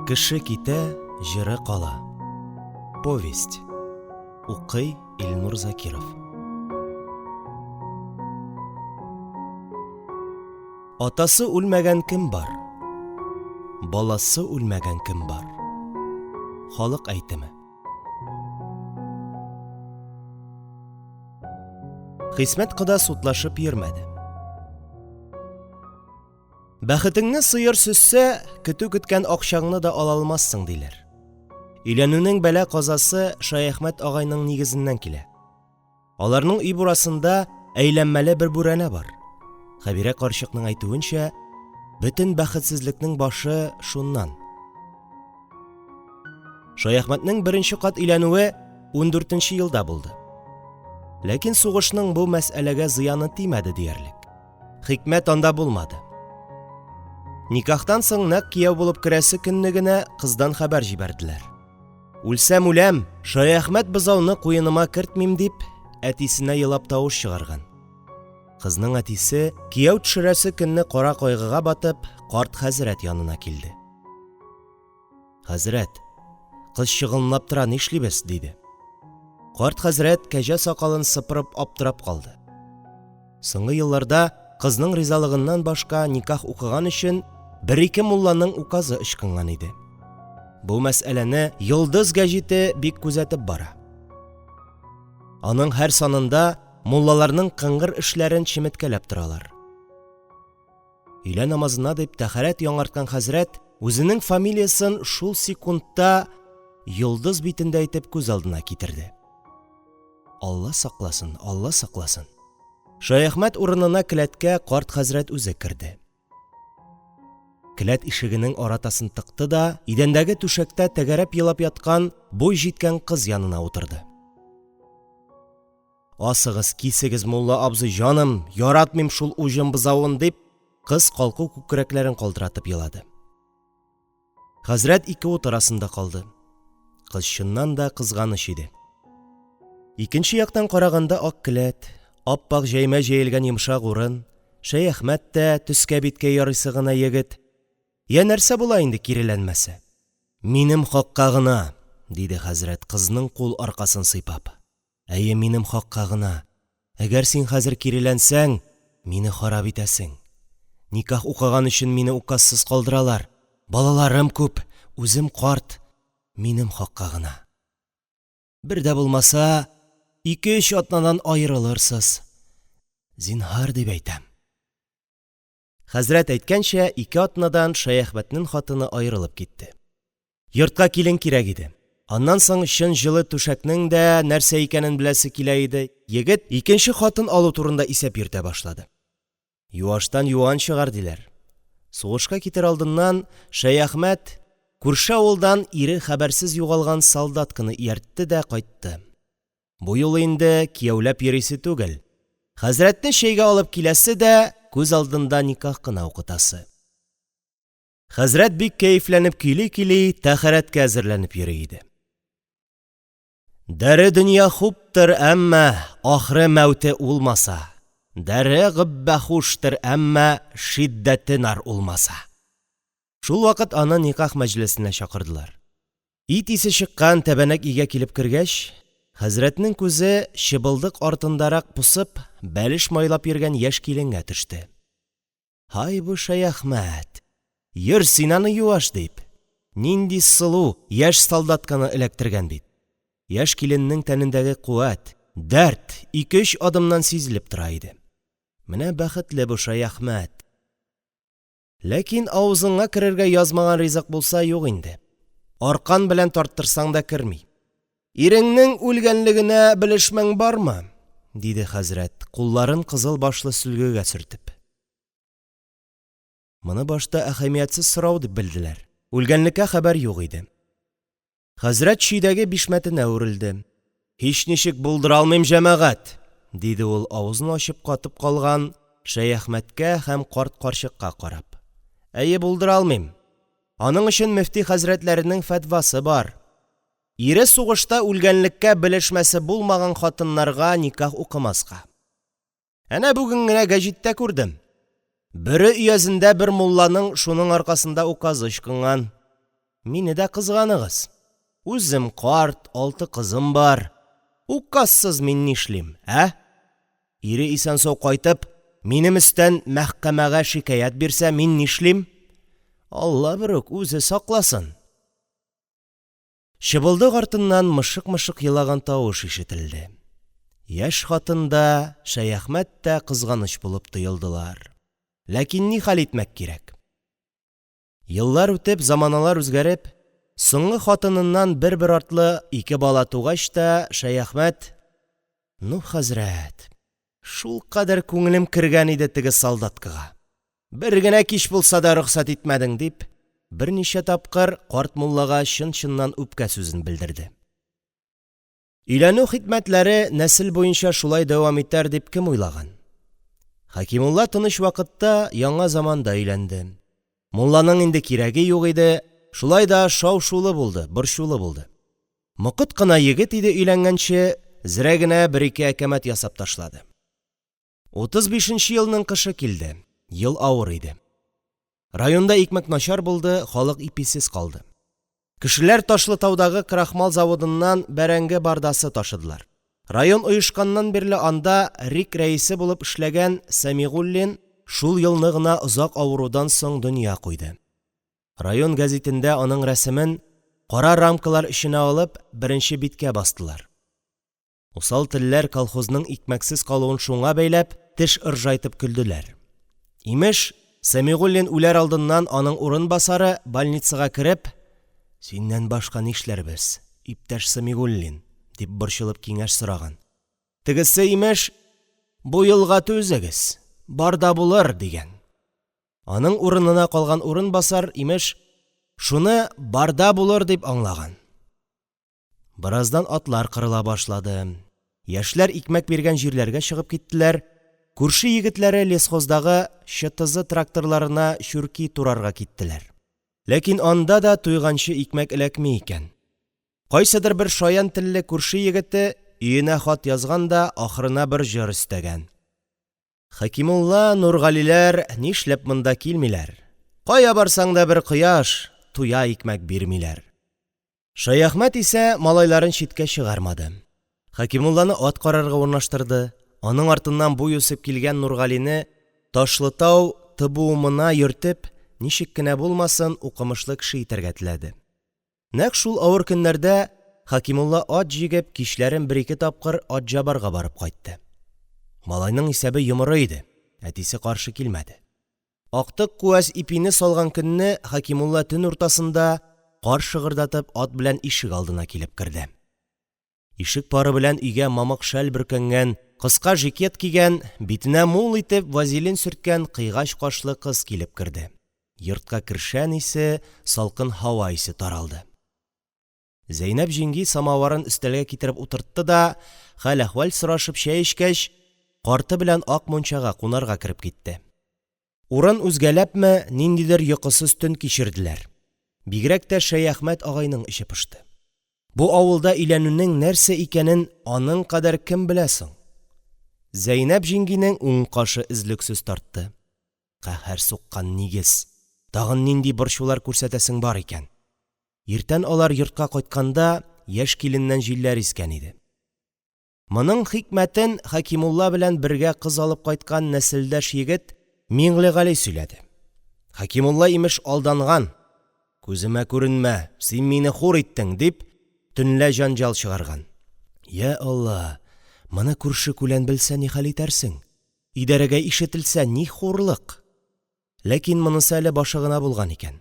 Кеше китә, җыры кала. Повесть. Укый Илнур Закиров. Атасы үлмәгән кем бар? Баласы үлмәгән кем бар? Халык әйтеме. Хисмәт кода сутлашып йөрмәде. Бәхетеңне сыер сөссә, көтү көткән акчаңны да ала алмассың диләр. Өйләнүнең бәлә казасы Шаяхмәт агайның нигезеннән килә. Аларның өй бурасында әйләнмәле бер бүрәнә бар. Хәбирә карчыкның әйтүенчә, бөтен бәхетсезлекнең башы шуннан. Шаяхмәтнең беренче кат өйләнүе 14нче елда булды. Ләкин сугышның бу мәсьәләгә зыяны тимәде диярлек. Хикмәт анда булмады. Никахтан соң нәкъ кияү булып керәсе көнне генә кыздан хәбәр җибәрделәр. Үлсәм үләм, Шаяхмәт бызауны куеныма кертмим дип, әтисенә елап тавыш чыгарган. Кызның әтисе кияү төшерәсе көнне кара кайгыга батып, карт хәзрәт янына килде. Хәзрәт, кыз чыгылнап тора, нишлибез, диде. Карт хәзрәт кәҗә сакалын сыпырып аптырап калды. Соңгы елларда кызның ризалыгыннан башка никах укыган өчен бер-ике мулланың указы ычкынган иде. Бу мәсьәләне Йолдыз гәҗите бик күзәтеп бара. Аның һәр санында муллаларның кыңгыр эшләрен чиметкәләп торалар. Өйлә намазына дип тәһарәт яңарткан хәзрәт үзенең фамилиясын шул секундта Йолдыз битендә итеп күз алдына китерде. Алла сакласын, Алла сакласын. Шаяхмәт урынына келәткә карт хәзрәт үзе керде. Келәт ишегенең аратасын тыкты да, идәндәге түшәктә тәгәрәп елап яткан буй җиткән кыз янына утырды. Асыгыз, кисегез, мулла абзый, җаным, яратмыйм шул уҗым бызавын, дип, кыз калку күкрәкләрен калтыратып елады. Хәзрәт ике ут арасында калды. Кыз чыннан да кызганыч иде. Икенче яктан караганда ак келәт, аппак җәймә җәелгән йомшак урын, Шаяхмәт тә төскә биткә ярыйсы гына егет. Я нәрсә була инде киреләнмәсә? Минем хакка гына, диде хәзрәт кызның кул аркасын сыйпап. Әйе, минем хакка гына. Әгәр син хәзер киреләнсәң, мине харап итәсең. Никах укыган өчен мине указсыз калдыралар. Балаларым күп, үзем карт. Минем хакка гына. Бер дә булмаса, 2-3 атнадан аерылырсыз. Зинһар дип әйтәм. Хәзрәт әйткәнчә, 2 атнадан Шаяхмәтнең хатыны аерылып китте. Йортка килен кирәк иде. Аннан соң чын җылы түшәкнең дә нәрсә икәнен беләсе килә иде. Егет икенче хатын алу турында исәп йөртә башлады. Юаштан юан чыгар диләр. Сугышка китер алдыннан Шаяхмәт күрше авылдан ире хәбәрсез югалган солдатканы ияртте дә кайтты. Бу юлы инде кияүләп йөрисе түгел. Хәзрәтне чәйгә алып киләсе дә күз алдында никах кына укытасы. Хәзрәт бик кәефләнеп көйли-көйли тәһарәткә әзерләнеп йөри иде. Дәре дөнья хуптыр, әммә ахры мәүте улмаса. Дәре гыббә хуштыр, әммә шиддәте нар улмаса. Шул вакыт аны никах мәҗлесенә чакырдылар. Ит исе чыккан тәбәнәк өйгә килеп кергәч, хәзрәтнең күзе чыбылдык артындарак пусып, бәлеш майлап йөргән яшь киленгә төште. Һай бу Шаяхмәт, йөр син аны юаш дип. Нинди сылу яшь солдатканы эләктергән бит. Яшь киленнең тәнендәге куәт, дәрт 2-3 адымнан сизелеп тора иде. Менә бәхетле бу Шаяхмәт. Ләкин авызыңа керергә язмаган ризык булса юк инде. Аркан белән тарттырсаң да керми. Иреңнең үлгәнлегенә белешмәң бармы? Диде хәзрәт, кулларын кызыл башлы сөлгегә сөртеп. Моны башта әһәмиятсез сорау дип белделәр. Үлгәнлеккә хәбәр юк иде. Хәзрәт чөйдәге бишмәтенә үрелде. Һич ничек булдыра алмыйм, җәмәгать, диде ул авызын ачып катып калган Шаяхмәткә һәм карт карчыкка карап. Әйе, булдыра алмыйм. Аның өчен мөфти хәзрәтләренең фәтвасы бар. Ире сугышта үлгәнлеккә белешмәсе булмаган хатыннарга никах укымаска. Әнә бүген генә гәҗиттә күрдем. Бере өязендә бер мулланың шуның аркасында указы ычкынган. Мине дә кызганыгыз. Үзем карт, 6 кызым бар. Указсыз мин нишлим, ә? Ире исән-сау кайтып, минем өстән мәхкәмәгә шикаят бирсә, мин нишлим? Алла берүк үзе сакласын. Чыбылдык артыннан мышык-мышык елаган тавыш ишетелде. Яшь хатын да, Шәяхмәт тә кызганыч булып тоелдылар. Ләкин ни хәл итмәк кирәк? Еллар үтеп, заманалар үзгәреп, соңгы хатыныннан бер артлы 2 бала тугач та Шәяхмәт: «Ну, хәзрәт, шул кадәр күңелем кергән иде теге солдаткага. Бер генә кич булса да рөхсәт итмәдең», дип, берничә тапкыр карт муллага чын-чыннан үпкә сүзен белдерде. Өйләнү хикмәтләре нәсел буенча шулай дәвам итәр дип кем уйлаган? Хәкимулла тыныч вакытта яңа заманда өйләнде. Мулланың инде кирәге юк иде, шулай да шау-шулы булды, борчулы булды. Мокыт кына егет иде өйләнгәнче, зрә генә 1-2 әкәмәт ясап ташлады. 35-нче елның кышы килде. Ел авыр иде. Районда икмәк начар булды, халык иписез калды. Кешеләр Ташлытаудагы крахмал заводыннан бәрәңге бардасы ташыдылар. Район оешканнан бирле анда РИК рәисе булып эшләгән Сәмигуллин шул елны гына озак авырудан соң дөнья куйды. Район гәзитендә аның рәсемен кара рамкалар эченә алып беренче биткә бастылар. Усал телләр колхозның икмәксез калуын шуңа бәйләп теш ыржайтып көлделәр. Имеш, Сәмигуллин үләр алдыннан аның урынбасары больницага кереп: «Синнән башка нишләрбез, иптәш Сәмигуллин?» дип борчылып киңәш сораган. Тегесе имеш: «Бу елга түзегез, барда булыр», дигән. Аның урынына калган урынбасар имеш шуны барда булыр дип аңлаган. Бераздан атлар кырыла башлады. Яшьләр икмәк биргән җирләргә чыгып киттеләр. Күрше егетләре лесхоздагы ЧТЗ тракторларына чүрки турарга киттеләр. Ләкин анда да туйганчы икмәк эләкми икән. Кайсыдыр бер шаян телле күрше егете өенә хат язган да ахырына бер җыр өстәгән. Хәкимулла, Нургалиләр нишләп монда килмиләр? Кая барсаң да бер кояш, туя икмәк бирмиләр. Шәяхмәт исә малайларын читкә чыгармады. Хәкимулланы ат карарга урнаштырды. Аның артыннан буй үсеп килгән Нургалине Ташлытау ТБУМына йөртеп, ничек кенә булмасын укымышлы кеше итәргә теләде. Нәкъ шул авыр көннәрдә Хәкимулла ат җигеп кичләрен 1-2 тапкыр Атҗабарга барып кайтты. Малайның исәбе йомыры иде, әтисе каршы килмәде. Актык куәс ипине салган көнне Хәкимулла төн уртасында кар шыгырдатып ат белән ишек алдына килеп керде. Ишек пары белән өйгә мамык шәл бөркәнгән, кыска жикет кигән, битенә мул итеп вазелин сөрткән кыйгач кашлы кыз килеп керде. Йортка кершән исе, салкын һава исе таралды. Зәйнәп җиңги самаварын өстәлгә китереп утыртты да, хәл-әхвәл сорашып чәй эчкәч, карты белән ак мунчага кунарга кереп китте. Урын үзгәләпме, ниндидер йокысыз төн кичерделәр. Бигрәк тә Шәяхмәт агайның эче пошты. Бу авылда өйләнүнең нәрсә икәнен аның кадәр кем белә соң? Зәйнәп җиңгинең уң кашы эзлексез тартты. Каһәр суккан нигез. Тагын нинди борчулар күрсәтәсең бар икән? Иртән алар йортка кайтканда яшь киленнән җилләр искән иде. Моның хикмәтен Хәкимулла белән бергә кыз алып кайткан нәселдәш егет Миңлегали сөйләде. Хәкимулла имеш алданган. «Күземә күренмә, син мине хур иттең», дип төнлә җанҗал чыгарган. Я Алла, моны күрше-күлән белсә ни хәл итәрсең? Идәрәгә ишетелсә ни хурлык? Ләкин монысы әле башыгына булган икән.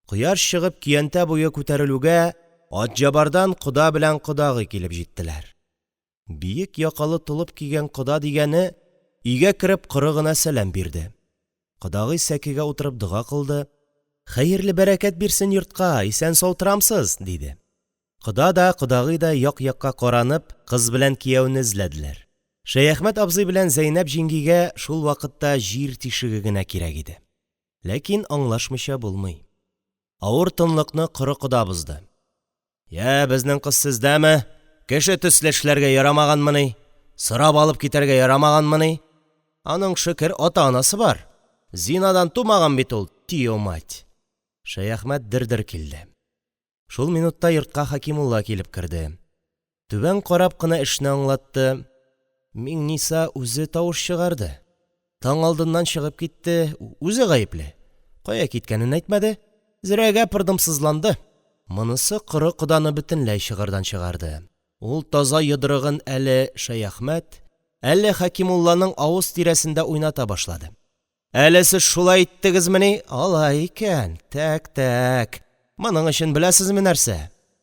Кояш чыгып көянтә буе күтәрелүгә Атҗабардан кода белән кодагый килеп җиттеләр. Биек якалы тулып кигән кода дигәне өйгә кереп коры гына сәлам бирде. Кодагый сәкегә утырып дога кылды. «Хәерле бәрәкәт бирсен йортка, исән-сау торамсыз», диде. Кода да, кодагый да як-якка каранып, кыз белән кияүне эзләделәр. Шәяхмәт абзый белән Зәйнәп җиңгигә шул вакытта җир тишеге генә кирәк иде. Ләкин аңлашмыйча булмый. Авыр тынлыкны коры кода бозды. «Я, безнең кыз сездәме? Кеше төсле эшләргә ярамаганмыни? Сырап алып китәргә ярамаганмыни? Аның шөкер ата-анасы бар. Зинадан тумаган бит ул, тио мать». Шәяхмәт дер-дер килде. Шул минутта йортка Хәкимулла килеп керде. Түбән карап кына эшне аңлатты. Миңниса үзе тавыш чыгарды. Таң алдыннан чыгып китте, үзе гаепле. Кая киткәнен әйтмәде, зрәгә пырдымсызланды. Монысы коры коданы бөтенләй чыгырдан чыгарды. Ул таза йодрыгын әле Шәяхмәт, әле Хәкимулланың авыз тирәсендә уйната башлады. Әле сез шулай иттегезмени? Алай икән, тәк. Моның өчен беләсезме нәрсә?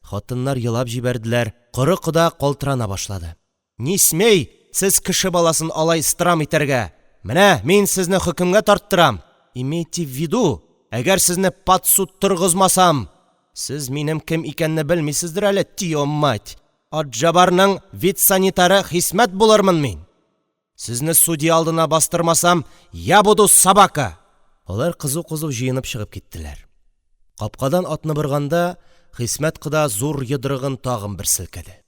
Хатыннар елап җибәрделәр, коры кода калтырана башлады. Ни смей, сез кеше баласын алай страм итәргә? Менә мин сезне хөкемгә тарттырам. Имейте в виду, әгәр сезне под суд торгызмасам, сез минем кем икәнне белмисездер әле, тио мать. Атҗабарның вит-санитары Хисмәт булырмын мин. Сезне судья алдына бастырмасам, я буду собака. Алар кызу-кызу җыенып чыгып киттеләр. Капкадан атны борганда Хисмәт кода зур йодрыгын тагын бер селкеде.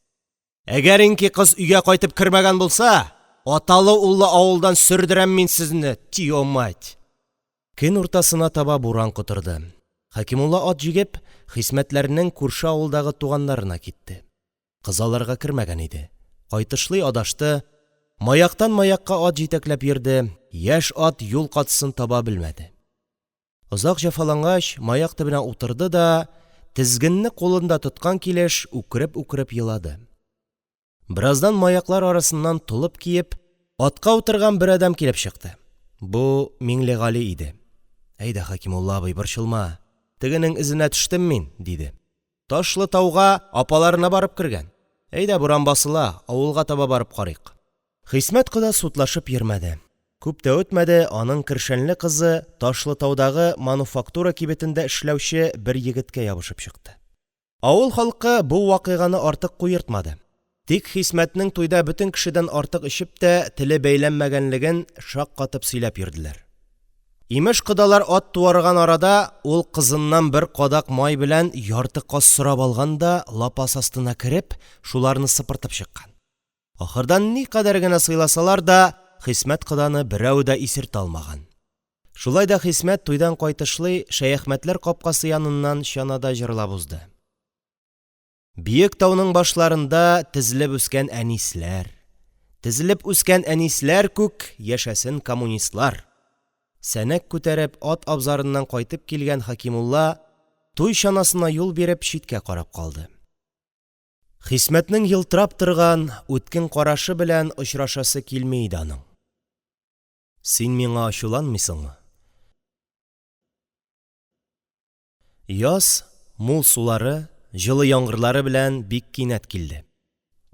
Әгәр инки кыз өйгә кайтып кермәгән булса, аталы-уллы авылдан сөрдерәм мин сезне, тио мать. Көн уртасына таба буран котырды. Хәкимулла ат җигеп Хисмәтләрнең күрше авылдагы туганнарына китте. Кыз аларга кермәгән иде. Кайтышлый адашты. Маяктан маякка ат җитәкләп йөрде. Яшь ат юл катысын таба белмәде. Озак җәфалангач, маяк төбенә утырды да, тезгенне кулында тоткан килеш үкереп елады. Бераздан маяклар арасыннан тулып киеп, атка утырган бер адәм килеп чыкты. Бу Миңлегали иде. Әйдә, Хәкимулла абый, борчылма. Тегенең эзенә төштем мин, диде. Ташлы тауга апаларына барып кергән. Әйдә, буран басыла, авылга таба барып карыйк. Хисмәт кода сутлашып йөрмәде. Күп тә үтмәде, аның кершәнле кызы Ташлытаудагы мануфактура кибетендә эшләүче бер егеткә ябышып чыкты. Авыл халкы бу вакыйганы артык куертмады. Тик Хисмәтнең туйда бөтен кешедән артык эчеп тә теле бәйләнмәгәнлеген шаккатып сөйләп йөрделәр. Имеш кодалар ат туарган арада ул кызыннан бер кадак май белән ярты каз сорап алган да лапас астына кереп, шуларны сыпыртып чыккан. Ахырдан никадәр генә сыйласалар да, Хисмәт коданы берәү дә исертә алмаган. Шулай да Хисмәт туйдан кайтышлый Шәяхмәтләр капкасы яныннан чанада җырлап узды. Биек тауның башларында тезелеп үскән әнисләр күк, яшәсен коммунистлар. Сәнәк күтәреп ат абзарыннан кайтып килгән Хәкимулла туй чанасына юл биреп читкә карап калды. Хисмәтнең йылтырап торган үткен карашы белән очрашасы килми иде аның. Син миңа ачуланмыйсыңмы? Яз, мул сулары, җылы яңгырлары белән бик кинәт килде.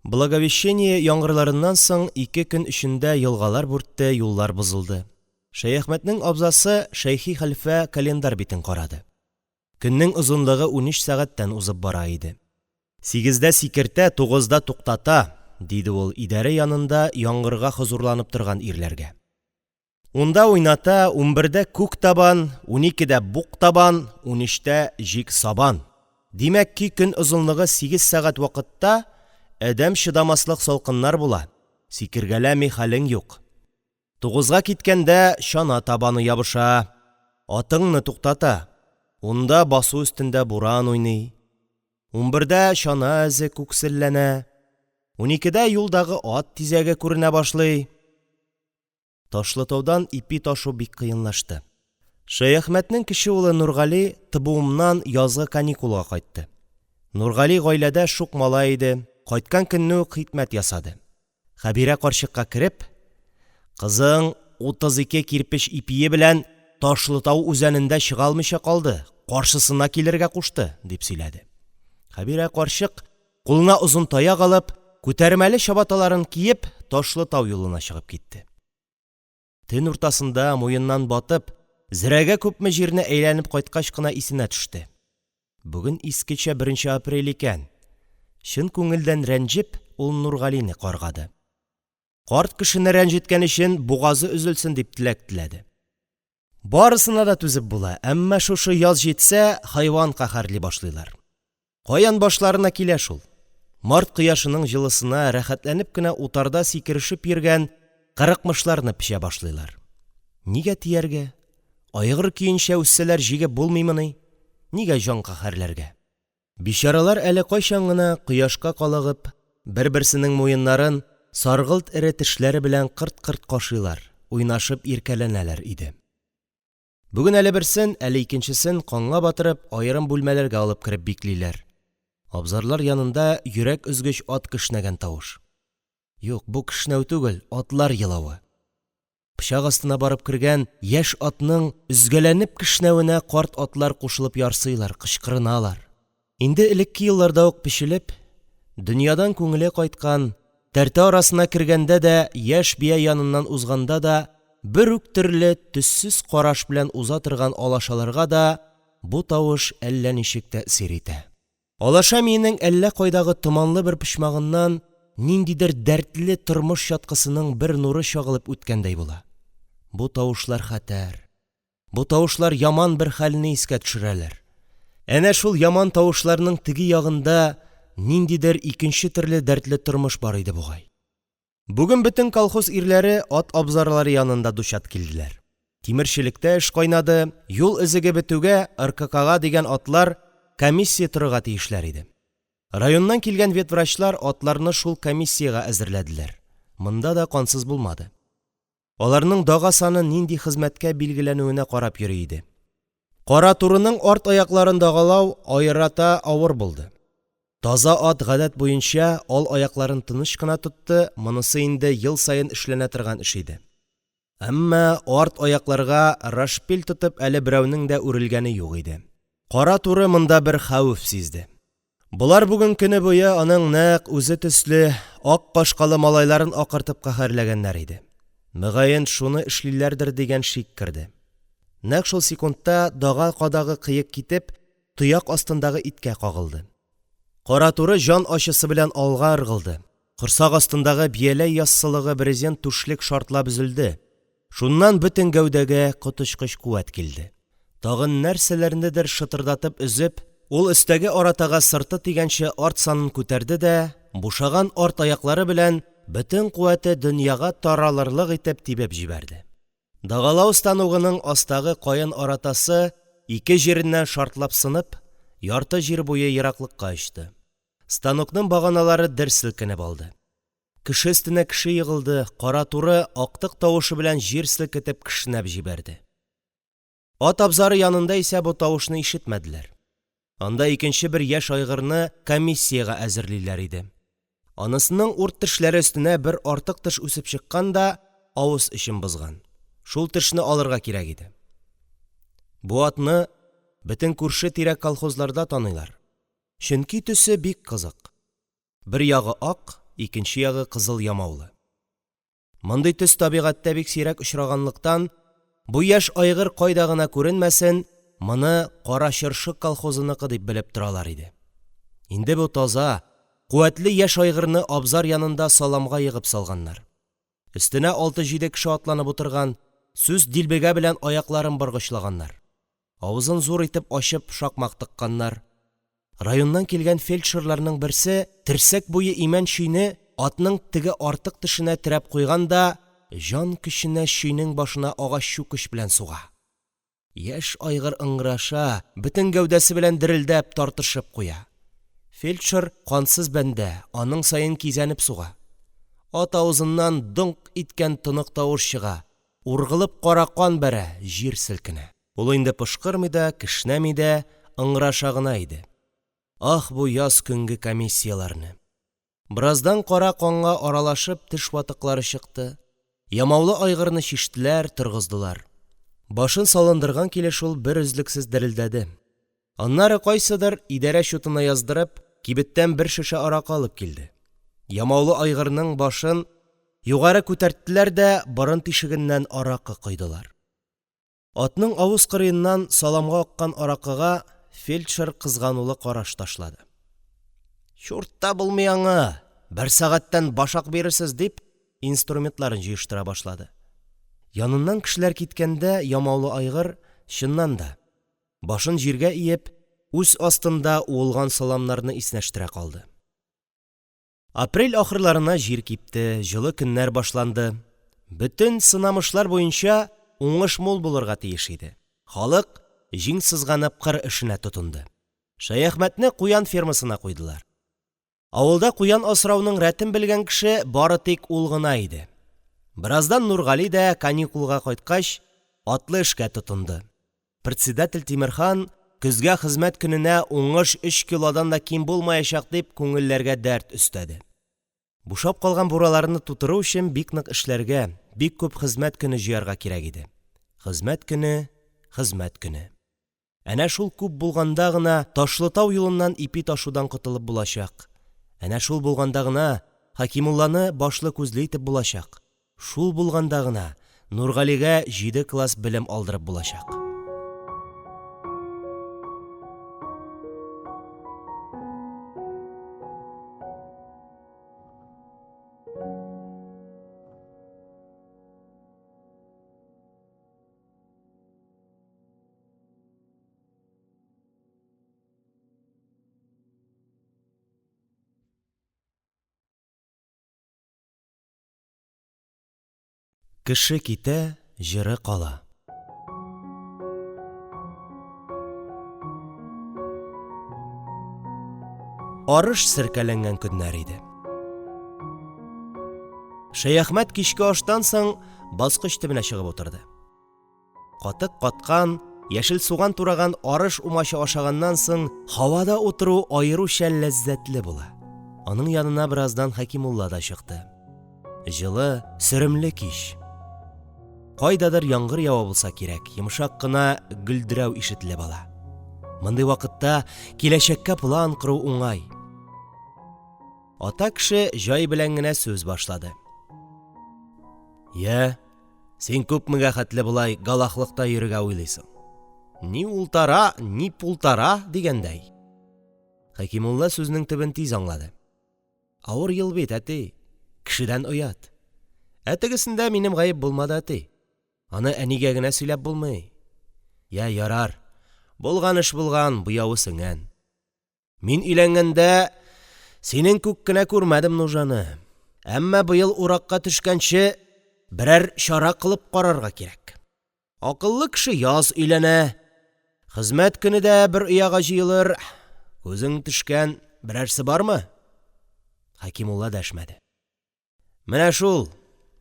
Благовещение яңгырларыннан соң 2 көн эчендә елгалар бүртте, юллар бозылды. Шәяхмәтнең абзасы Шәйхи хәлфә календар битен карады. Көннең озынлыгы 13 сәгатьтән узып бара иде. 8дә сикертә, 9да туктата, диде ул идарә янында яңгырга хозурланып торган ирләргә. 10да уйната, 11дә күк табан, 12дә бук табан, 13дә җик сабан. Димәк ки көн озынлыгы 8 сәгать вакытта әдәм чыдамаслык салкыннар була. Сикергәләми хәлең юк. 9га киткәндә чана табаны ябыша. Атыңны туктата. 10да басу өстендә буран уйный. 11дә чана эзе күкселләнә. 12дә юлдагы ат тизәге күренә башлый. Ташлытаудан ипи ташу бик кыенлашты. Шәяхмәтнең кече улы Нургали ТБУМнан язгы каникулга кайтты. Нургали гаиләдә шук малай иде. Кайткан көнне үк хикмәт ясады. Хәбирә карчыкка кереп, кызың 32 кирпеч ипие белән Ташлытау үзәнендә чыга алмыйча калды, каршысына килергә кушты, дип сөйләде. Хәбирә карчык кулына озын таяк алып, күтәрмәле чабаталарын киеп, Ташлытау юлына чыгып китте. Төн уртасында муеннан батып, зрәгә күпме җирне әйләнеп кайткач кына исенә төште. Бүген искечә 1 апрель икән. Чын күңелдән рәнҗеп, ул Нургалине каргады. Карт кешене рәнҗеткән өчен бугазы өзелсен дип теләк теләде. Барысына да түзеп була, әмма шушы яз җитсә, хайван каһәрли башлыйлар. Каян башларына килә шул? Март кояшының җылысына рәхәтләнеп кенә утарда сикерешеп йөргән 40-мышларны пешә башлыйлар. Нигә тияргә? Айгыр көенчә үссәләр җигеп булмыймыни? Нигә җан каһәрләргә? Бичаралар әле кайчан гына кояшка калыгып, бер-берсенең муеннарын саргылт эре тешләре белән кырт-кырт кашыйлар, уйнашып иркәләнәләр иде. Бүген әле берсен, әле икенчесен канга батырып, аерым бүлмәләргә алып кереп биклиләр. Абзарлар янында йөрәк өзгеч ат кешнәгән тавыш. Юк, бу кешнәү түгел, атлар елавы. Пычак астына барып кергән яшь атның өзгәләнеп кешнәвенә карт атлар кушылып ярсыйлар, кычкырыналар. Инде элекке елларда ук пешелеп, дөньядан күңеле кайткан, тәртә арасына кергәндә дә, яшь бия яныннан узганда да, бер үк төрле төссез караш белән уза торган алашаларга да бу тавыш әллә ничек тәэсир итә. Алаша миенең әллә кайдагы томанлы бер почмагыннан ниндидер дәртле тормыш чаткысының бер нуры чагылып үткәндәй була. Бу тавышлар хәтәр. Бу тавышлар яман бер хәлне искә төшерәләр. Әнә шул яман тавышларның теге ягында ниндидер икенче төрле дәртле тормыш бар иде бугай. Бүген бөтен колхоз ирләре ат абзарлары янында дучат килделәр. Тимерчелектә эш кайнады, юл эзеге бетүгә РККга дигән атлар комиссия торырга тиешләр иде. Районнан килгән ветврачлар атларны шул комиссияга әзерләделәр. Монда да кансыз булмады. Аларның дага саны нинди хезмәткә билгеләнүенә карап йөри иде. Кара турының арт аякларын дагалау аерата авыр булды. Таза ат гадәт буенча ал аякларын тыныч кына тотты, монысы инде ел саен эшләнә торган эш иде. Әмма арт аякларга рашпиль тотып әле берәүнең дә үрелгәне юк иде. Кара туры монда бер хәвеф сизде. Булар бүген көне буе аның нәкъ үзе төсле ак кашкалы малайларын акыртып каһәрләгәннәр иде. Мөгаен шуны эшлиләрдер дигән шик керде. Нәкъ шул секундта дага кадагы кыек китеп, тояк астындагы иткә кагылды. Кара туры жан ачысы белән алга ыргылды. Корсак астындагы бияләй яссылыгы брезент түшлек шартлап өзелде. Шуннан бөтен гәүдәгә коточкыч куәт килде. Тагын нәрсәләрнедер шытырдатып өзеп, ул өстәге аратага сырты тигәнче арт санын күтәрде дә, бушаган арт аяклары белән бөтен куәте дөньяга таралырлык итеп тибеп җибәрде. Дагалау станогының астагы каен аратасы ике җиреннән шартлап сынып, ярты җир буе ераклыкка очты. Станокның баганалары дер селкенеп алды. Кеше өстенә кеше егылды, кара туры актык тавышы белән җир селкетеп кешнәп җибәрде. Ат абзары янында исә бу тавышны ишетмәделәр. Анда икенче бер яшь айгырны комиссияга әзерлиләр иде. Анысының урт тешләре өстенә бер артык теш үсеп чыккан да авыз эчен бозган. Шул тешне алырга кирәк иде. Бу атны бөтен күрше-тирә колхозларда таныйлар. Чөнки төсе бик кызык. Бер ягы ак, икенче ягы кызыл ямаулы. Мондый төс табигатьтә бик сирәк очраганлыктан, бу яшь айгыр кайда гына күренмәсен, моны Кара Чыршы колхозыныкы дип белеп торалар иде. Инде бу таза, куәтле яшь айгырны абзар янында саламга егып салганнар. Өстенә 6-7 кеше атланып утырган, сүз дилбегә белән аякларын боргычлаганнар. Авызын зур итеп ачып шакмак тыкканнар. Районнан килгән фельдшерларның берсе терсәк буе имән чөйне атның теге артык тешенә терәп куйган да, жан көченә чөйнең башына агач чүкеч белән суга. Яшь айгыр ыңгыраша, бөтен гәүдәсе белән дерелдәп тартышып куя. Фельдшер кансыз бәндә, аның саен кизәнеп суга. Ат авызыннан дыңк иткән тынык тавыш чыга. Ургылып кара кан бәрә, җир селкенә. Ул инде пышкырмый да, кешнәми дә, ыңгыраша гына иде. Ах, бу яз көнге комиссияларны. Браздан кара канга аралашып теш ватыклары чыкты. Ямаулы айгырны чиштеләр, торгыздылар. Башын салындырган килеш ул бер үзлексез дерелдәде. Аннары кайсыдыр идәрә чутына яздырып, кибеттән бер шешә аракы алып килде. Ямаулы айгырның башын югары күтәрттеләр дә борын тишегеннән аракы койдылар. Атның авыз кырыеннан саламга аккан аракыга фельдшер кызганулы караш ташлады. Чуртта булмый аңы, бер сәгатьтән башак бирерсез дип инструментларын җыештыра башлады. Яныннан кешеләр киткәндә ямаулы айгыр чыннан да башын җиргә иеп, үз астында уылган саламнарны иснәштерә калды. Апрель ахырларына җир кипте, җылы көннәр башланды. Бөтен сынамышлар буенча уңыш мул булырга тиеш иде. Халык җиң сызганып кыр эшенә тотынды. Шәяхмәтне куян фермасына куйдылар. Авылда куян асрауның рәтен белгән кеше бары тик ул гына иде. Бераздан Нургали дә каникулга кайткач атлы эшкә тотынды. Председатель Тимерхан көзгә хезмәт көненә уңыш 3 килодан да ким булмаячак дип күңелләргә дәрт өстәде. Бушап калган бураларны тутыру өчен бик нык эшләргә, бик күп хезмәт көне җыярга кирәк иде. Хезмәт көне. Әнә шул күп булганда гына Ташлытау юлыннан ипи ташудан котылып булачак. Әнә шул булганда гына Хәкимулланы башлы күзле итеп булачак. Шул булганда гына Нургалигә 7 класс белем алдырып булачак. Кеше китә, җыры кала. Арыш серкәләнгән көннәр иде. Шәяхмәт кичке аштан соң баскыч төбенә чыгып утырды. Катык каткан, яшел суган тураган арыш умачы ашаганнан соң һавада утыру аеруча ләззәтле була. Аның янына бераздан Хәкимулла да чыкты. Җылы, сөремле кич. Кайдадыр яңгыр ява булса кирәк, йомшак кына гөлдерәү ишетелә бала. Мондый вакытта киләчәккә план кору уңай. Ата кеше җай белән генә сүз башлады. Я, син күпмегә хәтле булай галахлыкта йөрергә уйлыйсың? Ни ултара, ни пултара дигәндәй. Хәкимулла сүзнең төбен тиз аңлады. Авыр ел бит, әти, кешедән оят. Әтегесендә минем гаеп булмады, әти. Аны әнигә генә сөйләп булмый. Я, ярар. Булган эш булган, буявы сеңгән. Мин өйләнгәндә синең күк кенә күрмәдем нужаны. Әммә быел уракка төшкәнче берәр чара кылып карарга кирәк. Акыллы кеше яз өйләнә. Хезмәт көне дә бер ояга җыелыр. Күзең төшкән берәрсе бармы? Хәкимулла дәшмәде. Менә шул,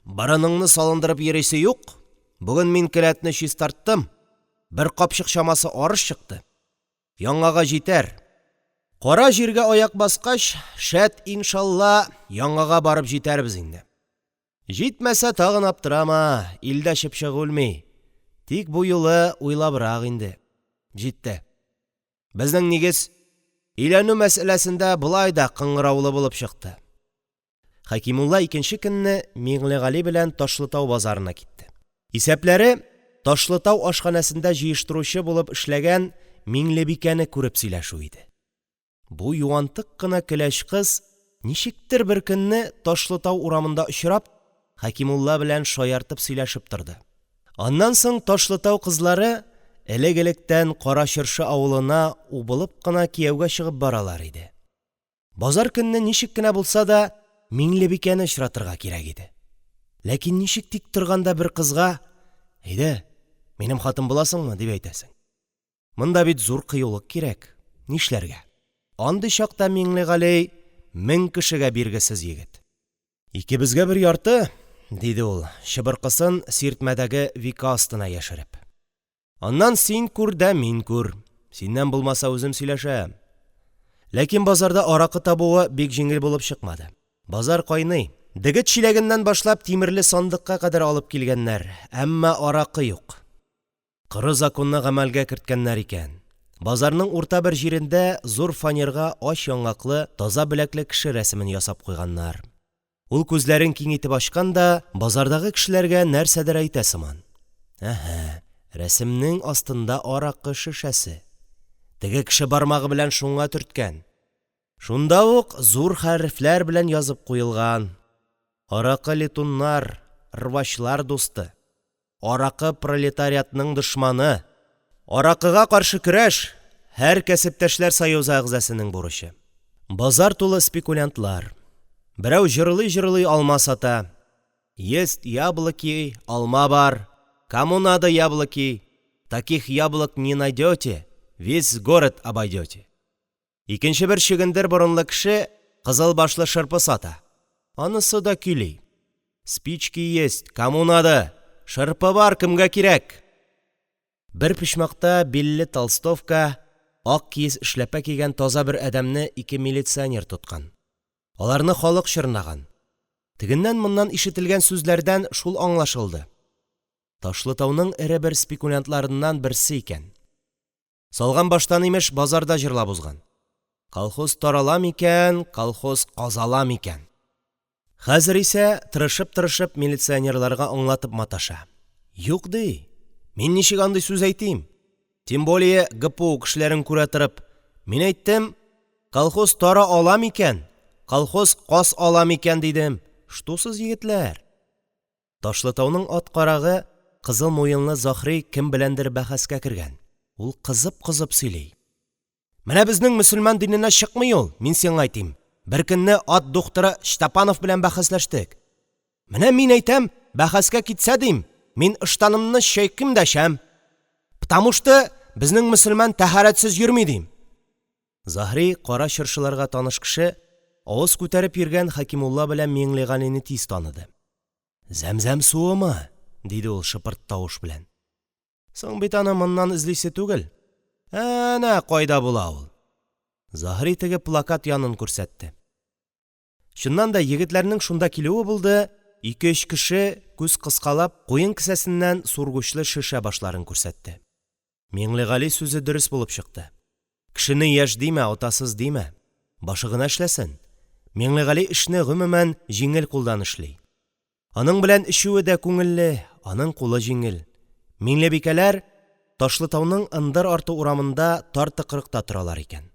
барыныңны салындырып йөрисе юк. Бүген мин келәтне чистарттым. Бер капчык чамасы арыш чыкты. Яңага җитәр. Кара җиргә аяк баскач, шәт иншалла яңага барып җитәрбез инде. Җитмәсә тагын аптырама, илдә чыпчык үлми. Тик бу юлы уйлабрак инде. Җитте. Безнең нигез өйләнү мәсьәләсендә болай да кыңгыраулы булып чыкты. Хәкимулла икенче көнне Миңлегали белән Ташлытау базарына китте. Исәпләре Ташлытау ашханәсендә җыештыручы булып эшләгән Миңлебикәне күреп сөйләшү иде. Бу юантык кына көләч кыз ничектер бер көнне Ташлытау урамында очрап, Хәкимулла белән шаяртып сөйләшеп торды. Аннан соң Ташлытау кызлары элек-электән Кара Чыршы авылына убылып кына кияүгә чыгып баралар иде. Базар көнне ничек кенә булса да Миңлебикәне очратырга кирәк иде. Ләкин ничек тик торганда бер кызга «Әйдә, минем хатын буласыңмы?» дип әйтәсең. Монда бит зур кыюлык кирәк. Нишләргә? Андый чакта Миңлегали 1000 кешегә биргесез егет. «Икебезгә бер ярты», диде ул, чыбыркысын сиртмәдәге вика астына яшереп. «Аннан син күр дә мин күр. Синнән булмаса үзем сөйләшәм». Ләкин базарда аракы табуы бик җиңел булып чыкмады. Базар кайный. Дегет чиләгеннән башлап тимерле сандыкка кадәр алып килгәннәр, әммә аракы юк. Кыры законны гамәлгә керткәннәр икән. Базарның урта бер җирендә зур фанерга ач яңаклы, таза беләкле кеше рәсемен ясап куйганнар. Ул күзләрен киң итеп ачкан да базардагы кешеләргә нәрсәдер әйтә сыман. Әһә, рәсемнең астында аракы шешәсе. Теге кеше бармагы белән шуңа төрткән. Шунда ук зур хәрефләр белән язып куелган: Аракы летуннар, рвачлар дусты. Аракы пролетариатның дошманы. Аракыга каршы көрәш һәр кәсептәшләр союзы әгъзасының бурычы. Базар тулы спекулянтлар. Берәү җырлый-җырлый алма сата. Есть яблоки, алма бар. Кому надо яблоки? Таких яблок не найдете, весь город обойдете. Икенче бер чөгендер борынлы кеше кызыл башлы шырпы сата. Анысы да көйли. Спички есть, кому надо? Шырпы бар, кемгә кирәк? Бер почмакта билле толстовка, ак киез эшләпә кигән таза бер әдәмне ике милиционер тоткан. Аларны халык чорнаган. Тегеннән-моннан ишетелгән сүзләрдән шул аңлашылды. Ташлытауның эре бер спекулянтларыннан берсе икән. Салган баштан имеш базарда җырлап узган. Колхоз тарала микән, колхоз казала микән. Хәзер исә тырышып милиционерларга аңлатып маташа. Юк ди, мин ничек андый сүз әйтим? Тем более ГПУ кешеләрен күрә торып, мин әйттем, колхоз тара ала микән, колхоз каз ала микән дидем. Штусыз егетләр. Ташлытауның ат карагы кызыл муенлы Захри кем беләндер бәхәскә кергән. Ул кызып сөйли. Менә безнең мөселман диненә чыкмый ул, мин сиңа әйтим. Бер көнне ат духтыры Штапанов белән бәхәсләштек. Менә мин әйтәм, бәхәскә китсә дим, мин ыштанымны чәйким дәшәм. Потому что безнең мөселман тәһарәтсез йөрми дим. Захри кара чыршыларга таныш кеше, авыз күтәреп йөргән Хәкимулла белән Миңлегалине тиз таныды. Зәмзәм суымы? Диде ул шыпырт тавыш белән. Соң бит аны моннан эзлисе түгел. Әнә кайда була ул? Захри теге плакат янын күрсәтте. Шуннан да егетләрнең шунда килүе булды, 2-3 кеше күз кыскалап куен кесәсеннән сургучлы шешә башларын күрсәтте. Миңлегали сүзе дөрес булып чыкты. Кешене яшь димә, атасыз димә. Башы гына эшләсен. Миңлегали эшне гомумән җиңел кулдан эшли. Аның белән эшүе дә күңелле, аның кулы җиңел. Миңлебикәләр Ташлытауның ындыр арты урамында тар тыкрыкта торалар икән.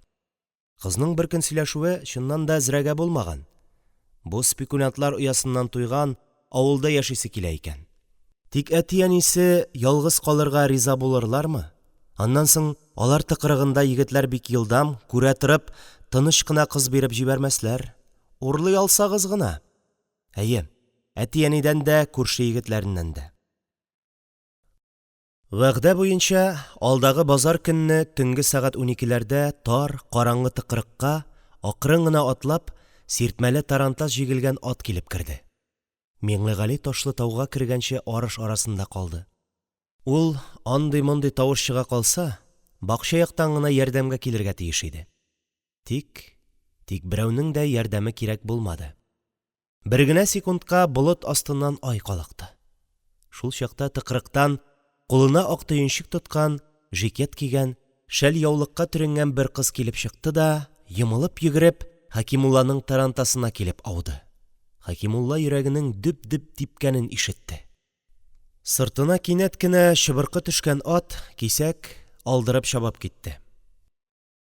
Кызның бер көн сөйләшүе чыннан да зрәгә булмаган. Бу спекулянтлар оясыннан туйган, авылда яшисе килә икән. Тик әти-әнисе ялгыз калырга риза булырлармы? Аннан соң алар тыкрыгында егетләр бик йылдам, күрә торып, тыныч кына кыз биреп җибәрмәсләр. Урлый алсагыз гына. Әйе, әти-әнидән дә, күрше егетләреннән дә. Вәгъдә буенча алдагы базар көнне төнге сәгать 12ләрдә тар, караңгы тыкрыкка акрын гына атлап сиртмәле тарантас җигелгән ат килеп керде. Миңлегали Ташлытауга кергәнче арыш арасында калды. Ул андый-мондый тавыш чыга калса, бакча яктан гына ярдәмгә килергә тиеш иде. Тик берәүнең дә ярдәме кирәк булмады. Бер генә секундка болыт астыннан ай калыкты. Шул чакта тыкрыктан кулына ак төенчек тоткан, жикет кигән, шәл яулыкка төренгән бер кыз килеп чыкты да, йомылып йөгереп, Хәкимулланың тарантасына килеп ауды. Хәкимулла йөрәгенең дөп-дөп типкәнен ишетте. Сыртына кинәт кенә чыбыркы төшкән ат, кисәк, алдырып чабып китте.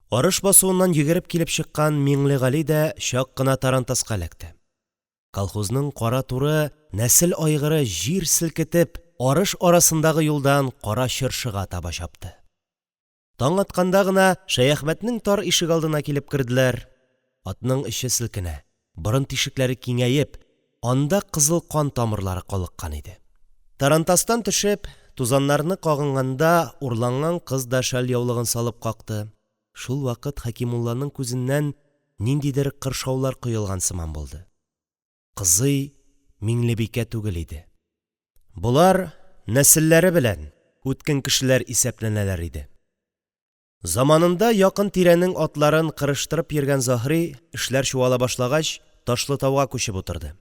Арыш басуыннан йөгереп килеп чыккан Миңлегали дә чак кына тарантаска эләкте. Колхозның кара туры нәсел айгыры җир селкетеп, арыш арасындагы юлдан кара чыршыга таба чапты. Таң атканда гына Шәяхмәтнең тар ишек алдына килеп керделәр. Атның эче селкенә, борын тишекләре киңәеп, анда кызыл кан тамырлары калыккан иде. Тарантастан төшеп, тузаннарны кагынганда урланган кыз да шәл яулыгын салып какты. Шул вакыт Хәкимулланың күзеннән ниндидер кыршаулар коелган сыман булды. Кызый Миңлебикә түгел иде. Булар нәселләре белән үткен кешеләр исәпләнәләр иде. Заманында якын тирәнең атларын кырыштырып йөргән Захри эшләр чуала башлагач Ташлытауга күчеп утырды.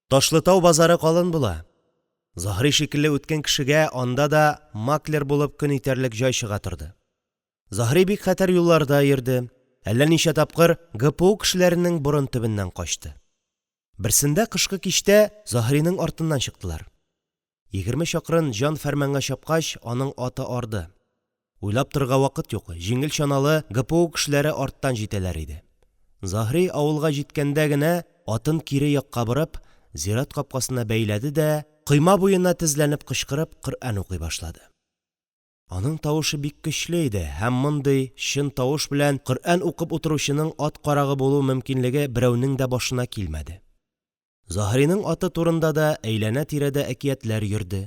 Ташлытау базары калын була. Захри шикелле үткен кешегә анда да маклер булып көн итәрлек җай чыга торды. Захри бик хәтәр юлларда йөрде, әллә ничә тапкыр ГПУ кешеләренең борын төбеннән качты. Берсендә кышкы кичтә Захриның артыннан чыктылар. 20 чакрын җан фәрманга чапкач, аның аты арды. Уйлап торырга вакыт юк, җиңел чаналы ГПУ кешеләре арттан җитәләр иде. Захри авылга җиткәндә генә атын кире якка борып, зират капкасына бәйләде дә, койма буена тезләнеп кычкырып Коръән укый башлады. Аның тавышы бик көчле иде, һәм мондый чын тавыш белән Коръән укып утыручының ат карагы булу мөмкинлеге берәүнең дә башына килмәде. Захриның аты турында да әйләнә-тирәдә әкиятләр йөрде.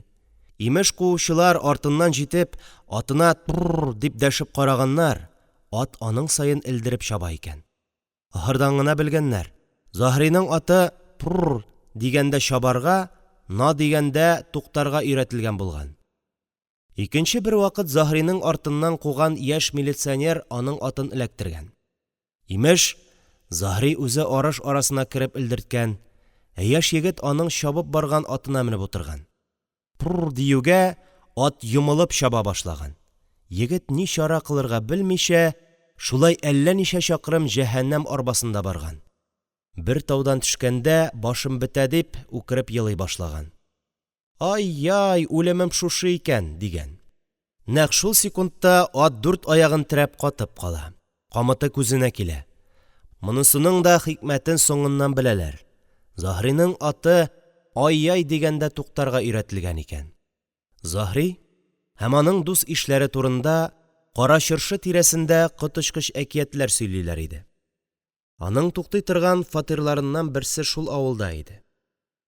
Имеш куучылар артыннан җитеп, атына «трррр» дип дәшеп караганнар, ат аның сайын элдереп чаба икән. Ахырдан гына белгәннәр, Заһриның аты «пурр» дигәндә чабарга, «на» дигәндә туктарга өйрәтелгән булган. Икенче бер вакыт Заһриның артыннан куган яшь милиционер аның атын эләктергән. Имеш, Заһри үзе арыш арасына кереп элдерткән, яшь егет аның чабып барган атына менеп утырган. «Пурр» диюгә, ат йомылып чаба башлаган. Егет ни чара кылырга белмичә, шулай әллә ничә чакрым җәһәннәм арбасында барган. Бер таудан төшкәндә башым бетә дип үкереп елый башлаган. «Ай-яй, үлемем шушы икән» дигән. Нәкъ шул секундта ат дүрт аягын терәп катып кала. Камыты күзенә килә. Монысының да хикмәтен соңыннан беләләр. Заһриның аты «ай-яй» дигәндә туктарга өйрәтелгән икән. Заһри һәм аның дус ишләре турында Кара Чыршы тирәсендә коточкыч әкиятләр сөйлиләр иде. Аның туктый торган фатирларыннан берсе шул авылда иде.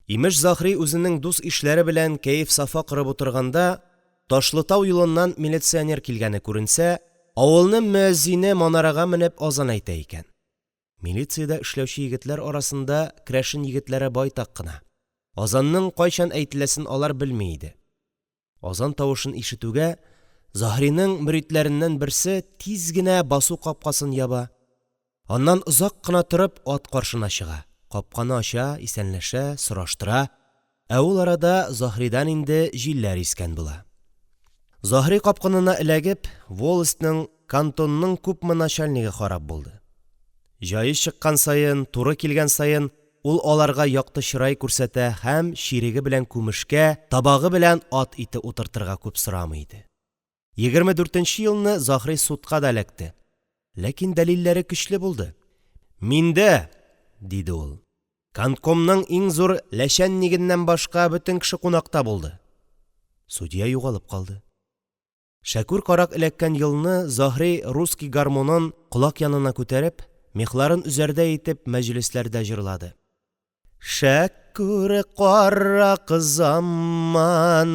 Имеш, Заһри үзенең дус ишләре белән кәеф-сафа кырып утырганда, Ташлытау юлыннан милиционер килгәне күренсә, авылның мөәззине манарага менеп азан әйтә икән. Милициядә эшләүче егетләр арасында керәшен егетләре байтак кына. Азанның кайчан әйтеләсен алар белми иде. Азан тавышын ишетүгә, Заһриның мөритләреннән берсе тиз генә басу капкасын яба. Аннан озак кына торып ат каршына чыга. Капканы ача, исәнләшә, сораштыра. Ә ул арада Заһридан инде җилләр искән була. Заһри капканына эләгеп, волостьның, кантонның күпме начальнигы харап булды. Җае чыккан сайын, туры килгән сайын ул аларга якты чырай күрсәтә һәм чириге белән күмешкә, табагы белән ат ите утыртырга күп сорамый иде. 24нче елны Заһри судка да эләкте. Ләкин дәлилләре көчле булды. «Миндә», диде ул, «канткомның иң зур ләшәннигеннән башка бөтен кеше кунакта булды». Судья югалып калды. Шәкүр карак эләккән елны Заһри русский гармонын колак янына күтәреп, мехларын үзәрдә итеп мәҗлесләрдә җырлады. Шәкүр карак заманындай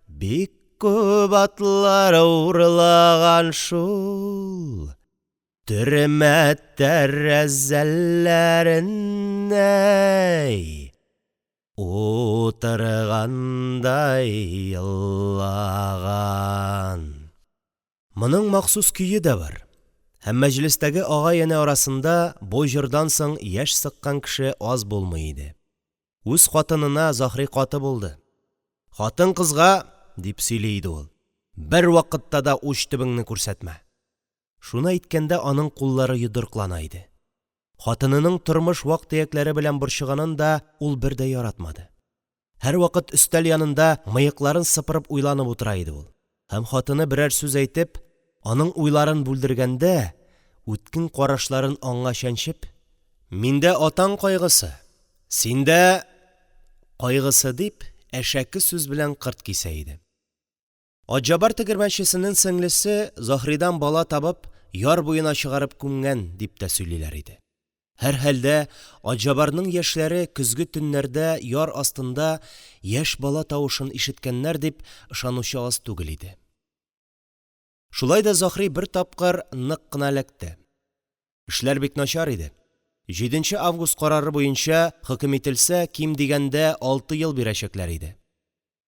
бик күп атлар урлаган шул, төрмә тәрәзәләреннәй утыргандай йыллаган. Моның махсус көйе дә бар. Һәм мәҗлестәге агай-эне арасында бу җырдан соң яшь сыккан кеше аз булмый иде. Үз хатынына Заһри каты булды. «Хатын кызга», дип сөйли иде ул, «бер вакытта да уч төбеңне күрсәтмә». Шуны әйткәндә аның куллары йодрыклана иде. Хатынының тормыш вак-төякләре белән борчыганын да ул бер дә яратмады. Һәр вакыт өстәл янында мыекларын сыпырып уйланып утыра иде ул. Һәм хатыны берәр сүз әйтеп, аның уйларын бүлдергәндә, үткен карашларын аңа чәнчеп, «Миндә атаң кайгысы, синдә кайгысы» дип әшәке сүз белән кырт кисә иде. Атҗабар тегермәнчесенең сеңлесе Заһридан бала табып, яр буена чыгарып күмгән дип тә сөйлиләр иде. Һәр хәлдә Атҗабарның яшьләре көзге төннәрдә яр астында яшь бала тавышын ишеткәннәр дип ышанучы аз түгел иде. Шулай да Заһри бер тапкыр нык кына эләкте. Эшләр бик начар иде. 7 август карары буенча хөкем ителсә, ким дигәндә 6 ел бирәчәкләр иде.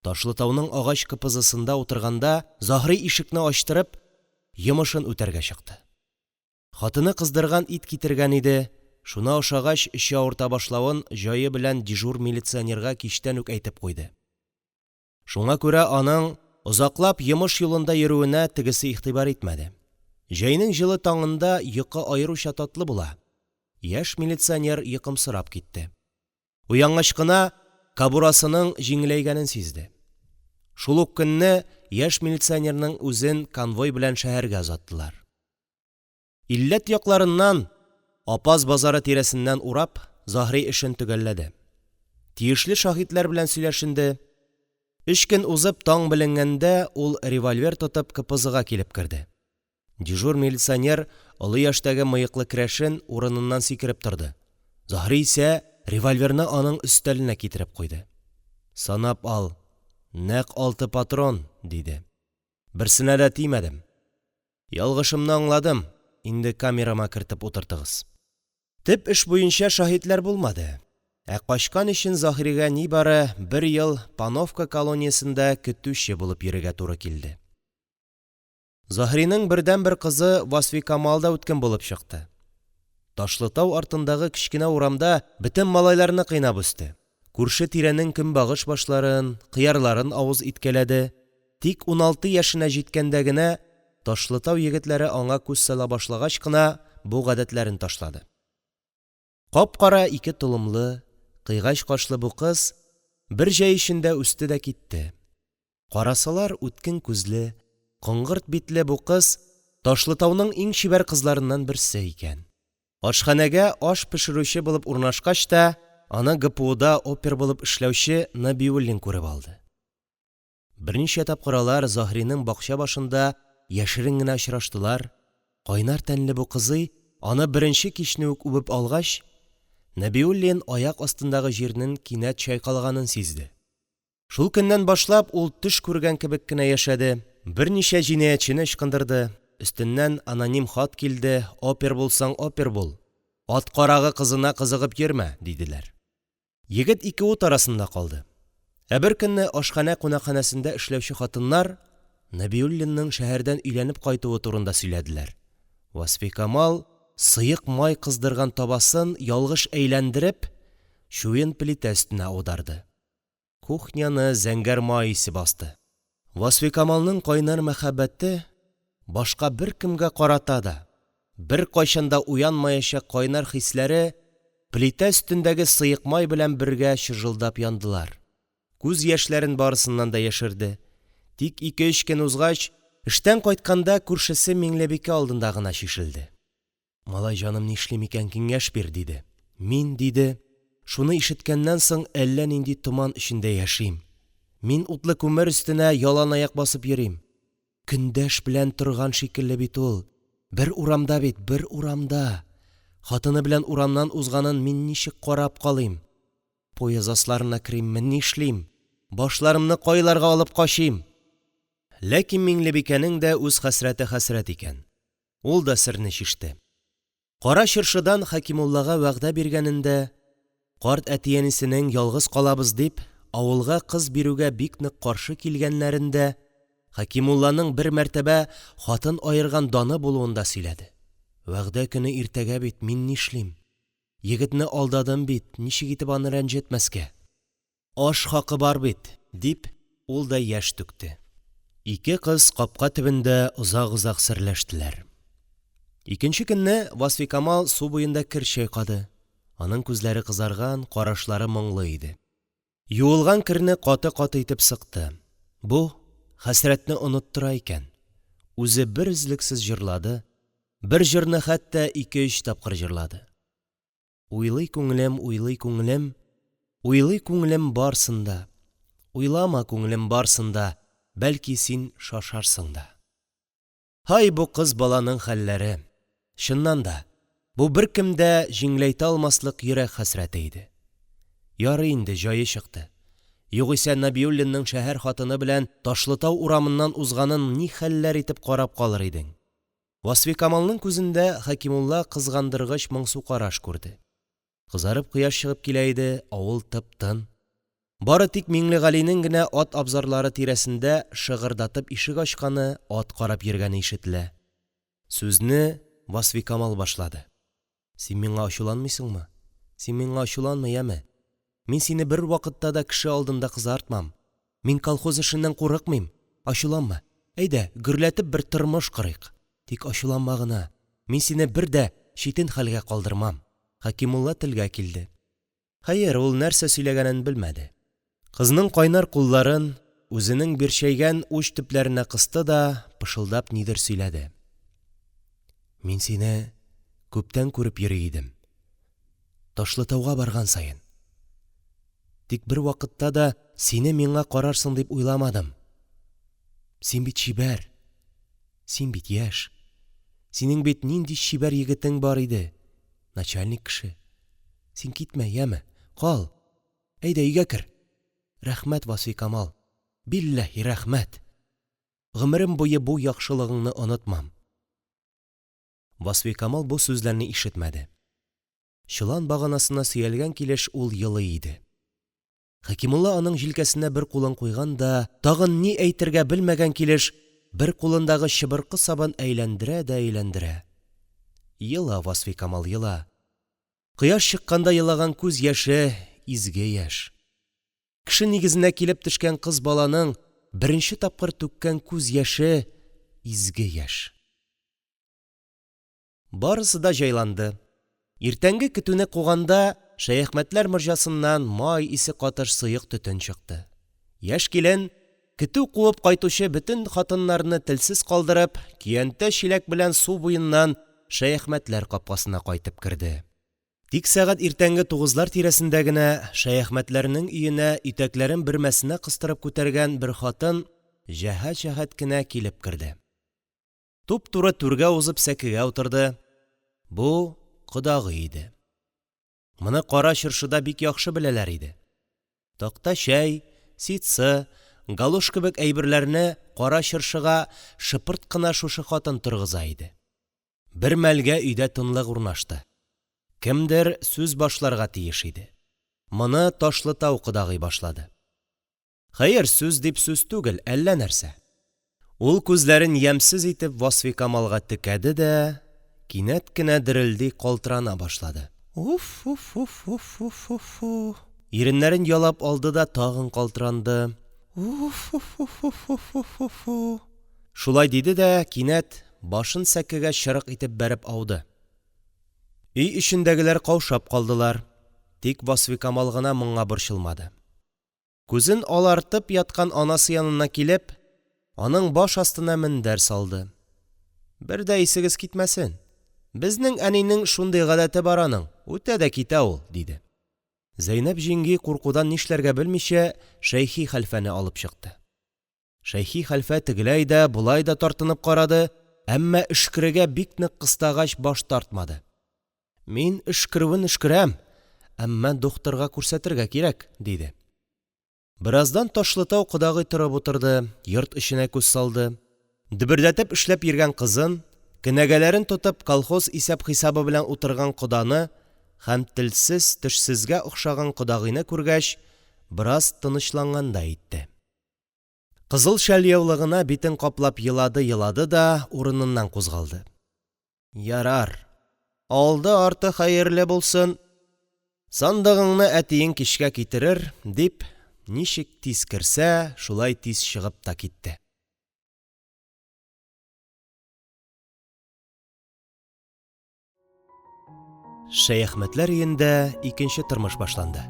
Ташлытауның агач кыпызысында утырганда Заһри ишекне ачтырып, йомышын үтәргә чыкты. Хатыны кыздырган ит китергән иде. Шуны ашагач эче авырта башлавын җае белән дежур милиционерга кичтән үк әйтеп куйды. Шуңа күрә аның озаклап йомыш юлында йөрүенә тегесе игътибар итмәде. Җәйнең җылы таңында йокы аеруча татлы була. Яшь милиционер йокымсырап китте. Уянгач кына кабурасының җиңеләйгәнен сизде. Шул ук көнне яшь милиционерның үзен конвой белән шәһәргә озаттылар. Илләт якларыннан, Апаз базары тирәсеннән урап, Заһри эшен төгәлләде. Тиешле шаһитлар белән сөйләшенде. 3 көн узып таң беленгәндә ул револьвер тотып кыпызыга килеп керде. Дежур милиционер олы яшьтәге мыеклы керәшен урыныннан сикереп торды. Заһри исә револьверны аның өстәленә китереп куйды. «Санап ал, нәкъ 6 патрон», диде. «Берсенә дә тимәдем. Ялгышымны аңладым, инде камерама кертеп утыртыгыз. Төп эш буенча шаһитлар булмады. Качкан өчен Заһригә нибары 1 ел Пановка колониясендә көтүче булып йөрергә туры килде. Заһриның бердән-бер кызы Васфикамалда үткен булып чыкты. Ташлытау артындагы кечкенә урамда бөтен малайларны кыйнап үсте. Күрше-тирәнең көнбагыш башларын, кыярларын авыз иткәләде. Тик 16 яшенә җиткәндә генә Ташлытау егетләре аңа күз сала башлагач кына бу гадәтләрен ташлады. Кап-кара 2 толымлы, кыйгач кашлы бу кыз бер җәй эчендә үсте дә китте. Карасалар үткен күзле, коңгырт битле бу кыз Ташлытауның иң чибәр кызларыннан берсе икән. Ашханәгә аш пешерүче булып урнашкач та, аны ГПУда опер булып эшләүче Набиуллин күреп алды. Берничә тапкырлар Заһриның бакча башында яшерен генә очраштылар. Кайнар тәнле бу кызый аны беренче кичне үк үбеп алгач, Набиуллин аяк астындагы җирнең кинәт чайкалганын сизде. Шул көннән башлап ул төш күргән кебек кенә яшәде. Берничә җинаятьчене ычкындырды. Өстеннән аноним хат килде: «Опер булсаң опер бул. Ат карагы кызына кызыгып йөрмә», диделәр. Егет 2 ут арасында калды. Бер көнне ашханә кунакханәсендә эшләүче хатыннар Набиуллинның шәһәрдән өйләнеп кайтуы турында сөйләделәр. Васфикамал сыек май кыздырган табасын ялгыш әйләндереп, чуен плита өстенә аударды. Кухняны зәңгәр май исе басты. Васфикамалның кайнар мәхәббәте башка бер кемгә карата да, бер кайчанда уянмаячак кайнар хисләре плита өстендәге сыек май белән бергә чыжылдап яндылар. Күз яшьләрен барысыннан да яшерде. Тик 2-3 көн узгач, эштән кайтканда күршесе Миңлебикә алдында гына чишелде. «Малай җаным, нишлим икән, киңәш бир», диде. «Мин», диде, «шуны ишеткәннән соң әллә нинди томан эчендә яшим. Мин утлы күмер өстенә ялан аяк басып йөрим. Көндәш белән торган шикелле бит ул. Бер урамда бит, бер урамда. Хатыны белән урамнан узганын мин ничек карап калыйм? Поезд асларына кримме, нишлим? Башларымны кайларга алып качыйм?» Ләкин Миңлебикәнең дә үз хәсрәте хәсрәт икән. Ул да серне чиште. Кара Чыршыдан Хәкимуллага вәгъдә биргәнендә, карт әтиянисенең ялгыз калабыз дип авылга кыз бирүгә бик нык каршы килгәннәрендә, Хәкимулланың бер мәртәбә хатын аерган даны булуында сөйләде. «Вәгъдә көне иртәгә бит, мин нишлим? Егетне алдадым бит, ничек итеп аны рәнҗетмәскә? Аш хакы бар бит», дип ул да яшь түкте. 2 кыз капка төбендә озак-озак серләштеләр. Икенче көнне Васфикамал су буенда кер чайкады. Аның күзләре кызарган, карашлары моңлы иде. Юылган кирне каты-каты итеп сыкты. Бу хәсрәтне оныттыра икән. Үзе бер үзлексез җырлады. Бер җырны хәтта 2-3 тапкыр җырлады. «Уйлый күңелем, уйлый күңелем, уйлый күңелем барсында. Уйлама күңелем барсында, бәлки син шашарсың да». Һай, бу кыз баланың хәлләре. Чыннан да, бу беркемдә җиңләйтә алмаслык йөрәк хәсрәте иде. Ярый инде, җае чыкты. Югыйсә Набиуллинның шәһәр хатыны белән Ташлытау урамыннан узганын ни хәлләр итеп карап калыр идең? Васфикамалның күзендә Хәкимулла кызгандыргыч моңсу караш күрде. Кызарып кояш чыгып килә иде, авыл тып-тын. Бары тик Миңлегалинең генә ат абзарлары тирәсендә шыгырдатып ишек ачканы, ат карап йөргәне ишетелә. Сүзне Васфикамал башлады. «Син миңа ачуланмыйсыңмы? Син миңа ачуланма, яме? Мин сине бер вакытта да кеше алдында кызартмам. Мин колхоз эшеннән курыкмыйм. Ачуланма. Әйдә, гөрләтеп бер тормыш корыйк. Тик ачуланма гына. Мин сине бер дә читен хәлгә калдырмам». Хәкимулла телгә килде. Хәер, ул нәрсә сөйләгәнен белмәде. Кызның кайнар кулларын үзенең бирчәйгән уч төпләренә кысты да пышылдап нидер сөйләде. «Мин сине күптән күреп йөри идем. Ташлытауга барган сайын. Тик бер вакытта да сине миңа карарсың дип уйламадым. Син бит чибәр. Син бит яшь. Синең бит нинди чибәр егетең бар иде. Начальник кеше. Син китмә, яме? Кал. Әйдә, өйгә кер. Рәхмәт, Васфикамал. Билләһи рәхмәт. Гомерем буе бу яхшылыгыңны онытмам. Васфикамал бу сүзләрне ишетмәде. Чолан баганасына сөялгән килеш ул йылы иде. Хәкимулла аның җилкәсенә бер кулын куйган да, тагын ни әйтергә белмәгән килеш, бер кулындагы чыбыркы сабын әйләндерә дә әйләндерә. Йыла, Васфикамал, йыла. Кояш чыкканда елаган күз яше изге яшь. Кеше нигезенә килеп төшкән кыз баланың беренче тапкыр түккән күз яше изге яшь. Барысы да җайланды. Иртәнге көтүне куганда Шәяхмәтләр морҗасыннан май исе катыш сыек төтен чыкты. Яшь килен, көтү куып кайтучы бөтен хатыннарны телсез калдырып, киянтә чиләк белән су буеннан Шәяхмәтләр капкасына кайтып керде. Тик сәгать иртәнге 9-лар тирәсендә генә Шәяхмәтләрнең өенә итәкләрен бөрмәсенә кыстырып күтәргән бер хатын җәһәт-җәһәт кенә килеп керде. Туп-туры түргә узып сәкегә утырды. Бу кодагый иде. Моны Кара Чыршыда бик яхшы беләләр иде. Такта чәй, ситсы, галош кебек әйберләрне Кара Чыршыга шыпырт кына шушы хатын торгыза иде. Бер мәлгә өйдә тынлык урнашты. Кемдер сүз башларга тиеш иде. Моны Ташлытау кодагый башлады. Хәер, сүз дип сүз түгел, әллә нәрсә. Ул күзләрен ямсыз итеп Васфикамалга текәде дә, кинәт кенә дерелди, калтырана башлады. Уф-уф-уф-уф-уф-уф. Иреннәрен ялап алды да тагын калтыранды. Уф-уф-уф-уф-уф-уф. Шулай диде дә кинәт башын сәкегә чырык итеп бәреп ауды. Өй эчендәгеләр каушап калдылар. Тик Васфикамал гына моңа борчылмады. Күзен алартып яткан анасы янына килеп, аның баш астына мендәр салды. Бер дә исегез китмәсен. Безнең әнинең шундый гадәте бар аның, үтә дә китә ул, диде. Зәйнәп җиңги куркудан нишләргә белмичә Шәйхи хәлфәне алып чыкты. Шәйхи хәлфә тегеләй дә, булай да тартынып карады, әммә эшкерегә бик нык кыстагач баш тартмады. Мин эшкерүен эшкерәм, әммә докторга күрсәтергә кирәк, диде. Бераздан Ташлытау кодагый торып утырды, йорт эченә күз салды. Дөбердәтеп эшләп йөргән кызын, кенәгәләрен тотып колхоз исәп-хисабы белән утырган коданы һәм телсез, тешсезгә охшаган кодагыйны күргәч, бераз тынычлангандай итте. Кызыл шәльяулыгына битен каплап елады да урыныннан кузгалды. Ярар, алды-арты хәерле булсын, сандыгыңны әтиең кичкә китерер, дип, ничек тиз керсә, шулай тиз чыгып та китте. Шәяхмәтләр өендә икенче тормыш башланды.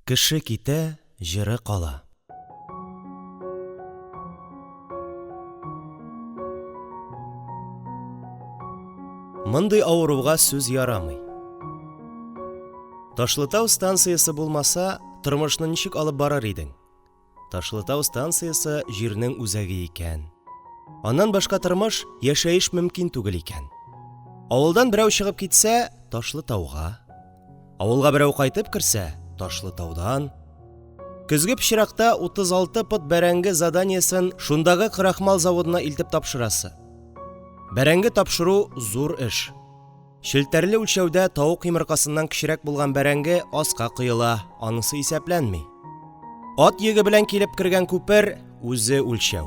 Кеше китә, җыры кала. Мондый авыруга сүз ярамый. Ташлытау станциясе булмаса, тормышны ничек алып барар идең? Ташлытау станциясе җирнең үзәге икән. Аннан башка тормыш, яшәеш мөмкин түгел икән. Авылдан берәү чыгып китсә, Ташлытауга. Авылга берәү кайтып керсә, Ташлытаудан. Көзге пычракта 36 пот бәрәңге заданиесен шундагы крахмал заводына илтеп тапшырасы. Бәрәңге тапшыру зур эш. Челтәрле үлчәүдә тавык йомыркасыннан кечерәк булган бәрәңге аска кыела, анысы исәпләнми. Ат йөге белән килеп кергән күпер үзе үлчәү.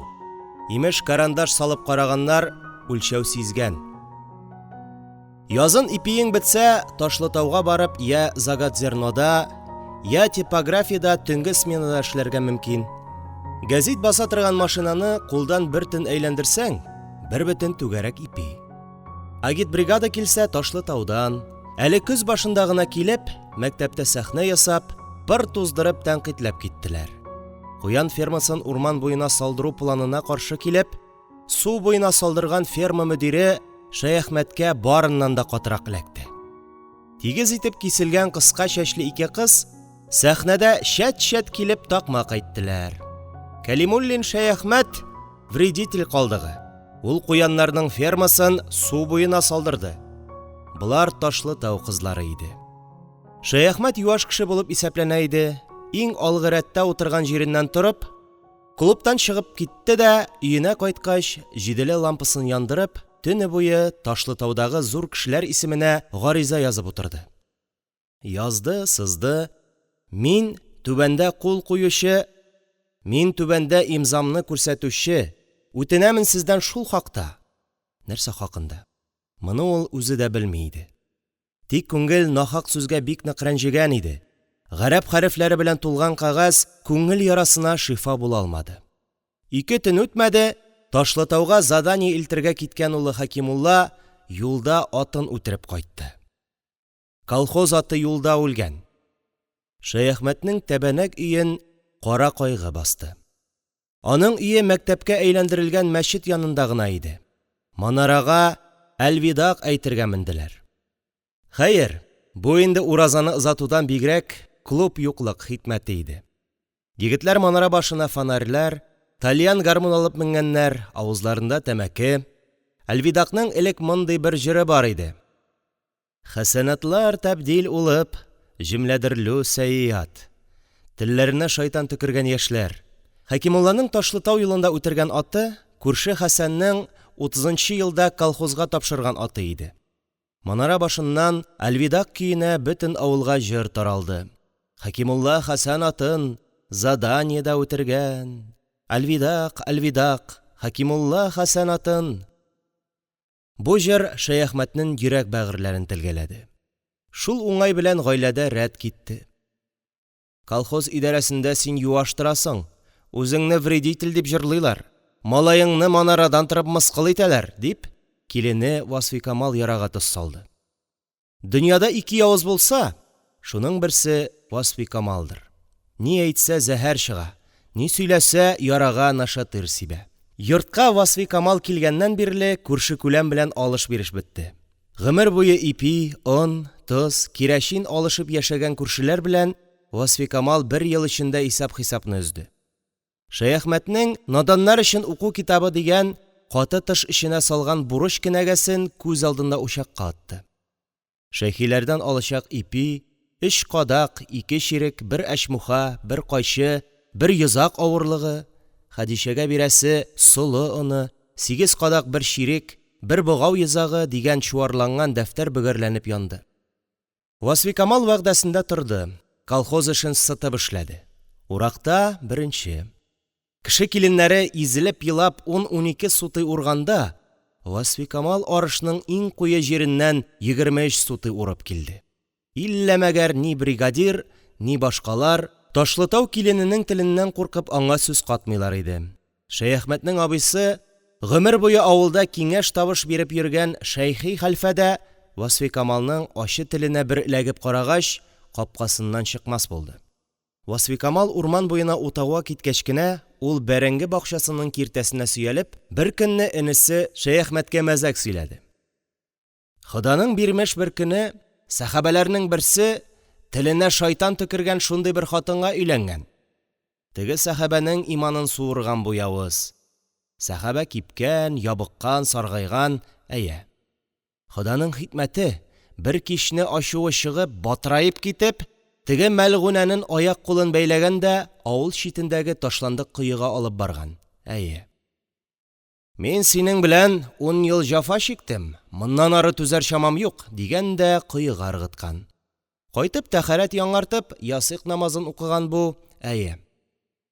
Имеш, карандаш салып караганнар үлчәү сизгән. Язын ипиең бетсә, Ташлытауга барып, я заготзернода, я типографияда төнге сменада эшләргә мөмкин. Гәзит баса торган машинаны кулдан бер төн әйләндерсәң, бер бөтен түгәрәк ипи. Агитбригада килсә Ташлытаудан, әле көз башында гына килеп, мәктәптә сәхнә ясап, пыр туздырып тәнкыйтьләп киттеләр. Куян фермасын урман буена салдыру планына каршы килеп, су буена салдырган ферма мөдире Шәяхмәткә барыннан да катырак эләкте. Тигез итеп киселгән кыска чәчле ике кыз сәхнәдә шәт-шәт килеп такмак әйттеләр. Кәлимуллин Шәяхмәт вредитель калдыгы. Ул куяннарның фермасын су буена салдырды. Булар Ташлытау кызлары иде. Шәяхмәт юаш кеше булып исәпләнә иде. Иң алгы рәттә утырган җиреннән торып, клубтан чыгып китте дә, өенә кайткач, җиделе лампасын яндырып, төне буе Ташлытаудагы зур кешеләр исеменә гариза язып утырды. Язды, сызды. Мин түбәндә кул куючы, мин түбәндә имзамны күрсәтүче, үтенәмен сездән шул хакта. Нәрсә хакында? Моны ул үзе дә белми иде. Тик күңел нахак сүзгә бик нык рәнҗегән иде. Гарәп хәрефләре белән тулган кагаз күңел ярасына шифа була алмады. 2 төн үтмәде, Ташлытауга задание илтергә киткән улы Хәкимулла юлда атын үтереп кайтты. Колхоз аты юлда үлгән. Шәяхмәтнең тәбәнәк өен кара кайгы басты. Аның өе мәктәпкә әйләндерелгән мәчет янында гына иде. Манарага әлвидак әйтергә менделәр. Хәер, бу инде уразаны озатудан бигрәк клуб юклык хикмәте иде. Егетләр манара башына фонарьлар, тальян гармун алып менгәннәр, авызларында тәмәке. Әлвидакның элек мондый бер җыры бар иде. Хәсәнәтләр тәбдил улып, җөмләдерлү сәйят. Телләренә шайтан төкергән яшьләр. Хәкимулланың Ташлытау юлында үтергән аты күрше Хәсәннең 30нчы елда колхозга тапшырган аты иде. Манара башыннан әлвидак көенә бөтен авылга җыр таралды. Хәкимулла Хәсән атын заданиедә үтергән. Әлвидак, әлвидак, Хәкимулла Хәсән атын. Бу җыр Шәяхмәтнең йөрәк бәгырьләрен телгәләде. Шул уңай белән гаиләдә рәт китте. Колхоз идарәсендә син юаштырасың, үзеңне вредитель дип җырлыйлар, малаеңны манарадан торып мыскыл итәләр, дип килене Васфикамал ярага тоз салды. Дөньяда 2 явыз булса, шуның берсе Васфикамалдыр. Ни әйтсә зәһәр чыга, ни сөйләсә ярага нашатыр сибә. Йортка Васфикамал килгәннән бирле күрше-күләм белән алыш-биреш бетте. Гомер буе ипи, он, тоз, керосин алышып яшәгән күршеләр белән Васфикамал 1 ел эчендә исәп-хисапны өзде. Шәяхмәтнең наданнар өчен уку китабы дигән каты тыш эченә салган бурыч кенәгәсен күз алдында учакка атты. Шәйхиләрдән алачак ипи, 3 кадак, 2 чирек, 1 әчмуха, 1 кайчы, 1 йозак авырлыгы, Хәдичәгә бирәсе солы оны, 8 кадак 1 чирек, 1 богау йозагы дигән чуарланган дәфтәр бөгәрләнеп янды. Васфикамал вәгъдәсендә торды. Колхоз эшен сытып эшләде. Уракта 1-нче. Кеше киленнәре изелеп елап 10-12 суты урганда, Васфикамал арышның иң куе җиреннән 23 суты урып килде. Илләмәгәр ни бригадир, ни башкалар Ташлытау килененең теленнән куркып аңа сүз катмыйлар иде. Шәяхмәтнең абыйсы гомер буе авылда киңәш табыш биреп йөргән Шәйхи хәлфәдә Васфикамалның ачы теленә бер эләгеп карагач, капкасыннан чыкмас булды. Васфикамал урман буена утауга киткәч кенә, ул бәрәңге бакчасының киртәсенә сөялеп, бер көнне энесе Шәяхмәткә мәзәк сөйләде. Ходаның бирмеш бер көне сахабаларның берсе теленә шайтан төкергән шундый бер хатынга өйләнгән. Теге сахабаның иманын суырган бу явыз. Сахаба кипкән, ябыккан, саргайган, әйе. Ходаның хикмәте бер кичне ачуы чыгып, батраеп китеп, теге мәлгунәнең аяк-кулын бәйләгән дә авыл читендәге ташландык коега алып барган. Әйе. Мин синең белән 10 ел җафа чиктем, моннан ары түзәр чамам юк, дигән дә коега ыргыткан. Кайтып тәһарәт яңартып, ясыйк намазын укыган бу. Әйе.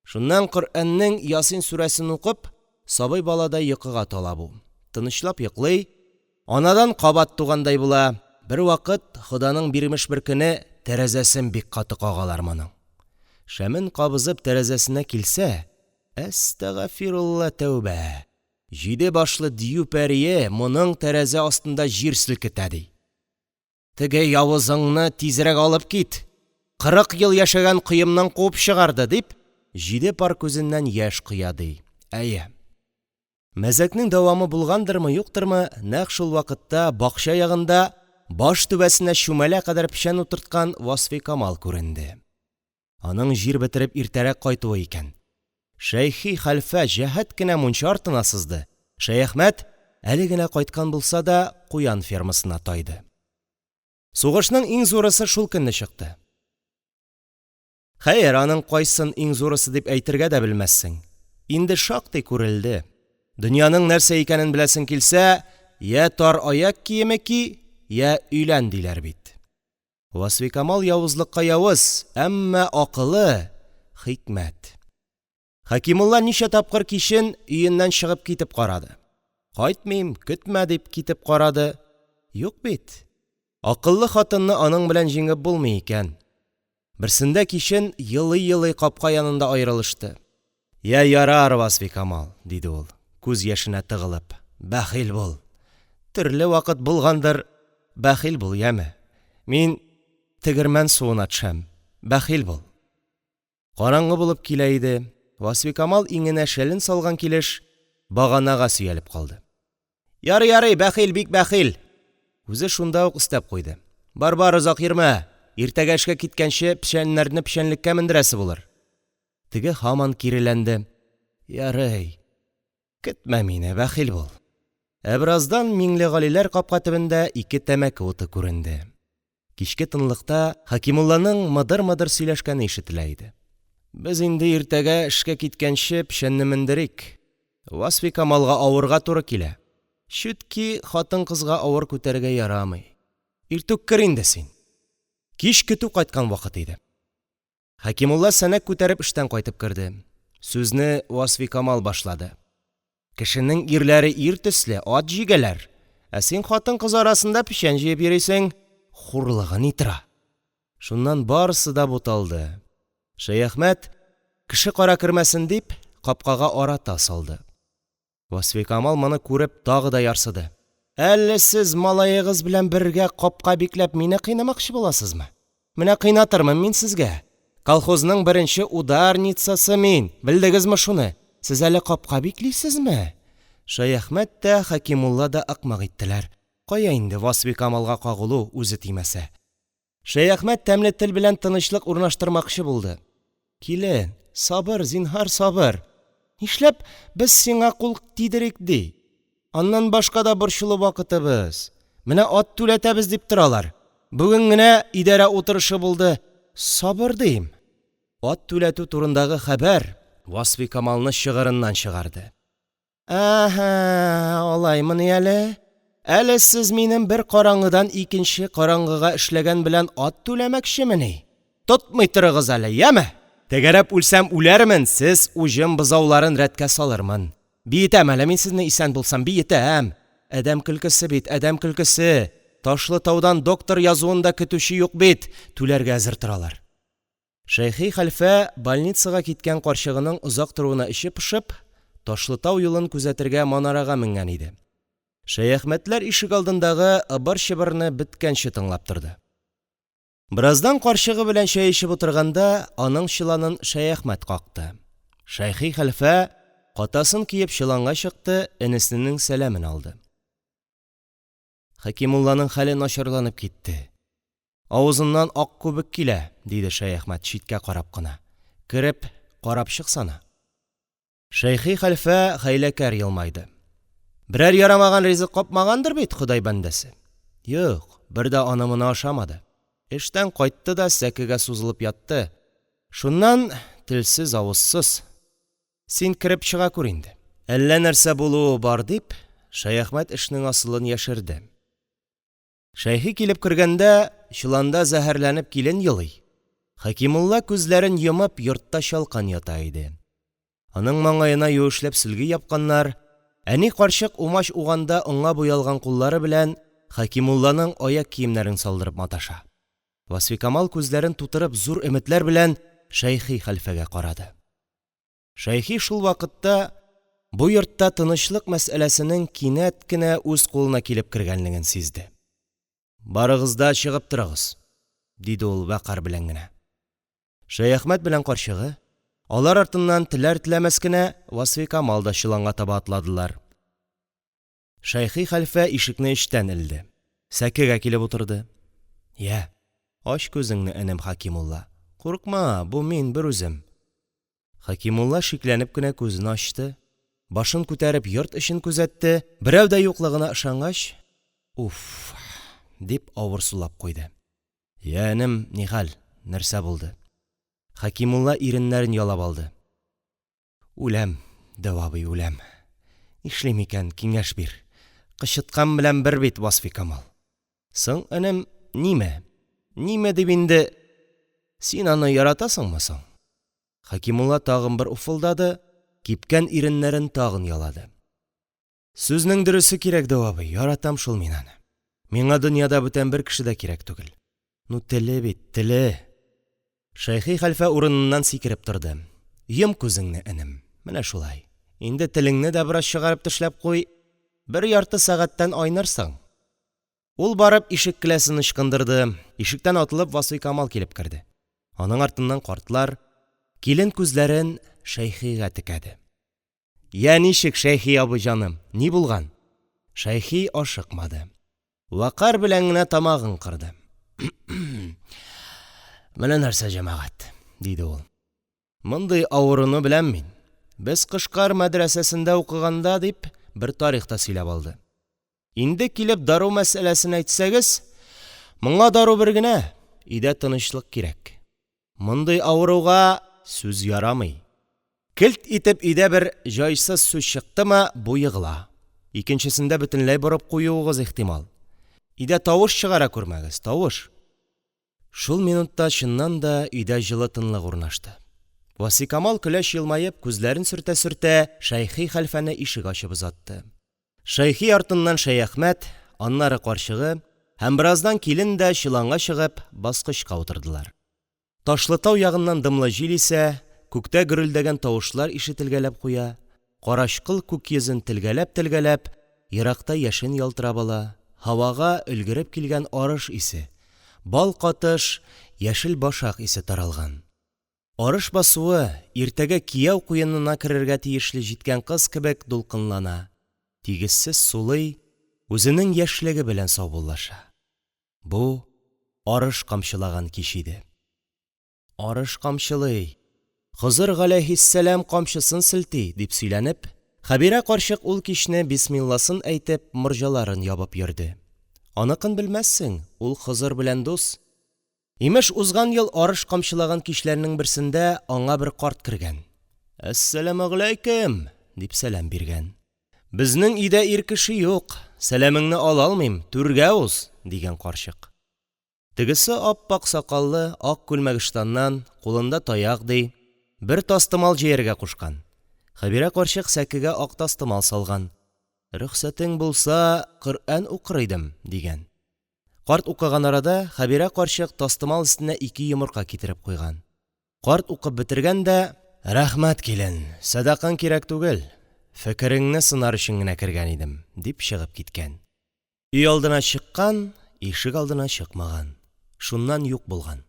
Шуннан Коръәннең Ясин сүрәсен укып, сабый балада йокыга тала бу. Тынычлап йоклый, анадан кабат тугандай була. Бер вакыт Ходаның бирмеш бер көне тәрәзәсен бик каты кагалар моның. Шәмен кабызып тәрәзәсенә килсә, әстәгъфирулла тәүбә. 7 башлы дию пәрие моның тәрәзә астында җир селкетә ди. Теге явызыңны тизрәк алып кит. 40 ел яшәгән кыемнан куып чыгарды дип, 7 пар күзеннән яшь кыя ди. Әйе. Мәзәкнең дәвамы булгандырмы, юктырмы, нәкъ шул вакытта бакча ягында баш түбәсенә чүмәлә кадәр печән утырткан Васфикамал күренде. Аның җир бетереп иртәрәк кайтуы икән. Шәйхи хәлфә җәһәт кенә мунча артына сызды. Шәйхмәт әле генә кайткан булса да куян фермасына тайды. Сугышның иң зурысы шул көнне чыкты. Хәер, аның кайсын иң зурысы дип әйтергә дә белмәссең. Инде шактый күрелде. Дөньяның нәрсә икәнен беләсең килсә, я тар аяк киеме ки, я өйлән диләр бит. Васфикамал явызлыкка явыз, әммә акылы хикмәт. Хәкимулла ничә тапкыр кичен өеннән чыгып китеп карады. Кайтмыйм, көтмә дип китеп карады. Юк бит. Акыллы хатынны аның белән җиңеп булмый икән. Берсендә кичен елый-елый капка янында аерылышты. Я ярар, Васфикамал, диде ул, күз яшенә тыгылып. Бәхил бул. Төрле вакыт булгандыр, бәхил бул, яме. Мин тегермән суына төшәм. Бәхил бул. Караңгы булып килә иде. Васфикамал иңенә шәлен салган килеш баганага сөялеп калды. Ярый, бәхил, бик бәхил. Үзе шунда ук истәп куйды. Бар, озак йөрмә. Иртәгә эшкә киткәнче печәннәрне печәнлеккә мендерәсе булыр. Теге һаман киреләнде. Ярый. Көтмә мине, бәхил бул. Бераздан Миңлегалиләр капка төбендә 2 тәмәке уты күренде. Кичке тынлыкта Хәкимулланың мыдыр-мыдыр сөйләшкәне ишетелә иде. Без инде иртәгә эшкә киткәнче печәнне мендерик. Васфикамалга авырга туры килә. Чүтки хатын-кызга авыр күтәргә ярамый. Иртүк кер инде син. Кич көтү кайткан вакыт иде. Хәкимулла сәнәк күтәреп эштән кайтып керде. Сүзне Васфикамал башлады. Кешенең ирләре ир төсле ат җигәләр. Ә син хатын-кыз арасында печән җыеп йөрисең, хурлыгын итра. Шуннан барысы да буталды. Шәйхмәт кеше кара кермәсен дип капкага арата салды. Васфикамал моны күреп тагы да ярсыды. Әллә сез малаегыз белән бергә капка бикләп мине кыйнамакчы буласызмы? Менә кыйнатырмын мин сезгә. Колхозның беренче ударницасы мин. Белдегезме шуны? Сез әле капка биклисезме? Шәйхмәт тә Хәкимулла да акмак иттеләр. Кая инде Васфикамалга кагылу үзе тимәсә. Шәйхмәт тәмле тел белән тынычлык урнаштырмакчы булды. Килен, сабыр, зинһар сабыр. Нишләп без сиңа кул тидерик ди? Аннан башка да борчулы вакытыбыз. Менә ат түләтәбез дип торалар. Бүген генә идәрә утырышы булды. Сабыр дим. Ат түләтү турындагы хәбәр Васфикамалны чыгырыннан чыгарды. Аһа, алаймыни әле? Әле сез минем бер караңгыдан икенче караңгыга эшләгән белән ат түләмәкчемени? Тотмый торыгыз әле, яме? Тәгәрәп үлсәм үләрмен, сез уҗым бызауларын рәткә салырмын. Биетәм әле мин сезне исән булсам, биетәм. Әдәм көлкесе бит, әдәм көлкесе. Ташлытаудан доктор язуында көтүче юк бит, түләргә әзер торалар. Шәйхи хәлфә больницага киткән карчыгының озак торуына эче пошып, Ташлытау юлын күзәтергә манарага менгән иде. Шәйхмәтләр ишек алдындагы ыбыр-чыбырны беткәнче тыңлап торды. Бераздан карчыгы белән чәй эчеп утырганда аның чыланын Шәйхмәт какты. Шәйхи хәлфә катасын киеп чыланга чыкты, энесенең сәламен алды. Хәкимулланың хәле начарланып китте. Авызыннан ак күбек килә, диде Шәйхмәт читкә карап кына. Кереп, карап чыксана. Шәйхи хәлфә хәйләкәр елмайды. Берәр ярамаган ризык капмагандыр бит Ходай бәндәсе. Юк, бер дә аны-моны ашамады. Эштән кайтты да сәкегә сузылып ятты. Шуннан телсез авызсыз. Син кереп чыга күр инде. Әллә нәрсә булуы бар дип, Шәяхмәт эшнең асылын яшерде. Шәйхи килеп кергәндә, чоланда зәһәрләнеп килен елый. Хәкимулла күзләрен йомып йортта чалкан ята иде. Аның маңаена юешләп сөлге япканнар. Әни карчык умач уганда онга буялган куллары белән Хәкимулланың аяк киемнәрен салдырып маташа. Васфикамал күзләрен тутырып зур өметләр белән Шәйхи хәлфәгә карады. Шәйхи шул вакытта бу йортта тынычлык мәсьәләсенең кинәт кенә үз кулына килеп кергәнлеген сизде. «Барыгыз да чыгып торыгыз», – диде ул вәкарь белән генә. Шәяхмәт белән карчыгы алар артыннан теләр-теләмәс кенә Васфикамал да чоланга таба атладылар. Шәйхи хәлфә ишекне эчтән элде. Сәкегә килеп утырды. «Я, ач күзеңне, энем Хәкимулла. Курыкма, бу мин бер үзем». Хәкимулла шикләнеп кенә күзен ачты. Башын күтәреп йорт эчен күзәтте. Берәү дә юклыгына ышангач, «Уф», дип авыр сулап куйды. «Я, энем, ни хәл? Нәрсә булды?» Хәкимулла иреннәрен ялап алды. «Үләм, дәвабый, үләм. Нишлим икән, киңәш бир. Кычыткан белән бер бит, Васфикамал». «Соң, энем, нимә? Нимә дип инде? Син аны яратасыңмы соң?» Хәкимулла тагын бер уфылдады, кипкән иреннәрен тагын ялады. «Сүзнең дөресе кирәк, дәвабый, яратам шул мин аны. Миңа дөньяда бүтән бер кеше дә кирәк түгел. Ну теле бит, теле». Шәйхи хәлфә урыныннан сикереп торды. «Йом күзеңне, энем, менә шулай. Инде телеңне дә бераз чыгарып тешләп куй, бер ярты сәгатьтән айнырсың». Ул барып ишек келәсен ычкындырды. Ишектән атылып Васфикамал килеп керде. Аның артыннан картлар килен күзләрен Шәйхигә текәде. «Я ничек, Шәйхи абый җаным, ни булган?» Шәйхи ашыкмады. Вакар белән генә тамагын кырды. «Менә нәрсә, җәмәгать», – диде ул. «Мондый авыруны беләм мин. Без Кышкар мәдрәсәсендә укыганда» дип бер тарихта сөйләп алды. «Инде килеп дару мәсьәләсен әйтсәгез, моңа дару бер генә, өйдә тынычлык кирәк. Мондый авыруга сүз ярамый. Келт итеп өйдә бер җайсыз сүз чыктымы, бу егыла. Икенчесендә бөтенләй борып куюыгыз ихтимал. Өйдә тавыш чыгара күрмәгез, тавыш». Шул минутта чыннан да өйдә җылы тынлык урнашты. Васфикамал көләч елмаеп күзләрен сөртә-сөртә Шәйхи хәлфәне ишек ачып озатты. Шәйхи артыннан Шәяхмәт, аннары карчыгы һәм бераздан килен дә чоланга чыгып баскычка утырдылар. Ташлытау ягыннан дымлы җил исә, күктә гөрелдәгән тавышлар ишетелгәләп куя, карашкыл күк йөзен телгәләп-телгәләп, еракта яшен ялтырап ала, һавага өлгереп килгән арыш исе, бал катыш, яшел башак исе таралган. Арыш басуы иртәгә кияү куенына керергә тиешле җиткән кыз кебек дулкынлана, тигезсез сулый, үзенең яшьлеге белән саубуллаша. Бу арыш камчылаган кич иде. Арыш камчылый, Хызыр галәйһиссәләм камчысын селти, дип сөйләнеп, Хәбирә карчык ул кичне бисмилласын әйтеп морҗаларын ябып йөрде. Аныкын белмәссең, ул Хызыр белән дус. Имеш, узган ел арыш камчылаган кичләрнең берсендә аңа бер карт кергән. «Әссәләмәгаләйкем», дип сәлам биргән. «Безнең өйдә ир кеше юк, сәламыңны ала алмыйм, түргә уз», дигән карчык. Тегесе ап-ак сакаллы, ак күлмәгештаннан, кулында таяк ди, бер тастымал җыярга кушкан. Хәбирә карчык сәкегә ак тастымал салган. «Рөхсәтең булса, Коръән укыр идем», дигән. Карт укыган арада Хәбирә карчык тастымал өстенә 2 йомырка китереп куйган. Карт укып бетергән дә: «Рәхмәт, килен, садакаң кирәк түгел, фекереңне сынар өчен генә кергән идем», дип чыгып киткән. Өй алдына чыккан, ишек алдына чыкмаган. Шуннан юк булган.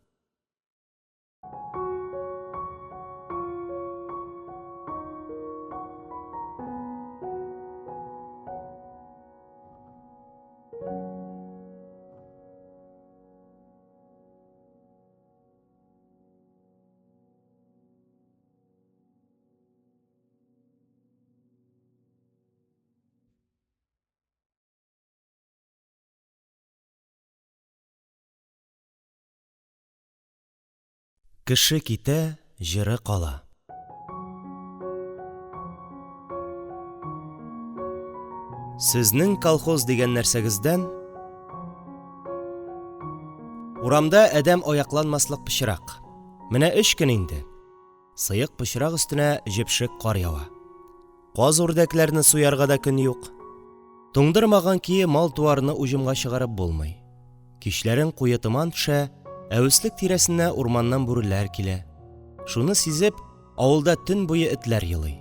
Кеше китә, җыры кала. Сезнең колхоз дигән нәрсәгездән урамда әдәм аякланмаслык пычрак. Менә 3 көн инде. Сыек пычрак өстенә җепшек кар ява. Каз үрдәкләрне суярга да көн юк. Туңдырмаган ки мал-туарны уҗымга чыгарып булмый. Кичләрен куе томан төшә, әвеслек тирәсенә урманнан бүреләр килә. Шуны сизеп, авылда төн буе этләр елый.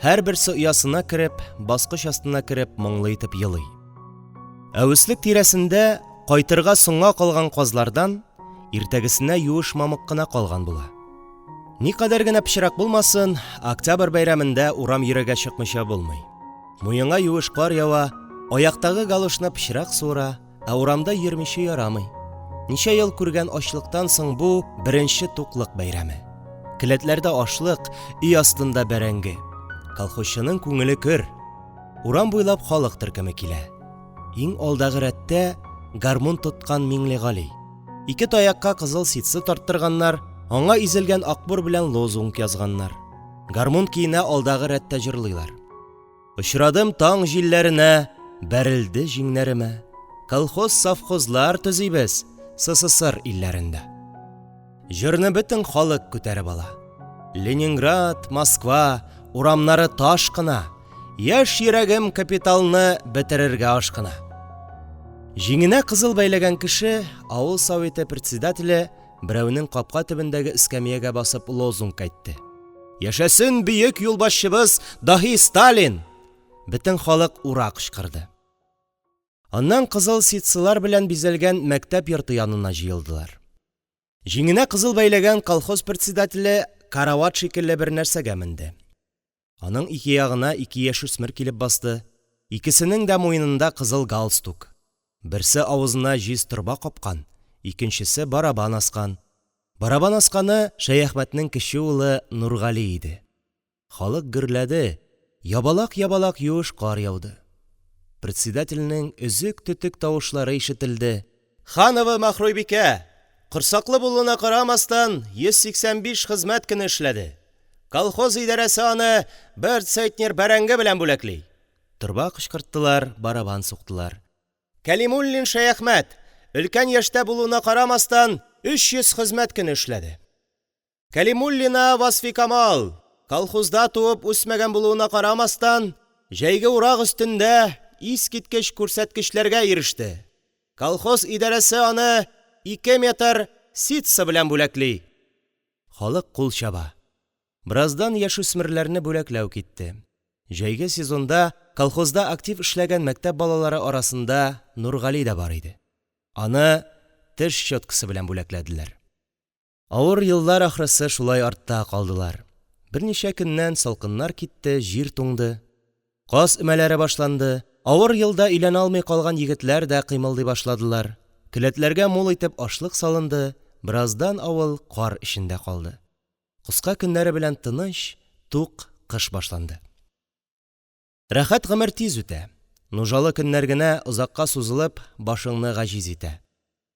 Һәрберсе оясына кереп, баскыч астына кереп, моңлы итеп елый. Әвеслек тирәсендә кайтырга соңга калган казлардан иртәгесенә юеш мамык кына калган була. Никадәр генә пычрак булмасын, октябрь бәйрәмендә урам йөрергә чыкмыйча булмый. Муенга юеш кар ява, аяктагы галошны пычрак суыра, ә урамда йөрмичә ярамый. Ничә ел күргән ачлыктан соң бу беренче туклык бәйрәме. Келәтләрдә ашлык, өй астында бәрәңге. Колхозчының күңеле көр. Урам буйлап халык төркеме килә. Иң алдагы рәттә гармун тоткан Миңлегали. 2 таякка кызыл ситсы тарттырганнар, аңа изелгән акбур белән лозунг язганнар. Гармун киенә алдагы рәттә җырлыйлар. Очрадым таң җилләренә, бәрелде җиңнәремә. Колхоз-совхозлар төзибез СССР илләрендә. Җырны бөтен халык күтәреп ала. Ленинград, Москва, урамнары таш кына. Яшь йөрәгем капиталны бетерергә ашкына. Җиңенә кызыл бәйләгән кеше, авыл советы председателе берәүнең капка төбендәге эскәмиягә басып лозунг әйтте. Яшәсен бөек юлбашчыбыз Дахи Сталин! Бөтен халык ура кычкырды. Аннан кызыл ситсылар белән бизәлгән мәктәп йорты янына җыелдылар. Җиңенә кызыл бәйләгән колхоз председателе карават шикелле бер нәрсәгә менде. Аның 2 ягына 2 яшүсмер килеп басты. Икесенең дә муенында кызыл галстук. Берсе авызына җиз торба капкан, икенчесе барабан аскан. Барабан асканы Шәяхмәтнең кече улы Нургали иде. Халык гөрләде, ябалак-ябалак юеш кар яуды. Председательнең өзек-төтек тавышлары ишетелде. Ханова Махруйбикә, корсаклы булуына карамастан 185 хезмәт көне эшләде. Колхоз идарәсе аны бер центнер бәрәңге белән бүләкли. Торба кычкырттылар, барабан суктылар. Кәлимуллин Шәяхмәт, өлкән яшьтә булуына карамастан 300 хезмәт көне эшләде. Кәлимуллина Васфи Камал, колхозда туып үсмәгән булуына карамастан, җәйге урак өстендә искиткеч күрсәткечләргә иреште. Колхоз идарәсе аны 2 метр ситсы белән бүләкли. Халык кул чаба. Бераздан яшүсмерләрне бүләкләү китте. Җәйге сезонда колхозда актив эшләгән мәктәп балалары арасында Нургали да бар иде. Аны теш щеткасы белән бүләкләделәр. Авыр еллар ахрысы шулай артта калдылар. Берничә көннән салкыннар китте, җир туңды. Каз өмәләре башланды. Авыр елда илән алмый калган егетләр дә кыймылдый башладылар. Келәтләргә мул итеп ашлык салынды. Бераздан авыл кар эчендә калды. Кыска көннәре белән тыныч, тук кыш башланды. Рәхәт гомер тиз үтә. Нужалы көннәр генә озакка сузылып, башыңны гаҗиз итә.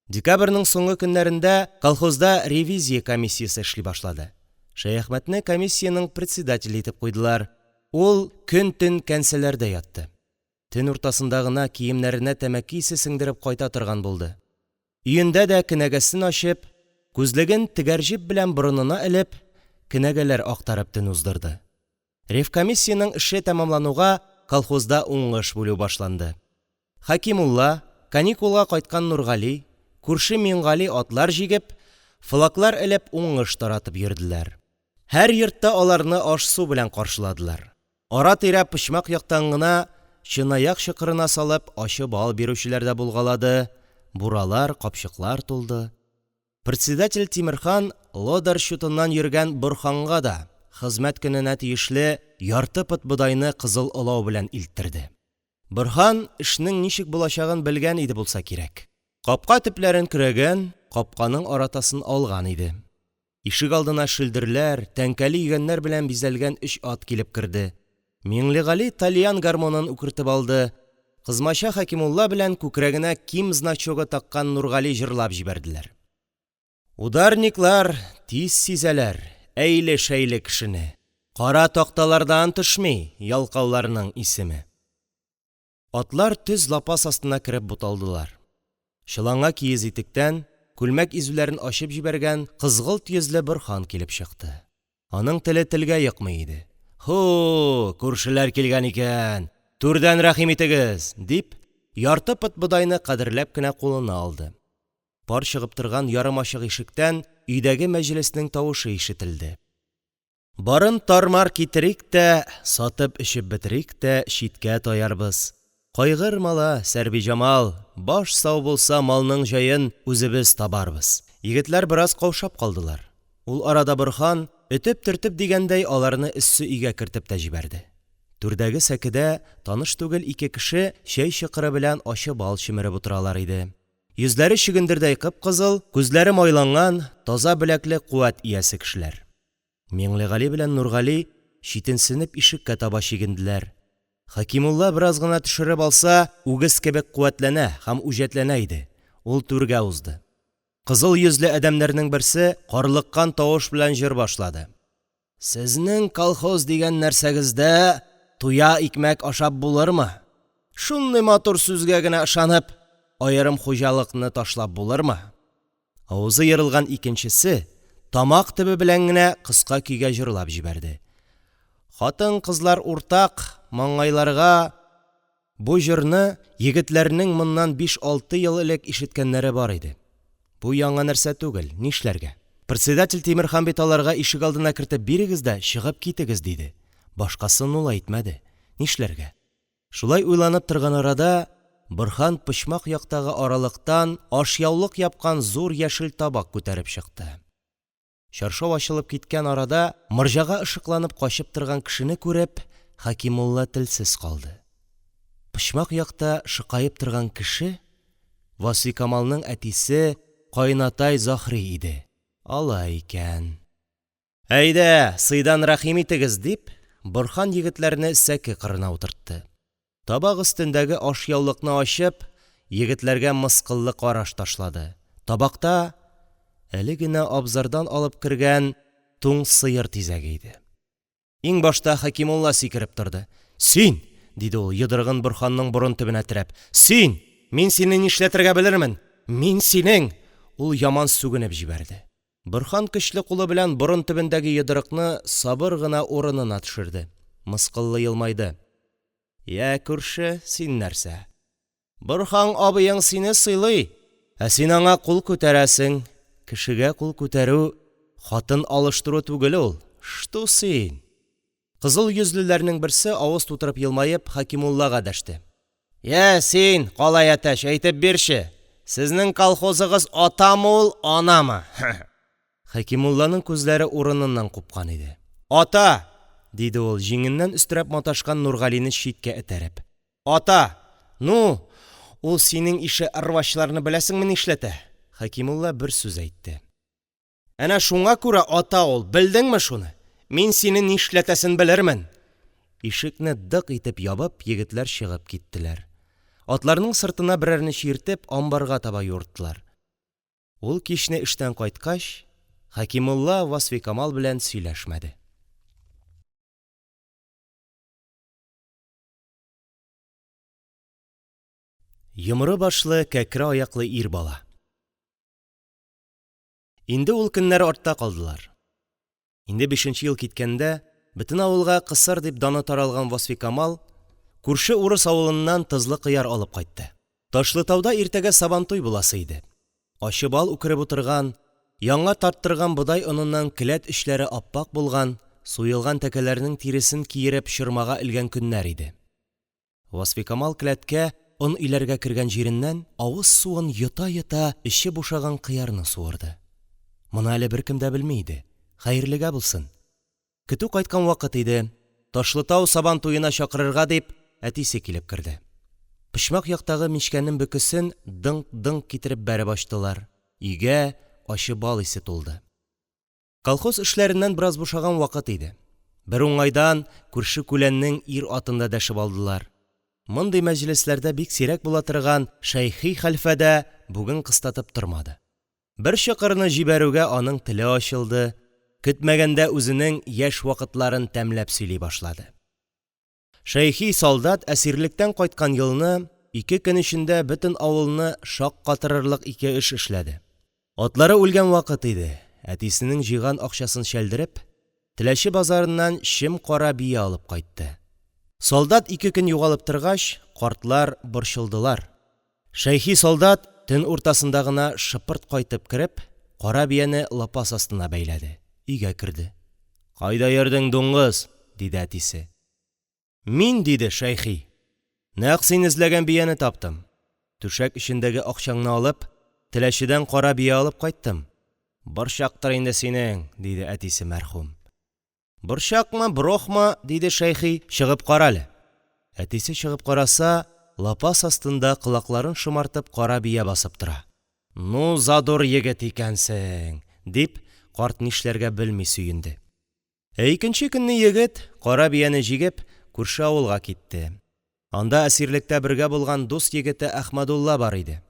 Декабрьнең соңгы көннәрендә колхозда ревизия комиссиясе эшли башлады. Шәяхмәтне комиссияның председателе итеп куйдылар. Ул көн-төн кәнсәләрдә ятты. Төн уртасында гына киемнәренә тәмәке исе сеңдереп кайта торган булды. Өендә дә кенәгәсен ачып, күзлеген тегәрҗеп белән борынына элеп, кенәгәләр актарып төн уздырды. Ревкомиссияның эше тәмамлануга колхозда уңыш бүлү башланды. Хакимулла, каникулга кайткан Нургали, күрше Миңгали атлар җигеп, флаглар элеп уңыш таратып йөрделәр. Һәр йортта аларны аш-су белән каршыладылар. Ара-тирә почмак яктан гына чынаяк чокырына салып ачы бал бирүчеләр дә булгалады, буралар, капчыклар тулды. Председатель Тимерхан лодар чутыннан йөргән Борханга да хезмәт көненә тиешле ярты пот бодайны кызыл олау белән илттерде. Борхан эшнең ничек булачагын белгән иде булса кирәк. Капка төпләрен көрәгән, капканың аратасын алган иде. Ишек алдына шилдерләр, тәңкәле йөгәннәр белән бизәлгән 3 ат килеп керде. Миңлегали тальян гармонын үкертеп алды. Кызмача Хакимулла белән күкрәгенә Ким значогы таккан Нургали җырлап җибәрделәр. Ударниклар тиз сизәләр әйле-шәйле кешене. Кара такталардан төшми ялкауларның исеме. Атлар төз лапас астына кереп буталдылар. Чыланга киез итектән күлмәк изүләрен ачып җибәргән кызгылт йөзле Борһан килеп чыкты. Аның теле телгә йокмый иде. «Ху, күршеләр килгән икән, түрдән рәхим итегез!» дип, ярты пот бодайны кадерләп кенә кулына алды. Пар чыгып торган ярым ачык ишектән өйдәге мәҗлеснең тавышы ишетелде. Барын тармар китерик тә, сатып эчеп бетерик тә, читкә таярбыз. Кайгырмала, Сәрби-Җамал, баш сау булса малның җаен үзебез табарбыз. Егетләр бераз каушап калдылар. Ул арада Борһан өтеп-төртеп дигәндәй аларны эссе өйгә кертеп тә җибәрде. Түрдәге сәкедә таныш түгел ике кеше чәй чыкыры белән ачы бал чимереп утыралар иде. Йөзләре чөгендердәй кып-кызыл, күзләре майланган, таза беләкле куәт иясе кешеләр. Миңлегали белән Нургали читенсенеп ишеккә таба чигенделәр. Хәкимулла бераз гына төшереп алса, үгез кебек куәтләнә һәм үҗәтләнә иде. Ул түргә узды. Кызыл йөзле әдәмнәрнең берсе карлыккан тавыш белән җыр башлады. «Сезнең колхоз дигән нәрсәгездә туя икмәк ашап булырмы? Шундый матур сүзгә генә ышанып, аерым хуҗалыкны ташлап булырмы?» Авызы ярылган икенчесе тамак төбе белән генә кыска көйгә җырлап җибәрде. Хатын-кызлар уртак, маңгайларга. Бу җырны егетләрнең моннан 5-6 ел элек ишеткәннәре бар иде. Бу яңа нәрсә түгел, нишләргә? Председатель Тимерхан бит аларга ишек алдына кертеп бирегез дә чыгып китегез диде. Башкасын ул әйтмәде. Нишләргә? Шулай уйланып торган арада Борһан почмак яктагы аралыктан ашъяулык япкан зур яшел табак күтәреп чыкты. Чаршау ачылып киткән арада морҗага ышыкланып качып торган кешене күреп, Хәкимулла телсез калды. Почмак якта шыкаеп торган кеше Васфикамалның әтисе Кайнатай Захри иде. Алай икән. «Әйдә, сыйдан рәхим итегез!» дип, Борһан егетләрне сәке кырына утыртты. Табак өстендәге ашъяулыкны ачып, егетләргә мыскыллы караш ташлады. Табакта әле генә абзардан алып кергән туң сыер тизәге иде. Иң башта Хәкимулла сикереп торды. «Син!» – диде ул йодрыгын Борһанның борын төбенә терәп. «Син! Мин сине нишләтергә белермен! Мин синең!» Ул яман сүгенеп җибәрде. Борһан көчле кулы белән борын төбендәге йодрыкны сабыр гына урынына төшерде. Мыскыллы елмайды. «Я, күрше, син нәрсә? Борһан абыең сине сыйлый, ә син аңа кул күтәрәсең. Кешегә кул күтәрү хатын алыштыру түгел ул. Шту син?» Кызыл йөзлеләрнең берсе авыз тутырып елмаеп Хәкимуллага дәште. «Я, син, калай әтәч, әйтеп бирче, сезнең колхозыгыз атамы ул, анамы?» Хәкимулланың күзләре урыныннан купкан иде. «Ата!» – диде ул җиңеннән өстерәп маташкан Нургалине читкә этәреп. «Ата! Ну, ул синең ише ырвачларны беләсеңме нишләтә?» Хәкимулла бер сүз әйтте. «Әнә шуңа күрә ата ул, белдеңме шуны? Мин сине нишләтәсен белермен!» Ишекне дык итеп ябып, егетләр чыгып киттеләр. Атларның сыртына берәрне чиртеп, амбарга таба юрттылар. Ул кичне эштән кайткач, Хәкимулла Васфикамал белән сөйләшмәде. Йомры башлы, кәкре аяклы ир бала. Инде ул көннәр артта калдылар. Инде 5нче ел киткәндә, бөтен авылга кысыр дип даны таралган Васфикамал күрше урыс авылыннан тызлы кыяр алып кайтты. Ташлытауда иртәгә сабантуй буласы иде. Ачы бал үкереп утырган, яңа тарттырган бодай оныннан келәт эчләре аппак булган, суелган тәкәләрнең тиресен киереп чырмага элгән көннәр иде. Васфикамал келәткә он иләргә кергән җиреннән авыз суын йота-йота эче бушаган кыярны суырды. Моны әле беркем дә белми иде. Хәерлегә булсын. Көтү кайткан вакыт иде. Ташлытау сабантуена чакырырга дип әтисе килеп керде. Почмак яктагы мичкәнең бөкесен дың-дың китереп бәреп ачтылар. Өйгә ачы бал исе тулды. Колхоз эшләреннән бераз бушаган вакыт иде. Бер уңайдан күрше күләннең ир атында дәшеп алдылар. Мондый мәҗлесләрдә бик сирәк була торган Шәйхи хәлфәдә бүген кыстатып тормады. Бер чокырны җибәрүгә аның теле ачылды, көтмәгәндә үзенең яшь вакытларын тәмләп сөйли башлады. Шәйхи солдат әсирлектән кайткан елны 2 көн эчендә бөтен авылны шаккатырырлык 2 эш эшләде. Атлары үлгән вакыт иде. Әтисенең җыйган акчасын чәлдереп, Теләче базарыннан чим кара бия алып кайтты. Солдат 2 көн югалып торгач, картлар борчылдылар. Шәйхи солдат төн уртасында гына шыпырт кайтып кереп, кара бияне лапас астына бәйләде. Өйгә керде. «Кайда йөрдең, дуңгыз?» – диде әтисе. «Мин», – диде Шәйхи. «Нәкъ син эзләгән бияне таптым. Түшәк эчендәге акчаңны алып, Теләчедән кара бия алып кайттым. Борчактыр инде синең», – диде әтисе мәрхүм. «Борчакмы, брохмы?» – диде Шәйхи. «Чыгып кара әле». Әтисе чыгып караса, лапас астында кылакларын шомартып кара бия басып тора. «Ну, задур егет икәнсең», – дип, карт нишләргә белми сөенде. Икенче көнне егет кара бияне җигеп күрше авылга китте. Анда әсирлектә бергә булган дус егете Әхмәдулла бар иде.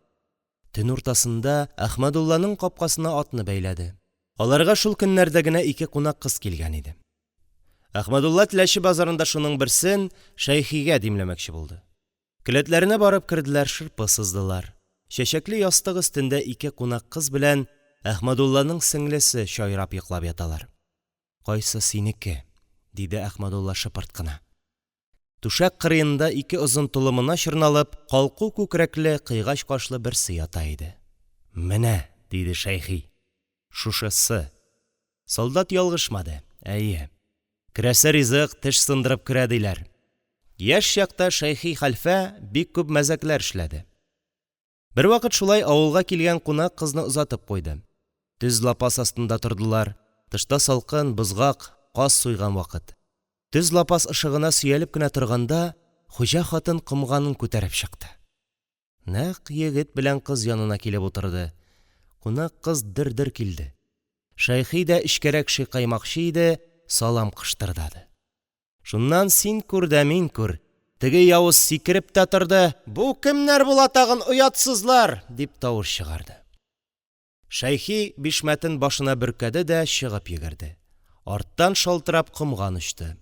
Төн уртасында Әхмәдулланың капкасына атны бәйләде. Аларга шул көннәрдә генә 2 кунак кыз килгән иде. Әхмәдулла Теләче базарында шуның берсен Шәйхигә димләмәкче булды. Келәтләренә барып керделәр, шырпы сыздылар. Чәчәкле ястык өстендә 2 кунак кыз белән Әхмәдулланың сеңлесе шайрап йоклап яталар. «Кайсы синеке?» – диде Әхмәдулла шыпырт кына. Түшәк кырыенда 2 озын тулымына чорналып, калку күкрәкле, кыйгач кашлы берсе ята иде. «Менә», – диде Шәйхи, – «шушысы». Солдат ялгышмады. Әйе, керәсе ризык теш сындырып керә диләр. Яшь чакта Шәйхи хәлфә бик күп мәзәкләр эшләде. Бер вакыт шулай авылга килгән кунак кызны озатып куйды. Төз лапас астында тордылар. Тышта салкын, бызгак, каз суйган вакыт. Төз лапас ышыгына сөялеп кенә торганда, хуҗа хатын комганын күтәреп чыкты. Нәкъ егет белән кыз янына килеп утырды. Кунак кыз дер-дер килде. Шәйхи дә эчкәрәк шыкаймакчы иде, салам кыштырдады. Шуннан син күр дә мин күр. Теге явыз сикереп тә торды. «Бу кемнәр була тагын, оятсызлар!» – дип тавыш чыгарды. Шәйхи бишмәтен башына бөркәде дә чыгып йөгерде. Арттан шалтырап комган очты.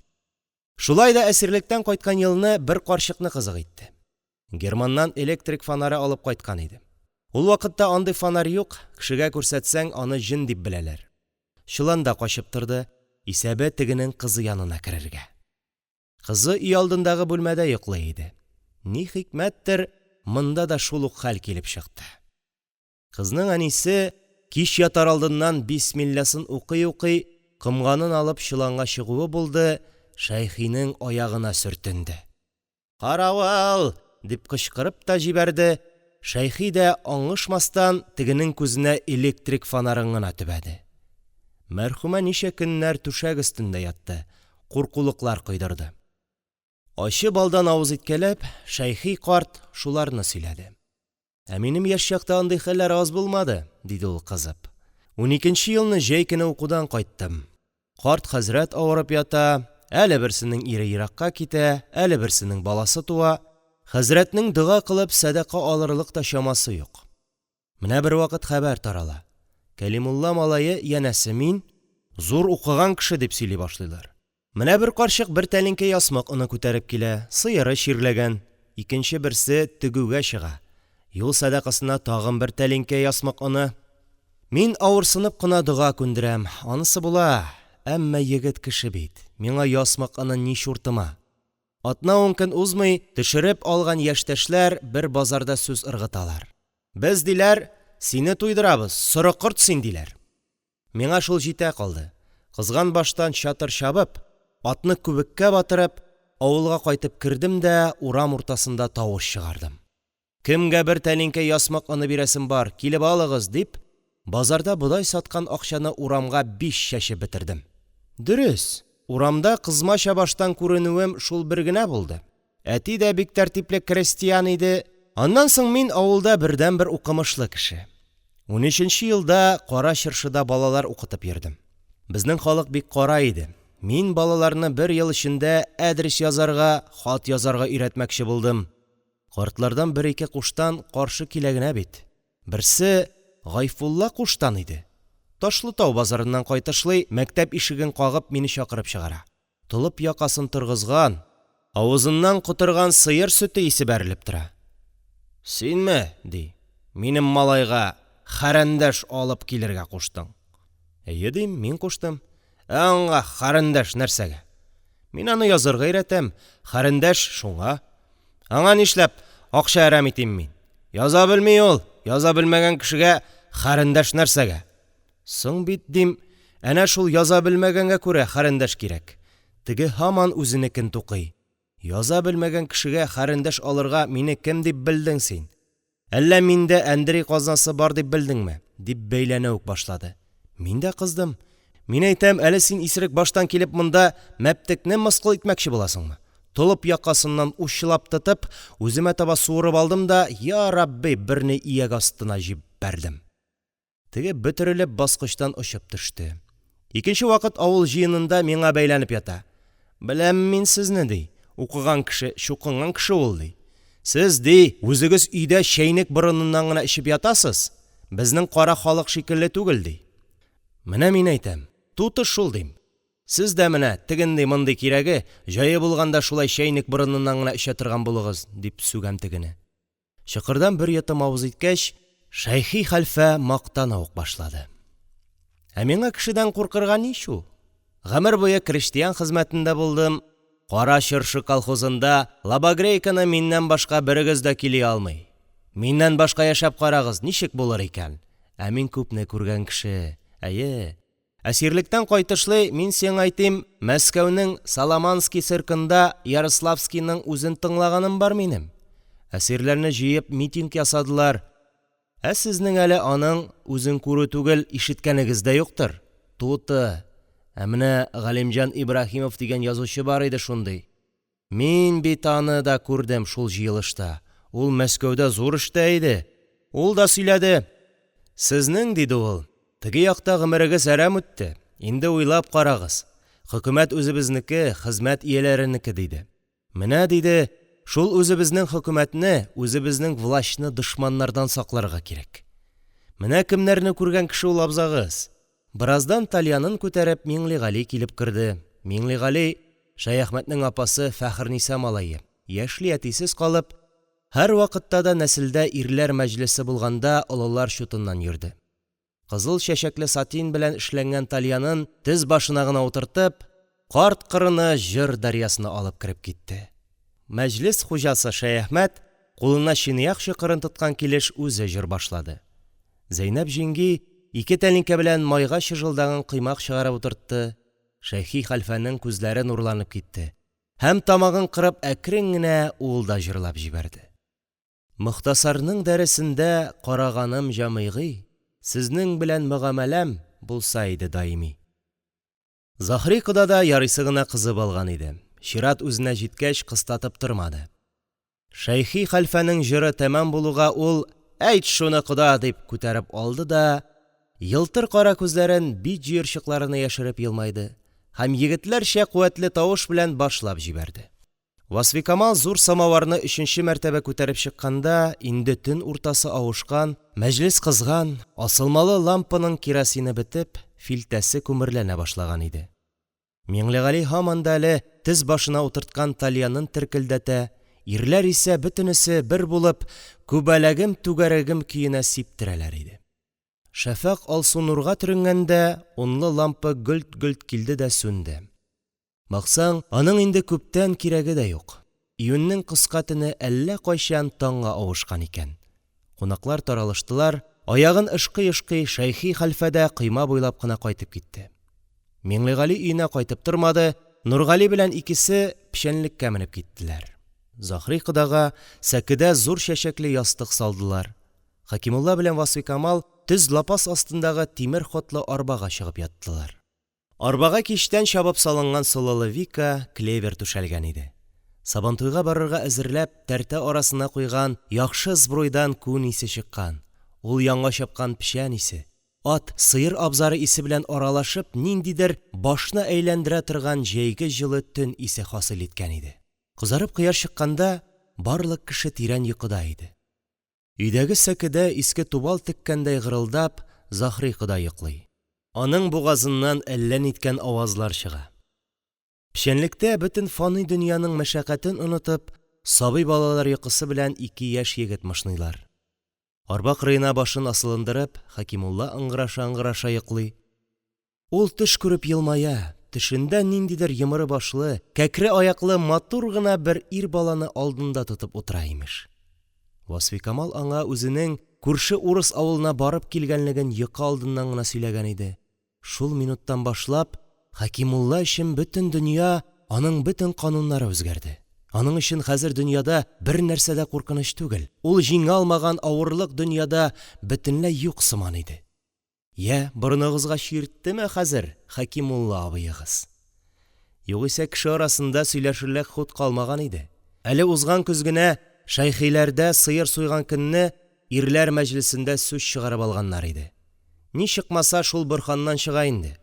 Шулай да әсирлектән кайткан елны бер карчыкны кызык итте. Германнан электрик фонары алып кайткан иде. Ул вакытта андый фонарь юк, кешегә күрсәтсәң аны җен дип беләләр. Чыланда качып торды, исәбе тегенең кызы янына керергә. Кызы өй алдындагы бүлмәдә йоклый иде. Ни хикмәттер, монда да шул ук хәл килеп чыкты. Кызның әнисе кич ятар алдыннан бисмилласын укый-укый комганын алып чыланга чыгуы булды, Шәйхинең аягына сөртенде. «Каравыл!» дип кычкырып та җибәрде. Шәйхи дә аңышмастан тегенең күзенә электрик фонарын гына төбәде. Мәрхүмә ничә көннәр түшәк өстендә ятты, куркулыклар койдырды. Ачы балдан авыз иткәләп, Шәйхи карт шуларны сөйләде. «Ә минем яшь чакта андый хәлләр аз булмады», – диде ул кызып. 12нче елны җәй көне укудан кайттым. Карт хәзрәт авырып ята, әле берсенең ире еракка китә, әле берсенең баласы туа. Хәзрәтнең дога кылып садака алырлык та чамасы юк. Менә бер вакыт хәбәр тарала. Кәлимулла малае, янәсе мин, зур укыган кеше дип сөйли башлыйлар. Менә бер карчык бер тәлинкә ясмык оны күтәреп килә, сыеры чирләгән. Икенче берсе тегүгә чыга. Юл садакасына тагын бер тәлинкә ясмык оны. Мин авырсынып кына дога күндерәм, анысы була. Әммә егет кеше бит, миңа ясмык аны ни шуртыма. Атна 10 көн узмый, төшереп алган яшьтәшләр бер базарда сүз ыргыталар. Без диләр, сине туйдырабыз, соры корт син диләр. Миңа шул җитә калды. Кызган баштан чатыр чабып, атны күбеккә батырып, авылга кайтып кердем дә урам уртасында тавыш чыгардым. Кемгә бер тәлинкә ясмык аны бирәсем бар, килеп алыгыз дип, базарда бодай саткан акчаны урамга 5 чәчеп бетердем. Дөрес, урамда кызмача баштан күренүем шул бер генә булды. Әти дә бик тәртипле крестьян иде. Аннан соң мин авылда бердән-бер укымышлы кеше. 13нче елда Кара Чыршыда балалар укытып йөрдем. Безнең халык бик кара иде. Мин балаларны 1 ел эчендә адрес язарга, хат язарга өйрәтмәкче булдым. Картлардан 1-2 куштан каршы килә генә бит. Берсе Гайфулла куштан иде. Ташлытау базарыннан кайтышлый мәктәп ишеген кагып мине чакырып чыгара. Толып якасын торгызган, авызыннан кутырган сыер сөте исе бәрелеп тора. Синме, ди, минем малайга хәрәндәш алып килергә куштың. Әйе, дим, мин куштым. Аңа хәрәндәш нәрсәгә? Мин аны язырга өйрәтәм, хәрәндәш шуңа. Аңа нишләп акча әрәм итим мин? Яза белми ул, яза белмәгән кешегә хәрәндәш нәрсәгә? Соң бит, дим, әнә шул яза белмәгәнгә күрә хәрәндәш кирәк. Теге һаман үзенекен тукый. Яза белмәгән кешегә хәрәндәш алырга мине кем дип белдең син? Әллә миндә Андрей казнасы бар дип белдеңме? Дип бәйләнә үк башлады. Мин дә кыздым. Мин әйтәм, әле син исерек баштан килеп монда мәптекне мыскыл итмәкче буласыңмы? Толып якасыннан ущылап тотып, үземә таба суырып алдым да, я Рабби, берне ияк астына җибәрдем. Теге бөтерелеп баскычтан очып төште. Икенче вакыт авыл җыенында миңа бәйләнеп ята. Беләм мин сезне, ди, укыган кеше, чукынган кеше ул, ди. Сез, ди, үзегез өйдә чәйнек борыныннан гына эчеп ятасыз. Безнең кара халык шикелле түгел, ди. Менә мин әйтәм, туты шул, дим. Сез дә менә тегенди мондый кирәге, җае булганда шулай чәйнек борыныннан гына эчә торган булыгыз, дип сүгәм тегене. Чыкырдан бер йотым авыз иткәч, Шәйхи хәлфә мактана ук башлады. Ә миңа кешедән куркырга ничү? Гомер буе крестьян хезмәтендә булдым. Кара Чыршы колхозында лабагрейканы миннән башка берегез дә кили алмый. Миннән башка яшәп карагыз, ничек булыр икән? Ә мин күпне күргән кеше. Әйе. Әсирлектән кайтышлый мин сиңа әйтим, Мәскәүнең Соломанский циркында Ярославскийның үзен тыңлаганым бар минем. Әсирләрне җыеп митинг ясадылар. Ә сезнең әле аның үзен күрү түгел, ишеткәнегез дә юктыр. Туты. Ә менә Галимҗан Ибраһимов дигән язучы бар иде шундый. Мин бит аны да күрдем шул җыелышта. Ул Мәскәүдә зур эштә иде. Ул да сөйләде. Сезнең, диде ул, теге якта гомерегез әрәм үтте. Инде уйлап карагыз. Хөкүмәт үзебезнеке, хезмәт ияләренеке, диде. Менә, диде, шул үзебезнең хөкүмәтне, үзебезнең властьны дошманнардан сакларга кирәк. Менә кемнәрне күргән кеше ул абзагыз. Бираздан Талиянын күтәреп Миңлегали килеп керде. Миңлегали Шәяхмәтнең апасы Фәхерниса малае. Яшьли әтисез калып, һәр вакытта да нәселдә ирләр мәҗлесе булганда олылар чутыннан йөрде. Кызыл чәчәкле сатин белән эшләнгән Талиянын тез башына гына утыртып, карт кырыны җыр дәрьясына алып кереп китте. Мәҗлес хуҗасы Шәяхмәт кулына чиныяк чокырын тоткан килеш үзе җыр башлады. Зәйнәп җиңги ике тәлинкә белән майга чыжылдаган коймак чыгарып утыртты. Шәйхи хәлфәнең күзләре нурланып китте. Һәм тамагын кырып әкрен генә ул да җырлап җибәрде. Мохтасарның дәресендә караганым җамыйгый, сезнең белән мөгамәләм булса иде даими. Захри кода да ярыйсы гына кызып алган иде. Чират үзенә җиткәч кыстатып тормады. Шәйхи хәлфәнең җыры тәмам булуга ул «Әйт шуны, кода!» дип күтәреп алды да, елтыр кара күзләрен бит җыерчыкларына яшереп елмайды һәм егетләрчә куәтле тавыш белән башлап җибәрде. Васфикамал зур самаварны 3нче мәртәбә күтәреп чыкканда, инде төн уртасы авышкан, мәҗлес кызган, асылмалы лампаның керосины бетеп, филтәсе күмерләнә башлаган иде. Миңлегали һаман да әле тез башына утырткан Талиянын теркелдәтә, ирләр исә бөтенесе бер булып күбәләгем түгәрәгем көенә сиптерәләр иде. Шәфәк алсу нурга төренгәндә, унлы лампа гөлт-гөлт килде дә сүнде. Баксаң, аның инде күптән кирәге дә юк. Июньнең кыска төне әллә кайчан таңга авышкан икән. Кунаклар таралыштылар, аягын ышкый-ышкый Шәйхи хәлфәдә койма буйлап кына кайтып китте. Миңлегали өенә кайтып тормады, Нургали белән икесе печәнлеккә менеп киттеләр. Захри кодага сәкедә зур чәчәкле ястык салдылар. Хәкимулла белән Васфикамал төз лапас астындагы тимер хотлы арбага чыгып яттылар. Арбага кичтән чабып салынган солылы Вика клевер түшәлгән иде. Сабантуйга барырга әзерләп, тәртә арасына куйган яхшы збруйдан күн исе чыккан. Ул яңа чапкан печән исе, ат, сыер абзары исе белән аралашып, ниндидер башны әйләндерә торган җәйге җылы төн исе хасил иткән иде. Кызарып кыяр чыкканда, барлык кеше тирән йокыда иде. Өйдәге сәкедә иске тубал теккәндәй гырылдап Заһри кода йоклый. Аның бугазыннан әллә ниткән авазлар чыга. Печәнлектә бөтен фани дөньяның мәшәкатен онытып, сабый балалар йокысы белән 2 яшь егет мышныйлар. Арба кырыена башын асылындырып, Хәкимулла ыңгыраша-ыңгыраша йоклый. Ул төш күреп елмая, төшендә ниндидер йомры башлы, кәкре аяклы матур гына бер ир баланы алдында тотып утыра имеш. Васфикамал аңа үзенең күрше урыс авылына барып килгәнлеген йокы алдыннан гына сөйләгән иде. Шул минуттан башлап Хәкимулла өчен бөтен дөнья, аның бөтен кануннары үзгәрде. Аның өчен хәзер дөньяда бер нәрсә дә куркыныч түгел. Ул җиңә алмаган авырлык дөньяда бөтенләй юк сыман иде. Я, борыныгызга чирттеме хәзер Хәкимулла абыегыз? Югыйсә кеше арасында сөйләшерлек хут калмаган иде. Әле узган көз генә шәйхиләрдә сыер суйган көнне ирләр мәҗлесендә сүз чыгарып алганнар иде. Ни чыкмаса шул Борһаннан чыга инде.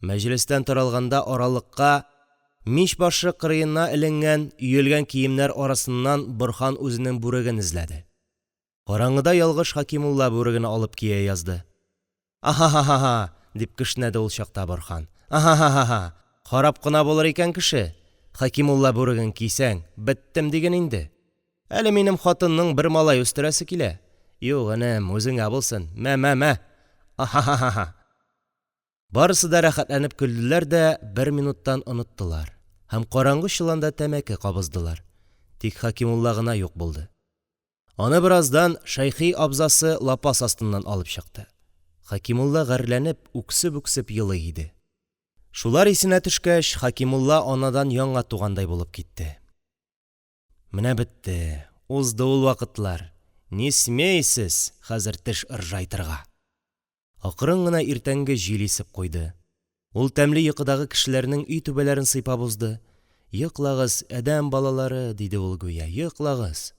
Мәҗлестән таралганда аралыкка мич башы кырыена эленгән, өелгән киемнәр арасыннан Борһан үзенең бүреген эзләде. Караңгыда ялгыш Хәкимулла бүреген алып кия язды. «Аха-ха-ха-ха!» дип кешнәде ул чакта Борһан. «Аха-ха-ха-ха! Харап кына булыр икән кеше. Хәкимулла бүреген кисәң, беттем диген инде. Әле минем хатынның бер малай үстерәсе килә. Юк, энем, үзеңә булсын. Мә. Аха-ха-ха-ха!» Барысы да рәхәтләнеп көлделәр дә бер минуттан оныттылар. Һәм караңгы чоланда тәмәке кабыздылар. Тик Хәкимулла гына юк булды. Аны бераздан шәйхи абзасы лапас астыннан алып чыкты. Хәкимулла гәрләнеп, үксеп-үксеп елый иде. Шулар исенә төшкәч, Хәкимулла анадан яңа тугандай булып китте. Менә бетте, узды ул вакытлар. Не смейсез хәзер теш ыржайтырга. Акрын гына иртәнге җил исеп куйды. Ул тәмле йокыдагы кешеләрнең өй түбәләрен сыйпап узды. «Йоклагыз, әдәм балалары», диде ул гүя, «йоклагыз.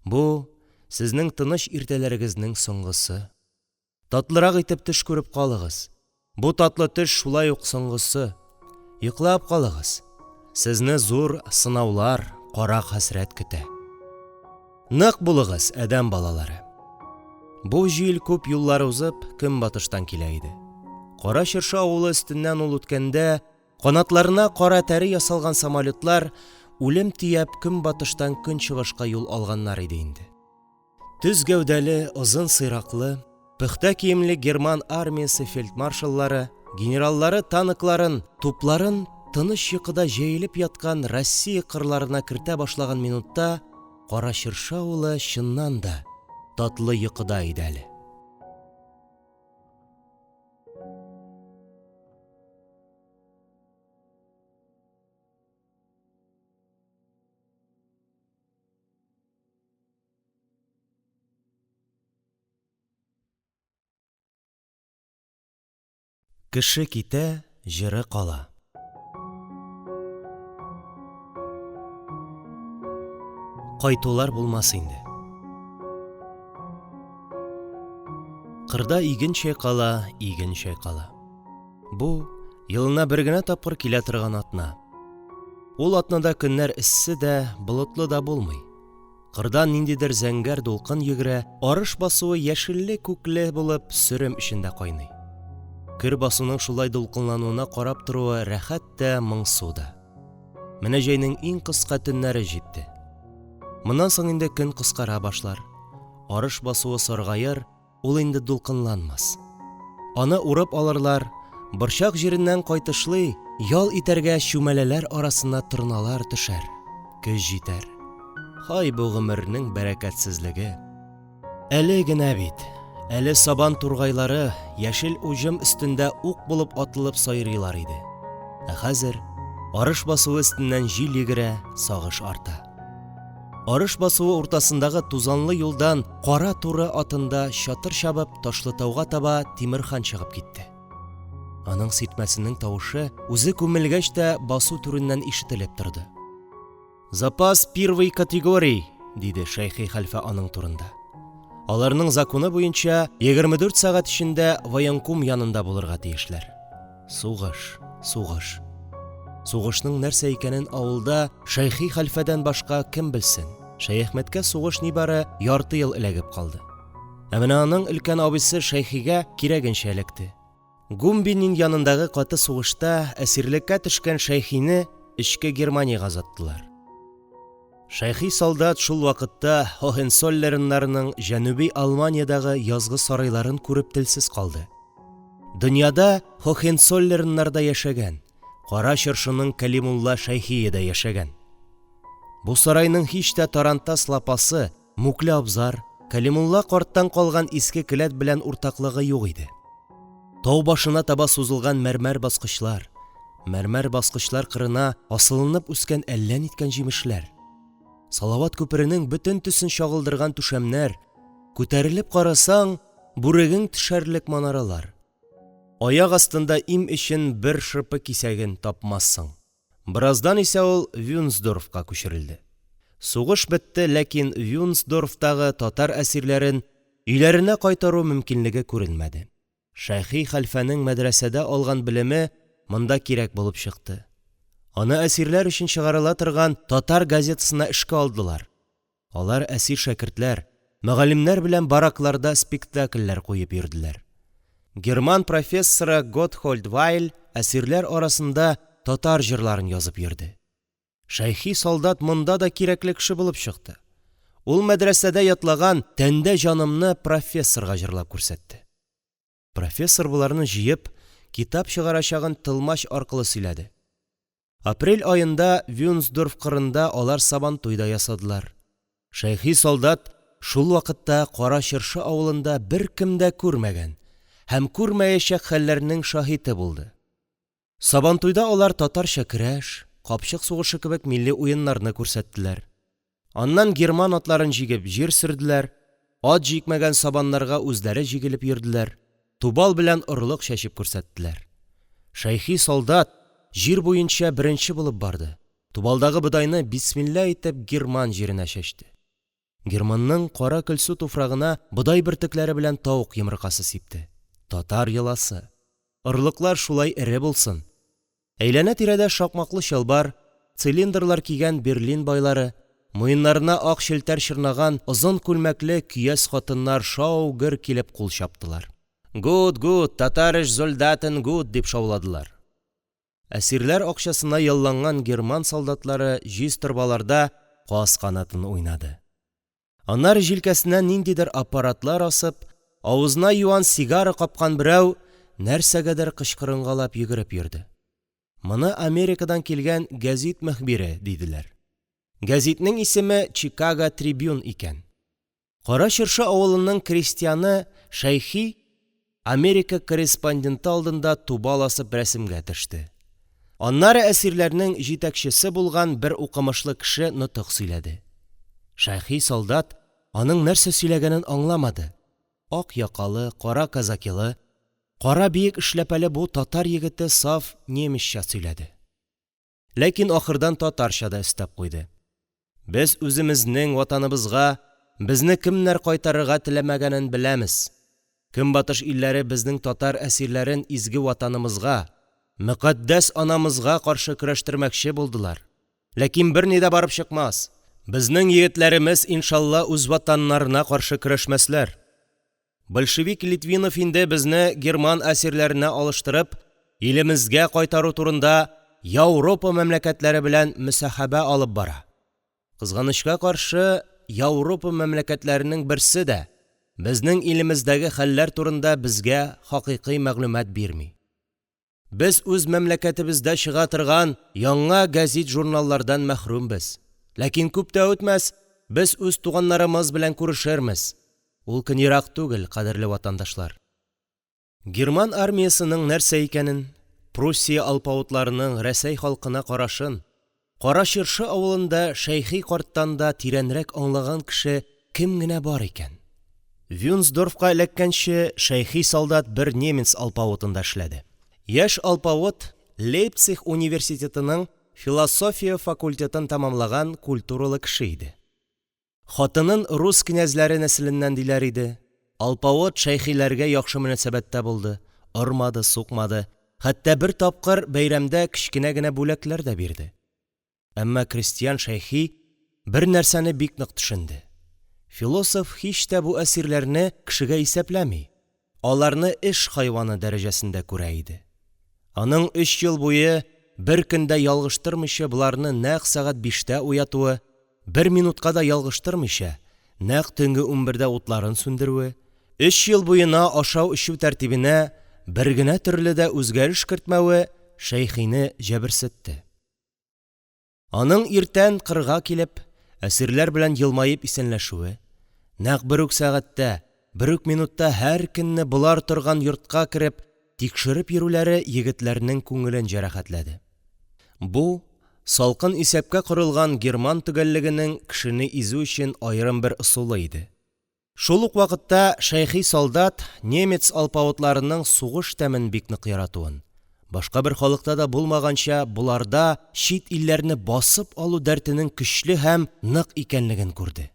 Бу сезнең тыныч иртәләрегезнең соңгысы. Татлырак итеп төш күреп калыгыз. Бу татлы төш шулай ук соңгысы. Йоклап калыгыз. Сезне зур сынаулар, кара хәсрәт көтә. Нык булыгыз, әдәм балалары». Бу җил күп юллар узып, көнбатыштан килә иде. Кара Чыршы авылы өстеннән ул үткәндә, канатларына кара тәре ясалган самолетлар үлем тияп көнбатыштан көнчыгышка юл алганнар иде инде. Төз гәүдәле, озын сыйраклы, пөхтә киемле герман армиясе фельдмаршаллары, генераллары танкларын, тупларын тыныч йокыда җәелеп яткан Россия кырларына кертә башлаган минутта Кара Чыршы авылы чыннан да татлы йокыда иде әле. Кеше китә, җыры кала. Кайтулар булмас инде. Кырда иген чайкала, иген чайкала. Бу елына бер генә тапкыр килә торган атна. Ул атнада көннәр эссе дә, болытлы да булмый. Кырдан ниндидер зәңгәр дулкын йөгерә, арыш басуы яшелле-күкле булып сөрем эчендә кайный. Көр басуның шулай дулкынлануына карап торуы рәхәт тә, моңсу да. Менә җәйнең иң кыска төннәре җитте. Моннан соң инде көн кыскара башлар. Арыш басуы саргайыр, ул инде дулкынланмас. Аны урып алырлар, борчак җиреннән кайтышлый, ял итәргә чүмәләләр арасына торналар төшәр. Көз җитәр. Хай бу гомернең бәрәкәтсезлеге. Әле генә бит, әле сабан тургайлары яшел уҗым өстендә ук булып атылып сайрыйлар иде. Ә хәзер арыш басуы өстеннән җил йөгерә, сагыш арта. Арыш басуы уртасындагы тузанлы юлдан кара туры атында чатыр чабып Ташлытауга таба Тимерхан чыгып китте. Аның ситмәсенең тавышы үзе күмелгәч тә басу түреннән ишетелеп торды. «Запас первой категории», диде Шәйхи хәлфә аның турында. Аларның законы буенча 24 сәгать эчендә военком янында булырга тиешләр. Сугыш, сугышның нәрсә икәнен авылда Шәйхи хәлфәдән башка кем белсен? Шәйхмәткә сугыш нибары ярты ел эләгеп калды. Ә менә аның өлкән абыйсы Шәйхигә кирәгенчә эләкте. Гумбинин янындагы каты сугышта әсирлеккә төшкән Шәйхине эчке Германиягә озаттылар. Шәйхи солдат шул вакытта Хохенцоллерннарның Җануби Алманиядагы язгы сарайларын күреп телсез калды. Дөньяда Хохенцоллерннарда яшәгән, Кара Чыршының Кәлимулла Шәйхие дә яшәгән. Бу сарайның һич тә тарантас лапасы, Мукле абзар, Кәлимулла карттан калган иске келәт белән уртаклыгы юк иде. Тау башына таба сузылган мәрмәр баскычлар кырына асылынып үскән әллә ниткән җимешләр. Салават күперенең бөтен төсен чагылдырган түшәмнәр, күтәрелеп карасаң, бүрегең төшәрлек манаралар. Аяк астында им өчен бер шырпы кисәген тапмассың. Бираздан исә ул Вюнсдорфка күчерелде. Сугыш бетте, ләкин Вюнсдорфтагы татар әсирләрен өйләренә кайтару мөмкинлеге күренмәде. Шәйхи хәлфәнең мәдрәсәдә алган белеме монда кирәк булып чыкты. Аны әсирләр өчен чыгарыла торган татар газетасына эшкә алдылар. Алар әсир шәкертләр, мөгаллимнәр белән баракларда спектакльләр куеп йөрделәр. Герман профессоры Готхольд Вайль әсирләр арасында татар җырларын язып йөрде. Шәйхи солдат монда да кирәкле кеше булып чыкты. Ул мәдрәсәдә ятлаган «Тәндә җанымны» профессорга җырлап күрсәтте. Профессор буларны җыеп, китап чыгарачагын тылмач аркылы сөйләде. Апрель айында Вюнсдорф кырында алар сабантуйда ясадылар. Шәйхи солдат шул вакытта Кара Чыршы авылында бер кем дә күрмәгән һәм күрмәячәк хәлләрнең шаһиты булды. Сабантуйда алар татарча көрәш, капчык сугышы кебек милли уеннарны күрсәттеләр. Аннан герман атларын җигеп җир сөрделәр, ат җикмәгән сабаннарга үзләре җигелеп йөрделәр, тубал белән орлык чәчеп күрсәттеләр. Шәйхи солдат җир буенча беренче булып барды. Тубалдагы бодайны бисмилла итеп герман җиренә чәчте. Германның кара көлсу туфрагына бодай бөртекләре белән тавык йомыркасы сипте. Татар йоласы. Орлыклар шулай эре булсын. Әйләнә-тирәдә шакмаклы чалбар, цилиндрлар кигән Берлин байлары, муеннарына ак челтәр чырнаган озын күлмәкле көяз хатыннар шау-гөр килеп кул чаптылар. «Гуд, татариш зольдатын гуд» дип шауладылар. Әсирләр акчасына ялланган герман солдатлары җиз торбаларда каз канатын уйнады. Аннары җилкәсенә ниндидер аппаратлар асып, авызына юан сигара капкан берәү нәрсәгәдер кычкырынгалап йөгереп йөрде. Моны Америкадан килгән гәзит мөхбире диделәр. Гәзитнең исеме Чикаго Трибюн икән. Кара Чыршы авылының крестьяны Шәйхи Америка корреспонденты алдында тубал асып рәсемгә төште. Аннары әсирләрнең җитәкчесе булган бер укымышлы кеше нутык сөйләде. Шәйхи солдат аның нәрсә сөйләгәнен аңламады. Ак якалы, кара казакилы, кара биек эшләпәле бу татар егете саф немецча сөйләде. Ләкин ахырдан татарча да өстәп куйды. Без үземезнең ватаныбызга безне кемнәр кайтарырга теләмәгәнен беләмез. Көнбатыш илләре безнең татар әсирләрен изге ватанымызга, мөкатдәс анамызга каршы көрәштермәкче булдылар. Ләкин берни дә барып чыкмас. Безнең егетләребез иншалла үз ватаннарына каршы көрәшмәсләр. Большевик Литвинов инде безне герман әсирләренә алыштырып, илемезгә кайтару турында Европа мәмләкәтләре белән мөсәхәбә алып бара. Кызганычка каршы, Европа мәмләкәтләренең берсе дә безнең илемездәге хәлләр турында безгә хакыйкый мәгълүмат бирми. Без үз мәмләкәтебездә чыга торган яңа гәзит-журналлардан мәхрүмбез. Ләкин күп тә үтмәс, без үз туганнарыбыз белән күрешермез. Ул көн ерак түгел, кадерле ватандашлар. Герман армиясының нәрсә икәнен, Пруссия алпавытларының Рәсәй халкына карашын, Кара Чыршы авылында Шәйхи карттан да тирәнрәк аңлаган кеше кем генә бар икән? Вюнсдорфка эләккәнче Шәйхи солдат бер немец алпавытында эшләде. Яшь алпавыт Лейпциг университетының философия факультетын тамамлаган культуралы кеше иде. Хатынын рус князьләре нәселеннән диләр иде. Алпавыт шәйхиләргә яхшы мөнәсәбәттә булды, ормады, сукмады, хәтта бер тапкыр бәйрәмдә кечкенә генә бүләкләр дә бирде. Әмма крестьян Шәйхи бер нәрсәне бик нык төшенде. Философ һич тә бу әсирләрне кешегә исәпләми, аларны эш хайваны дәрәҗәсендә күрә иде. Аның 3 ел буе бер көндә ялгыштырмыйча боларны нәкъ сәгать 5-тә уятуы, 1 минутка да ялгыштырмыйча нәкъ төнге 11-дә утларын сүндерүе, 3 ел буена ашау-эчү тәртибенә бер генә төрле дә үзгәреш кертмәве Шәйхине җәберсетте. Аның иртән кырга килеп, әсирләр белән елмаеп исәнләшүе, нәкъ бер үк сәгатьтә, бер үк минутта һәр көнне болар торган йортка кереп, тикшереп йөрүләре егетләрнең күңелен җәрәхәтләде. Бу салкын исәпкә корылган герман төгәллегенең кешене изү өчен аерым бер ысулы иде. Шул ук вакытта Шәйхи солдат немец алпавытларының сугыш тәмен бик нык яратуын, башка бер халыкта да булмаганча буларда чит илләрне басып алу дәртенең көчле һәм нык икәнлеген күрде.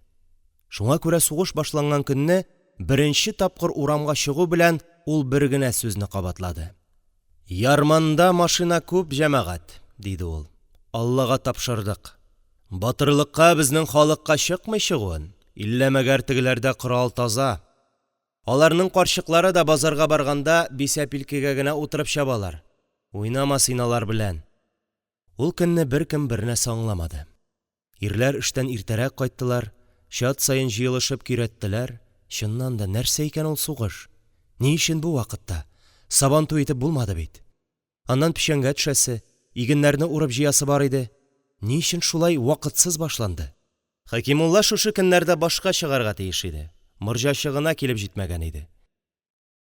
Шуңа күрә сугыш башланган көнне беренче тапкыр урамга чыгу белән ул бер генә сүзне кабатлады. «Ярманда машина күп, җәмәгать», – диде ул. «Аллага тапшырдык. Батырлыкка безнең халыкка чыкмый чыгуын, илләмәгәр тегеләрдә корал таза. Аларның карчыклары да базарга барганда бисәпилкегә генә утырып чабалар. Уйнама син алар белән». Ул көнне беркем бернәрсә аңламады. Ирләр эштән иртәрәк кайттылар, чат саен җыелышып кирәттеләр. Чыннан да нәрсә икән ул сугыш? Ни өчен бу вакытта? Сабантуй итеп булмады бит. Аннан печәнгә төшәсе, игеннәрне урып җыясы бар иде. Ни өчен шулай вакытсыз башланды? Хәкимулла шушы көннәрдә башка чыгарга тиеш иде. Морҗачы гына килеп җитмәгән иде.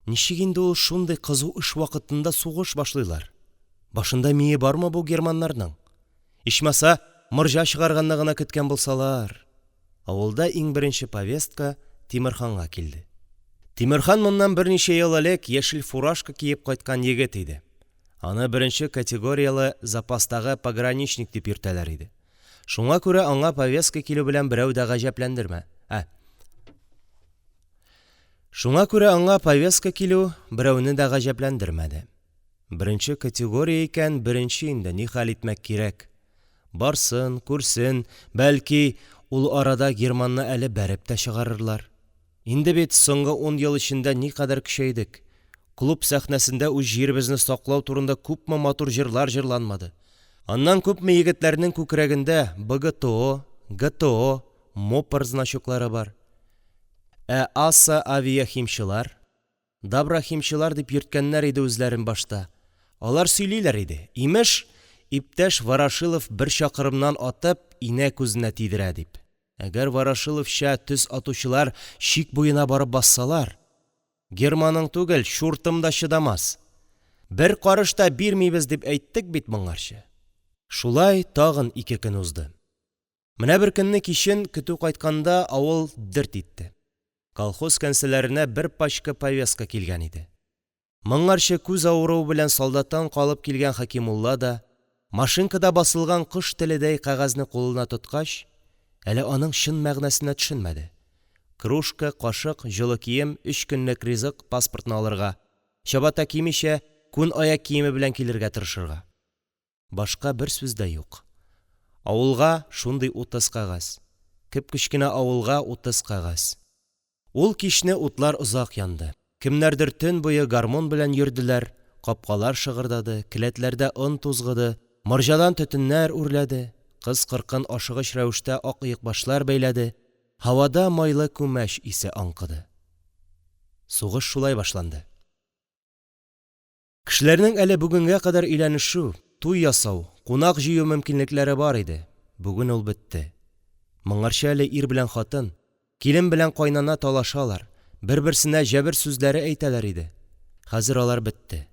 Ничек инде ул шундый кызу эш вакытында сугыш башлыйлар? Башында мие бармы бу германнарның? Ичмаса, морҗа чыгарганны гына көткән булсалар. Авылда иң беренче повестка Тимерханга килде. Тимерхан моннан берничә ел элек яшел фуражка киеп кайткан егет иде. Аны беренче категориялы запастагы пограничник дип йөртәләр иде. Шуңа күрә аңа повестка килү белән берәү дә гаҗәпләндермә. Шуңа күрә аңа повестка килү берәүне дә гаҗәпләндермәде. Беренче категория икән, беренче инде ни хәл итмәк кирәк. Барсын, күрсен, бәлки ул арада германны әле бәреп тә чыгарырлар. Инде бит соңгы 10 ел эчендә никадәр көчәйдек. Клуб сәхнәсендә үз җиребезне саклау турында күпме матур җырлар җырланмады. Аннан күпме егетләрнең күкрәгендә БГТО, ГТО, МОПР значоклары бар. АСА авиахимчылар, Доброхимчылар дип йөрткәннәр иде үзләрен башта. Алар сөйлиләр иде. Имеш, иптәш Ворошилов бер чакрымнан атып, инә күзенә тидерә дип. Әгәр Ворошиловча төс атучылар чик буена барып бассалар, Германың түгел, шуртым да чыдамас. Бер карышта бирмибез дип әйттек бит моңарчы. Шулай тагын 2 көн узды. Менә бер көнне кичен көтү кайтканда авыл дерт итте. Колхоз кәнсәләренә бер пачка повестка килгән иде. Моңарчы күз авыруы белән солдаттан калып килгән Хәкимулла да, машинкада басылган кыш теледәй кәгазьне кулына тоткач, әле аның чын мәгънәсенә төшенмәде. Кружка, кашык, җылы кием, 3 көнлек ризык, паспортны алырга, чабата кимичә, күн аяк киеме белән килергә тырышырга. Башка бер сүз дә юк. Авылга шундый 30 кәгазь. Кеп-кечкенә авылга 30 кәгазь. Ул кичне утлар озак янды. Кемнәрдер төн буе гармон белән йөрделәр, капкалар шыгырдады, келәтләрдә он тузгыды, морҗадан төтеннәр үрләде. Кыз кыркын ашыгыч рәвештә ак ыек башлар бәйләде. Һавада майлы күмәч исе аңкыды. Сугыш шулай башланды. Кешеләрнең әле бүгенгә кадәр өйләнешү, туй ясау, кунак җыю мөмкинлекләре бар иде. Бүген ул бетте. Моңарчы әле ир белән хатын, килен белән кайнана талашалар, бер-берсенә җәбер сүзләре әйтәләр иде. Хәзер алар бетте.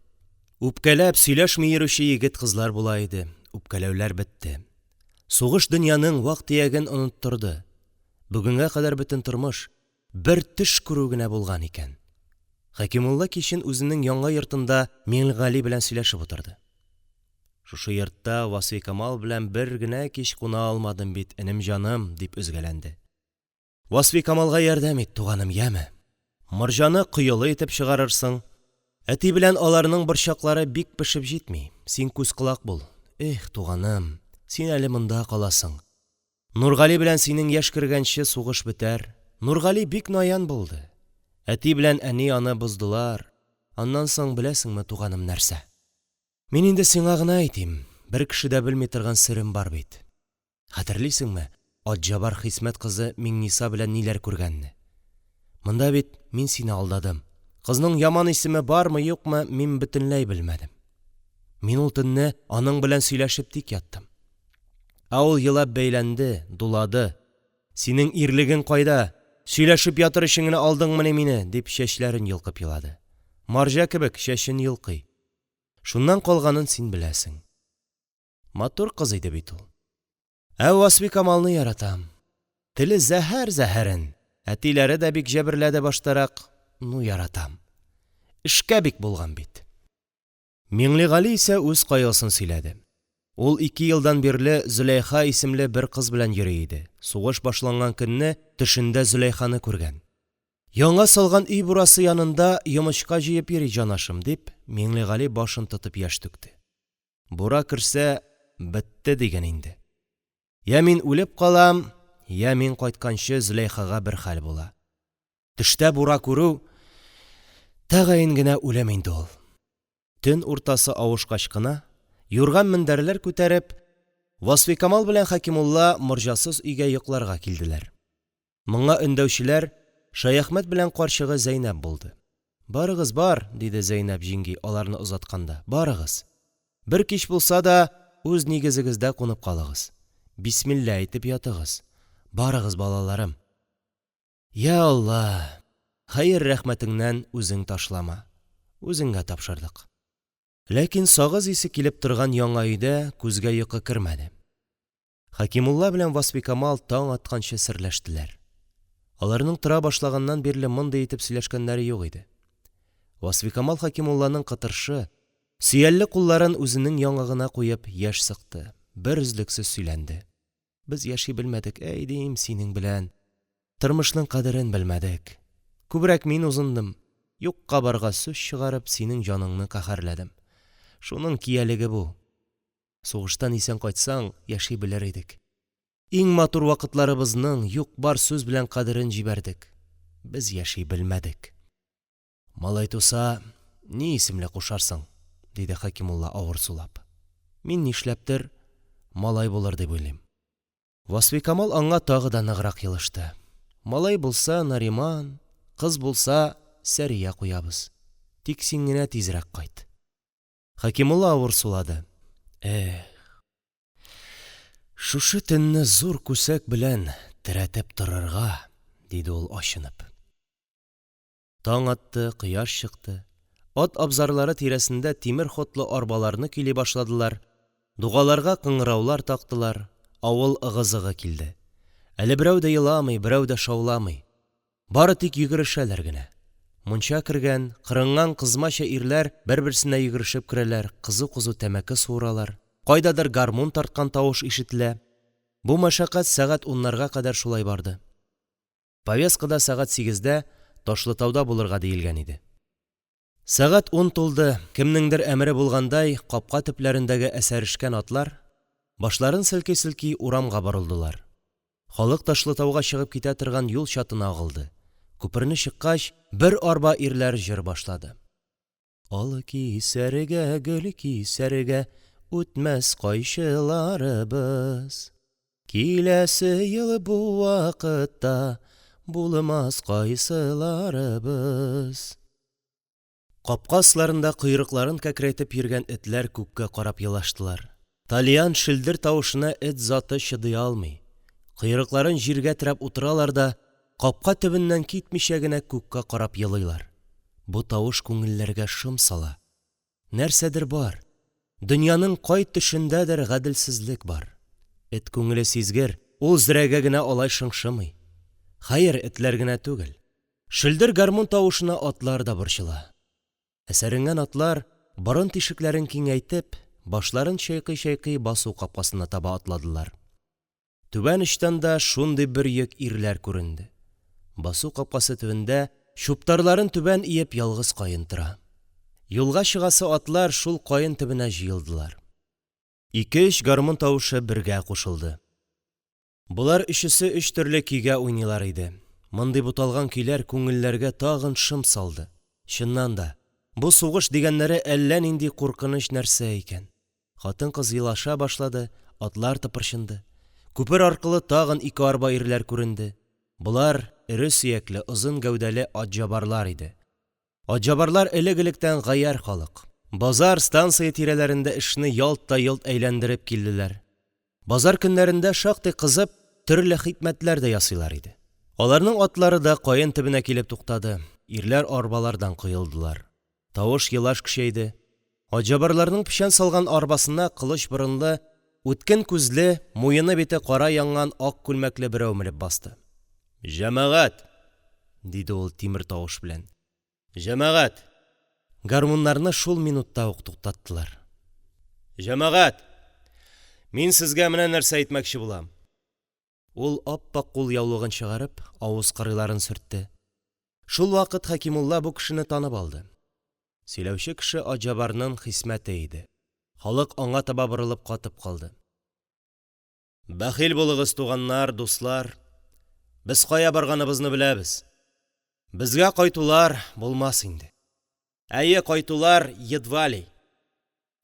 Үпкәләп сөйләшми йөрүче егет-кызлар була иде. Үпкәләүләр бетте. Сугыш дөньяның вак-төяген оныттырды. Бүгенгә кадәр бөтен тормыш бер төш күрү генә булган икән. Хәкимулла кичен үзенең яңа йортында Миңлегали белән сөйләшеп утырды. Шушы йортта Васфикамал белән бер генә кич куна алмадым бит, энем җаным, дип үзгәләнде. Васфикамалга ярдәм ит, туганым, яме. Морҗаны кыелы итеп чыгарырсың. Әти белән аларның борчаклары бик пешеп җитми. Син күз кылак бул. Эх, туганым, син әле монда каласың. Нургали белән синең яшь кергәнче сугыш бетәр. Нургали бик наян булды. Әти белән әни аны боздылар. Аннан соң беләсеңме, туганым, нәрсә? Мин инде сиңа гына әйтим, бер кеше дә белми торган серем бар бит. Хәтерлисеңме, Атҗабар Хисмәт кызы Миңниса белән ниләр күргәнне? Монда бит мин сине алдадым. Кызның яман исеме бармы, юкмы, мин бөтенләй белмәдем. Мин ул төнне аның белән сөйләшеп тик яттым. Ә ул елап бәйләнде, дулады. Синең ирлегең кайда? Сөйләшеп ятыр өчен генә алдыңмыни мине? Дип чәчләрен йолкып елады. Марҗа кебек чәчен йолкый. Шуннан калганын син беләсең. Матур кыз иде бит ул. Ә Васфикамалны яратам. Теле зәһәр-зәһәрен. Әтиләре дә бик җәберләде баштарак. Ну, яратам. Эшкә бик булган бит. Миңлегали исә үз кайгысын сөйләде. Ул 2 елдан бирле Зөләйха исемле бер кыз белән йөри иде. Сугыш башланган көнне төшендә Зөләйханы күргән. Яңа салган өй бурасы янында йомычка җыеп йөри җанашым, дип Миңлегали башын тотып яшь түкте. Бура керсә, бетте дигән инде. Я мин үлеп калам, я мин кайтканчы Зөләйхага бер хәл була. Төштә бура күрү, тәгаен генә үләм инде ул. Төн уртасы авышкач кына, юрган мендәрләр күтәреп, Васфикамал белән Хәкимулла морҗасыз өйгә йокларга килделәр. Моңа өндәүчеләр Шәяхмәт белән карчыгы Зәйнәп булды. Барыгыз бар, диде Зәйнәп җиңги аларны озатканда. Барыгыз. Бер кич булса да үз нигезегездә кунып калыгыз. Бисмилла әйтеп ятыгыз. Барыгыз, балаларым. Я Алла, хәер рәхмәтеңнән үзең ташлама. Үзеңгә тапшырдык. Ләкин сагыз исе килеп торган яңа өйдә күзгә йокы кермәде. Хәкимулла белән Васфикамал таң атканчы серләштеләр. Аларның тора башлаганнан бирле мондый итеп сөйләшкәннәре юк иде. Васфикамал Хәкимулланың кытыршы, сөялле кулларын үзенең яңагына куеп яшь сыкты. Бер үзлексез сөйләнде. Без яши белмәдек, әйдим синең белән. Тормышның кадерен белмәдек. Күбрәк мин узындым. Юкка барга сүз чыгарып синең җаныңны каһәрләдем. Шуның киялеге бу. Сугыштан исән кайтсаң, яши белер идек. Иң матур вакытларыбызның юк-бар сүз белән кадерен җибәрдек. Без яши белмәдек. Малай туса, ни исемле кушарсың? Диде Хәкимулла авыр сулап. Мин нишләптер малай булыр дип уйлыйм. Васфикамал аңа тагы да ныграк елышты. Малай булса Нариман, кыз булса Сәрия куябыз. Тик син генә тизрәк кайт. Хәкимулла авыр сулады. Шушы төнне зур күсәк белән терәтеп торырга, диде ул ачынып. Таң атты, кояш чыкты. Ат абзарлары тирәсендә тимер хотлы арбаларны көйли башладылар. Дугаларга кыңгыраулар тактылар. Авыл ыгы-зыгы килде. Әле берәү дә еламый, берәү дә шауламый. Бары тик йөгерешәләр генә. Мунча кергән, кырынган кызмача ирләр бер-берсенә йөгерешеп керәләр, кызу-кызу тәмәке суыралар. Кайдадыр гармун тарткан тавыш ишетелә. Бу мәшәкать сәгать 10-ларга кадәр шулай барды. Повесткада сәгать 8-дә Ташлытауда булырга диелгән иде. Сәгать 10 тулды. Кемнеңдер әмере булгандай, капка төпләрендәге әсәрешкән атлар башларын селки-селки урамга барылдылар. Халык Ташлытауга чыгып китә торган юл чатына агылды. Күперне чыккач, бер арба ирләр җыр башлады. Алы кисәргә, гөл кисәргә, үтмәс кайшыларыбыз. Киләсе ел бу вакытта булмас кайсыларыбыз. Капка асларында койрыкларын кәкрәйтеп йөргән этләр күккә карап елаштылар. Талиан шилдер тавышына эт заты чыдый алмый. Койрыкларын җиргә терәп утыралар да, капка төбеннән китмичә генә күккә карап елыйлар. Бу тавыш күңелләргә шым сала. Нәрсәдер бар. Дөньяның кай төшендәдер гаделсезлек бар. Эт күңеле сизгер, ул зрәгә генә алай шыңшымый. Хәер, этләр генә түгел. Шилдер гармун тавышына атлар да борчыла. Әсәренгән атлар борын тишекләрен киңәйтеп, башларын чайкый-чайкый басу капкасына таба атладылар. Түбән эчтән дә шундый бер йөк ирләр күренде. Басу капкасы төбендә чуптарларын түбән иеп ялгыз каен тора. Юлга чыгасы атлар шул каен төбенә җыелдылар. 2-3 гармун тавышы бергә кушылды. Булар өчесе өч төрле көйгә уйныйлар иде. Мондый буталган көйләр күңелләргә тагын шым салды. Чыннан да, бу сугыш дигәннәре әллә нинди куркыныч нәрсә икән. Хатын-кыз елаша башлады, атлар тыпырчынды. Күпер аркылы тагын ике арба ирләр күренде. Булар эре сөякле, озын гәүдәле Атҗабарлар иде. Атҗабарлар элек-электән гаяр халык. Базар, станция тирәләрендә эшне ялт та йолт әйләндереп килделәр. Базар көннәрендә шактый кызып, төрле хикмәтләр дә ясыйлар иде. Аларның атлары да каен төбенә килеп туктады. Ирләр арбалардан коелдылар. Тавыш елаш көчәйде. Атҗабарларның печән салган арбасына кылыч борынлы, үткен күзле, муены бите кара янган ак күлмәкле берәү менеп басты. «Җәмәгать!» – диде ул тимер тавыш белән. «Җәмәгать!» Гармуннарны шул минутта ук туктаттылар. «Җәмәгать! Мин сезгә менә нәрсә әйтмәкче булам!» Ул ап-ак кул яулыгын чыгарып, авыз кырыйларын сөртте. Шул вакыт Хәкимулла бу кешене танып алды. Сөйләүче кеше Атҗабарның хисмәте иде. Халык аңа таба борылып катып калды. «Бәхил булыгыз, туганнар, дуслар. Без кая барганыбызны беләбез. Безгә кайтулар булмас инде. Әйе, кайтулар едва ли.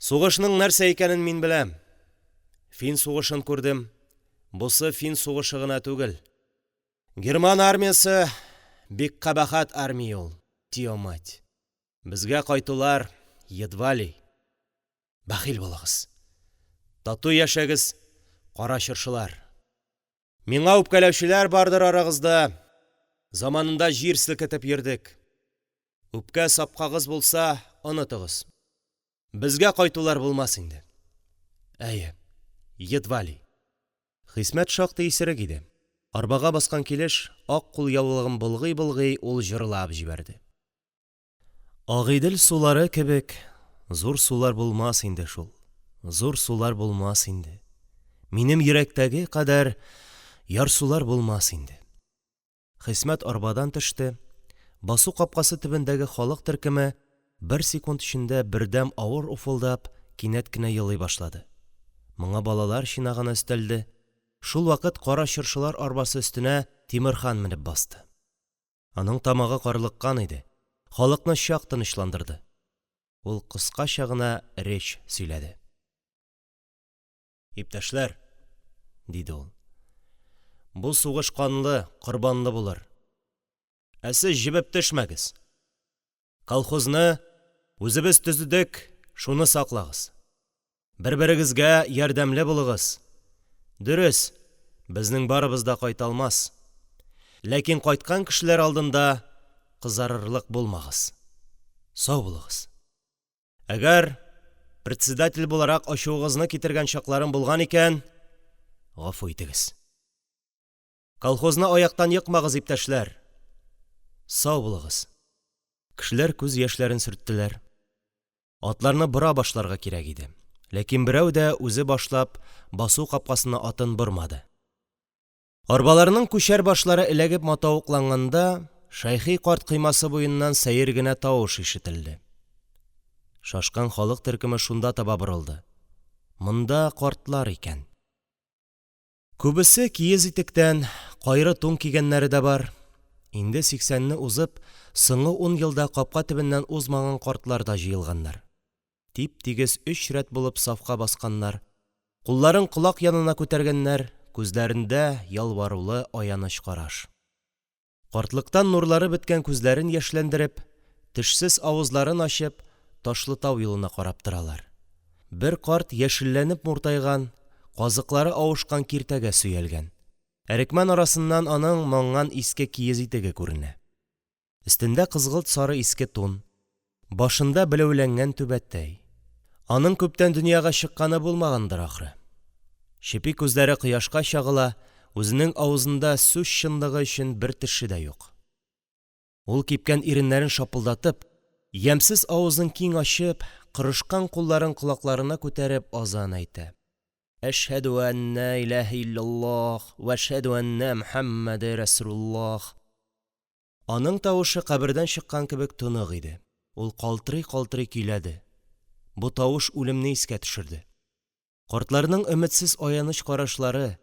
Сугышның нәрсә икәнен мин беләм. Фин сугышын күрдем. Бусы фин сугышы гына түгел. Герман армиясе бик кабахат армия ул, тиомать. Безгә кайтулар едва ли. Бәхил булыгыз. Тату яшәгез, кара чыршылар. Миңа үпкәләүчеләр бардыр арагызда. Заманында җир селкетеп йөрдек. Үпкә сапкагыз булса, онытыгыз. Безгә кайтулар булмас инде. Әйе, едва ли. Хисмәт шактый исерек иде. Арбага баскан килеш, ак кул яулыгын болгый-болгый ул җырлап җибәрде. Агыйдел сулары кебек, зур сулар булмас инде шул. Зур сулар булмас инде. Минем йөрәктәге кадәр ярсулар булмас инде. Хисмәт арбадан төште. Басу капкасы төбендәге халык төркеме бер секунд эчендә бердәм авыр уфылдап, кинәт кенә елый башлады. Моңа балалар чинаганы өстәлде. Шул вакыт кара чыршылар арбасы өстенә Тимерхан менеп басты. Аның тамагы карлыккан иде. Халыкны чак тынычландырды. Ул кыскача гына реч сөйләде. «Иптәшләр», – диде ул, – «бу сугыш канлы, корбанлы булыр. Ә сез җибеп төшмәгез. Колхозны үзебез төзедек, шуны саклагыз. Бер-берегезгә ярдәмле булыгыз. Дөрес, безнең барыбыз да кайталмас. Ләкин кайткан кешеләр алдында кызарырлык булмагыз. Сау булыгыз. Әгәр председатель буларак ачуыгызны китергән чакларым булган икән, гафу итегез. Колхозны аяктан йыкмагыз, иптәшләр. Сау булыгыз». Кешеләр күз яшьләрен сөрттеләр. Атларны бора башларга кирәк иде. Ләкин берәү дә үзе башлап басу капкасына атын бормады. Арбаларның күчәр башлары эләгеп матавыкланганда, Шәйхи карт кыймасы буеннан сәер генә тавыш ишетелде. Шашкан халык төркеме шунда таба борылды. Монда картлар икән. Күбесе киез итектән, кайры тун кигәннәре дә бар. Инде 80-не узып, соңгы 10 елда капка төбеннән узмаган картлар да җыелганнар. Тип-тигез 3 рәт булып сафка басканнар. Кулларын колак янына күтәргәннәр, күзләрендә ялварулы аяныч караш. Картлыктан нурлары беткән күзләрен яшьләндереп, тешсез авызларын ачып, Ташлытау юлына карап торалар. Бер карт яшелләнеп муртайган, казыклары авышкан киртәгә сөялгән. Әрекмән арасыннан аның маңган иске киез итеге күренә. Өстендә кызгылт сары иске тун, башында беләүләнгән түбәтәй. Аның күптән дөньяга чыкканы булмагандыр ахры. Шипи күзләре кояшка чагыла, үзенең авызында сүз чынлыгы өчен бер теше дә юк. Ул кипкән иреннәрен шапылдатып, ямсыз авызын киң ачып, кырышкан кулларын колакларына күтәреп азан әйтә. Әшһәду анна илаһа илляллаһ ва әшһәду анна Мухаммаде Расулуллаһ. Аның тавышы кабердән чыккан кебек тонык иде. Ул калтырый-калтырый көйләде. Бу тавыш үлемне искә төшерде. Картларның өметсез аяныч карашлары,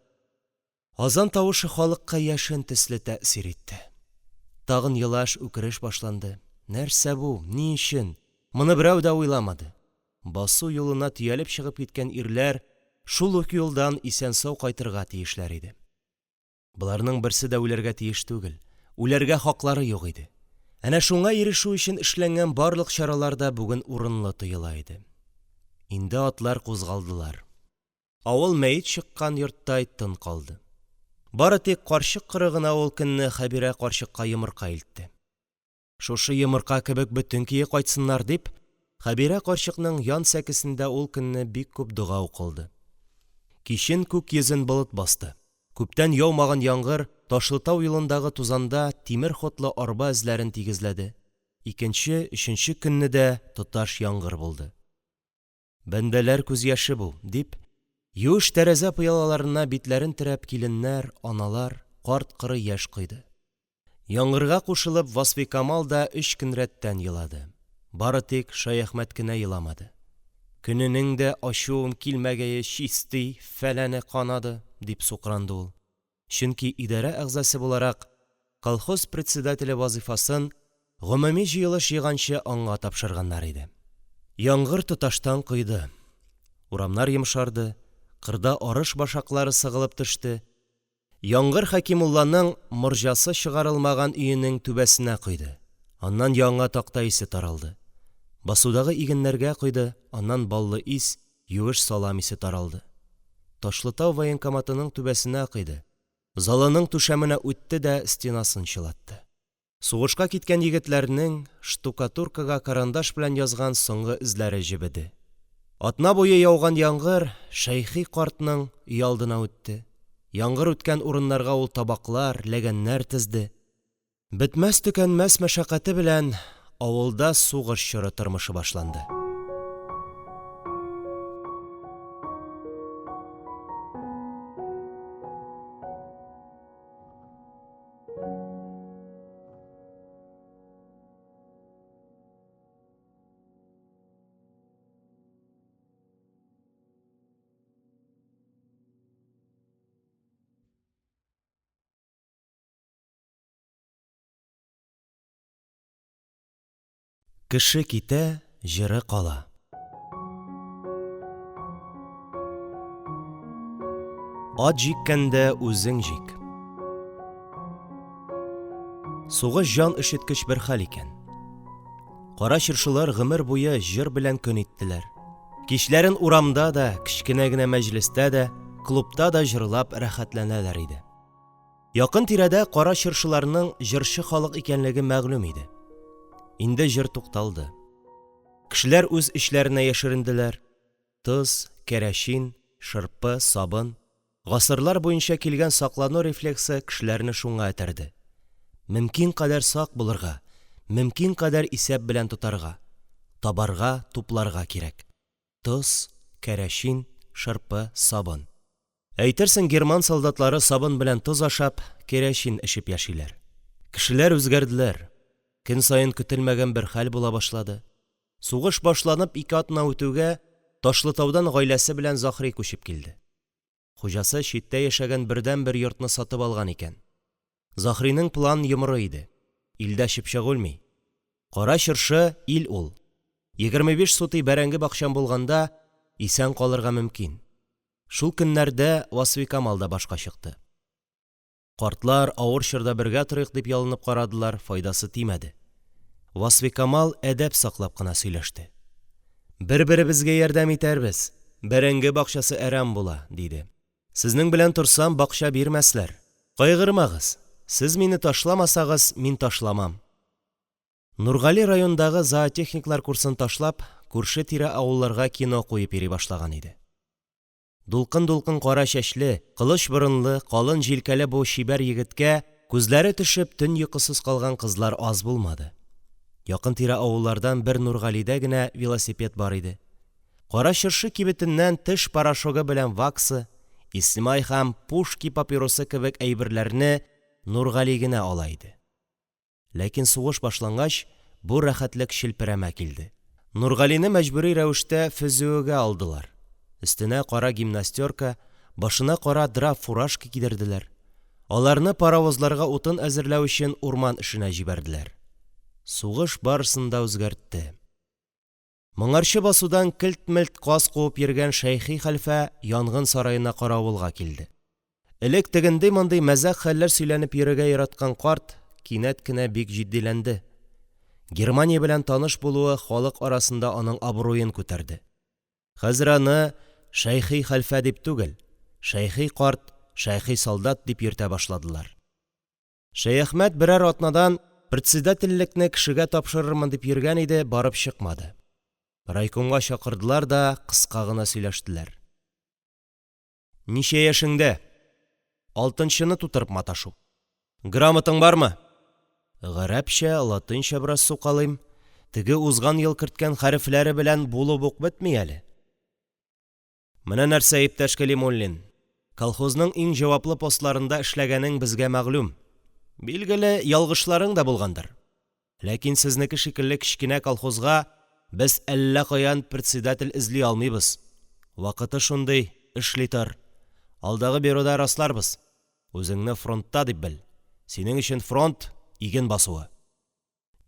Азан тавышы халыкка яшен төсле тәэсир итте. Тагын елаш, үкереш башланды. Нәрсә бу? Ни өчен? Моны берәү дә уйламады. Басу юлына төялеп чыгып киткән ирләр шул ук юлдан исән-сау кайтырга тиешләр иде. Буларның берсе дә үләргә тиеш түгел. Үләргә хаклары юк иде. Әнә шуңа ирешү өчен эшләнгән барлык чаралар да бүген урынлы тоела иде. Инде атлар кузгалдылар. Авыл мәйет чыккан йорттай тын калды. Бары тик карчык кырыгына ул көнне Хәбирә карчыкка йомырка илтте. Шушы йомырка кебек бөтен көе кайтсыннар дип, Хәбирә карчыкның ян сәкесендә ул көнне бик күп дуга укылды. Кичен күк йөзен болыт басты. Күптән яумаган яңгыр Ташлытау юлындагы тузанда тимер хотлы арба эзләрен тигезләде. Икенче, өченче көнне дә тоташ яңгыр булды. Бәндәләр күз яше бу, дип, юш тәрәзә пыялаларына битләрен терәп киленнәр, аналар, карт-коры яшь койды. Яңгырга кушылып Васфикамал да 3 көн рәттән елады. Бары тик Шәяхмәт кенә еламады. Көненең дә ачуым килмәгәе чисти, фәләне канады, дип сукранды ул. Чөнки идарә әгъзасы буларак колхоз председателе вазифасын гомуми җыелыш жыйганчы аңа тапшырганнар иде. Яңгыр тоташтан койды. Урамнар йомшарды, кырда арыш башаклары сыгылып төште. Яңгыр Хәкимулланың морҗасы чыгарылмаган өенең түбәсенә койды. Аннан яңа такта исе таралды. Басудагы игеннәргә койды, аннан баллы ис, юеш салам исе таралды. Ташлытау военкоматының түбәсенә койды. Залының түшәменә үтте дә стенасын чылатты. Сугышка киткән егетләрнең штукатуркага карандаш белән язган соңгы эзләре җибеде. Атна буе яуган яңгыр Шәйхи картның өйалдына үтте. Яңгыр үткән урыннарга ул табаклар, ләгәннәр тезде. Бетмәс-төкәнмәс мәшәкате белән авылда сугыш чоры тормышы башланды. Кеше китә, җыры кала. Ат җиккәндә үзең җик. Сугыш җан өшеткеч бер хәл икән. Кара чыршылар гомер буе җыр белән көн иттеләр. Кичләрен урамда да, кечкенә генә мәҗлестә дә, клубта да җырлап рәхәтләнәләр иде. Якын тирәдә кара чыршыларның җырчы халык икәнлеге мәгълүм иде. Инде җыр тукталды. Кешеләр үз эшләренә яшеренделәр. Тоз, кәрәчин, шырпы, сабын. Гасырлар буенча килгән саклану рефлексы кешеләрне шуңа этәрде. Мөмкин кадәр сак булырга, мөмкин кадәр исәп белән тотарга, табарга, тупларга кирәк. Тоз, кәрәчин, шырпы, сабын. Әйтерсең, герман солдатлары сабын белән тоз ашап, кәрәчин эшеп яшиләр. Кешеләр үзгәрделәр. Көн саен көтелмәгән бер хәл була башлады. Сугыш башланып 2 атна үтүгә Ташлытаудан гаиләсе белән Захри күчеп килде. Хуҗасы читтә яшәгән бердән-бер йортны сатып алган икән. Захриның план йомры иде. Илдә чыпчык үлми. Кара чыршы ил ул. 25 сутый бәрәңге бакчан булганда исән калырга мөмкин. Шул көннәрдә Васфикамал да башка чыкты. Картлар авыр чорда бергә торыйк дип ялынып карадылар, файдасы тимәде. Васфикамал әдәп саклап кына сөйләште. Бер-беребезгә ярдәм итәрбез. Бәрәңге бакчасы әрәм була, диде. Сезнең белән торсам бакча бирмәсләр. Кайгырмагыз. Сез мине ташламасагыз, мин ташламам. Нургали райондагы зоотехниклар курсын ташлап, күрше-тирә авылларга кино куеп йөри башлаган иде. Дулкын-дулкын кара чәчле, кылыч борынлы, калын җилкәле бу чибәр егеткә күзләре төшеп төн йокысыз калган кызлар аз булмады. Якын-тирә авыллардан бер Нургалидә генә велосипед бар иде. Кара чыршы кибетеннән теш порошогы белән ваксы, исмай һәм пушки папиросы кебек әйберләрне Нургали генә ала иде. Ләкин сугыш башлангач, бу рәхәтлек шелпәрәмә килде. Нургалине мәҗбүри рәвештә физиогә алдылар. Өстенә кара гимнастерка, башына кара драп фуражка кидерделәр. Аларны паровозларга утын әзерләү өчен урман эшенә җибәрделәр. Сугыш барысын да үзгәртте. Моңарчы басудан килт-мелт каз куып йөргән Шәйхи хәлфә янгын сараена каравылга килде. Элек тегендей-мондый мәзәк хәлләр сөйләнеп йөрергә яраткан карт кинәт кенә бик җитдиләнде. Германия белән таныш булуы халык арасында аның абруен күтәрде. Хәзер аны Шәйхи хәлфә дип түгел, Шәйхи карт, Шәйхи солдат дип йөртә башладылар. Шәяхмәт берәр атнадан председательлекне кешегә тапшырырмын дип йөргән иде, барып чыкмады. Райкомга чакырдылар да кыска гына сөйләштеләр. Ничә яшеңдә? 6-нчыны тутырып маташу. Грамотың бармы? Гарәпчә, латынча бераз сукалыйм. Теге узган ел керткән хәрефләре белән булып ук бетми әле. Менә нәрсә, иптәш Кәлимуллин. Колхозның иң җаваплы постларында эшләгәнең безгә мәгълүм. Билгеле, ялгышларың да булгандыр. Ләкин сезнеке шикелле кичкенә колхозга без әллә каян председатель эзли алмыйбыз. Вакыты шундый, эшли тор. Алдагы бюрода расларбыз. Үзеңне фронтта дип бел. Синең өчен фронт иген басуы.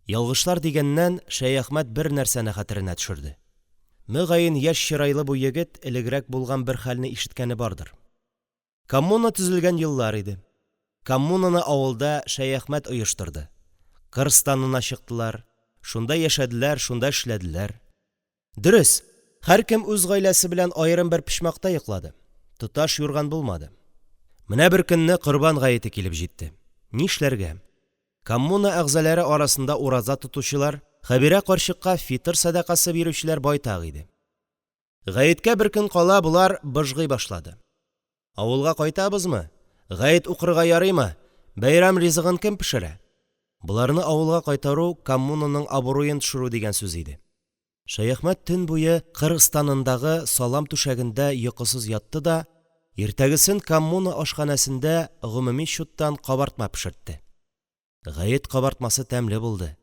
Ялгышлар дигәннән Шәяхмәт бер нәрсәне хәтеренә төшерде. Мөгаен яшь чырайлы бу егет элегрәк булган бер хәлне ишеткәне бардыр. Коммуна төзелгән еллар иде. Коммунаны авылда Шәяхмәт оештырды. Кырстанына чыктылар. Шунда яшәделәр, шунда эшләделәр. Дөрес, һәркем үз гаиләсе белән аерым бер пичмакта йоклады. Тоташ юрган булмады. Менә бер көнне Корбан гаете килеп җитте. Нишләргә? Коммуна әгъзалары арасында ураза тотучылар, Хәбирә карчыкка фитр садакасы бирүчеләр байтак иде. Гаеткә бер көн кала булар быжгый башлады. Авылга кайтабызмы? Гает укырга ярыймы? Бәйрәм ризыгын кем пешерә? Буларны авылга кайтару коммунаның абруен төшерү дигән сүз иде. Шәяхмәт төн буе Кыргызстанындагы салам түшәгендә йокысыз ятты да, иртәгесен коммуна ашханәсендә гомуми чуттан кабартма пешертте. Гает кабартмасы тәмле булды.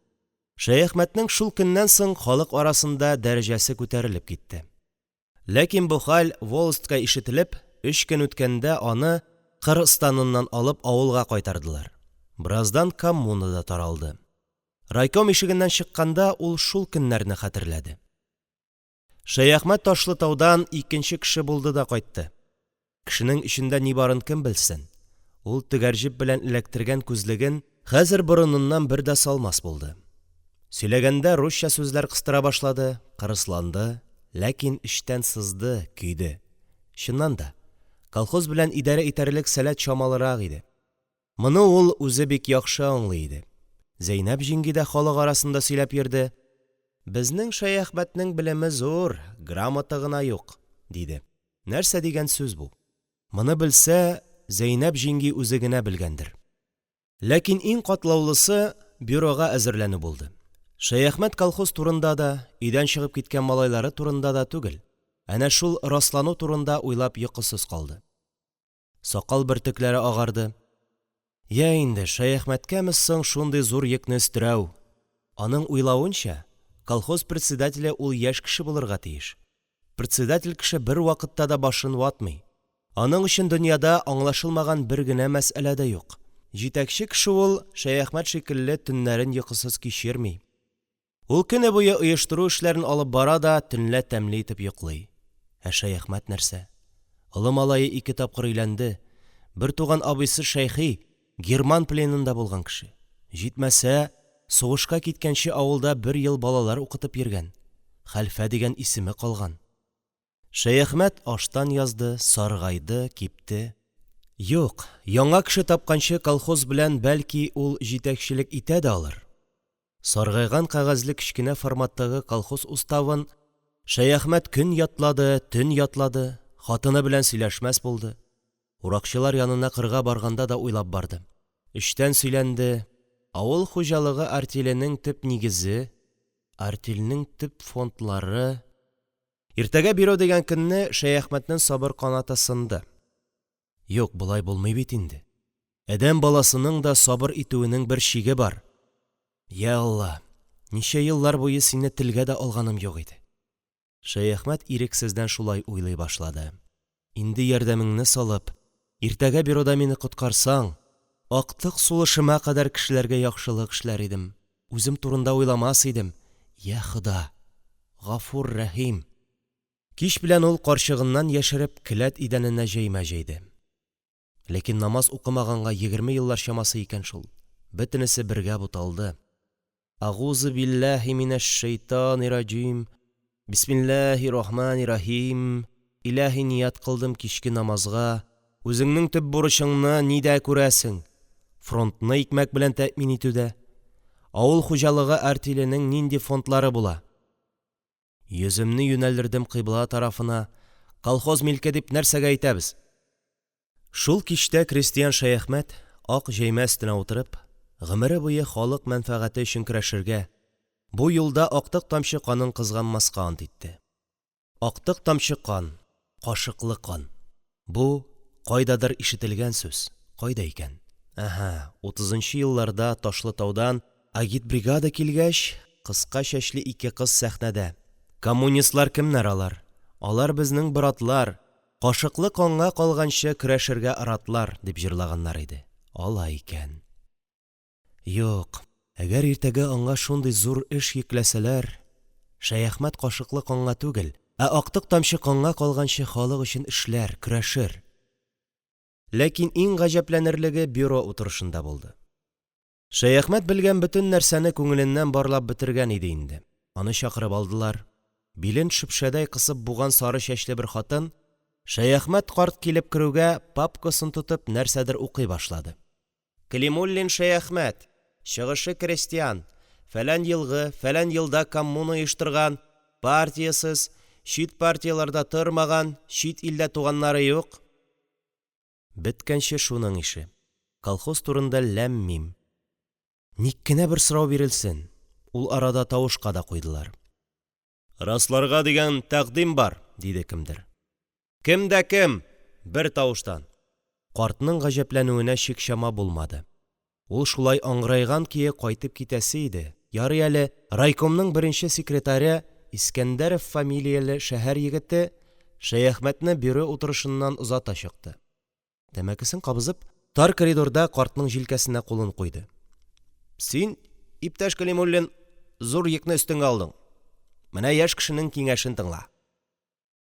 Шәяхмәтнең шул көннән соң халык арасында дәрәҗәсе күтәрелеп китте. Ләкин бу хәл Волостька ишетелеп, 3 көн үткәндә аны Кыргызстаннан алып авылга кайтардылар. Браздан коммуна да таралды. Райком ишегеннән чыкканда ул шул көннәрне хәтерләде. Шәяхмәт Ташлытаудан икенче кеше булды да кайтты. Кешенең эчендә ни барын кем белсен. Ул тегәрҗеп белән эләктергән күзлеген хәзер борыныннан бер дә салмас булды. Сөйләгәндә русча сүзләр кыстыра башлады, кырысланды, ләкин эчтән сызды, көйде. Чыннан да, колхоз белән идарә итәрлек сәләт чамалырак иде. Моны ул үзе бик яхшы аңлый иде. Зәйнәп җиңги дә халык арасында сөйләп йөрде. Безнең Шәяхмәтнең белеме зур, грамота гына юк, диде. Нәрсә дигән сүз бу? Моны белсә, Зәйнәп җиңги үзе генә белгәндер. Ләкин иң катлаулысы бюрога әзерләнү булды. Шәяхмәт колхоз турында да, өйдән чыгып киткән малайлары турында да түгел, әнә шул раслану турында уйлап йокысыз калды. Сакал бөртекләре агарды. Я инде, Шәяхмәткәме соң шундый зур йөкне өстерәү? Аның уйлавынча, колхоз председателе ул яшь кеше булырга тиеш. Председатель кеше бер вакытта да башын ватмый. Аның өчен дөньяда аңлашылмаган бер генә мәсьәлә дә юк. Җитәкче кеше ул Шәяхмәт шикелле төннәрен йокысыз кичерми. Ул көне буе оештыру эшләрен алып бара да төнлә тәмле итеп йоклый. Ә Шәяхмәт нәрсә? Олы малае 2 тапкыр өйләнде. Бер туган абыйсы Шәйхи Герман пленында булган кеше. Җитмәсә, сугышка киткәнче авылда 1 ел балалар укытып йөргән. Хәлфә дигән исеме калган. Шәяхмәт аштан язды, саргайды, кипте. Юк, яңа кеше тапканчы колхоз белән бәлки ул җитәкчелек итә дә алыр. Саргайган кәгазьле кечкенә форматтагы колхоз уставын Шәяхмәт көн ятлады, төн ятлады, хатыны белән сөйләшмәс булды. Уракчылар янына кырга барганда да уйлап барды. Эштән сөйләнде. Авыл хуҗалыгы артеленең төп нигезе, артельнең төп фондлары. Иртәгә бирү дигән көнне Шәяхмәтнең сабыр канаты сынды. Юк, болай булмый бит инде. Әдәм баласының да сабыр итүенең бер чиге бар. Я Алла, ничә еллар буе сине телгә дә алганым юк иде. Шәяхмәт ирексездән шулай уйлый башлады. инде ярдәмеңне салып, иртәгә бюрода мине коткарсаң, актык сулышыма кадәр кешеләргә яхшылык эшләр идем. Үзем турында уйламас идем. Я Хода, Гафур Рәхим. Кич белән ул карчыгыннан яшереп келәт идәненә җәймә-җәйде. Ләкин намаз укымаганга 20 еллар чамасы икән шул. Бөтенесе бергә буталды. Агузу биллаһи минәш шәйтанир раҗим. Бисмиллаһир-рахманир-рахим. Илаһи ният кылдым кичке намазга. Үзеңнең төп бурычыңны нидә күрәсең? Фронтны икмәк белән тәэмин итүдә. Авыл хуҗалыгы артеленең нинди фондлары була? Йөземне юнәлдердем кыйбла тарафына. Колхоз милке дип нәрсәгә әйтәбез? Шул кичтә крестьян Шәяхмәт ак җәймә өстенә утырып, гомере буе халык мәнфәгате өчен көрәшергә, бу юлда актык тамчы канын кызганмаска ант итте. Актык тамчы кан, кашыклы кан. Бу кайдадыр ишетелгән сүз. Кайда икән? 30-нчы елларда Ташлытаудан агитбригада килгәч, кыска чәчле ике кыз сәхнәдә. Коммунистлар кемнәр алар? Алар безнең братлар, кашыклы канга калганчы көрәшергә ыратлар, дип җырлаганнар иде. Алай икән. Юк, әгәр иртәгә аңа шундый зур эш йөкләсәләр, Шәяхмәт кашыклы канга түгел, актык тамчы канга калганчы халык өчен эшләр, көрәшер. Ләкин иң гаҗәпләнерлеге бюро утырышында булды. Шәяхмәт белгән бөтен нәрсәне күңеленнән барлап бетергән иде инде. Аны чакырып алдылар. Билен шөпшәдәй кысып буган сары чәчле бер хатын Шәяхмәт карт килеп керүгә папкасын тотып нәрсәдер укый башлады. Калимуллин Шәяхмәт, чыгышы крестьян, фәлән елгы, фәлән елда коммуна оештырган, партиясыз, чит партияларда тормаган, чит илдә туганнары юк. Беткәнче шуның ише. Колхоз турында ләм-мим. Ник кенә бер сорау бирелсен. Ул арада тавышка да куйдылар. Расларга дигән тәкъдим бар, диде кемдер. Кемдә кем? Бер тавыштан. Картның гаҗәпләнүенә чик-чама булмады. Ул шулай аңгырайган кие кайтып китәсе иде. Ярый әле райкомның беренче секретаре Искәндәров фамилияле шәһәр егете Шәяхмәтне бюро утырышыннан узата чыкты. Тәмәкесен кабызып, тар коридорда картның җилкәсенә кулын куйды. Син, иптәш Калимуллин, зур йөкне өстеңә алдың. Менә яшь кешенең киңәшен тыңла.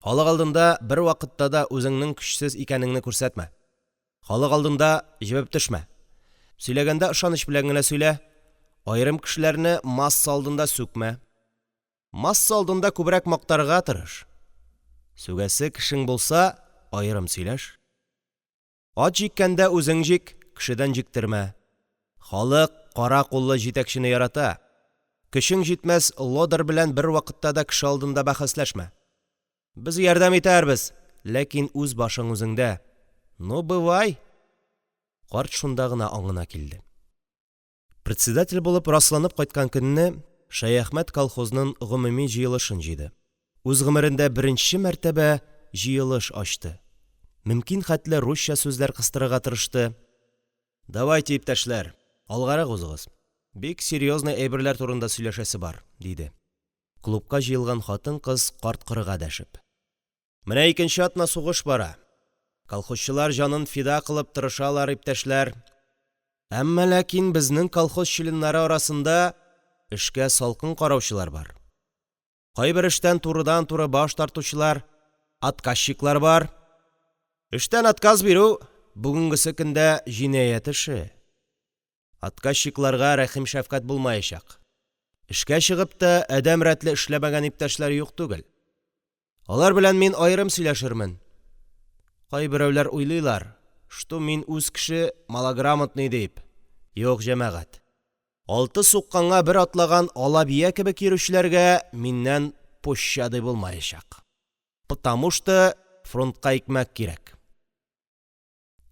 Халык алдында бер вакытта да үзеңнең көчсез икәнеңне күрсәтмә. Халык алдында җибеп төшмә. Сөйләгәндә ышаныч белән генә сөйлә. Аерым кешеләрне масса алдында сүкмә. Масса алдында күбрәк мактарга тырыш. Сүгәсе кешең булса, аерым сөйләш. Ат җиккәндә үзең җик, кешедән җиктермә. Халык кара куллы җитәкчене ярата. Кешең җитмәс лодыр белән бер вакытта да кеше алдында бәхәсләшмә. Без ярдәм итәрбез, ләкин үз башың үзеңдә. Ну, бывай. Карт шунда гына аңына килде. Председатель булып расланып кайткан көнне Шәяхмәт колхозның гомуми җыелышын җыйды. Үз гомерендә беренче мәртәбә җыелыш ачты. Мөмкин хәтле русча сүзләр кыстырырга тырышты. Давайте, иптәшләр, алгарак узыгыз. Бик серьезный әйберләр турында сөйләшәсе бар, диде. Клубка җыелган хатын-кыз карт-корыга дәшеп. Менә икенче атна сугыш бара. Колхозчылар җанын фида кылып тырышалар, иптәшләр. Әмма ләкин безнең колхоз членнары арасында эшкә салкын караучылар бар. Кайбер эштән турыдан-туры баш тартучылар, отказчиклар бар. Эштән отказ бирү бүгенгесе көндә җинаять эше. Отказчикларга рәхим шәфкать булмаячак. Эшкә чыгып та әдәм рәтле эшләмәгән иптәшләр юк түгел. Алар белән мин аерым сөйләшермен. Кайберәүләр уйлыйлар, что мин үз кеше малограмотный дип. Юк, җәмәгать. 6 сукканга бер атлаган алабия кебек йөрүчеләргә миннән пощады булмаячак. Потому что фронтка икмәк кирәк.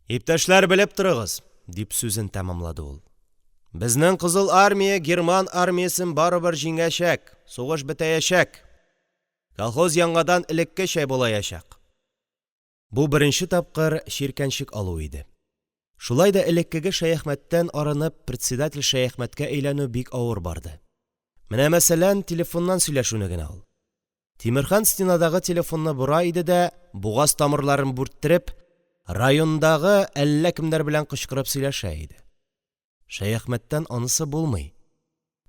Иптәшләр, белеп торыгыз, дип сүзен тәмамлады ул. Безнең кызыл армия герман армиясын барыбер җиңәчәк, сугыш бетәячәк. Колхоз яңадан элеккечә булаячак. Бу беренче тапкыр чиркәнчек алу иде. Шулай да элеккеге Шәяхмәттән арынып председатель Шәяхмәткә әйләнү бик авыр барды. Менә мәсәлән телефоннан сөйләшүне генә ал. Тимерхан стенадагы телефонны бора иде дә, бугаз тамырларын бүрттереп, райондагы әллә кемнәр белән кычкырып сөйләшә иде. Шәяхмәттән анысы булмый.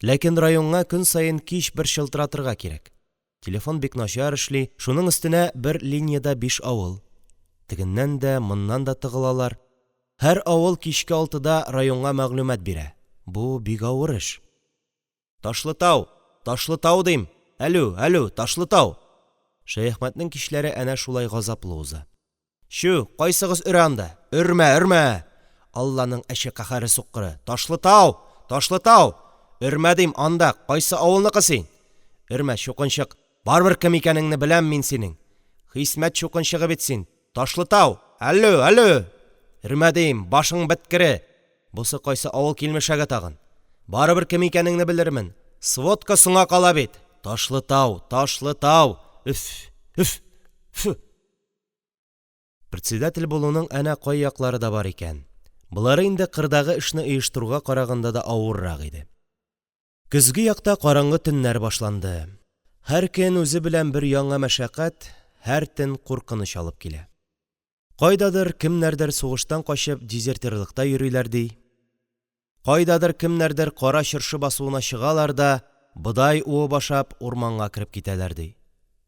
Ләкин районга көн саен кич бер шылтыратырга кирәк. Телефон бик начар эшли, шуның өстенә бер линияда 5 авыл. Тегеннән дә, моннан да тыгылалар. Һәр авыл кичке 6-да районга мәгълүмат бирә. Бу бик авыр эш. Ташлытау, Ташлытау дим. Әлү, Ташлытау. Шәяхмәтнең кичләре әнә шулай газаплы уза. Шу, кайсыгыз өрә анда? Өрмә. Алланың әче каһәре суқкыры. Ташлытау. Өрмә дим анда, кайсы авылныкы син? Өрмә, чукынчык. Барбер кем икәнеңне беләм мин синең. Хисмәт чукынчыгы бит син. Ташлытау. Әлү. Өрмә дим, башың беткере. Бусы кайсы авыл килмешәгә тагын. Барбер кем икәнеңне белермен. Сводка соңа кала бит. Ташлытау. Үф. Председатель булуның әнә кай яклары да бар икән. Булары инде кырдагы эшне оештыруга караганда да авыррак иде. Көзге якта караңгы төннәр башланды. Һәр көн үзе белән бер яңа мәшәкать, һәр төн куркыныч алып килә. Кайдадыр кемнәрдер сугыштан качып дезертирлыкта йөриләр ди. Кайдадыр кемнәрдер кара чыршы басуына чыгалар да, бодай уы башап урманга кереп китәләр ди.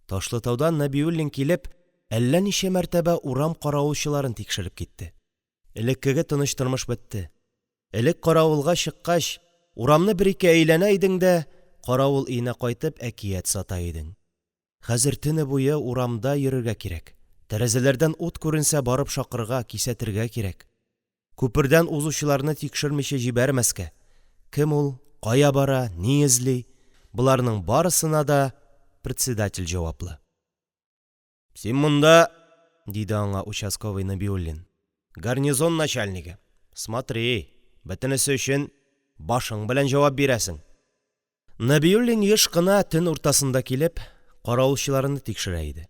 Ташлытаудан Нәбиуллин килеп, әллә ничә мәртәбә урам каравылчыларын тикшереп китте. Элеккеге тыныч тормыш бетте. Элек каравылга чыккач, урамны бер-ике әйләнә идең дә, каравыл өенә кайтып әкият сата идең. Хәзер төне буе урамда йөрергә кирәк. Тәрәзәләрдән ут күренсә барып шакырга, кисәтергә кирәк. Күпердән узучыларны тикшермичә җибәрмәскә. Кем ул, кая бара, ни эзли? Буларның барысына да председатель җаваплы. Син монда, диде аңа участковый Нәбиуллин. Гарнизон начальнигы. Смотри, бөтенесе өчен башың белән җавап бирәсең. Нәбиуллин еш кына төн уртасында килеп, каравылчыларны тикшерә иде.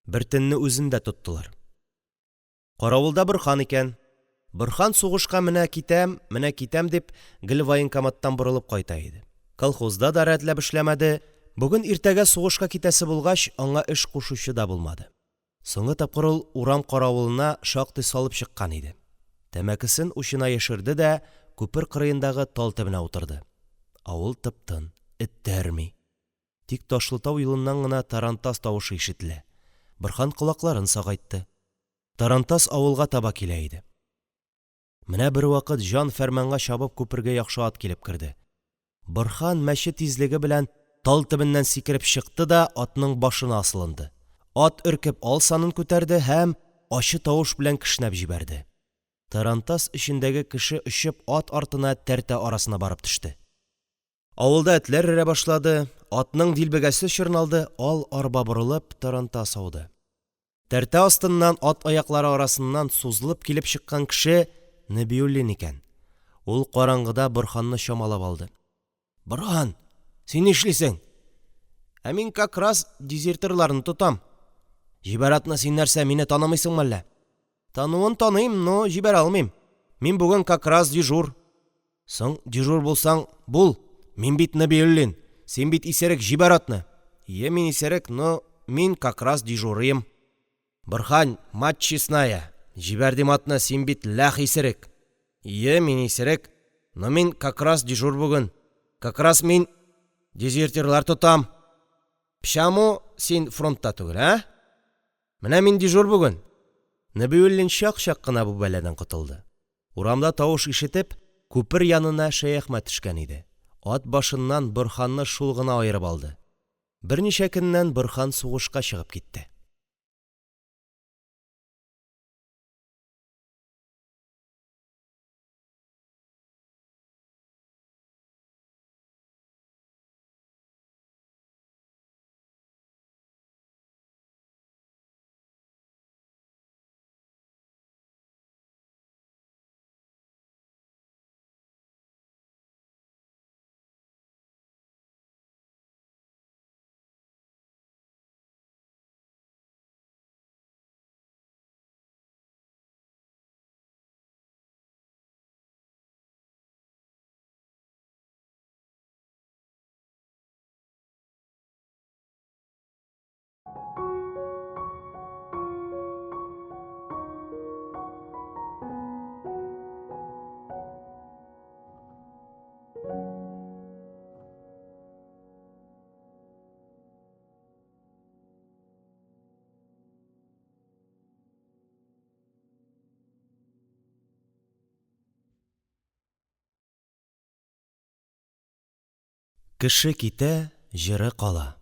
Бер төнне үзендә тоттылар. Каравылда Борһан икән. Борһан сугышка менә китәм дип гел военкоматтан борылып кайта иде. Колхозда да рәтләп эшләмәде. Бүген иртәгә сугышка китәсе булгач, аңа эш кушучы да булмады. Соңгы тапкыр ул урам каравылына шактый салып чыккан иде. Тәмәкесен учына яшерде дә күпер кырыендагы тал төбенә утырды. Авыл тып-тын, эттәрми. Тик Ташлытау юлыннан гына тарантас тавышы ишетелә. Борһан колакларын сагайтты. Тарантас авылга таба килә иде. Менә бер вакыт җан фәрманга чабып күпергә яхшы ат килеп керде. Борһан мәче тизлеге белән тал төбеннән сикереп чыкты да атның башына асылынды. Ат өркеп алсанын күтәрде һәм ачы тавыш белән кешнәп җибәрде. Тарантас эчендәге кеше очып ат артына тәртә арасына барып төште. Авылда этләр өрә башлады, атның дилбегәсе чорналды, арба борылып тарантас ауды. Тәртә астыннан ат аяклары арасыннан сузылып килеп чыккан кеше Нәбиуллин икән. Ул караңгыда Борһанны чамалап алды. Борһан, син нишлисең? Ә мин как раз дезертирларны тотам. Җибәратны син нәрсә, мине танымыйсыңмы әллә? Тануын таныйм, но җибәр алмыйм. Мин бүген как раз дежур. Соң дежур булсаң бул. Мин бит Нәбиуллин. Син бит исерек, җибәр атны. Мин исерек, но мин как раз дежурыйм. Борһан, мать честная. Җибәр дим атны, син бит ләх исерек. Мин исерек, но мин как раз дежур бүген. Как раз мин дезертирлар тотам. Пчаму син фронтта түгел, ә? Менә мин дежур бүген. Нәбиуллин чак-чак кына бу бәләдән котылды. Урамда тавыш ишетеп, күпер янына Шәяхмәт төшкән иде. Ат башыннан Борһанны шул гына аерып алды. Берничә көннән Борһан сугышка чыгып китте. Кеше китә, җыры кала.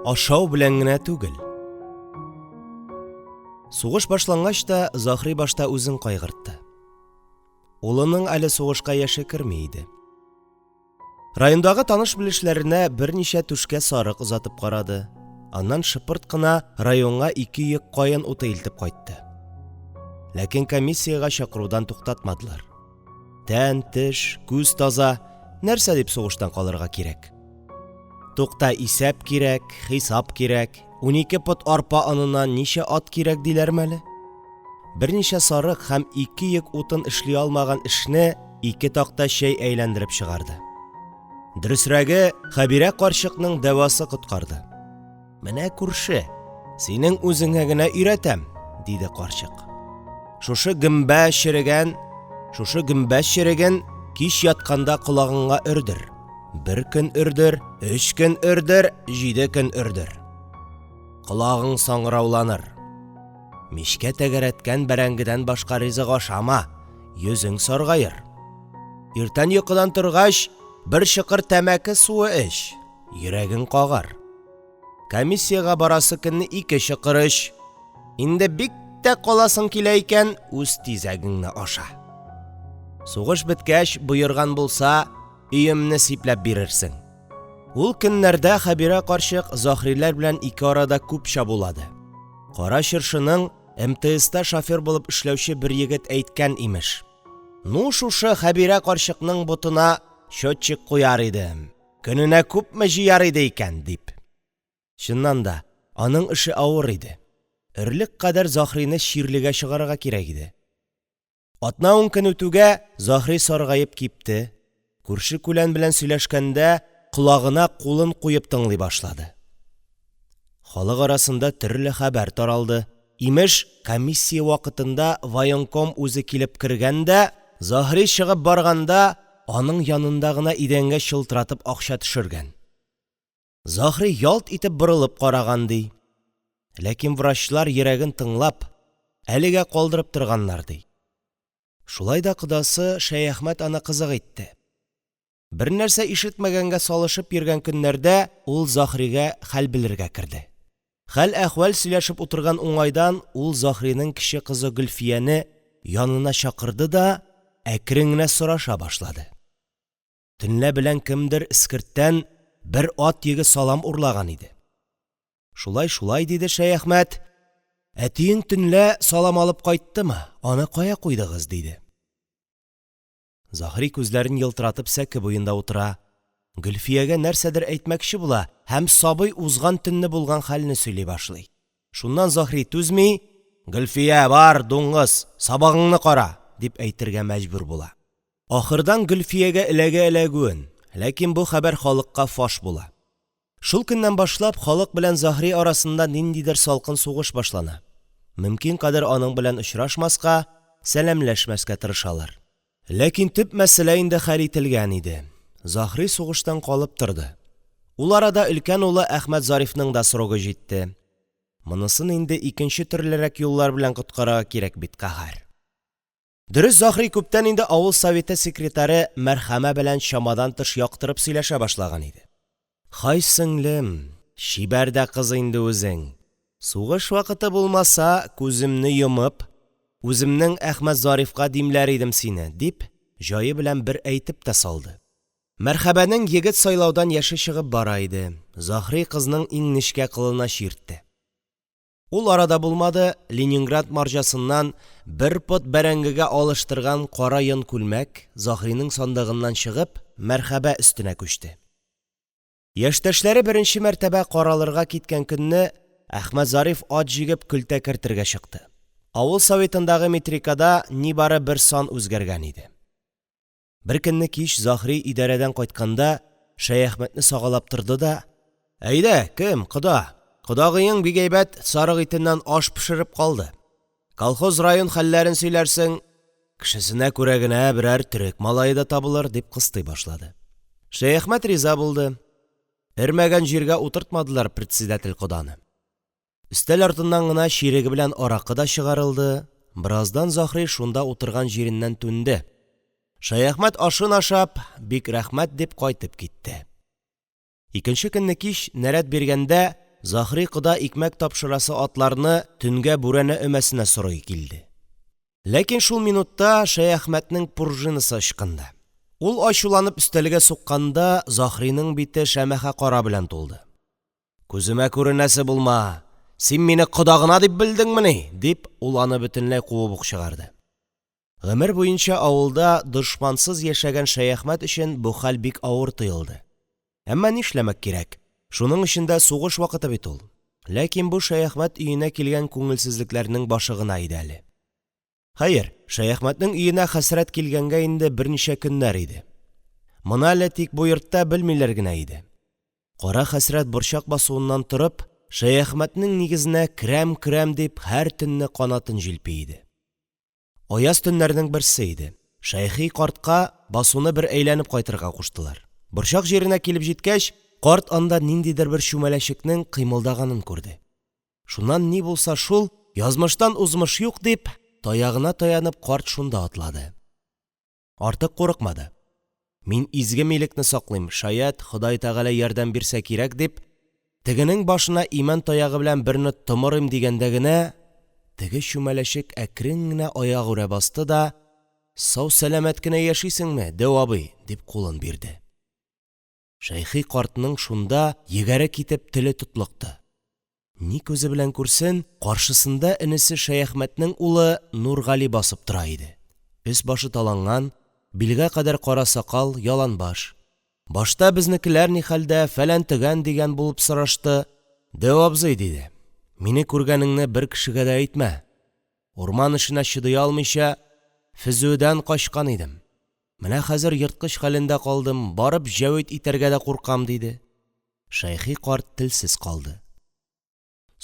Ашау белән генә түгел. Сугыш башлангач та Заһри башта үзен кайгыртты. Улының әле сугышка яше керми иде. Райондагы таныш-белешләренә берничә түшкә сарык озатып карады. Аннан шыпырт кына районга 2 йөк каен уты илтеп кайтты. Ләкин комиссияга чакырудан туктатмадылар. Тән, теш, күз таза, нәрсә дип сугыштан калырга кирәк? Тукта, исәп кирәк, хисап кирәк, 12 пот арпа анына ничә ат кирәк диләрме әле? Берничә сарык һәм 2 йөк утын эшли алмаган эшне 2 такта чәй әйләндереп чыгарды. Дөресрәге, Хәбирә карчыкның дәвасы коткарды. Менә күрше, синең үзеңә генә өйрәтәм, диде карчык. Шушы гөмбә череген кич ятканда колагыңа өрдер. 1 көн өрдер, 3 көн өрдер, 7 көн өрдер. Колагың саңрауланыр. Мишкә тәгәрәткән бәрәңгедән башка ризык ашама, йөзең саргайыр. Иртән йокыдан торгач, 1 чыкыр тәмәке суы эч, йөрәгең кагар. Комиссияга барасы көнне 2 чыкыр эч. Инде бик тә каласың килә икән, үз тизәгеңне аша. Сугыш беткәч, буйырган булса, өемне сипләп бирерсең. Ул көннәрдә Хәбирә карчык Заһриләр белән 2 арада күп чабулады. Кара Чыршының МТСта шофер булып эшләүче бер егет әйткән имеш. Ну шушы Хәбирә карчыкның ботына счетчик куяр идем. Көненә күпме җыяр иде икән, дип. Чыннан да, аның эше авыр иде. Өрлек кадәр Заһрины чирлегә чыгарга кирәк иде. Атна 10 көн үтүгә Заһри саргаеп кипте. Күрше-күлән белән сөйләшкәндә колагына кулын куеп тыңлый башлады. Халык арасында төрле хәбәр таралды. Имеш, комиссия вакытында военком үзе килеп кергәндә, Заһри чыгып барганда, аның янында гына идәнгә чылтыратып акча төшергән. Заһри ялт итеп борылып караган ди. Ләкин врачлар йөрәген тыңлап, әлегә калдырып торганнар ди. Шулай да кодасы Шәяхмәт аны кызык итте. Бер нәрсә ишетмәгәнгә салышып йөргән көннәрдә ул Заһригә хәл белергә керде. Хәл-әхвәл сөйләшеп утырган уңайдан ул Заһриның кече кызы Гөлфияне янына чакырды да әкрен генә сораша башлады. Төнлә белән кемдер искерттән 1 ат йөге салам урлаган иде. Шулай, диде Шәяхмәт. Әтиең төнлә салам алып кайттымы? Аны кая куйдыгыз, диде. Заһри күзләрен елтыратып сәке буенда утыра. Гөлфиягә нәрсәдер әйтмәкче була һәм сабый узган төнне булган хәлне сөйли башлый. Шуннан Заһри түзми, Гөлфия, бар, дуңгыз, сабагыңны кара, дип әйтергә мәҗбүр була. Ахырдан Гөлфиягә эләгүен, ләкин бу хәбәр халыкка фаш була. Шул көннән башлап халык белән Заһри арасында ниндидер салкын сугыш башлана. Мөмкин кадәр аның белән очрашмаска, сәламләшмәскә тырышалар. Ләкин төп мәсьәлә инде хәл ителгән иде. Заһри сугыштан калып торды. Ул арада өлкән улы Әхмәт Зарифның да срогы җитте. Монысын инде икенче төрлерәк юллар белән коткарга кирәк бит, каһар. Дөрес, Заһри күптән инде авыл советы секретаре Мәрхәмә белән чамадан тыш яктырып сөйләшә башлаган иде. Хай сеңлем, чибәрдә кыз инде үзең. Сугыш вакыты булмаса, күземне йомып, үземнең Әхмәт Зарифка димләр идем сине, дип, җае белән бер әйтеп тә салды. Мәрхәбәнең егет сайлаудан яше чыгып бара иде. Заһри кызның иң нечкә кылына чиртте. Ул арада булмады, Ленинград марҗасыннан 1 пот бәрәңгегә алыштырган кара йон күлмәк Заһриның сандыгыннан чыгып, Мәрхәбә өстенә күчте. Яшьтәшләре беренче мәртәбә каралырга киткән көнне Әхмәт Зариф ат җигеп көлтә кертергә чыкты. Авыл советындагы метрикада нибары 1 сан үзгәргән иде. Бер көнне кич Заһри идарәдән кайтканда Шәяхмәтне сагалап торды да: «Әйдә, кем, кода? Кодагыең бик әйбәт сарык итеннән аш пешереп калды. Колхоз район хәлләрен сөйләрсең, кешесенә күрә генә берәр төрек малае да табылыр», дип кыстый башлады. Шәяхмәт риза булды. Өрмәгән җиргә утыртмадылар председатель коданы. Өстәл артыннан гына чиреге белән аракы да чыгарылды. Бераздан Заһри шунда утырган җиреннән түнде. Шәяхмәт ашын ашап, бик рәхмәт дип кайтып китте. Икенче көнне кич нәрәт биргәндә Заһри кода икмәк тапшырасы атларны төнгә бүрәнә өмәсенә сорый килде. Ләкин шул минутта Шәяхмәтнең пружинасы ычкынды. Ул ачуланып өстәлгә сукканда Заһриның бите шәмәхә кара белән тулды. «Күземә күренәсе булма! Син мине кодагына дип белдеңмени?» дип ул аны бөтенләй куып ук чыгарды. Гомер буенча авылда дошмансыз яшәгән Шәяхмәт өчен бу хәл бик авыр тоелды. Әммә нишләмәк кирәк? Шуның эчендә сугыш вакыты бит ул. Ләкин бу Шәяхмәт өенә килгән күңелсезлекләрнең башы гына иде әле. Хәер, Шәяхмәтнең өенә хәсрәт килгәнгә инде берничә көннәр иде. Моны әле тик бу йортта белмиләр генә иде. Кара хәсрәт борчак басуыннан торып, Шәяхмәтнең нигезенә крәм дип һәр төнне канатын җилпи иде. Аяз төннәрнең берсе иде. Шәйхи картка басуны бер әйләнеп кайтырга куштылар. Борчак җиренә килеп җиткәч, карт анда ниндидер бер чүмәләчекнең кыймылдаганын күрде. Шуннан ни булса шул, язмыштан узмыш юк дип, таягына таянып карт шунда атлады. Артык курыкмады. Мин изге милекне саклыйм, шаят Ходай Тәгалә ярдәм бирсә кирәк дип, тегенең башына имән таягы белән берне томырым дигәндә генә, теге чүмәләчек әкрен генә аягы үрә басты да, «Сау-сәләмәт кенә яшисеңме, Дәү абый?» дип кулын бирде. Шәйхи картның шунда егәре китеп теле тотлыкты. Ни күзе белән күрсен, каршысында энесе Шәяхмәтнең улы Нургали басып тора иде. Өс башы таланган, билгә кадәр кара сакал, ялан баш. Башта безнекеләр ни хәлдә, фәлән төгән дигән булып сорашты. «Дәү абзый» диде, «Мине күргәнеңне бер кешегә дә әйтмә. Урман эшенә чыдый алмыйча, фезүдән качкан идем. Менә хәзер йырткыч хәлендә калдым, барып җәвит итәргә дә куркам» диде. Шәйхи карт телсез калды.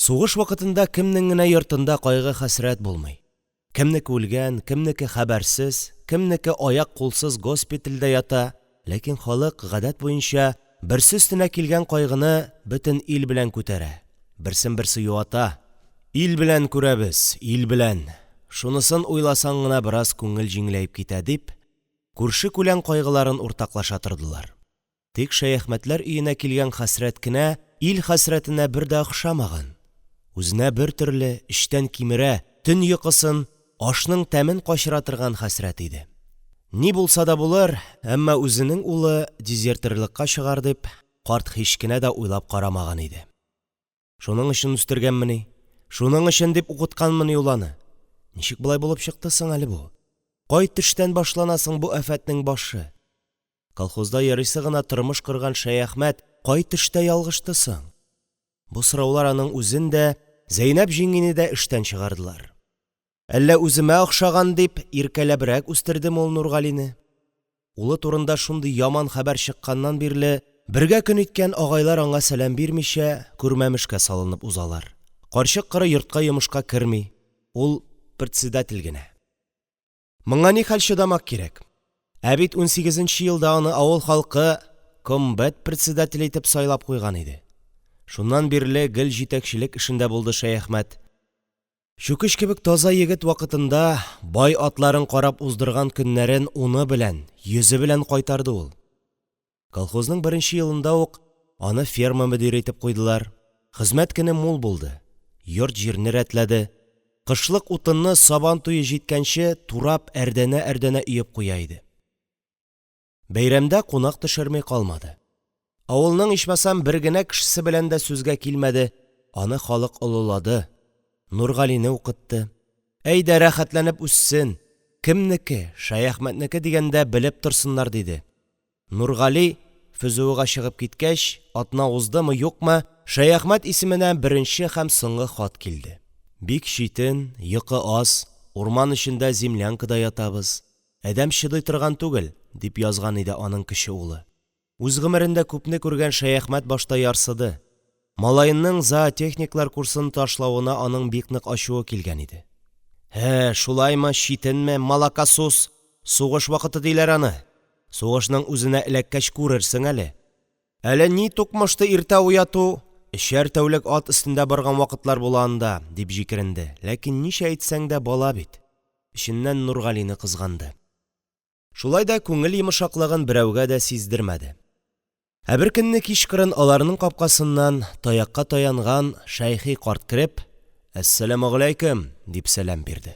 Сугыш вакытында кемнең генә йортында кайгы хәсрәт булмый. Кемнеке үлгән, кемнеке хәбәрсез, кемнеке аяк-кулсыз госпитальдә ята, ләкин халык гадәт буенча берсе өстенә килгән кайгыны бөтен ил белән күтәрә. Берсен-берсе юата. «Ил белән күрәбез, ил белән. Шунысын уйласаң гына бераз күңел җиңеләеп китә» дип, күрше-күлән кайгыларын уртаклаша тордылар. Тик Шәяхмәтләр өенә килгән хәсрәт кенә ил хәсрәтенә бер дә охшамаган. Үзенә бер төрле эчтән кимерә, төн йокысын, ашның тәмен качыра торган хәсрәт иде. Ни булса да булыр, әммә үзенең улы дезертирлыкка чыгар дип, карт һич кенә дә уйлап карамаган иде. Шуның өчен үстергәнмени? Шуның өчен дип укытканмыни ул аны? Ничек болай булып чыкты соң әле бу? Кай төштән башланасың бу афәтнең башы? Колхозда ярыйсы гына тормыш корган Шәяхмәт кай төштә ялгышты соң? Бу сораулар аның үзен дә, Зәйнәп җиңгине дә эштән чыгардылар. Әллә үземә охшаган дип иркәләбрәк үстердем ул Нургалине? Улы турында шундый яман хәбәр чыкканнан бирле бергә көн иткән агайлар аңа сәлам бирмичә күрмәмешкә салынып узалар. Карчык-коры йортка йомышка керми, ул председатель генә. Моңа ни хәл чыдамак кирәк? Ә бит 18нче елда аны авыл халкы комбат председатель итеп сайлап куйган иде. Шуннан бирле гел җитәкчелек эшендә булды Шәяхмәт. Чүкеч кебек таза егет вакытында бай атларын карап уздырган көннәрен уны белән, йөзе белән кайтарды ул. Колхозның беренче елында ук аны ферма мөдире итеп куйдылар. Хезмәт көне мул булды. Йорт җирне рәтләде. Кышлык утынны сабан туе җиткәнче турап әрдәнә өеп куя иде. Бәйрәмдә кунак төшермәй калмады. Авылның ичмасам бер генә кешесе белән дә сүзгә килмәде. Аны халык олылады. Нургалине укытты. Әйдә рәхәтләнеп үссен. Кемнеке, Шәяхмәтнеке дигәндә белеп торсыннар диде. Нургали фезуга чыгып киткәч, атна уздымы юкмы, Шәяхмәт исеменә беренче һәм соңгы хат килде. Бик читен, йокы аз, урман эчендә землянкада ятабыз. Әдәм чыдый торган түгел, дип язган иде аның кече улы. Үз гомерендә күпне күргән Шәяхмәт башта ярсыды. Малайының зоотехниклар курсын ташлавына аның бик нык ачуы килгән иде. Шулаймы, читенме, малакасус, сугыш вакыты диләр аны. Сугышның үзенә эләккәч күрерсең әле. Әле ни тукмышты иртә уяту, эчәр тәүлек ат өстендә барган вакытлар була анда, дип җикеренде. Ләкин ничә әйтсәң дә бала бит. эченнән Нургалине кызганды. Шулай да күңел йомшаклыгын берәүгә дә сиздермәде. Ә бер көнне кичкырын аларның капкасыннан таякка таянган Шәйхи карт кереп, «Әссәләмүгаләйкем» дип сәлам бирде.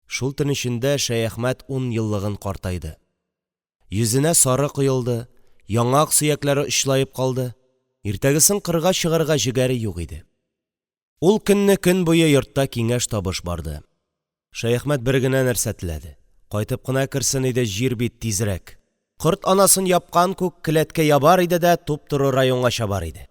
Шул төн эчендә Шәяхмәт 10 еллыгын картайды. Йөзенә сары коелды, яңак сөякләре очлаеп калды. Иртәгесен кырга чыгарга җигәре юк иде. Ул көнне көн буе йортта киңәш табыш барды. Шәяхмәт бер генә нәрсә теләде. Кайтып кына керсен иде җир бит тизрәк. Корт анасын япкан күк келәткә ябар иде дә туп-туры районга чабар иде.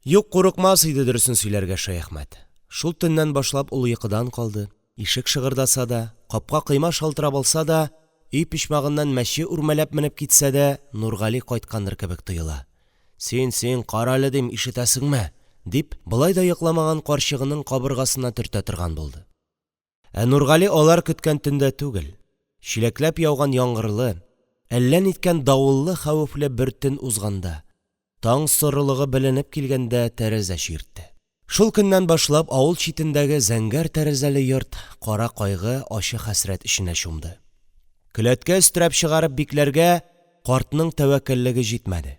Юк, курыкмас иде дөресен сөйләргә Шәяхмәт. Шул төннән башлап ул йокыдан калды. Ишек шыгырдаса да, капка кыйма шалтырап алса да, өй пичмагыннан мәче үрмәләп менеп китсә дә, Нургали кайткандыр кебек тоела. Син кара әле дим, ишетәсеңме? Дип, болай да йокламаган карчыгының кабыргасына төртә торган булды. Ә Нургали алар көткән төндә түгел, чиләкләп яуган яңгырлы, әллә ниткән давыллы хәвефле бер төн узганда, таң сорылыгы беленеп килгәндә тәрәзә чиртте. Шул көннән башлап авыл читендәге зәңгәр тәрәзәле йорт кара кайгы, ачы хәсрәт эченә чумды. Келәткә өстерәп чыгарып бикләргә картның тәвәккәллеге җитмәде.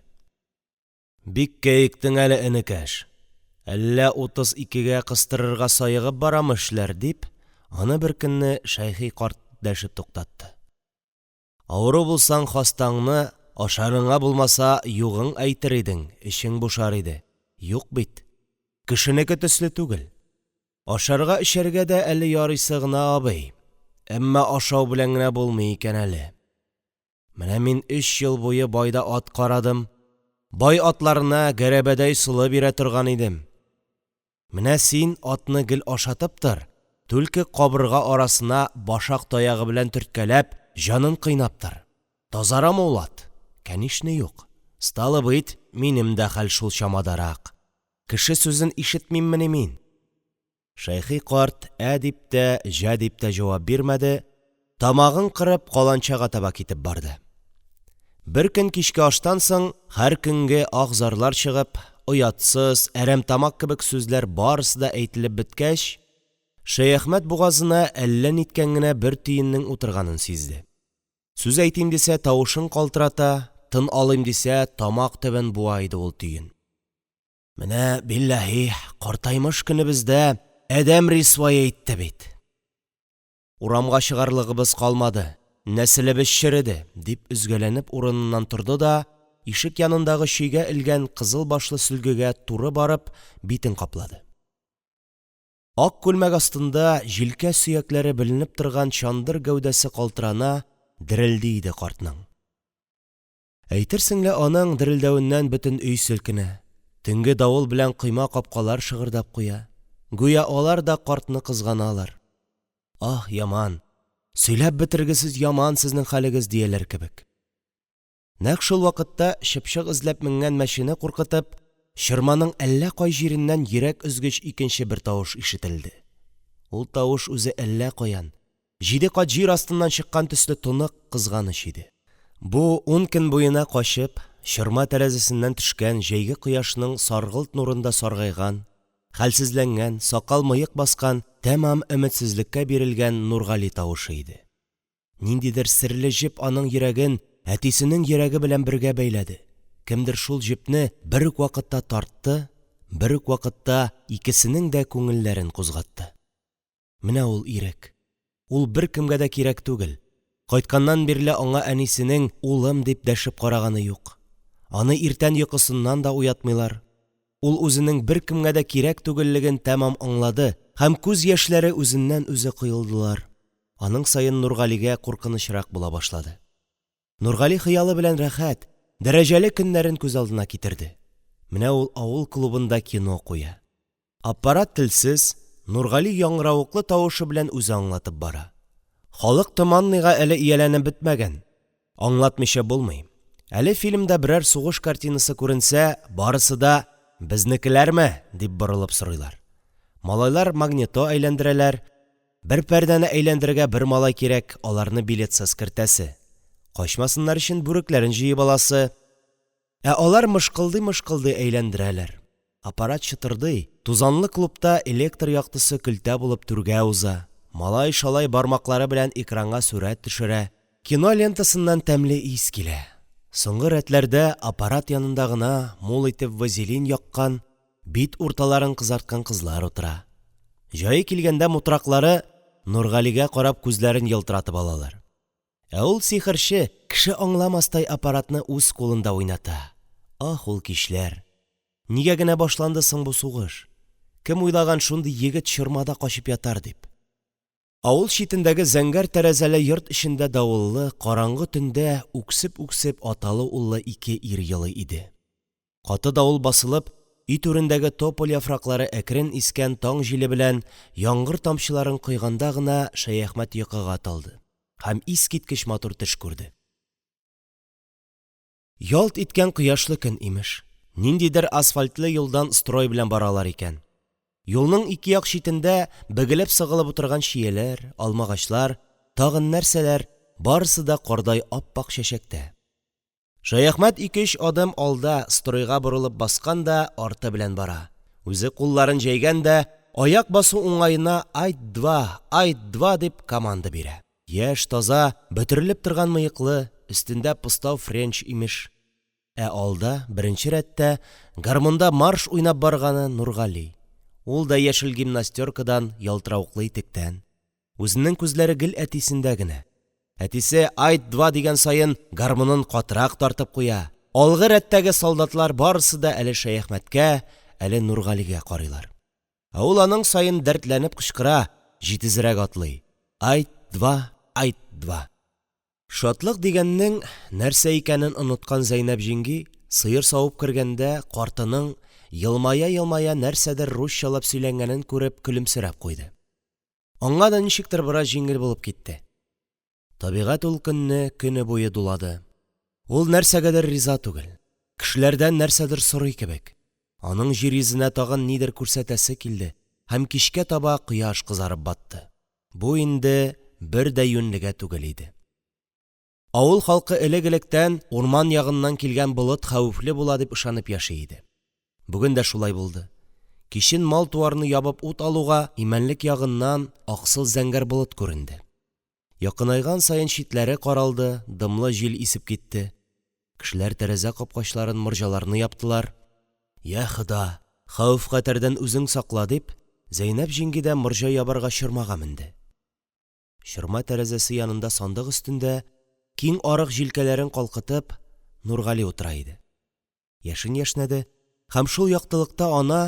Бик кәектең әле, энекәш. Әллә 32-гә кыстырырга саегып барамышлар дип, аны бер көнне Шәйхи карт дәшеп туктатты. Авыру булсаң хастаңны ашарыңа булмаса югың әйтер идең, эчең бушар иде. Юк бит. Кешенеке төсле түгел. Ашарга эчәргә дә әле ярыйсы гына, абый. Әммә ашау белән генә булмый икән әле. Менә мин 3 ел буе байда ат карадым. Бай атларына гәрәбәдәй сулы бирә торган идем. Менә син атны гел ашатып тор, түлке кабырга арасына башак таягы белән төрткәләп, җанын кыйнап тор. Тазарамы ул ат? Кәнишне юк. Стало бит, минем дә хәл шул чамадарак. Кеше сүзен ишетмиммени мин? Шәйхи карт дип тә, җә дип тә җавап бирмәде, тамагын кырып каланчага таба китеп барды. Бер көн кичке аштан соң һәр көнгә агзарлар чыгып, оятсыз, әрәмтамак кебек сүзләр барысы да әйтелеп беткәч, Шәяхмәт бугазына әллә ниткән генә бер тиеннең утырганын сизде. Сүз әйтим дисә тавышын калтырата, тын алыйм дисә тамак төбен буа иде ул тиен. Менә билләһи, картаймыш көнебездә әдәм рисвай әйтте бит. Урамга чыгарлыгыбыз калмады, нәселебез череде, дип үзгәләнеп урыныннан торды да, ишек янындагы чөйгә элгән кызыл башлы сөлгегә туры барып, битен каплады. Ак күлмәк астында җилкә сөякләре беленеп торган чандыр гәүдәсе калтырана, дерелди иде картның. Әйтерсең лә аның дерелдәвеннән бөтен өй селкенә. Төнге давыл белән кыйма капкалар шыгырдап куя. Гүя алар да картны кызганалар. Ах, яман, сөйләп бетергесез яман сезнең хәлегез дияләр кебек. Нәкъ шул вакытта чыпчык эзләп менгән мәчене куркытып, чырманың әллә кай җиреннән йөрәк өзгеч икенче бер тавыш ишетелде. Ул тавыш үзе әллә каян, 7 кат җир астыннан чыккан төсле тонык кызганыч иде. Бу 10 көн буена качып, чырма тәрәзәсеннән төшкән җәйге кояшның саргылт нурында саргайган, хәлсезләнгән, сакал-мыек баскан, тәмам өметсезлеккә бирелгән Нургали тавышы иде. Ниндидер серле җеп аның йөрәген әтисенең йөрәге белән бергә бәйләде. Кемдер шул җепне бер үк вакытта тартты, бер үк вакытта икесенең дә күңелләрен кузгатты. Менә ул ирек. Ул бер кемгә дә кирәк түгел. Кайтканнан бирле аңа әнисенең улым дип дәшеп караганы юк. Аны иртән йокысыннан да уятмыйлар. Ул үзенең бер кемгә дә кирәк түгеллеген тәмам аңлады һәм күз яшьләре үзеннән үзе кыелдылар. Аның саен Нургалигә куркынычрак була башлады. Нургали хыялы белән рәхәт, дәрәҗәле көннәрен күз алдына китерде. Менә ул авыл клубында кино куя. Аппарат телсез, Нургали яңгыравыклы тавышы белән үзе аңлатып бара. Халык томанныйга әле ияләнеп бетмәгән. Аңлатмыйча булмый. Әле фильмда берәр сугыш картинасы күренсә, барысы да безнекеләрме дип борылып сорыйлар. Малайлар магнито әйләндерәләр. Бер пәрдәне әйләндерергә бер малай кирәк, аларны билетсыз кертәсе. Качмасыннар өчен бүрекләрен җыеп аласы. Ә алар мышкылдый әйләндерәләр. Аппарат чытырдый. Тузанлы клубта электр яктысы көлтә булып түргә уза. малай-шалай бармаклары белән экранга сурәт төшерә. Кино лентасыннан тәмле ис килә. Соңгы рәтләрдә аппарат янында гына мул итеп вазелин яккан, бит урталарын кызарткан кызлар утыра. Җае килгәндә мутраклары Нургалигә карап күзләрен елтыратып алалар. Ә ул сихерче кеше аңламастай аппаратны үз кулында уйната. Ах, ул кичләр! Нигә генә башланды соң бу сугыш? Кем уйлаган шундый егет чормада качып ятар дип? Авыл читендәге зәңгәр тәрәзәле йорт эчендә давыллы, караңгы төндә үксеп-үксеп аталы-уллы ике ир елый иде. Каты давыл басылып, өй түрендәге тополь яфраклары әкрен искән таң җиле белән яңгыр тамчыларын койганда гына Шәяхмәт йокыга талды һәм искиткеч матур төш күрде. Ялт иткән кояшлы көн имеш. Ниндидер асфальтлы юлдан строй белән баралар икән. Юлның ике як читендә бөгелеп-сыгылып утырган чияләр, алмагачлар, тагын нәрсәләр, барысы да кардай ап-ак чәчәктә. Шәяхмәт 2-3 адым алда стройга борылып баскан да арты белән бара. Үзе кулларын җәйгән дә аяк басу уңаена айт-два дип команда бирә. Яшь, таза, бөтерелеп торган мыеклы, өстендә пыстау френч имеш. Ә алда, беренче рәттә, гармунда марш уйнап барганы Нургали. Ул да яшел гимнастеркадан, ялтырауклы итектән. Үзенең күзләре гел әтисендә генә. Әтисе айт-два дигән сайын гармунын катырак тартып куя. Алгы рәттәге солдатлар барысы да әле Шәяхмәткә, әле Нургалигә карыйлар. Ә ул аның сайын дәртләнеп кычкыра, җитезрәк атлый. Айт-два, айт-два. Шатлык дигәннең нәрсә икәнен оныткан Зәйнәп җиңги сыер савып кергәндә картының елмая-елмая нәрсәдер русчалап сөйләнгәнен күреп көлемсерәп куйды. Аңа да ничектер бераз җиңел булып китте. Табигать ул көнне көне буе дулады. Ул нәрсәгәдер риза түгел. Кешеләрдән нәрсәдер сорый кебек. Аның җир йөзенә тагын нидер күрсәтәсе килде һәм кичкә таба кояш кызарып батты. Бу инде бер дә юньлегә түгел иде. Авыл халкы элек-электән урман ягыннан килгән болыт хәвефле була дип ышанып яши иде. Бүген дә шулай булды. Кичен мал-туарны ябып ут алуга имәнлек ягыннан аксыл зәңгәр болыт күренде. Якынайган саен читләре каралды, дымлы җил исеп китте. Кешеләр тәрәзә капкачларын, морҗаларны яптылар. Я Хода, хәвеф-хәтәрдән үзең сакла дип, Зәйнәп җиңги дә морҗа ябарга чормага менде. Чорма тәрәзәсе янында сандык өстендә киң арык җилкәләрен калкытып Нургали утыра иде. Яшен яшнәде һәм шул яктылыкта ана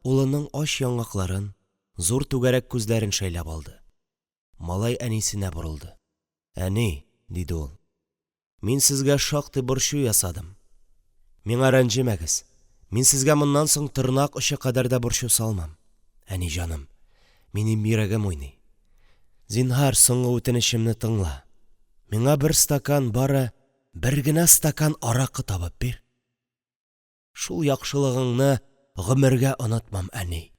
улының аш яңакларын, зур түгәрәк күзләрен шәйләп алды. Малай әнисенә борылды. «Әни», – диде ул, – «мин сезгә шактый борчу ясадым. Миңа рәнҗемәгез. Мин сезгә моннан соң тырнак очы кадәр дә борчу салмам. Әни җаным, минем йөрәгем уйный. Зинһар, соңгы үтенечемне тыңла. Миңа бер стакан, бары бер генә стакан аракы табып бир. Шул яхшылыгыңны гомергә онытмам, әни.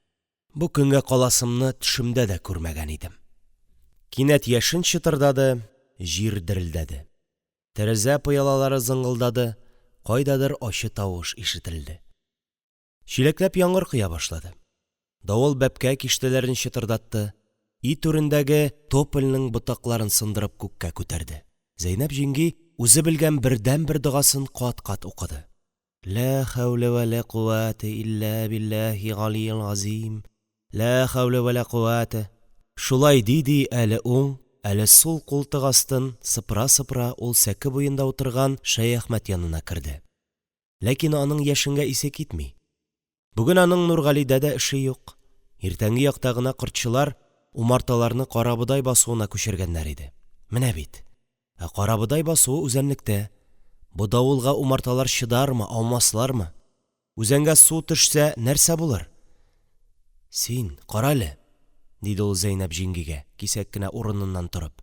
Бу көнгә каласымны төшемдә дә күрмәгән идем». Кинәт яшен чытырдады, җир дерелдәде. Тәрәзә пыялалары зыңгылдады, кайдадыр ачы тавыш ишетелде. Чиләкләп яңгыр кыя башлады. Давыл бәпкә киштәләрен чытырдатты, өй түрендәге топольнең ботакларын сындырып күккә күтәрде. Зәйнәп җиңги үзе белгән бердән-бер дугасын кат-кат укыды. Ла хәүлә вә ла кувата илля биллаһи галиyyil азим. Ла хәүлә вә ла кувата. Шулай диде әле уң, әле сул култык астын сыпыра-сыпыра ул сәке буенда утырган Шәяхмәт янына керде. Ләкин аның яшенгә исе китми. Бүген аның Нургалидә дә эше юк. Иртәнге якта гына кортчылар умарталарны карабудай басуына күчергәннәр иде. Менә бит. Ә карабудай басуы үзәнлектә. Бу давылга умарталар чыдармы, аумаслармы? Үзәнгә су төшсә, нәрсә булыр? Син, карале, диде ул Зәйнәп җиңгигә, кисәк кенә урыныннан торып.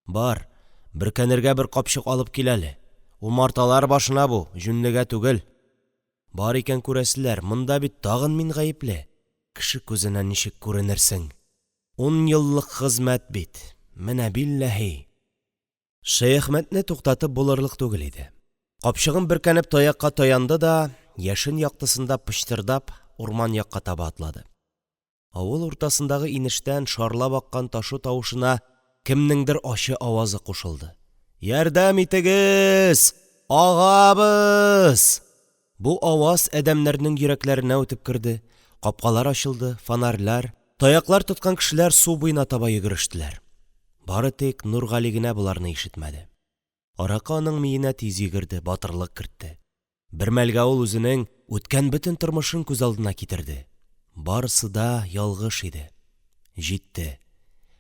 Бар, бер кәнергә бер капчык алып киләле. Умарталар башына бу, җүнлегә түгел. Бар икән күрәселәр, монда бит тагын мин гаепле. Кеше күзенә ничек күренерсең? 10 еллык хезмәт бит. Менә билләһи. Шәяхмәтне туктатып булырлык түгел иде. Капчыгын беркәнеп таякка таянды да, яшен яктысында пычтырдап урман якка таба атлады. Авыл уртасындагы инештән шарлап аккан ташу тавышына кемнеңдер ачы авазы кушылды. «Ярдәм итегез! Агабыз!» Бу аваз әдәмнәрнең йөрәкләренә үтеп керде. Капкалар ачылды, фонарьлар, таяклар тоткан кешеләр су буена таба йөгерештеләр. Бары тик Нургали генә буларны ишетмәде. Аракы аның миенә тиз йөгерде, батырлык кертте. Бер мәлгә ул үзенең үткән бөтен тормышын күз алдына китерде. Барысы да ялгыш иде. Җитте.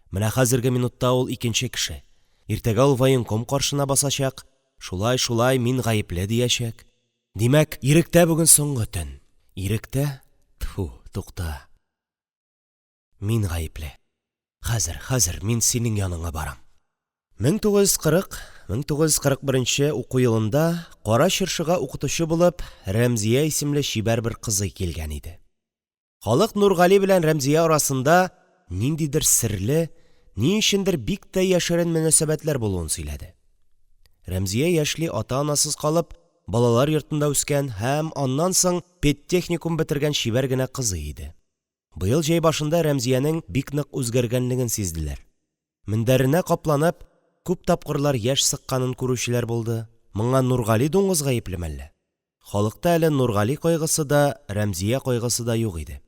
Менә хәзерге минутта ул икенче кеше. Иртәгә ул военком каршына басачак, шулай мин гаепле диячәк. Димәк, иректә бүген соңгы төн. Иректә? Тфу, тукта. Мин гаепле. Хәзер мин синең яныңа барам. 1941 уку елында Кара Чыршыга укытучы булып Рәмзия исемле чибәр бер кызый килгән иде. Халык Нургали белән Рәмзия арасында ниндидер серле, ни өчендер бик тә яшерен мөнәсәбәтләр булуын сөйләде. Рәмзия яшьли ата-анасыз калып, балалар йортында үскән һәм аннан соң педтехникум бетергән чибәр генә кызы иде. Быел җәй башында Рәмзиянең бик нык үзгәргәнлеген сиздиләр. Мендәренә капланып, күп тапкырлар яшь сыкканын күрүчеләр булды. Моңа Нургали дуңгыз гаеплеме әллә? Халыкта әле Нургали кайгысы да, Рәмзия кайгысы да юк иде.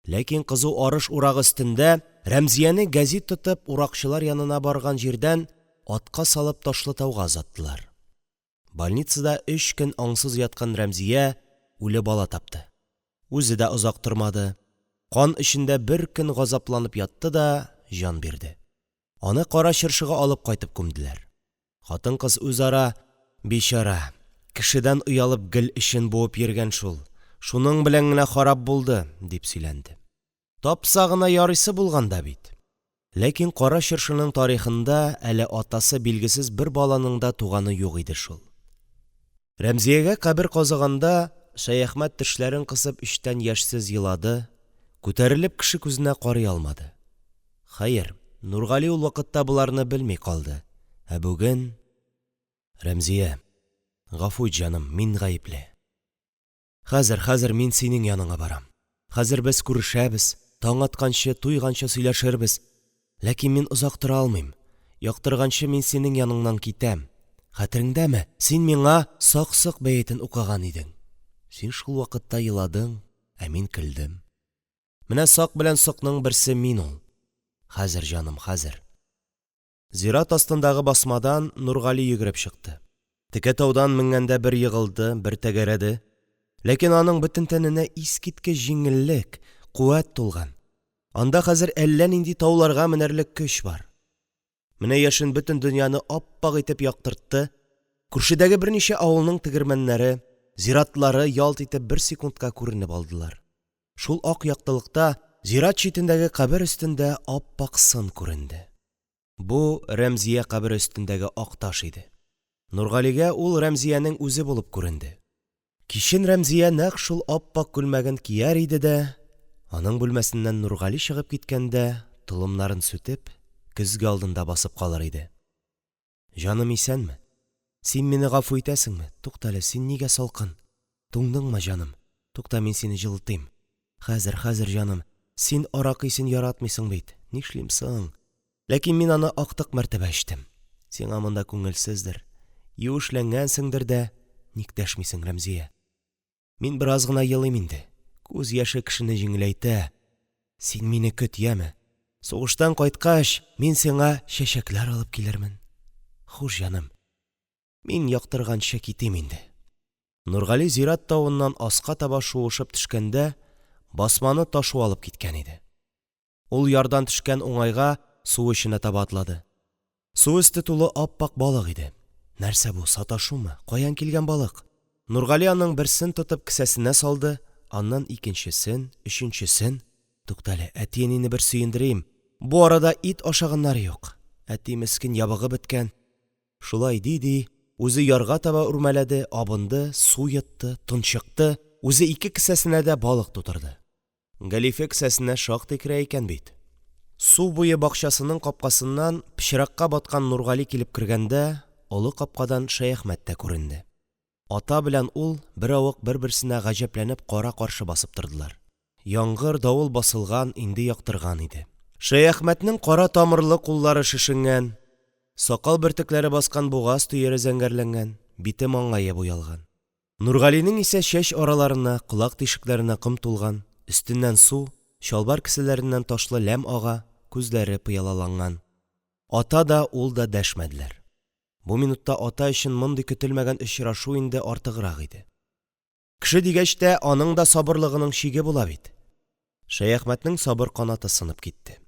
Ләкин кызу арыш урагы өстендә Рәмзияне гәзит тотып уракчылар янына барган җирдән атка салып Ташлытауга озаттылар. Больницада 3 көн аңсыз яткан Рәмзия үле бала тапты. Үзе дә озак тормады. Кан эчендә бер көн газапланып ятты да җан бирде. Аны Кара Чыршыга алып кайтып күмделәр. Хатын-кыз үзара: «Бичара, кешедән уялып гел эчен буып йөргән шул. Шуның белән генә харап булды», – дип сөйләнде. Тапса гына ярыйсы булганда бит. Ләкин Кара Чыршының тарихында әле атасы билгесез бер баланың да туганы юк иде шул. Рәмзиягә кабер казыганда Шәяхмәт тешләрен кысып эчтән яшьсез елады, күтәрелеп кеше күзенә карый алмады. Хәер, Нургали ул вакытта буларны белми калды. Ә бүген... Рәмзия, гафу ит җаным, мин гаепле. Хәзер мин синең яныңа барам. Хәзер без күрешәбез, таң атканчы, туйганчы сөйләшербез. Ләкин мин озак тора алмыйм. Яктырганчы мин синең яныңнан китәм. Хәтереңдәме? Син миңа сак-сык бәетен укыган идең. Син шул вакытта еладың, ә мин көлдем. Менә сак белән сокның берсе мин ул. Хәзер җаным, хәзер. Зират астындагы басмадан Нургали йөгереп чыкты. Теге таудан менгәндә бер йыгылды, бер тәгәрәде. Ләкин аның бөтен тәненә искиткеч җиңеллек, куәт тулган. Анда хәзер әллә нинди тауларга менәрлек көч бар. Менә яшен бөтен дөньяны ап-ак итеп яктыртты. Күршедәге берничә авылның тегермәннәре, зиратлары ялт итеп бер секундка күренеп алдылар. Шул ак яктылыкта зират читендәге кабер өстендә ап-ак сын күренде. Бу Рәмзия кабер өстендәге ак таш иде. Нургалигә ул Рәмзиянең үзе булып күренде. Кичен Рәмзия нәкъ шул ап-ак күлмәген кияр иде дә, аның бүлмәсеннән Нургали чыгып киткәндә толымнарын сүтеп, көзге алдында басып калыр иде. Җаным, исәнме? Син мине гафу итәсеңме? Туктале, син нигә салкын? Туңдыңмы, җаным? Тукта, мин сине җылытыйм. Хәзер, җаным. Син аракы исен яратмыйсың бит. Нишлим соң? Ләкин мин аны актык мәртәбә эчтем. Сиңа монда күңелсездер. Юешләнгәнсеңдер дә, ник дәшмисең, Рәмзия? Мин бераз гына елыйм инде. Күз яше кешене җиңеләйтә. Син мине көт, яме? Сугыштан кайткач, мин сиңа чәчәкләр алып килермен. Хуш, җаным. Мин яктырганчы китим инде. Нургали зират тавыннан аска таба шуышып төшкәндә, басманы ташу алып киткән иде. Ул ярдан төшкән уңайга су эченә таба атлады. Су өсте тулы ап-ак балык иде. Нәрсә бу, саташумы? Каян килгән балык? Нургали аның берсен тотып кесәсенә салды, аннан икенчесен, өченчесен. Туктале, әтиене бер сөендерим. Бу арада ит ашаганнары юк. Әти мескен ябыгы беткән. Шулай ди, үзе ярга таба үрмәләде, абынды, су йотты, тончыкты, үзе 2 кесәсенә дә балык тутырды. Галифе кесәсенә шактый керә икән бит. Су буе бакчасының капкасыннан пычракка баткан Нургали килеп кергәндә, олы капкадан Шәяхмәт тә күренде. Ата белән ул бер авык бер-берсенә гаҗәпләнеп кара-каршы басып тордылар. Яңгыр, давыл басылган, инде яктырган иде. Шәяхмәтнең кара тамырлы куллары шешенгән, сакал бөртекләре баскан бугаз төере зәңгәрләнгән, бите маңгае буялган. Нургалинең исә чәч араларына, колак тишекләренә ком тулган, өстеннән су, чалбар кеселәреннән ташлы ләм ага, күзләре пыялаланган. Ата да, ул да дәшмәделәр. Бу минутта ата өчен мондый көтелмәгән очрашу инде артыграк иде. Кеше дигәч тә, аның да сабырлыгының чиге була бит. Шәяхмәтнең сабыр канаты сынып китте.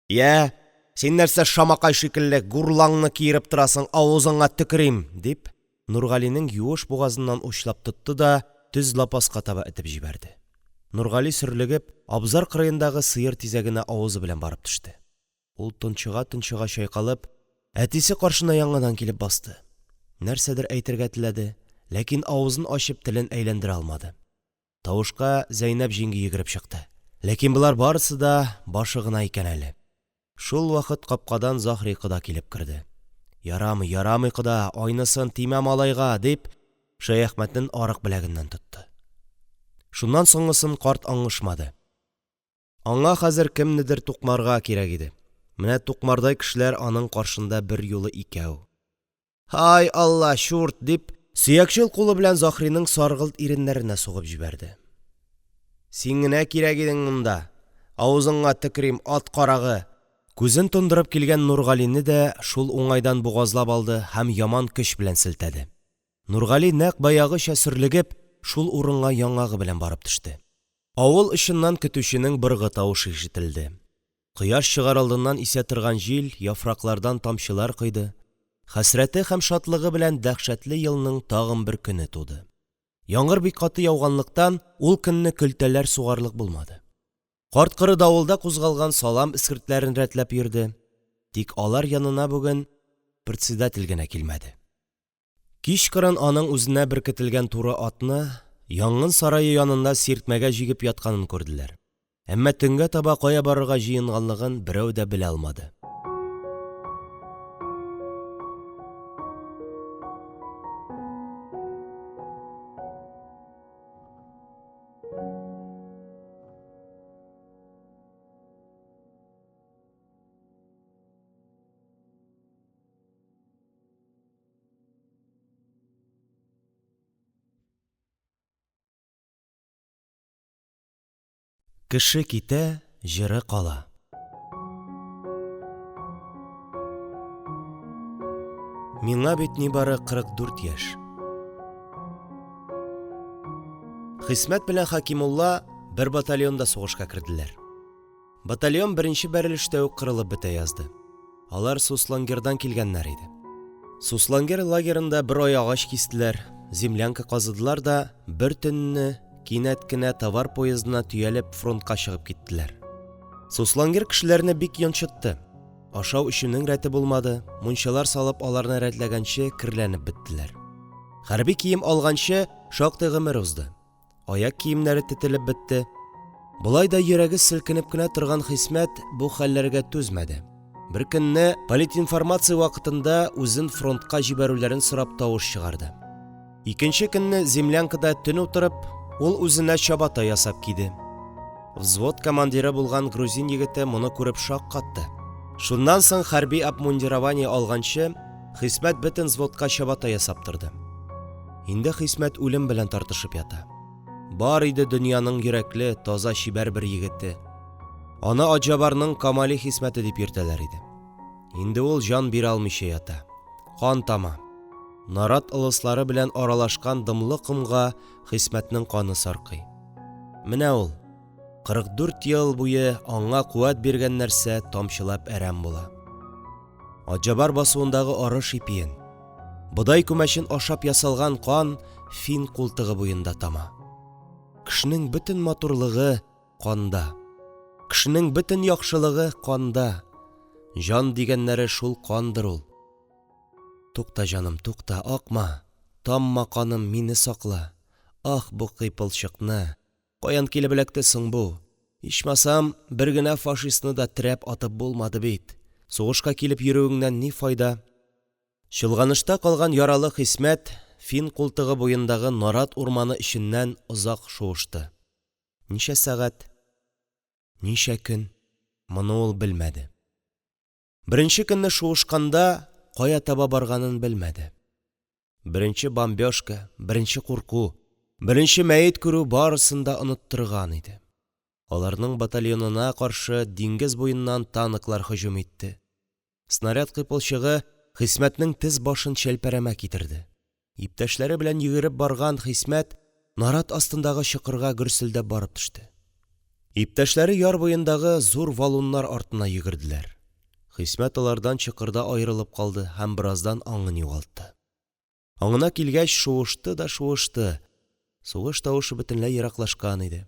«Я, син нәрсә шамакай шикелле гурлаңны киереп торасың, авызыңа төкерим!» дип, Нургалинең юеш бугазыннан учлап тотты да төз лапаска таба этеп җибәрде. Нургали сөрлегеп, абзар кырыендагы сыер тизәгенә авызы белән барып төште. Ул тончыга-тончыга чайкалып, әтисе каршына яңадан килеп басты. Нәрсәдер әйтергә теләде, ләкин авызын ачып телен әйләндерә алмады. Тавышка Зәйнәп җиңги йөгереп чыкты. Ләкин болар барысы да башы гына икән әле. Шул вакыт капкадан Заһри кода килеп керде. «Ярамый, ярамый кода, айнысын тимә малайга!» дип, Шәяхмәтнең арык беләгеннән тотты. Шуннан соңгысын карт аңышмады. Аңа хәзер кемнедер тукмарга кирәк иде. Менә тукмардай кешеләр аның каршында бер юлы икәү. «Ай Алла, шурт!» дип, сөякчел кулы белән Заһриның саргылт иреннәренә сугып җибәрде. «Син генә кирәк идең монда, авызыңа төкерим, ат карагы!» Күзен тондырып килгән Нургалине дә шул уңайдан бугазлап алды һәм яман көч белән селтәде. Нургали нәкъ баягыча сөрлегеп, шул урынга яңагы белән барып төште. Авыл ишеннән көтүченең быргы тавышы ишетелде. Кояш чыгар алдыннан исә торган җил яфраклардан тамчылар койды. Хәсрәте һәм шатлыгы белән дәһшәтле елның тагын бер көне туды. Яңгыр бик каты яуганлыктан ул көнне көлтәләр сугарлык булмады. Карт-коры давылда кузгалган салам искертләрен рәтләп йөрде. Тик алар янына бүген председатель генә килмәде. Кичкырын аның үзенә беркетелгән туры атны янгын сарае янында сиртмәгә җигеп ятканын күрделәр. Әммә төнгә таба кая барырга җыенганлыгын берәү дә белә алмады. Кеше китә, җыры кала. Миңа бит нибары 44 яшь. Хисмәт белән Хакимулла бер батальонда сугышка керделәр. Батальон беренче бәрелештә үк кырылып бетә язды. Алар Суслангердан килгәннәр иде. Суслангер лагерында бер ай агач кистеләр, землянка казыдылар да бер төнне кинәт кенә товар поездына төялеп фронтка чыгып киттеләр. Суслангер кешеләрне бик йончытты. Ашау-эчүнең рәте булмады, мунчалар салып аларны рәтләгәнче кирләнеп беттеләр. Хәрби кием алганчы шактый гомер узды. Аяк киемнәре тетелеп бетте. Болай да йөрәге селкенеп кенә торган Хисмәт бу хәлләргә түзмәде. Бер көнне политинформация вакытында үзен фронтка җибәрүләрен сорап тавыш чыгарды. Икенче көнне землянкада төн утырып, ул үзенә чабата ясап киде. Взвод командиры булган грузин егете моны күреп шаккатты. Шуннан соң хәрби обмундирование алганчы Хисмәт бөтен взводка чабата ясап торды. Инде Хисмәт үлем белән тартышып ята. Бар иде дөньяның йөрәкле, таза чибәр бер егете. Аны Аҗабарның Камали Хисмәте дип йөртәләр иде. Инде ул җан бирә алмыйча ята. Кан тама. Нарат ылыслары белән аралашкан дымлы комга Хисмәтнең каны саркый. Менә ул 44 ел буе аңа куәт биргән нәрсә тамчылап әрәм була. Аҗабар басуындагы арыш ипиен, бодай күмәчен ашап ясалган кан фин култыгы буенда тама. Кешенең бөтен матурлыгы канда. Кешенең бөтен яхшылыгы канда. Жан дигәннәре шул кандыр ул. Тукта, җаным, тукта, акма. Тамма каным, мине сакла. Ах, бу кыйпылчыкны. Каян килеп эләкте соң бу? Ичмасам, бер генә фашистны да терәп атып булмады бит. Сугышка килеп йөрүеңнән ни файда? Чылганышта калган яралы Хисмәт фин култыгы буендагы нарат урманы эченнән озак шуышты. Ничә сәгать? Ничә көн? Моны ул белмәде. Беренче көнне шуышканда кая таба барганын белмәде. Беренче бомбежка, беренче курку, беренче мәет күрү барысын да оныттырган иде. Аларның батальонына каршы диңгез буеннан танклар һөҗүм итте. Снаряд кыйпылчыгы Хисмәтнең тез башын чәлпәрәмә китерде. Иптәшләре белән йөгереп барган Хисмәт нарат астындагы чокырга гөрселдәп барып төште. Иптәшләре яр буендагы зур валуннар артына йөгерделәр. Хисмәт алардан чокырда аерылып калды һәм бераздан аңын югалтты. Аңына килгәч шуышты да шуышты. Сугыш тавышы бөтенләй ераклашкан иде.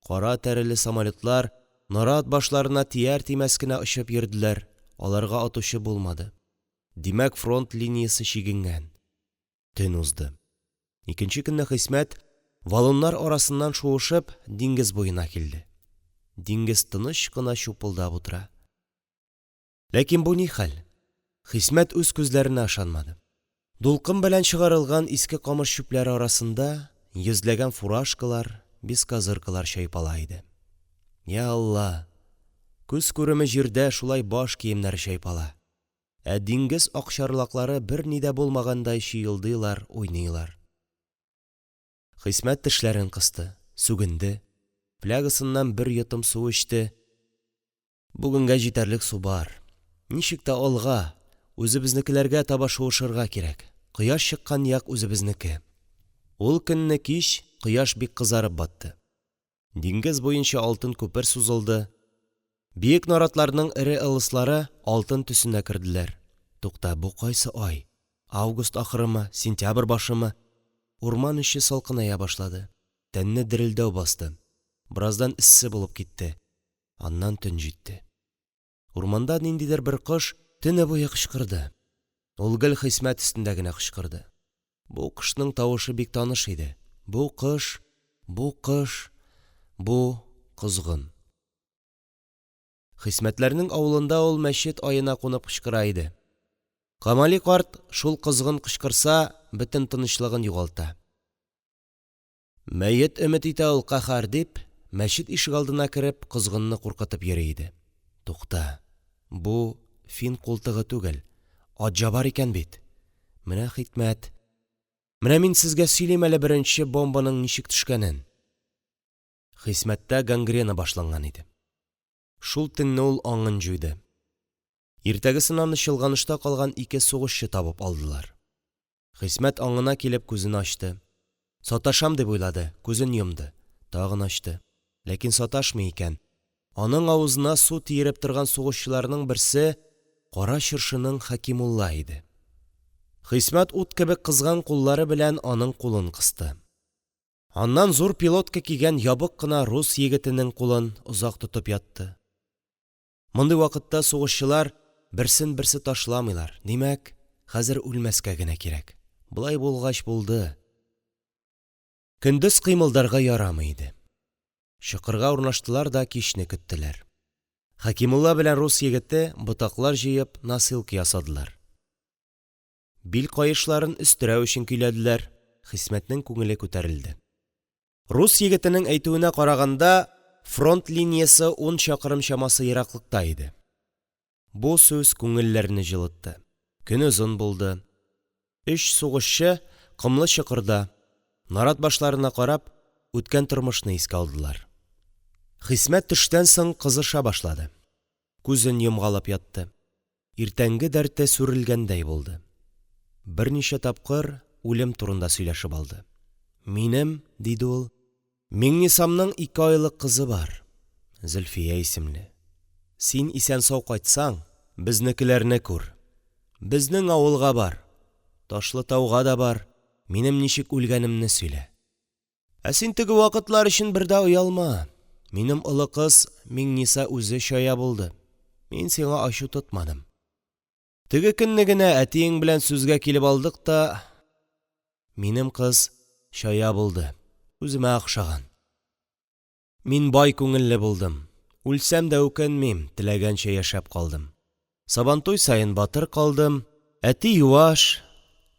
Кара тәреле самолетлар нарат башларына тияр-тимәс кенә очып йөрделәр. Аларга атучы булмады. Димәк, фронт линиясе чигенгән. Төн узды. Икенче көнне Хисмәт валуннар арасыннан шуышып диңгез буена килде. Диңгез тыныч кына чупылдап утыра. Ләкин бу ни хәл? Хисмәт үз күзләренә ышанмады. Дулкын белән чыгарылган иске камыш чүпләре арасында йөзләгән фуражкалар, бескозыркалар чайпала иде. Я Алла! Күз күреме җирдә шулай баш киемнәре чайпала. Ә диңгез акчарлаклары бер ни дә булмагандай чыелдыйлар, уйныйлар. Хисмәт тешләрен кысты, сүгенде. Флягасыннан бер йотым су эчте. Бүгенгә җитәрлек су бар. Ничек тә алга, үзебезнекеләргә таба шуышырга кирәк. Кояш чыккан як үзебезнеке. Ул көнне кич кояш бик кызарып батты. Диңгез буенча алтын күпер сузылды. Биек наратларның эре ылыслары алтын төсенә керделәр. Тукта, бу кайсы ай? Август ахырымы, сентябрь башымы? Урман эче салкыная башлады. Тәнне дерелдәү басты. Бераздан эссе булып китте. Аннан төн җитте. Урманда ниндидер бер кош төне буе кычкырды. Ул гел Хисмәт өстендә генә кычкырды. Бу кошның тавышы бик таныш иде. Бу кош, бу козгын. Хисмәтләрнең авылында ул мәчет аена кунып кычкыра иде. Камали карт шул козгын кычкырса, бөтен тынычлыгын югалта. Мәет өмет итә ул каһар дип, мәчет ишегалдына кереп козгынны куркытып йөри иде. Тукта, бу фин култыгы түгел, Атҗабар икән бит. Менә Хикмәт. Менә мин сезгә сөйлим әле беренче бомбаның ничек төшкәнен. Хисмәттә гангрена башланган иде. Шул төнне ул аңын җуйды. Иртәгесен аны чылганышта калган ике сугышчы табып алдылар. Хисмәт аңына килеп күзен ачты. Саташам дип уйлады, күзен йомды. Тагын ачты. Ләкин саташмый икән. Аның авызына су тиереп торган сугышчыларның берсе Кара Чыршының Хәкимулла иде. Хисмәт ут кебек кызган куллары белән аның кулын кысты. Аннан зур пилотка кигән ябык кына рус егетенең кулын озак тотып ятты. Мондый вакытта сугышчылар берсен-берсе ташламыйлар. Димәк, хәзер үлмәскә генә кирәк. Булай булгач булды. Көндез кыймылдарга ярамый иде. Чокырга урнаштылар да кичне көттеләр. Хәкимулла белән рус егете ботаклар җыеп насилка ясадылар. Бил каешларын өстерәү өчен көйләделәр. Хисмәтнең күңеле күтәрелде. Рус егетенең әйтүенә караганда, фронт линиясе 10 чакрым чамасы ераклыкта иде. Бу сүз күңелләрне җылытты. Көн озын булды. 3 сугышчы кымлы чокырда, нарат башларына карап, үткән тормышны искә алдылар. Хисмәт төштән соң кызыша башлады. Күзен йомгалап ятты. Иртәнге дәрте сүрелгәндәй булды. Берничә тапкыр үлем турында сөйләшеп алды. Минем, диде ул, Миңнисамның 2 айлык кызы бар, Зөлфия исемле. Син исән сау кайтсаң, безнекеләрне күр. Безнең авылга бар, Ташлытауга да бар, минем ничек үлгәнемне сөйлә. Ә син теге вакытлар өчен бер дә уялма. Минем олы кыз Миңниса үзе чая булды. Мин сиңа ачу тотмадым. Теге көнне генә әтиең белән сүзгә килеп алдык та, минем кыз чая булды. Үземә охшаган. Мин бай күңелле булдым. Үлсәм дә үкенмим, теләгәнчә яшәп калдым. Сабантуй саен батыр калдым. Әти юаш,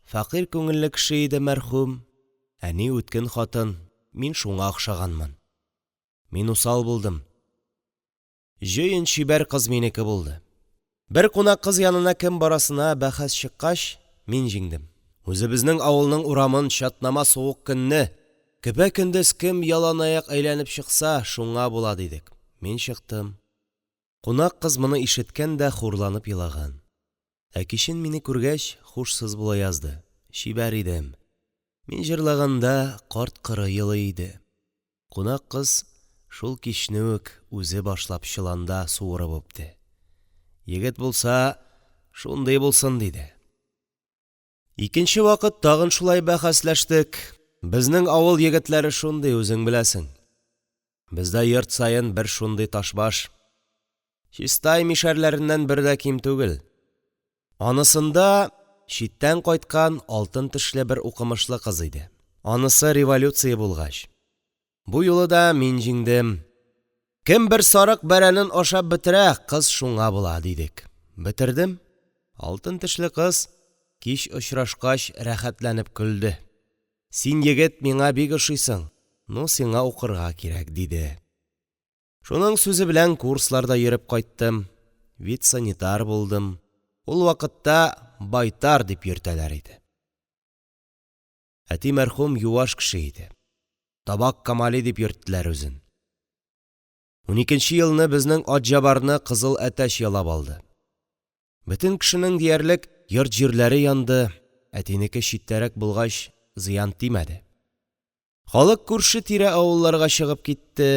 фақир күңелле кеше иде мәрхүм. Әни үткен хатын, мин шуңа охшаганмын. Мин усал булдым. Җыен чибәр кыз минеке булды. Бер кунак кыз янына кем барасына бәхәс чыккач, мин җиңдем. Үзебезнең авылның урамын чатнама суык көнне көпә-көндез кем яланаяк әйләнеп чыкса, шуңа була дидек. Мин чыктым. Кунак кыз моны ишеткән дә хурланып елаган. Ә кичен мине күргәч, хушсыз була язды. Чибәр идем. Мин җырлаганда карт-коры елый иде. Кунак кыз шул кичне үк үзе башлап чыланда суырып үпте. Егет булса, шундый булсын диде. Икенче вакыт тагын шулай бәхәсләштек. Безнең авыл егетләре шундый, үзең беләсең. Бездә йорт саен бер шундый ташбаш. Чистай мишәрләреннән бер дә ким түгел. Анысында читтән кайткан алтын тешле бер укымышлы кыз иде. Анысы революция булгач. Бу юлы да мин җиңдем. Кем бер сарык бәрәнен ашап бетерә, кыз шуңа була дидек. Бетердем. Алтын тешле кыз кич очрашкач рәхәтләнеп көлде. Син, егет, миңа бик ошыйсың. Ну, сиңа укырга кирәк, диде. Шуның сүзе белән курсларда йөреп кайттым. Вит-санитар булдым. Ул вакытта байтар дип йөртәләр иде. Әти мәрхүм юаш кеше иде. Табак Камали дип йөрттеләр үзен. 12нче елны безнең Атҗабарны кызыл әтәч ялап алды. Бөтен кешенең диярлек йорт җирләре янды. Әтинеке читтәрәк булгач зыян тимәде. Халык күрше-тирә авылларга чыгып китте.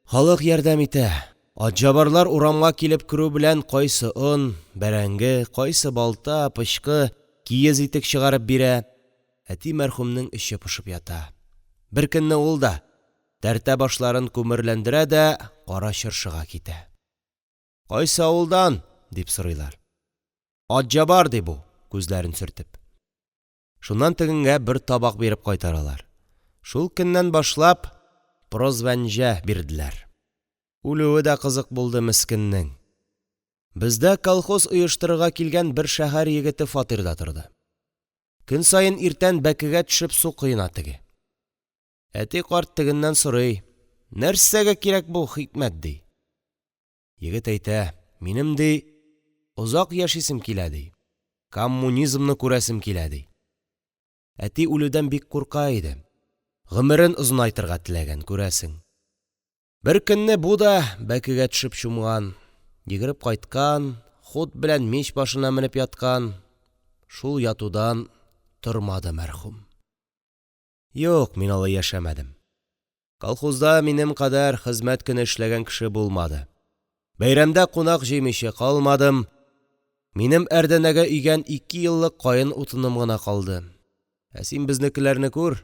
Халык ярдәм итә. Атҗабарлар урамга килеп керү белән кайсы он, бәрәңге, кайсы балта, пычкы, киез итек чыгарып бирә. Әти мәрхүмнең эче пошып ята. Бер көнне ул да тәртә башларын күмерләндерә дә Кара Чыршыга китә. Кайсы авылдан? Дип сорыйлар. Атҗабар ди бу, күзләрен сөртеп. Шуннан тегенгә бер табак биреп кайтаралар. Шул көннән башлап прозванҗа бирделәр. Үлүе дә кызык булды мискеннең. Бездә колхоз оештырырга килгән бер шәһәр егете фатирда торды. Көн саен иртән бәкегә төшеп су коена теге. Әти карт тегеннән сорый: "Нәрсәгә кирәк бу хикмәт?" ди. Егет әйтә: "Минем ди озак яшисем килә ди. Коммунизмны күрәсем килә ди." Әти үлүдән бик курка иде. Гомерен озынайтырга теләгән, күрәсең. Бер көнне бу да бәкегә төшеп чумган, йөгереп кайткан, хут белән мич башына менеп яткан. Шул ятудан тормады мәрхүм. Юк, мин алай яшәмәдем. Колхозда минем кадәр хезмәт көне эшләгән кеше булмады. Бәйрәмдә кунак җыймыйча калмадым. Минем әрдәнәгә өйгән 2 еллык каен утыным гына калды. Ә син безнекеләрне күр,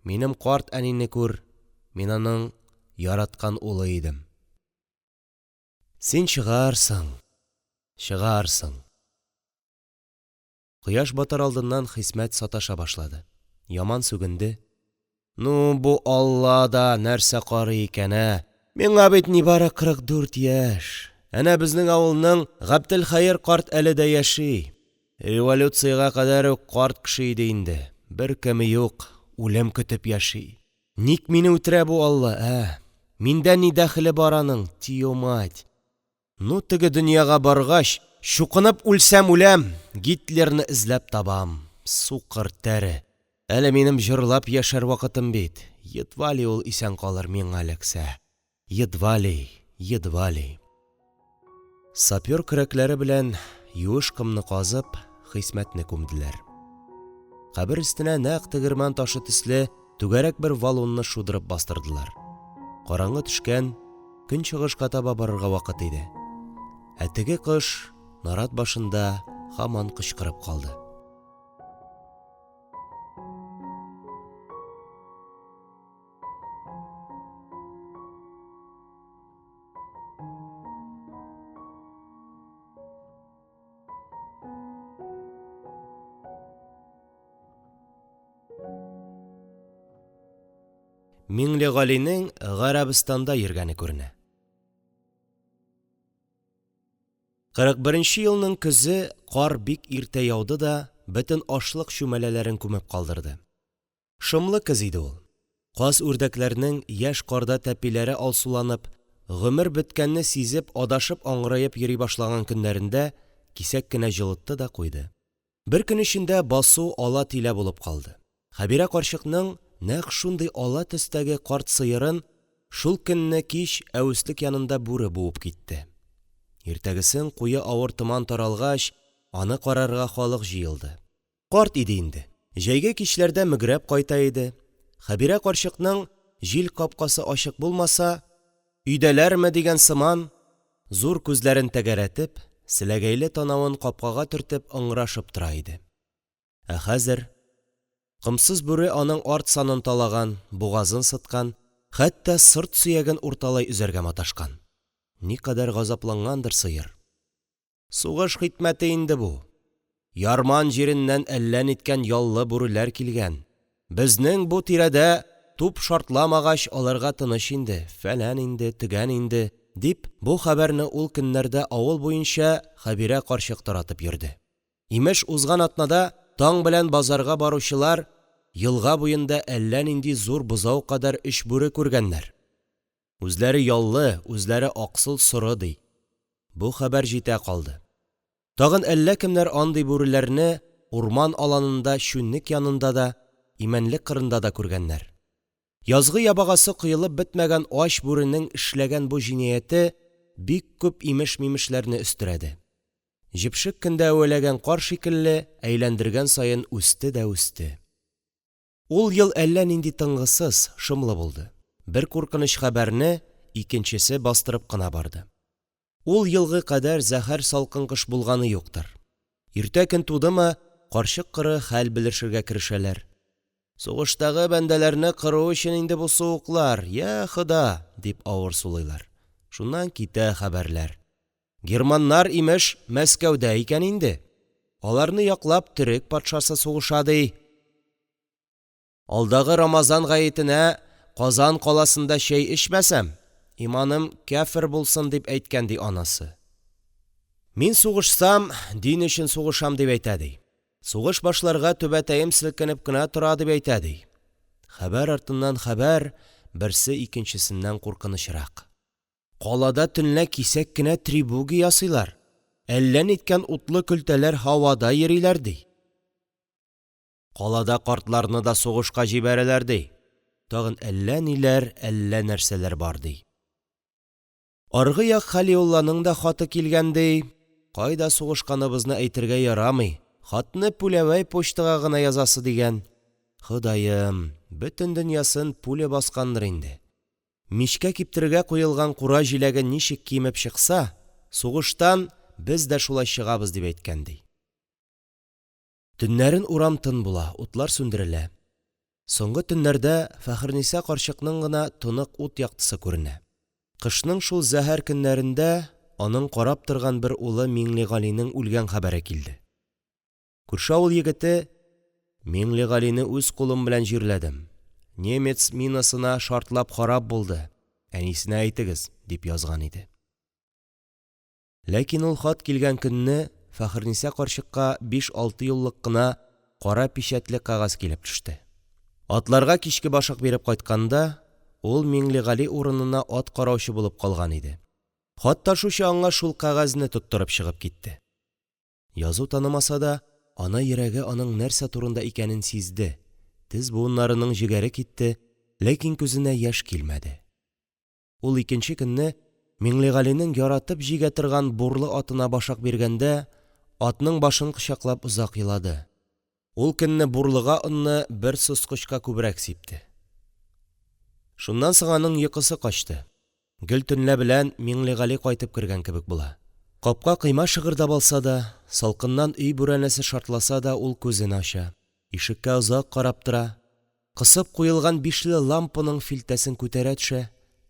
минем карт әнине күр, мин аның яраткан улы идем. Син чыгарсың, чыгарсың. Кояш батар алдыннан Хисмәт саташа башлады. Яман сүгенде. Ну, бу Аллада нәрсә карый икән, Миңа бит нибары 44 яшь. Әнә безнең авылның Габделхәер карт әле дә яши. Революцияга кадәр үк карт кеше иде инде. Бер кеме юк, үлем көтеп яши. Ник мине үтерә бу Алла, Миндә ни дәхиле бар аның, тио мать. Ну, теге дөньяга баргач, шукынып үлсәм үләм, Гитлерны эзләп табам. Сукыр тәре. Әле минем җырлап яшәр вакытым бит. Едвали ул исән калыр миңа ләксә. Едвали, едвали. Сапер көрәкләре белән юеш кымны казып, Хисмәтне күмделәр. Кабер өстенә нәкъ тегермән ташы төсле түгәрәк бер валунны шудырып бастырдылар. Караңгы төшкән, көн чыгышка таба барырга вакыт иде. Ә теге кыш нарат башында һаман кычкырып калды. Миңлегалинең Гарәбстанда йөргәне күренә. 41нче елның көзе кар бик иртә яуды да бөтен ашлык чүмәләләрен күмеп калдырды. Шомлы көз иде ул. Каз үрдәкләрнең яшь карда тәпиләре алсуланып, гомер беткәнне сизеп, адашып аңгыраеп йөри башлаган көннәрендә кисәк кенә җылытты да куйды. Бер көн эчендә басу ала-тилә булып калды. Хәбирә карчыкның нәкъ шундый ала төстәге карт сыерын шул көнне кич әвеслек янында бүре буып китте. Иртәгесен куе авыр томан таралгач, аны карарга халык җыелды. Карт иде инде. Җәйге кичләрдә мөгрәп кайта иде. Хәбирә карчыкның җил капкасы ачык булмаса, өйдәләрме дигән сыман, зур күзләрен тәгәрәтеп, селәгәйле танавын капкага төртеп ыңгырашып тора иде. Ә хәзер комсыз бүре аның арт санын талаган, бугазын сыткан, хәтта сырт сөяген урталай үзәргә маташкан. Никадәр газаплангандыр сыер. Сугыш хикмәте инде бу. Ярман җиреннән әллә ниткән яллы бүреләр килгән. Безнең бу тирәдә туп шартламагач аларга тыныч инде, фәлән инде, төгән инде, дип бу хәбәрне ул көннәрдә авыл буенча Хәбирә карчык таратып йөрде. Имеш, узган атнада таң белән базарга баручылар елга буенда әллә нинди зур бозау кадәр өч бүре күргәннәр. Үзләре яллы, үзләре аксыл соры ди. Бу хәбәр җитә калды. Тагын әллә кемнәр андый бүреләрне урман аланында, чүннек янында да, имәнлек кырында да күргәннәр. Язгы ябагасы кыелып бетмәгән ач бүренең эшләгән бу җинаяте бик күп имеш-мимешләрне өстерәде. Җипшек көндә әвәләгән кар шикелле әйләндергән саен үсте дә үсте. Ул ел әллә нинди тынгысыз, шомлы булды. Бер куркыныч хәбәрне икенчесе бастырып кына барды. Ул елгы кадәр зәһәр салкын кыш булганы юктыр. Иртә көн тудымы, карчык кыры хәл белешергә керешәләр. Сугыштагы бәндәләрне кыру өчен инде бу суыклар, я Хода, дип авыр сулыйлар. Шуннан китә хәбәрләр. Германнар имеш Мәскәүдә икән инде. Аларны яклап төрек патшасы сугыша ди. Алдагы Рамазан гаетенә Казан каласында чәй эчмәсәм, иманым кәфир булсын дип әйткән ди анасы. Мин сугышсам, дин өчен сугышам дип әйтә ди. Сугыш башларга түбәтәем селкенеп кенә тора дип әйтә ди. Хәбәр артыннан хәбәр, берсе икенчесеннән куркынычрак. Калада төнлә кисәк кенә трибуги ясыйлар. Әллә ниткән утлы көлтәләр һавада йөриләр ди. Калада картларны да сугышка җибәрәләр ди. Тагын әллә ниләр, әллә нәрсәләр бар ди. Аргы як Халиулланың да хаты килгән ди. Кайда сугышканыбызны әйтергә ярамый. Хатны пүләвәй почтага гына язасы дигән. Ходаем, бөтен дөньясын пүле баскандыр инде. Мичкә киптерергә куелган кура җиләге ничек кимеп чыкса, сугыштан без дә шулай чыгабыз дип әйткән ди. Төннәрен урам тын була, утлар сүндерелә. Соңгы төннәрдә Фәхерниса карчыкның гына тонык ут яктысы күренә. Кышның шул зәһәр көннәрендә аның карап торган бер улы Миңлегалинең үлгән хәбәре килде. Күрше авыл егете: Миңлегалине үз кулым белән җирләдем. Немец минасына шартлап харап булды. Әнисенә әйтегез, дип язган иде. Ләкин ул хат килгән көнне Фәхерниса карчыкка 5-6 еллык кына кара печатле кагаз килеп төште. Атларга кичке башак биреп кайтканда, ул Миңлегали урынына ат караучы булып калган иде. Хат ташучы аңа шул кагазны тоттырып чыгып китте. Язу танымаса да, ана йөрәге аның нәрсә турында икәнен сизде. Тез буыннарының җигәре китте, ләкин күзенә яшь килмәде. Ул икенче көнне Миңлегалинең яратып җигә торган бурлы атына башак биргәндә, атның башын кочаклап озак елады. Ул көнне бурлыга онны бер соскычка күбрәк сипте. Шуннан соң аның йокысы качты. Гел төнлә белән Миңлегали кайтып кергән кебек була. Капка кыйма шыгырдап алса да, салкыннан өй бүрәнәсе шартласа да, ул күзен ача. Ишеккә озак карап тора. Кысып куелган бишле лампаның филтәсен күтәрә төшә,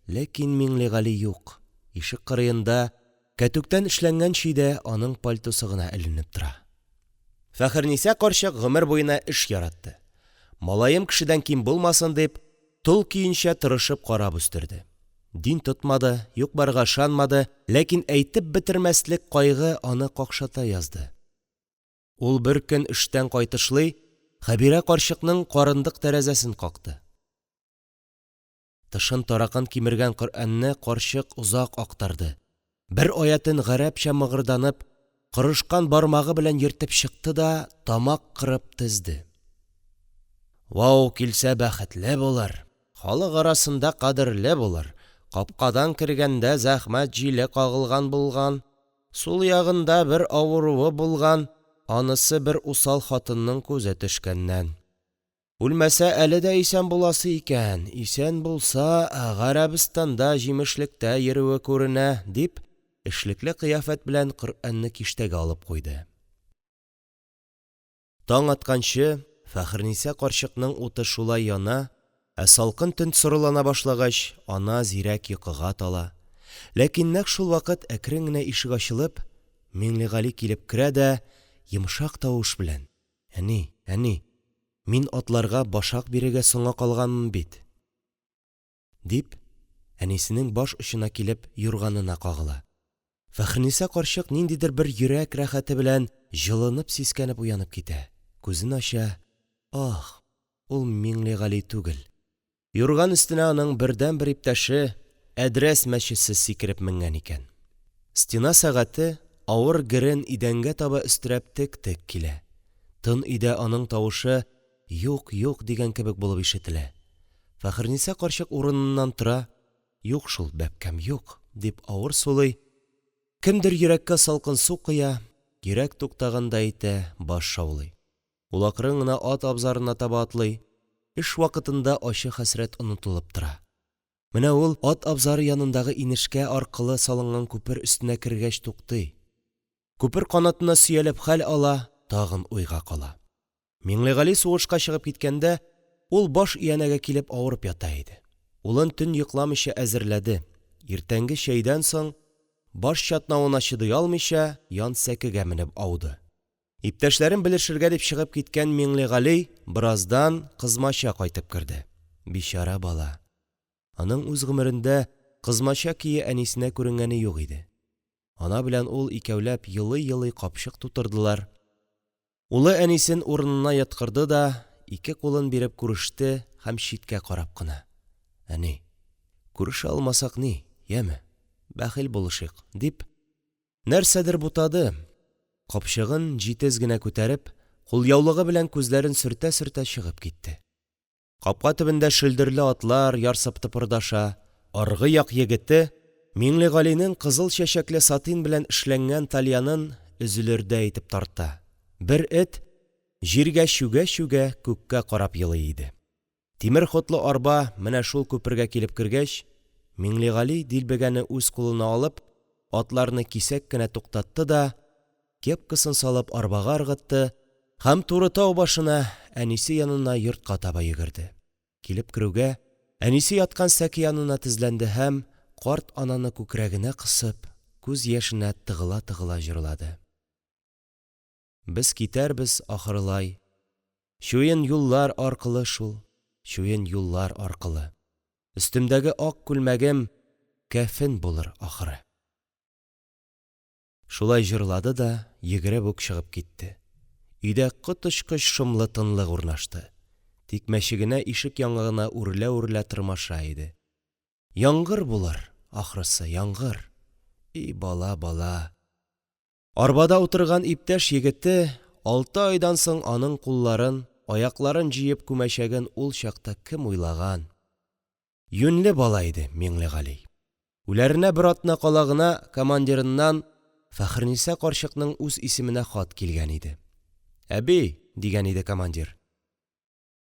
ләкин Миңлегали юк. Ишек кырыенда кәтүктән эшләнгән чөйдә аның пальтосы гына эленеп тора. Фәхерниса карчык гомер буена эш яратты. Малаем кешедән ким булмасын дип, тол көенчә тырышып карап үстерде. Дин тотмады, юк-барга ышанмады, ләкин әйтеп бетермәслек кайгы аны какшата язды. Ул бер көн эштән кайтышлый Хәбирә карчыкның карындык тәрәзәсен какты. Тышын таракан кимергән Коръәнне карчык озак актарды. Бер аятын гарәпчә мыгырданып, корышкан бармагы белән йөртеп чыкты да тамак кырып тезде. Вау килсә бәхетле булыр, халык арасында кадерле булыр. Капкадан кергәндә зәхмәт җиле кагылган булган, сул ягында бер авыруы булган, анысы бер усал хатынның күзе төшкәннән. Үлмәсә әле дә исән буласы икән, исән булса Гарәбстанда җимешлектә йөрүе күренә, дип эшлекле кыяфәт белән Коръәнне киштәгә алып куйды. Таң атканчы Фәхерниса карчыкның уты шулай яна, салкын төн сорылана башлагач, ана зирәк йокыга тала. Ләкин нәкъ шул вакыт әкрен генә ишек ачылып, Миңлегали килеп керә дә йомшак тавыш белән: «Әни, әни, мин атларга башак бирергә соңга калганмын бит», дип әнисенең баш очына килеп юрганына кагыла. Фәхерниса карчык ниндидер бер йөрәк рәхәте белән җылынып сискәнеп уянып китә. Күзен ача. Ах, ул Миңлегали түгел. Юрган өстенә аның бердән-бер иптәше әдрәс мәчесе сикереп менгән икән. Стена сәгате авыр герен идәнгә таба өстерәп тек-тек килә. Тын өйдә аның тавышы юк-юк дигән кебек булып ишетелә. Фәхерниса карчык урыныннан тора. Юк шул, бәбкәм, юк, дип авыр сулый. Кемдер йөрәккә салкын су куя, йөрәк туктаганда итә, баш шаулый. Ул акрын гына ат абзарына таба атлый. Эш вакытында ачы хәсрәт онытылып тора. Менә ул ат абзары янындагы инешкә аркылы салынган күпер өстенә кергәч туктый. Күпер канатына сөялеп хәл ала, тагын уйга кала. Миңлегали сугышка чыгып киткәндә, ул баш иянәгә килеп авырып ята иде. Улын төн йокламыйча әзерләде. Иртәнге чәйдән соң баш чатнавына чыдый алмыйча ян сәкегә менеп ауды. Иптәшләрен белешергә дип чыгып киткән Миңлегали бераздан кызмача кайтып керде. Бичара бала. Аның үз гомерендә кызмача кие әнисенә күренгәне юк иде. Ана белән ул икәүләп елый-елый капчык тутырдылар. Улы әнисен урынына яткырды да, ике кулын биреп күреште һәм читкә карап кына: «Әни, күрешә алмасак ни, яме? Бәхил булышыйк», дип нәрсәдер бутады. Капчыгын җитез генә күтәреп, кулъяулыгы белән күзләрен сөртә-сөртә чыгып китте. Капка төбендә шелдерле атлар ярсып тыпырдаша. Аргы як егете Миңлегалинең кызыл чәчәкле сатин белән эшләнгән тальянын өзелердә итеп тарта. Бер эт җиргә чүгә-чүгә күккә карап елый иде. Тимер хотлы арба менә шул күпергә килеп кергәч, Миңлегали дилбегәне үз кулына алып, атларны кисәк кенә туктатты да, кепкасын салып арбага ыргытты һәм туры тау башына әнисе янына йортка таба йөгерде. Килеп керүгә, әнисе яткан сәке янына тезләнде һәм карт ананы күкрәгенә кысып, күз яшенә тыгыла-тыгыла җырлады. Без китәрбез ахырлай, чуен юллар аркылы шул, чуен юллар аркылы. Өстемдәге ак күлмәгем кәфен булыр ахыры. Шулай җырлады да йөгереп үк чыгып китте. Өйдә коточкыч шомлы тынлык урнашты. Тик мәчегенә ишек яңагына үрелә-үрелә тырмаша иде. Яңгыр булыр, ахрысы, яңгыр. И бала, бала. Арбада утырган иптәш егете 6 айдан соң аның кулларын, аякларын җыеп күмәчәген ул чакта кем уйлаган? Юньле бала иде Миңлегали. Үләренә бер атна кала гына командирыннан Фәхерниса карчыкның үз исеменә хат килгән иде. «Әби», дигән иде командир,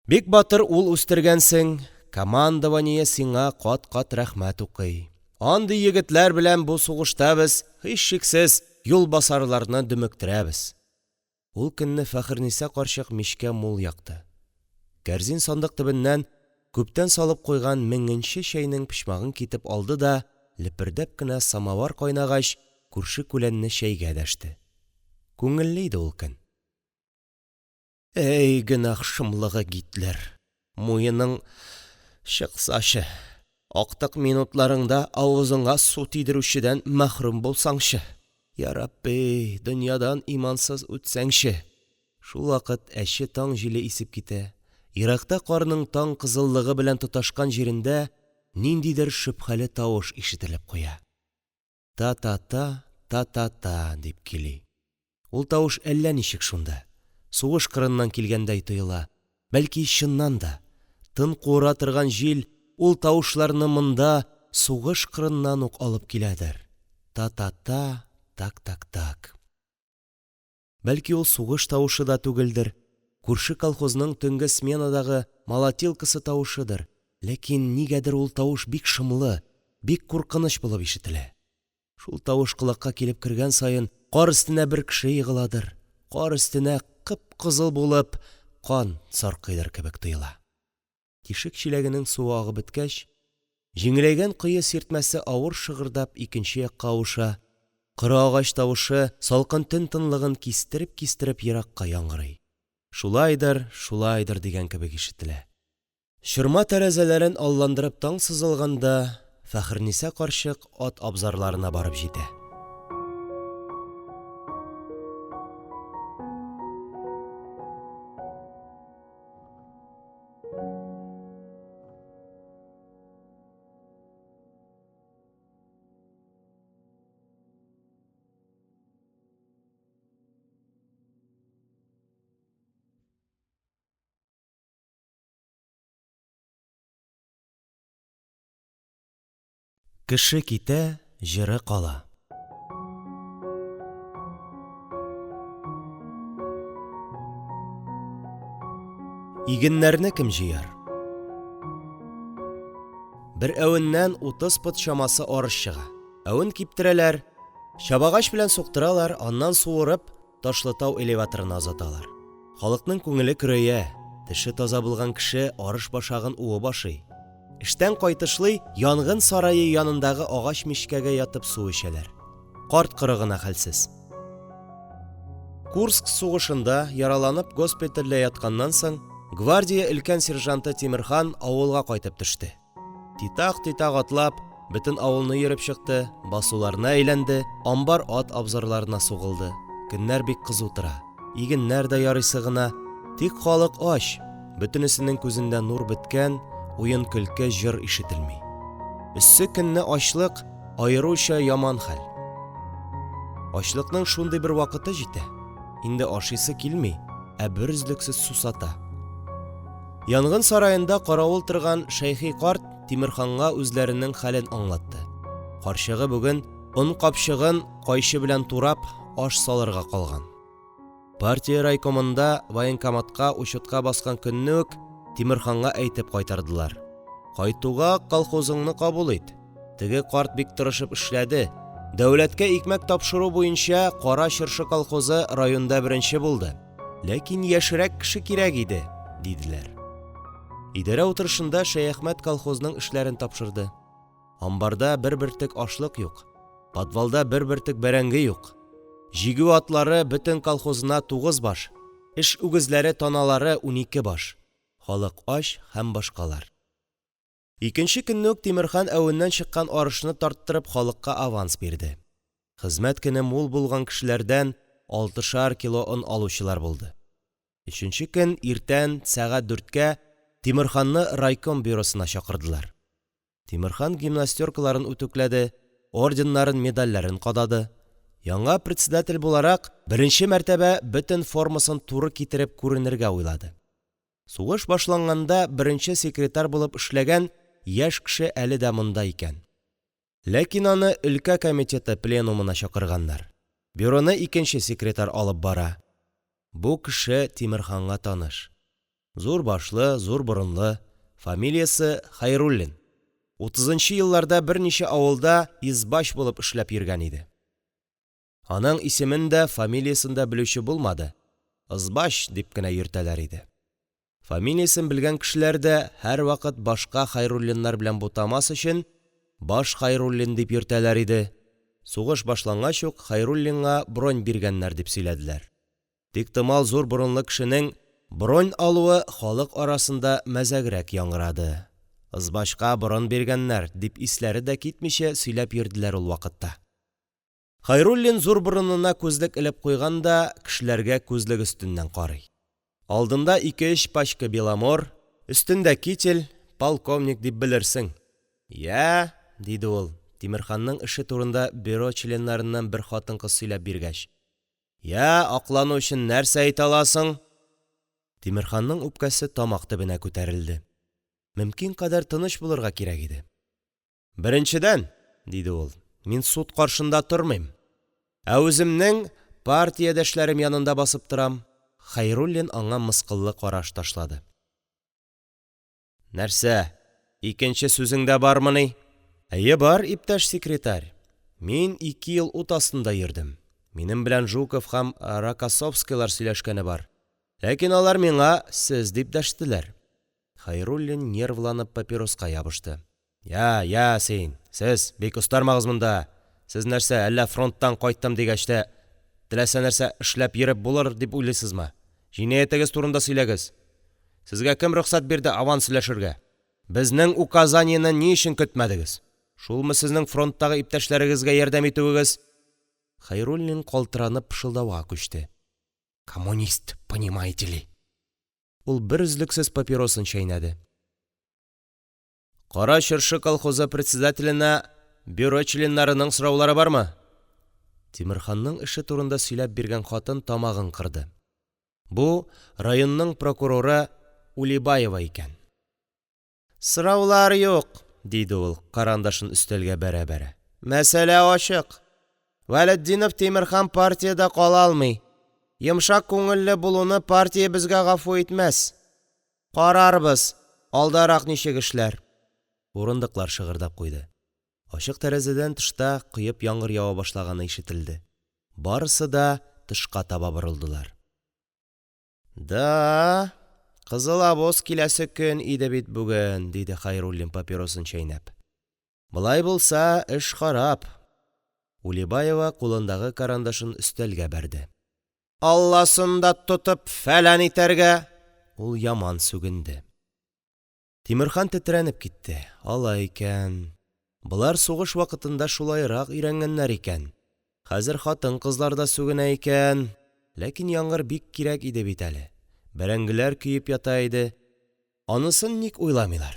«бик батыр ул үстергәнсең, командование сиңа кат-кат рәхмәт укый. Андый егетләр белән бу сугышта без һичшиксез юлбасарларны дөмөктөрәбез». Ул көнне Фәхерниса карчык мичкә мул якты. Кәрзин сандык төбеннән күптән салып куйган 1000нче чәйнең пычмагын китеп алды да, лепердәп кенә самавар кайнагач, күрше күләнне чәйгә дәште. Күңелле иде ул көн. Әй гөнаһ шомлыгы Гитлер, муеның чыксачы, актык минутларыңда авызыңа су тидерүчедән мәхрүм булсаңчы. Я Рабби, дөньядан имансыз үтсәңче. Шул вакыт әче таң җиле исеп китә. Еракта карның таң кызыллыгы белән тоташкан җирендә ниндидер шөбһәле тавыш ишетелеп куя. Та-та-та, та-та-та дип кили. Ул тавыш әллә ничек шунда, сугыш кырыннан килгәндәй тоела. Бәлки чыннан да, тын куыра торган җил ул тавышларны монда сугыш кырыннан ук алып киләдер. Та-та-та, так-так-так. Бәлки ул сугыш тавышы да түгелдер, күрше колхозның төнге сменадагы молотилкасы тавышыдыр. Ләкин нигәдер ул тавыш бик шомлы, бик куркыныч булып ишетелә. Шул тавыш колакка килеп кергән саен кар өстенә бер кеше егыладыр. Кар өстенә кып-кызыл булып кан саркыйдыр кебек тоела. Тишек чиләгенең суы агып беткәч, җиңеләйгән кое сиртмәсе авыр шыгырдап икенче якка авыша. Коры агач тавышы салкын төн тынлыгын кистереп еракка яңгырый. Шулайдыр дигән кебек ишетелә. Чорма тәрәзәләрен алландырып таң сызылганда, Фәхерниса карчык ат абзарларына барып җитә. Кеше китә, җыры кала. Игеннәрне кем җыяр? Бер әвеннән 30 пот чамасы арыш чыга. Әвен киптерәләр, чабагач белән суктыралар, аннан суырып Ташлытау элеваторына озаталар. Халыкның күңеле көрәя, теше таза булган кеше арыш башагын уы башый. Эштән кайтышлый янгын сарае янындагы агач мичкәгә ятып су эчәләр. Карт кырыгына хәлсез. Курск сугышында яраланып госпитальдә ятканнан соң гвардия өлкән сержанты Тимерхан авылга кайтып төште. Титак атлап, бөтен авылны йөреп чыкты, басуларына әйләнде, амбар ат абзарларына сугылды. Көннәр бик кызу тора. Игеннәр дә ярыйсы гына, тик халык ач, бөтенесенең күзендә нур беткән, уен көлке җыр ишетелми. Өссе көнне ачлык аеруча яман хәл. Ачлыкның шундый бер вакыты җитә. Инде ашыйсы килми, ә бер үзлексез сусата. Янгын сараенда каравыл торган Шәйхи карт Тимерханга үзләренең хәлен аңлатты. Карчыгы бүген он капчыгын кайчы белән турап аш салырга калган. Партия райкомында военкоматка учетка баскан көнне үк Тимерханга әйтеп кайтардылар. Кайтуга колхозыңны кабул ит. Теге карт бик тырышып эшләде. Дәүләткә икмәк тапшыру буенча Кара Чыршы колхозы районда беренче булды. Ләкин яшьрәк кеше кирәк иде, диделәр. Идарә утырышында Шәяхмәт колхозның эшләрен тапшырды. Амбарда бер бөртек ашлык юк. Подвалда бер бөртек бәрәңге юк. Җигү атлары бөтен колхозына 9 баш. Эш үгезләре таналары 12 баш. Халык ач һәм башкалар. Икенче көнне үк Тимерхан әвеннән чыккан арышны тарттырып халыкка аванс бирде. Хезмәт көне мул булган кешеләрдән 6 кило он алучылар булды. Өченче көн иртән сәгать 4-кә Тимерханны райком бюросына чакырдылар. Тимерхан гимнастеркаларын үтүкләде, орденнарын, медальләрен кадады. Яңа председатель буларак беренче мәртәбә бөтен формасын туры китереп күренергә уйлады. Сугыш башланганда беренче секретарь булып эшләгән яшь кеше әле дә монда икән. Ләкин аны өлкә комитеты пленумына чакырганнар. Бюроны икенче секретарь алып бара. Бу кеше Тимерханга таныш. Зур башлы, зур борынлы, фамилиясе Хайруллин. 30-нчы елларда берничә авылда избач булып эшләп йөргән иде. Аның исемен дә, фамилиясын да белүче булмады. Избач дип кенә йөртәләр иде. Фамилиясын белгән кешеләр дә һәр вакыт башка Хайруллиннар белән бутамас өчен Баш Хайруллин дип йөртәләр иде. Сугыш башлангач ук Хайруллинга бронь биргәннәр дип сөйләделәр. Тик тымал зур борынлы кешенең бронь алуы халык арасында мәзәгрәк яңгырады. Избашка борын биргәннәр дип исләре дә китмичә сөйләп йөрделәр ул вакытта. Хайруллин зур борынына күзлек элеп куйганда кешеләргә күзлек өстеннән карый. Алдында 2-3 пачка беломор, өстендә китель, полковник дип белерсең. Я, диде ул, Тимерханның эше турында бюро членнарыннан бер хатын-кыз сөйләп биргәч. Я, аклану өчен нәрсә әйтә аласың? Тимерханның үпкәсе тамак төбенә күтәрелде. Мөмкин кадәр тыныч булырга кирәк иде. Беренчедән, диде ул, мин суд каршында тормыйм. Ә үземнең партиядәшләрем янында басып торам. Хәйруллин аңа мыскыллы караш ташлады. Нәрсә, икенче сүзеңдә бармыни? Әйе бар, иптәш секретарь. Мин 2 ел ут астында йөрдем. Минем белән Жуков һәм Рокоссовскийлар сөйләшкәне бар. Ләкин алар миңа сез дип дәштеләр. Хәйруллин нервланып папироска ябышты. Я, син, сез бик остармагыз монда. Сез нәрсә, әллә фронттан кайттым дигәчтә, теләсә нәрсә эшләп йөреп булыр дип уйлыйсызмы? Җинаятегез турында сөйләгез. Сезгә кем рөхсәт бирде аванс сөйләшергә? Безнең указаниене ни өчен көтмәдегез? Шулмы сезнең фронттагы иптәшләрегезгә ярдәм итүегез? Хәйруллин калтыранып пышылдауга күчте. Коммунист, понимаете ли? Ул бер үзлексез папиросын чәйнәде. Кара Чыршы колхозы председателенә бюро членнарының сораулары бармы? Тимерханның эше турында сөйләп биргән хатын тамагын кырды. Бу районның прокуроры Улибаева икән. Сораулар юк, диде ул, карандашын өстәлгә бәрә-бәрә. Мәсьәлә ачык. Вәлетдинов Тимерхан партияда кала алмый. Йомшак күңелле булуны партия безгә гафу итмәс. Карарбыз, алдарак ничек эшләр. Урындыклар шыгырдап куйды. Ачык тәрәзәдән тышта коеп яңгыр ява башлаганы ишетелде. Барысы да тышка таба борылдылар. Да, кызыл обоз киләсе көн иде бит бүген, диде Хәйруллин папиросын чәйнәп. Булай булса, эш харап. Улибаева кулындагы карандашын өстәлгә бәрде. Алласын да тотып фәлән итәргә. Ул яман сүгенде. Тимерхан тетрәнеп китте. Алай икән. Булар сугыш вакытында шулайрак өйрәнгәннәр икән. Хәзер хатын-кызлар да сүгенә икән. Ләкин яңгыр бик кирәк иде бит әле. Бәрәңгеләр көеп ята иде. Анысын ник уйламыйлар?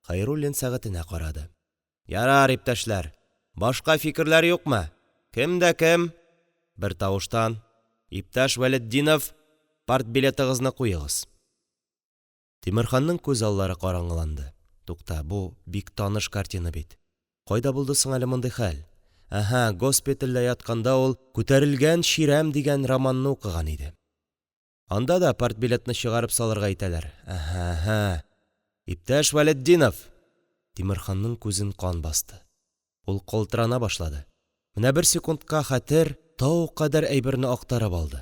Хәйруллин сәгатенә карады. Ярар, иптәшләр. Башка фикерләр юкмы? Кемдә кем? Бер тавыштан. Иптәш Вәлетдинов, партбилетыгызны куегыз. Тимерханның күз аллары караңгыланды. Тукта, бу бик таныш картина бит. Кайда булды соң әле мондый хәл? Аһа, госпитальдә ятканда ул «Күтәрелгән Ширәм» дигән романны укыган иде. Анда да партбилетны чыгарып салырга итәләр. Аһа. Иптәш Вәлетдинов. Тимерханның күзен кан басты. Ул калтырана башлады. Менә бер секундка хәтер тау кадәр әйберне актарып алды.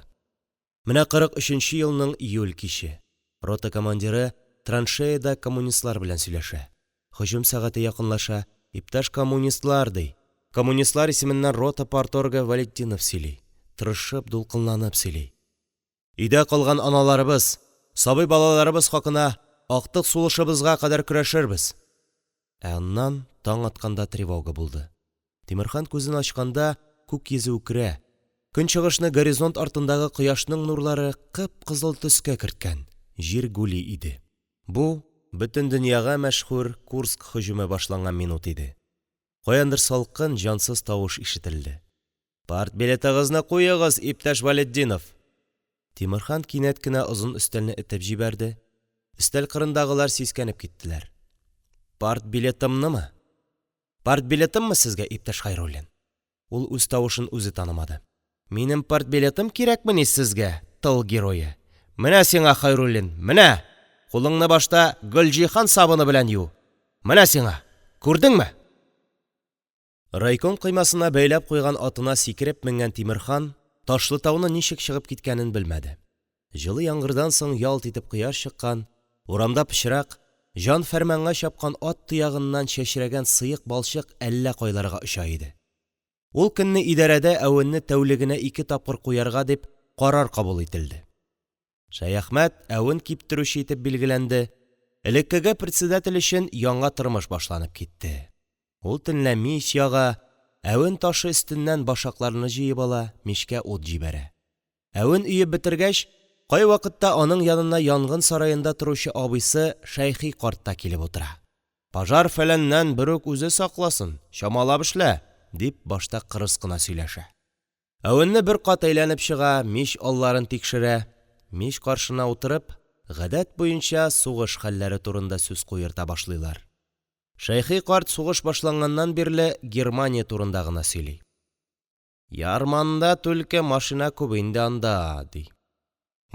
Менә 43-нче елның июль киче. Рота командиры траншеяда коммунистлар белән сөйләшә. Һөҗүм сәгате якынлаша. Иптәш коммунистлар ди. Коммунистлар исеменнән рота парторгы Вәлетдинов сөйли. Тырышып, дулкынланып сөйли. Өйдә калган аналарыбыз, сабый балаларыбыз хакына актык сулышыбызга кадәр көрәшербез. Аннан таң атканда тревога булды. Тимерхан күзен ачканда күк йөзе үкерә. Көнчыгышны горизонт артындагы кояшның нурлары кып-кызыл төскә керткән. Җир гүли иде. Бу бөтен дөньяга мәшһүр Курск һөҗүме башланган минут иде. Каяндыр салкын, җансыз тавыш ишетелде. Партбилетыгызны куегыз, иптәш Вәлетдинов. Тимерхан кинәт кенә озын өстәлне этеп җибәрде. Өстәл кырындагылар сискәнеп киттеләр. Партбилетымнымы? Партбилетыммы сезгә, иптәш Хәйруллин? Ул үз тавышын үзе танымады. Минем партбилетым кирәкмени сезгә, тыл герое? Менә сиңа, Хәйруллин, менә! Кулыңны башта Гөлҗиһан сабыны белән ю. Менә сиңа. Күрдеңме? Райком кыймасына бәйләп куйган атына сикереп менгән Тимерхан Ташлытауны ничек чыгып киткәнен белмәде. Җылы яңгырдан соң ялт итеп кояш чыккан, урамда пычрак, җан фәрманга чапкан ат туягыннан чәчрәгән сыек балчык әллә кайларга оча иде. Ул көнне идарәдә әвенне тәүлегенә 2 тапкыр куярга дип карар кабул ителде. Шәяхмәт әвен киптерүче итеп билгеләнде. Элеккегә председатель өчен яңа тормыш башланып китте. Ул төнлә мич яга, әвен ташы өстеннән башакларны җыеп ала, мичкә ут җибәрә. Әвен өеп бетергәч, кай вакытта аның янына янгын сараенда торучы абыйсы Шәйхи карт та килеп утыра. Пажар фәләннән берүк үзе сакласын, чамалап эшлә, дип башта кырыс кына сөйләшә. Әвенне бер кат әйләнеп чыга, мич алларын тикшерә. Мич каршына утырып, гадәт буенча сугыш хәлләре турында сүз куерта башлыйлар. Шәйхи карт сугыш башланганнан бирле Германия турында гына сөйли. Ярманда түлке машина күп инде анда, ди.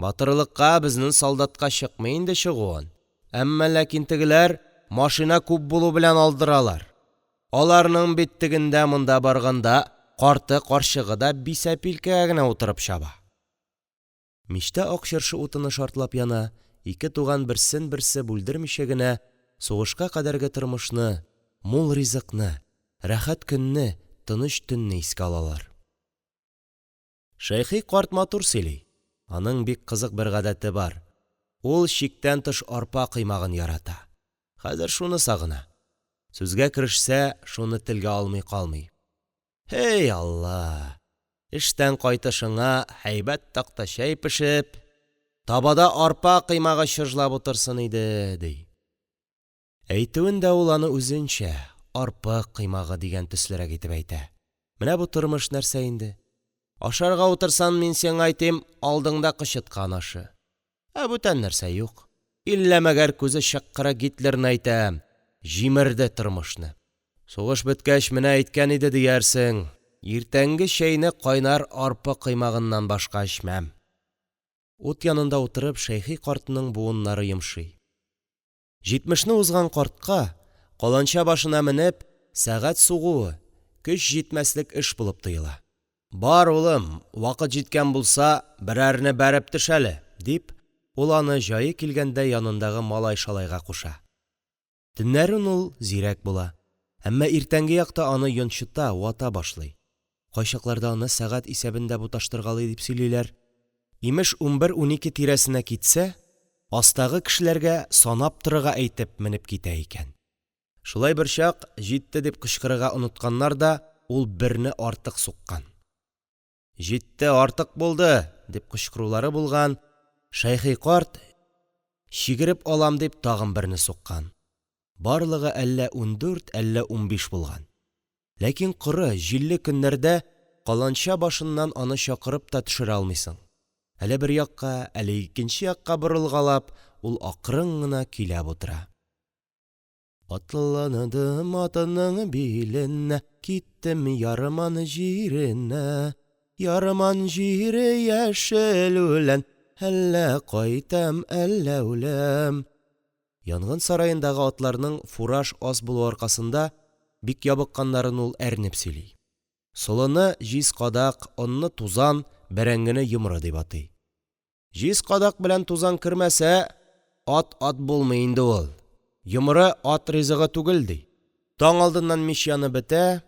Батырлыкка безнең солдатка чыкмый инде чыгуын. Әмма ләкин тегеләр машина күп булу белән алдыралар. Аларның биттегендә монда барганда карты карчыгы да бисәпилкә генә утырып чаба. Мичтә ак чыршы утыны шартлап яна, ике туган берсен-берсе бүлдермичә генә сугышка кадәрге тормышны, мул ризыкны, рәхәт көнне, тыныч төнне искә алалар. Шәйхи карт матур сөйли. Аның бик кызык бер гадәте бар. Ул чиктән тыш арпа кыймагын ярата. Хәзер шуны сагына. Сүзгә керешсә, шуны телгә алмый калмый. Эй Алла! Эштән кайтышыңа һәйбәт такта чәй пешеп, табада арпа кыймагы чыжлап утырсын иде, ди. Әйтүен дә ул аны үзенчә арпа кыймагы дигән төслерәк итеп әйтә. Менә бу тормыш нәрсә инде? Ашарга утырсан, мин сиңа әйтим, алдыңда кычыткан ашы. Бүтән нәрсә юк. Илләмәгәр күзе чаккыра Гитлерны әйтәм, җимерде тормышны. Сугыш беткәч менә әйткән иде диярсең, иртәнге чәйне кайнар арпа кыймагыннан башка эчмәм. Ут янында утырып Шәйхи картның буыннары йомшый. 70-ны узган картка каланча башына менеп сәгать сугуы көч җитмәслек эш булып тоела. Бар улым, вакыт җиткән булса, берәрне бәреп төш әле, дип, ул аны җае килгәндә янындагы малай-шалайга куша. Төннәрен ул зирәк була, әммә иртәнге якта аны йончыта, вата башлый. Кайчакларда аны сәгать исәбендә буташтыргалый дип сөйлиләр. Имеш 11-12 тирәсенә китсә, астагы кешеләргә санап торырга әйтеп менеп китә икән. Шулай бер чак җитте дип кычкырырга онытканнар да, ул берне артык суккан. Җитте, артык булды, дип кычкырулары булган. Шәйхи карт чигереп алам дип тагын берне суккан. Барлыгы әллә 14, әллә 15 булган. Ләкин коры, җилле көннәрдә каланча башыннан аны чакырып та төшерә алмыйсың. Әле бер якка, әле икенче якка борылгалап, ул акрын гына көйләп утыра. Атланыдым атының биленә, киттем ярман җиренә. Ярман җире яшел үлән, әллә кайтам, әллә үләм. Янгын сараендагы атларның фураж аз булу аркасында бик ябыкканнарын ул әрнеп сөйли. Солыны җиз кадак, онны тузан, бәрәңгене йомры дип атый. Җиз кадак белән тузан кермәсә, ат булмый инде ул. Йомры ат ризыгы түгел, ди. Таң алдыннан мич янып бетә,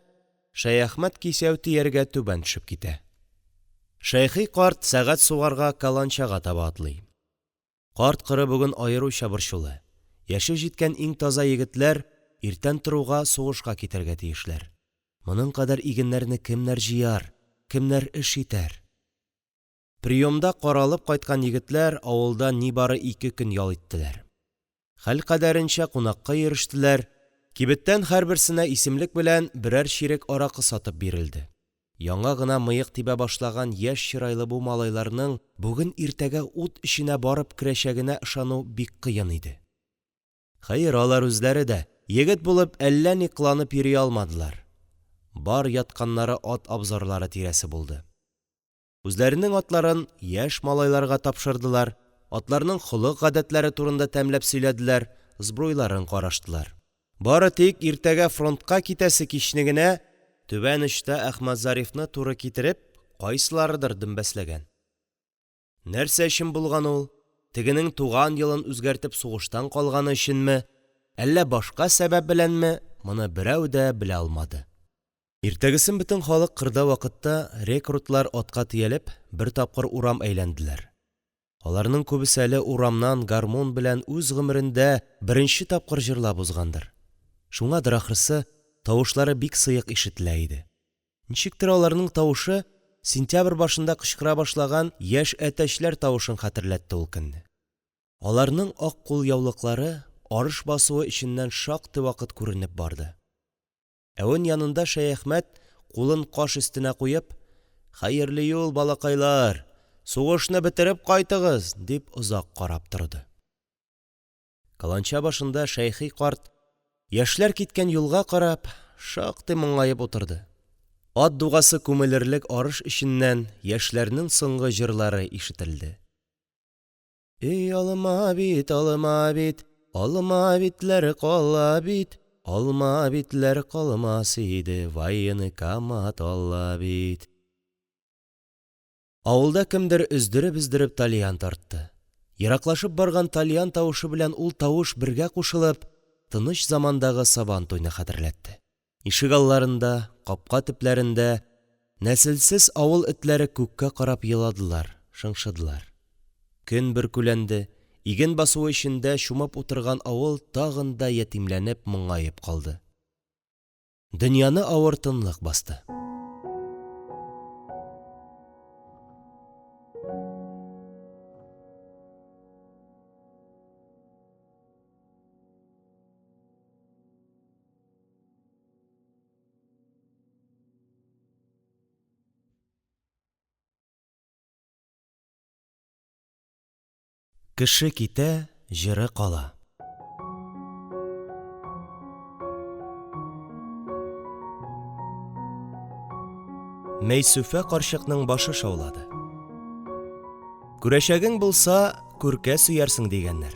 Шәяхмәт кисәү тияргә түбән төшеп китә. Шәйхи карт сәгать сугарга каланчага таба атлый. Карт кыры бүген аеруча борчулы. Яше җиткән иң таза егетләр иртән торуга сугышка китәргә тиешләр. Моның кадәр игеннәрне кемнәр җыяр, кемнәр эш итәр? Приемда каралып кайткан егетләр авылда нибары 2 көн ял иттеләр. Хәл кадәренчә кунакка йөрештеләр. Кибеттән һәрберсенә исемлек белән берәр чирек аракы сатып бирелде. Яңа гына мыек тибә башлаган яшь чырайлы бу малайларның бүген иртәгә ут эченә барып керәчәгенә ышану бик кыен иде. Хәер, алар үзләре дә егет булып әллә ни кыланып йөри алмадылар. Бар ятканнары ат абзарлары тирәсе булды. Үзләренең атларын яшь малайларга тапшырдылар, атларның холык-гадәтләре турында тәмләп сөйләделәр, збруйларын караштылар. Бары тик иртәгә фронтка китәсе кичне генә түбән очта Әхмәтзарифны туры китереп, кайсыларыдыр дөмбәсләгән. Нәрсә өчен булган ул? Тегенең туган елын үзгәртеп сугыштан калганы өченме, әллә башка сәбәп беләнме, моны берәү дә белә алмады. Иртәгесен бөтен халык кырда вакытта рекрутлар атка тиялеп бер тапкыр урам әйләнделәр. Аларның күбесе әле урамнан гармон белән үз гомерендә беренче тапкыр җырлап узгандыр. Шуңадыр ахрысы тавышлары бик сыек ишетелә иде. Ничектер аларның тавышы сентябрь башында кычкыра башлаган яшь әтәчләр тавышын хәтерләтте ул көнне. Аларның ак кул яулыклары, арыш басуы эченнән шактый вакыт күренеп барды. Әвен янында Шәяхмәт кулын каш өстенә куеп: «Хәерле юл, балакайлар, сугышны бетереп кайтыгыз», – дип озак карап торды. Каланча башында Шәйхи карт яшьләр киткән юлга карап шактый моңаеп утырды. Ат дугасы күмелерлек арыш эченнән яшьләрнең соңгы җырлары ишетелде. «Эй алма бит, алма битләр кала бит, алма битләр калмас иде, вайны камат алла бит». Авылда кемдер өздереп тальян тартты. Ераклашып барган тальян тавышы белән ул тавыш бергә кушылып, тыныч замандагы сабан туйны хәтерләтте. Ишек алларында, капка төпләрендә нәселсез авыл этләре күккә карап еладылар, шыңшыдылар. Көн бөркүләнде, иген басуы эчендә чумып утырган авыл тагын да ятимләнеп моңаеп калды. Дөньяны авыр тынлык басты. Кеше китә, җыры кала. Мәйсүфә карчыкның башы шаулады. Күрәчәгең булса, күркә сөярсең дигәннәр.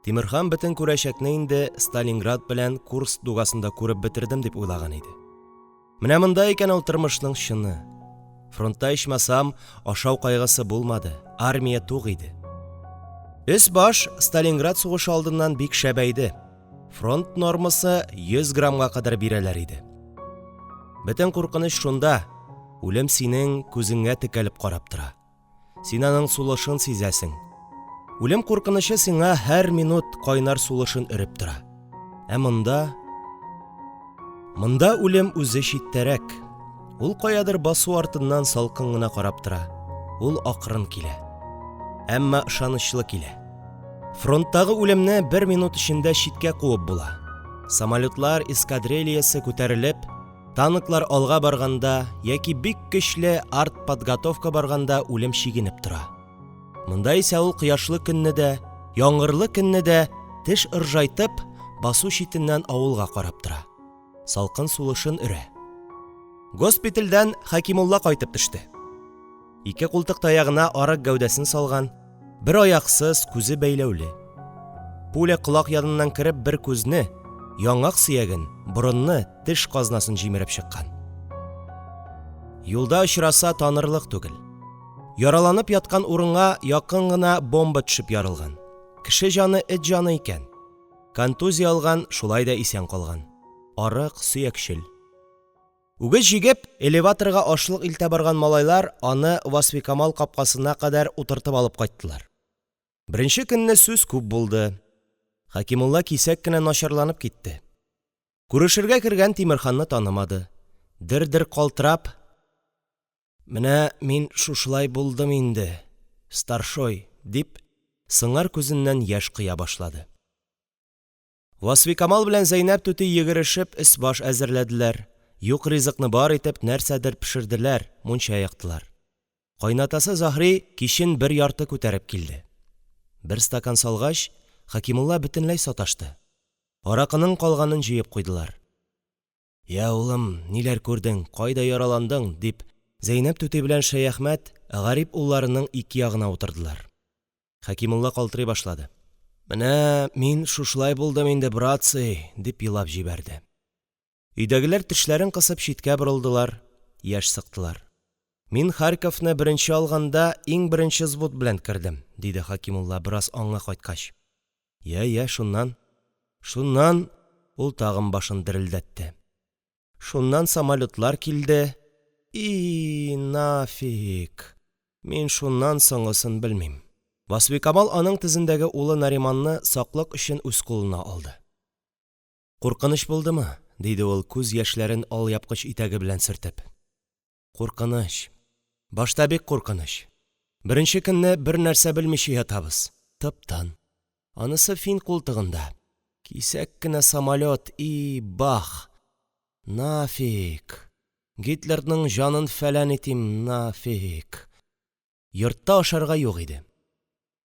Тимерхан бөтен күрәчәкне инде Сталинград белән Курск дугасында күреп бетердем дип уйлаган иде. Менә монда икән ул тормышның чыны. Фронтта ичмасам, ашау кайгысы булмады, армия тук иде. Өс баш Сталинград сугышы алдыннан бик шәбәйде. Фронт нормасы 100 граммга кадәр бирәләр иде. Бөтен куркыныч шунда: үлем синең күзеңә текәлеп карап тора. Син аның сулышын сизәсең. Үлем куркынычы сиңа һәр минут кайнар сулышын өреп тора. Ә монда үлем үзе читтәрәк. Ул каядыр басу артыннан салкын гына карап тора. Ул акрын килә. Әмма ышанычлы килә. Фронттагы үлемне 1 минут эчендә читкә куып була. Самолетлар эскадрильясы күтәрелеп, танклар алга барганда яки бик көчле артподготовка барганда үлем чигенеп тора. Монда исә ул кояшлы көнне дә, яңгырлы көнне дә теш ыржайтып басу читеннән авылга карап тора. Салкын сулышын өрә. Госпитальдән Хәкимулла кайтып төште. Ике култык таягына арык гәүдәсен салган, бер аяксыз, күзе бәйләүле. Пуля колак яныннан кереп бер күзне, яңак сөяген, борынны, теш казнасын җимереп чыккан. Юлда очраса танырлык түгел. Яраланып яткан урынга якын гына бомба төшеп ярылган. Кеше җаны эт җаны икән. Контузия алган, шулай да исән калган. Арык, сөякчел. Үгез җигеп, элеваторга ашлык илтә барган малайлар аны Васфикамал капкасына кадәр утыртып алып кайттылар. Беренче көнне сүз күп булды. Хәкимулла кисәк кенә начарланып китте. Күрешергә кергән Тимерханны танымады. Дер-дер калтырап: «Менә мин шушылай булдым инде, старшой», – дип, сыңар күзеннән яшь кыя башлады. Васфикамал белән Зәйнәп түти йөгерешеп өс-баш әзерләделәр. Юк ризыкны бар итеп нәрсәдер пешерделәр, мунча яктылар. Кайнатасы Захри кичен 1 ярты күтәреп килде. 1 стакан салгач, Хәкимулла бөтенләй саташты. Аракының калганын җыеп куйдылар. «Я, улым, ниләр күрдең, кайда яраландың?» – дип, Зәйнәп түти белән Шәяхмәт гарип улларының ике ягына утырдылар. Хәкимулла калтырый башлады. «Менә мин шушылай булдым инде, братцы», – дип елап җибәрде. Өйдәгеләр тешләрен кысып читкә борылдылар, яшь сыктылар. «Мин Харьковны беренче алганда иң беренче взвод белән кердем», – диде Хәкимулла бераз аңа кайткач. «Я, шуннан...» «Шуннан...» – ул тагын башын дерелдәтте. «Шуннан самолетлар килде...» «И, нафиг... Мин шуннан соңгысын белмим». Васфикамал аның тезендәге улы Нариманны саклык өчен үз кулына алды. «Куркыныч булдымы?» – диде ул күз яшьләрен алъяпкыч итәге белән сөртеп. «Куркыныч. Башта бик куркыныч. Беренче көнне бер нәрсә белмичә ятабыз. Тып-тын. Анысы фин култыгында. Кисәк кенә самолет, и бах! Нафиг! Гитлерның җанын фәлән итим, нафиг! Йортта ашарга юк иде.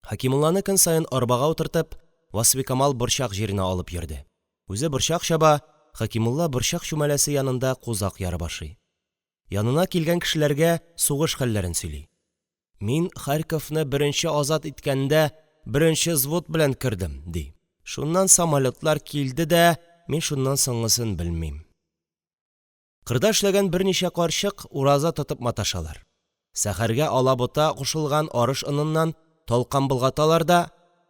Хәкимулланы көн саен арбага утыртып, Васфикамал борчак җиренә алып йөрде. Үзе борчак чаба, Хәкимулла борчак чүмәләсе янында кузак ярып ашый. Янына килгән кешеләргә сугыш хәлләрен сөйли. Мин Харьковны беренче азат иткәндә беренче взвод белән кердем, ди. Шуннан самолетлар килде дә, мин шуннан соңгысын белмим. Кырда эшләгән берничә карчык ураза тотып маташалар. Сәхәргә алабута кушылган арыш оныннан талкан болгаталар да,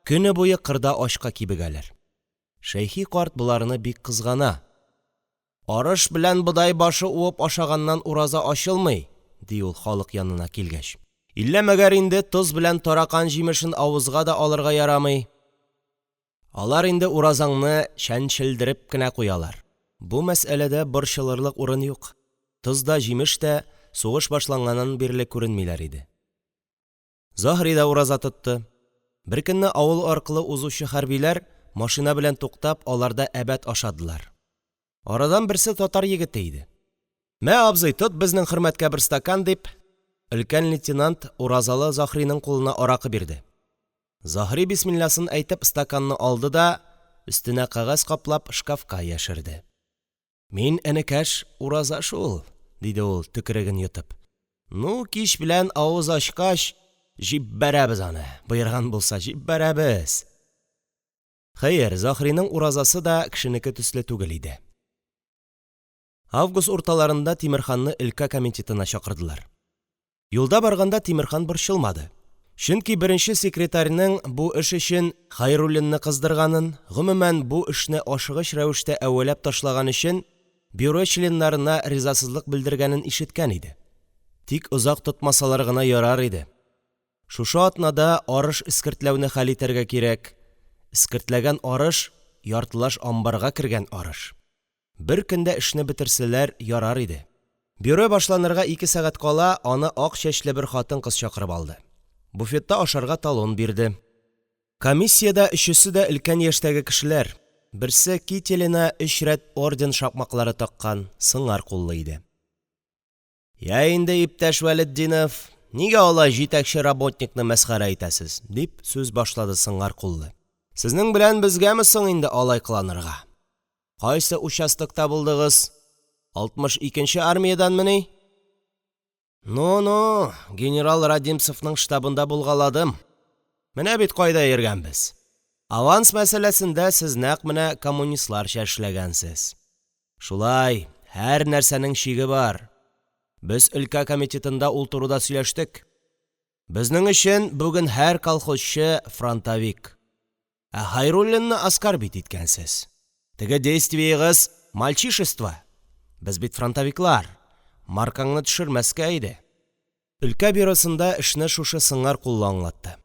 көне буе кырда ашка кибегәләр. Шәйхи карт буларны бик кызгана. Арыш белән бодай башы уып ашаганнан ураза ачылмый, ди ул халык янына килгәч. Илләмәгәр инде тоз белән таракан җимешен авызга да алырга ярамый. Алар инде уразаңны чәнчелдереп кенә куялар. Бу мәсьәләдә борчылырлык урын юк. Тоз да җимеш тә сугыш башланганнан бирле күренмиләр иде. Заһри да ураза тотты. Бер көнне авыл аркылы узучы хәрбиләр машина белән туктап, аларда әбәт ашадылар. Арадан берсе татар егете иде. Мә, абзый, тот безнең хөрмәткә бер стакан, дип, өлкән лейтенант уразалы Заһриның кулына аракы бирде. Заһри бисмилласын әйтеп стаканны алды да, өстенә кагаз каплап шкафка яшерде. Мин, энекәш, ураза шул, диде ул төкереген йотып. Ну, кич белән авыз ачкач, җип бәрәбез аны, боерган булса җип бәрәбез. Хәер, Заһриның уразасы да кешенеке төсле түгел иде. Август урталарында Тимерханны өлкә комитетына чакырдылар. Юлда барганда Тимерхан борчылмады. Чөнки беренче секретарьнең бу эш өчен Хәйруллинны кыздырганын, гомумән бу эшне ашыгыч рәвештә әвәләп ташлаган өчен бюро членнарына ризасызлык белдергәнен ишеткән иде. Тик озак тотмасалар гына ярар иде. Шушы атнада арыш искертләүне хәл итәргә кирәк. Искертләгән арыш яртылаш амбарга кергән арыш. Бер көндә эшне бетерсәләр ярар иде. Бюро башланырга 2 сәгать кала аны ак чәчле бер хатын-кыз чакырып алды. Буфетта ашарга талон бирде. Комиссиядә өчесе дә өлкән яшьтәге кешеләр. Берсе кителенә 3 рәт орден шапмаклары таккан, сыңар куллы иде. Я инде, иптәш Вәлетдинов, нигә алай җитәкче работникны мәсхәрә итәсез, дип сүз башлады сыңар куллы. Сезнең белән безгәме соң инде алай кыланырга? Кайсы участокта булдыгыз? 62-нче армияданмы ни? Ну, генерал Радимцевның штабында булгаладым. Менә бит кайда йөргәнбез. Аванс мәсьәләсендә сез нәкъ менә коммунистларча эшләгәнсез. Шулай, һәр нәрсәнең чиге бар. Без өлкә комитетында ул турыда сөйләштек. Безнең өчен бүген һәр колхозчы фронтовик. Ә Хәйруллинны аскар бит иткәнсез. Теге действиегыз мальчишество. Без бит фронтовиклар. Маркаңны төшермәскә иде. Өлкә бюросында эшне шушы сыңар куллы аңлатты.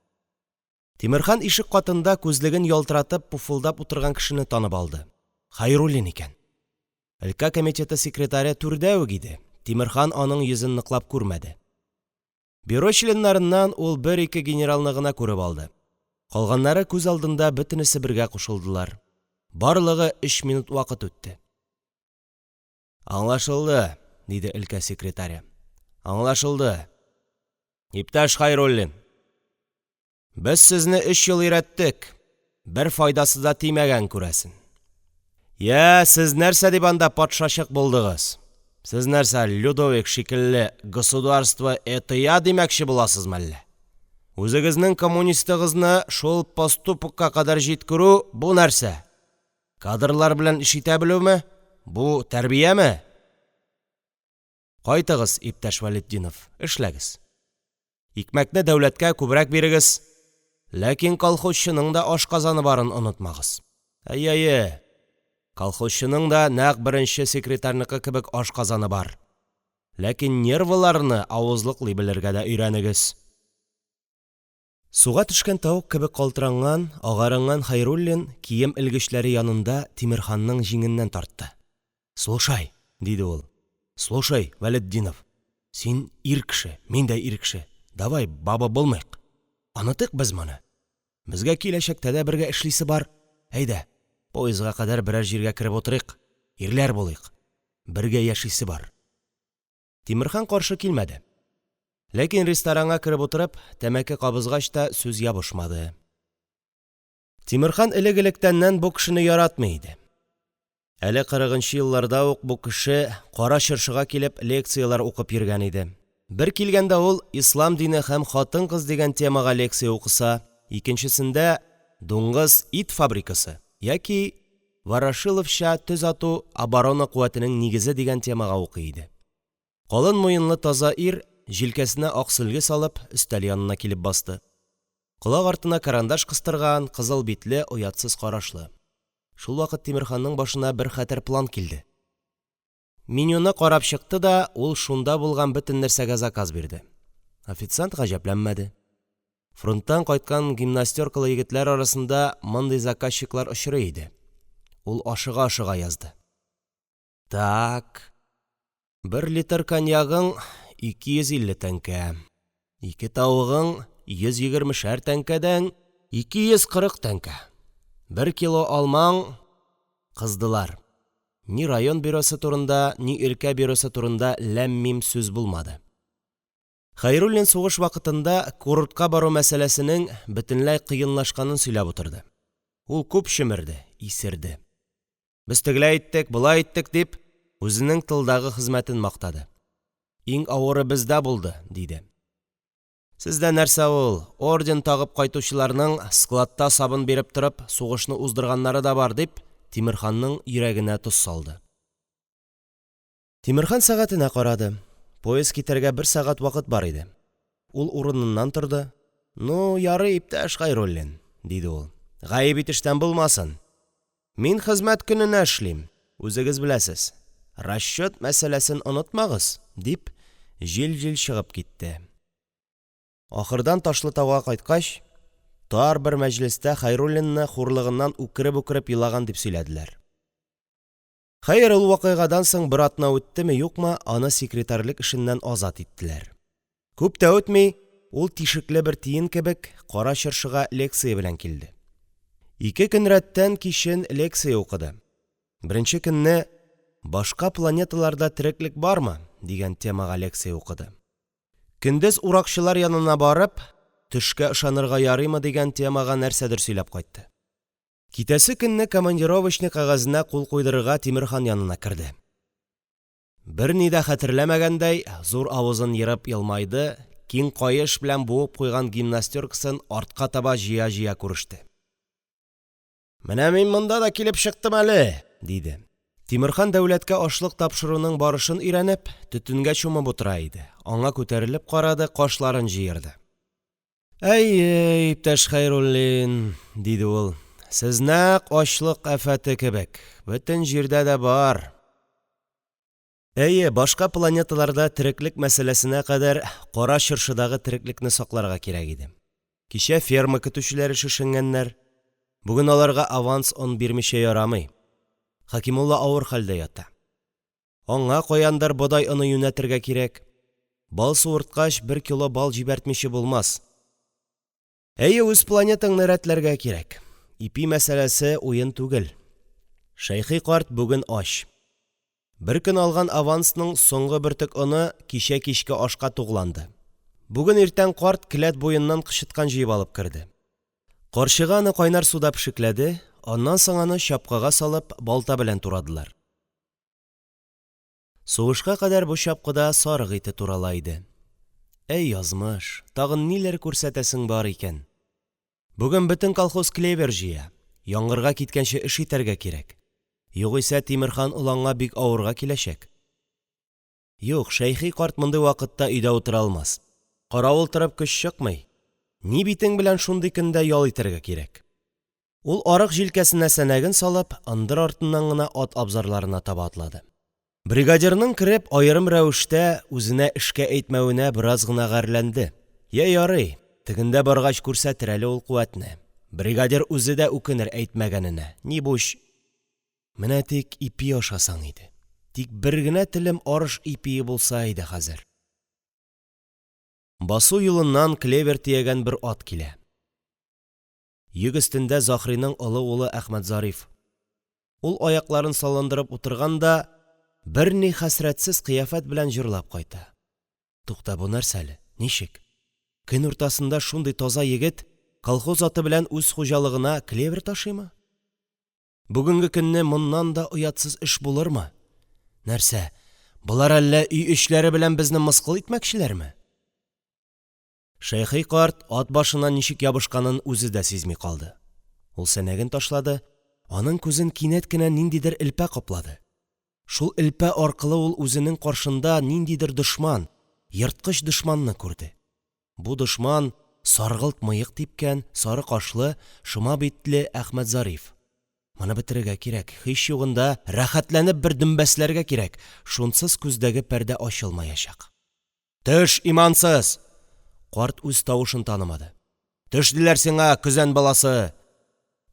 Тимерхан ишек катында күзлеген ялтыратып пуфылдап утырган кешене танып алды. Хәйруллин икән. Өлкә комитеты секретаре түрдә үк иде. Тимерхан аның йөзен ныклап күрмәде. Бюро членнарыннан ул 1-2 генералны гына күреп алды. Калганнары күз алдында бөтенесе бергә кушылдылар. Барлыгы 3 минут вакыт үтте. Аңлашылды, диде өлкә секретаре. Аңлашылды. Иптәш Хәйруллин, без сезне 3 ел өйрәттек. Бер файдасы да тимәгән күрәсен. Я, сез нәрсә дип анда патшачык булдыгыз? Сез нәрсә, Людовик шикелле государство это я димәкче буласызмы әллә? Үзегезнең коммунистыгызны шул поступкка кадәр җиткерү бу нәрсә? Кадрлар белән эш итә белүме? Бу тәрбияме? Кайтыгыз, иптәш Вәлетдинов, эшләгез. Икмәкне дәүләткә күбрәк бирегез. Ләкин колхозчының да ашказаны барын онытмагыз. Әйе, колхозчының да нәкъ беренче секретарьныкы кебек ашказаны бар. Ләкин нервларны авызлыклый белергә дә өйрәнегез. Суга төшкән тавык кебек калтыранган, агарынган Хәйруллин кием элгечләре янында Тимерханның җиңеннән тартты. Слушай, диде ул. Слушай, Вәлетдинов, син ир кеше, мин дә ир кеше. Давай, баба булмыйк. Анытык без моны. Безгә киләчәктә дә бергә эшлисе бар. Әйдә, поездга кадәр берәр җиргә кереп утырыйк, ирләр булыйк. Бергә яшисе бар. Тимерхан каршы килмәде. Ләкин ресторанга кереп утырып, тәмәке кабызгач та сүз ябышмады. Тимерхан элек-электәннән бу кешене яратмый иде. Әле 40-нчы елларда ук бу кеше Кара Чыршыга килеп лекциялар укып йөргән иде. Бер килгәндә ул ислам дине һәм хатын-кыз дигән темага лекция укыса, икенчесендә дуңгыз ит фабрикасы яки Ворошиловча төз ату оборона куәтенең нигезе дигән темага укый иде. Калын муенлы таза ир җилкәсенә ак сөлге салып өстәл янына килеп басты. Колак артына карандаш кыстырган, кызыл битле, уятсыз карашлы. Шул вакыт Тимерханның башына бер хәтер план килде. Менюны карап чыкты да, ул шунда булган бөтен нәрсәгә заказ бирде. Официант гаҗәпләнмәде. Фронттан кайткан гимнастеркалы егетләр арасында мондый заказчиклар очрый иде. Ул ашыга-ашыга язды. Так, 1 литр коньягың 250 тәңкә, 2 тавыгың 120 тәңкәдән 240 тәңкә, 1 кило алмаң. Кыздылар. Ни район бюросы турында, ни өлкә бюросы турында ләм-мим сүз булмады. Хәйруллин сугыш вакытында курортка бару мәсьәләсенең бөтенләй кыенлашканын сөйләп утырды. Ул күп шимерде, исерде. Без тегеләй иттек, булай иттек дип, үзенең тылдагы хезмәтен мактады. Иң авыры бездә булды, диде. Сездә нәрсә ул? Орден тагып кайтучыларның складта сабын биреп торып, сугышны уздырганнары да бар, дип Тимерханның йөрәгенә тоз салды. Тимерхан сәгатенә карады. Поезд китәргә 1 сәгать вакыт бар иде. Ул урыныннан торды. Ну, ярый, иптәш Хәйруллин, диде ул. Гаеп итештән булмасын. Мин хезмәт көненә эшлим, үзегез беләсез. Расчет мәсьәләсен онытмагыз, дип җил-җил чыгып китте. Ахырдан Ташлытауга кайткач, тар бер мәҗлестә Хәйруллинны хурлыгыннан үкереп елаган дип сөйләделәр. Хәер, ул вакыйгадан соң бер атна үттеме, юкмы, аны секретарьлек эшеннән азат иттеләр. Күп тә үтми, ул тишекле бер тиен кебек Кара Чыршыга лекция белән килде. 2 көн рәттән кичен лекция укыды. Беренче көнне «Башка планеталарда тереклек бармы?» дигән темага лекция укыды. Көндез уракчылар янына барып, төшкә ышанырга ярыймы дигән темага нәрсәдер сөйләп кайтты. Китәсе көнне командировочный кәгазенә кул куйдырырга Тимерхан янына керде. Бер ни дә хәтерләмәгәндәй, зур авызын йырып елмайды, киң каеш белән буып куйган гимнастеркасын артка таба җыя-җыя күреште. Менә мин монда да килеп чыктым әле, диде. Тимерхан дәүләткә ашлык тапшыруның барышын өйрәнеп, төтенгә чумып утыра иде. Аңа күтәрелеп карады, кашларын җыерды. Әй, иптәш Хәйруллин, диде ул. Сез нәкъ ачлык афаты кебек, бөтен җирдә дә бар. Әйе, башка планеталарда тереклек мәсьәләсенә кадәр Кара Чыршыдагы тереклекне сакларга кирәк иде. Кичә ферма көтүчеләре шешенгәннәр. Бүген аларга аванс он бирмичә ярамый. Хәкимулла авыр хәлдә ята. Аңа каяндыр бодай оны юнәтергә кирәк. Бал суырткач 1 кило бал җибәртмичә булмас. Әйе, үз планетаңны рәтләргә кирәк. Ипи мәсьәләсе уен түгел. Шәйхи карт бүген ач. Бер көн алган авансның соңгы бөртек оны кичә кичке ашка тугланды. Бүген иртән карт келәт буеннан кычыткан җыеп алып керде. Карчыга аны кайнар суда пешекләде, аннан соң аны чапкага салып балта белән турадылар. Сугышка кадәр бу чапкыда сарык ите турала иде. Әй язмыш, тагын ниләр күрсәтәсең бар икән. Бүген бөтен колхоз клевер җыя, яңгырга киткәнче эш итәргә кирәк. Югыйсә Тимерхан улаңа бик авырга киләчәк. Юк, Шәйхи карт мондый вакытта өйдә утыра алмас. Каравыл торып көч чыкмый. Ни битең белән шундый көндә ял итәргә кирәк. Ул арык җилкәсенә сәнәген салып, ындыр артыннан гына ат абзарларына таба атлады. Бригадирның кереп аерым рәвештә үзенә эшкә әйтмәвенә бераз гына гарьләнде. Я ярый, тегендә баргач күрсәтер әле ул куәтне. Бригадир үзе дә үкенер әйтмәгәненә. Ни буш? Менә тик ипи ашасаң иде. Тик бер генә телем арыш ипие булса иде хәзер. Басу юлыннан клевер тиягән бер ат килә. Йөк өстендә Заһриның олы улы Әхмәтзариф. Ул аякларын салындырып утырганда бер ни хәсрәтсез кыяфәт белән җырлап кайта. Тукта, бу нәрсәле? Ничек? Көн уртасында шундый таза егет колхоз аты белән үз хуҗалыгына клевер ташыймы? Бүгенге көнне моннан да оятсыз эш булырмы? Нәрсә, булар әллә өй эшләре белән безне мыскыл итмәкчеләрме? Шәйхи карт ат башына ничек ябышканын үзе дә сизми калды. Ул сәнәген ташлады, аның күзен кинәт кенә ниндидер элпә каплады. Шул элпә аркылы ул үзенең каршында ниндидер дошман, ерткыч дошманны күрде. Бу дошман саргылт мыек типкән, сары кашлы, шома битле Әхмәтзариф. Моны бетерергә кирәк, һич югында рәхәтләнеп бер дөмбәсләргә кирәк, шунсыз күздәге пәрдә ачылмаячак. Төш, имансыз! Карт үз тавышын танымады. Төш диләр сиңа, көзән баласы!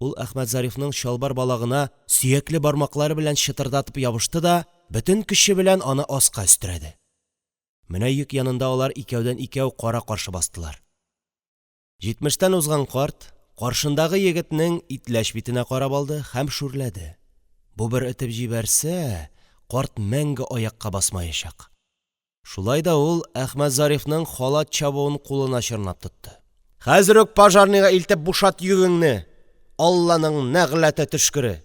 Ул Әхмәтзарифның чалбар балагына сөякле бармаклары белән чытырдатып ябышты да, бөтен көче белән аны аска өстерәде. Менә йөк янында алар икәүдән-икәү кара-каршы бастылар. 70-тән узган карт каршындагы егетнең итләч битенә карап алды һәм шүрләде. Бу бер этеп җибәрсә, карт мәңге аякка басмаячак. Шулай да ул Әхмәтзарифның халат чабуын кулына чорнап тотты. Хәзер үк пожарныйга илтеп бушат йөгеңне! Алланың нәгъләте төшкере!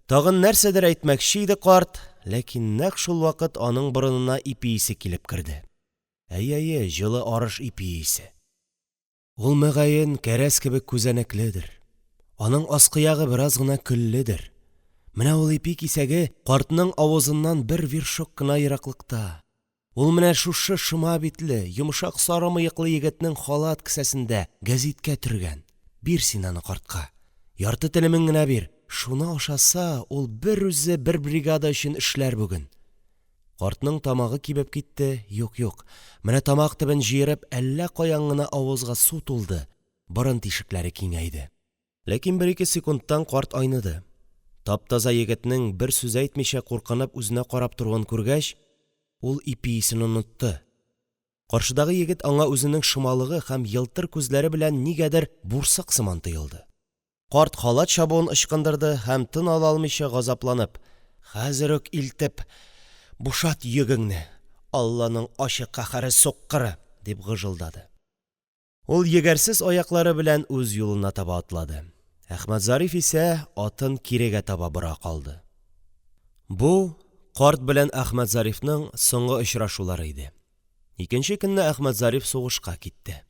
Тагын нәрсәдер әйтмәкче иде карт, ләкин нәкъ шул вакыт аның борынына ипи исе килеп керде. Әйе, җылы арыш ипи исе. Ул мөгаен кәрәс кебек күзәнәкледер. Аның аскыягы бераз гына көлледер. Менә ул ипи кисәге картның авызыннан бер виршок кына ераклыкта. Ул менә шушы шома битле, йомшак сары мыеклы егетнең халат кесәсендә гәзиткә төргән. Бир син аны картка. Ярты телемен генә бир. Шуны ашаса, ул бер үзе бер бригада өчен эшләр бүген. Картның тамагы кибеп китте. Юк. Менә тамак төбен җыерып, әллә каян гына авызга су тулды. Борын тишекләре киңәйде. Ләкин 1-2 секундтан карт айныды. Таптаза егетнең бер сүз әйтмичә куркынып үзенә карап торган күргәч, ул ипиисен онытты. Каршыдагы егет аңа үзенең шомалыгы һәм елтыр күзләре белән нигәдер бурсык сыман тоелды. Карт халат чабуын ычкындырды һәм тын ала алмыйча газапланып: «Хәзер үк илтеп бушат йөгеңне! Алланың ачык каһәре суккыры!» дип гыжылдады. Ул егәрсез аяклары белән үз юлына таба атлады. Әхмәтзариф исә атын кирегә таба бора калды. Бу карт белән Әхмәтзарифның соңгы очрашулары иде. Икенче көнне Әхмәтзариф сугышка китте.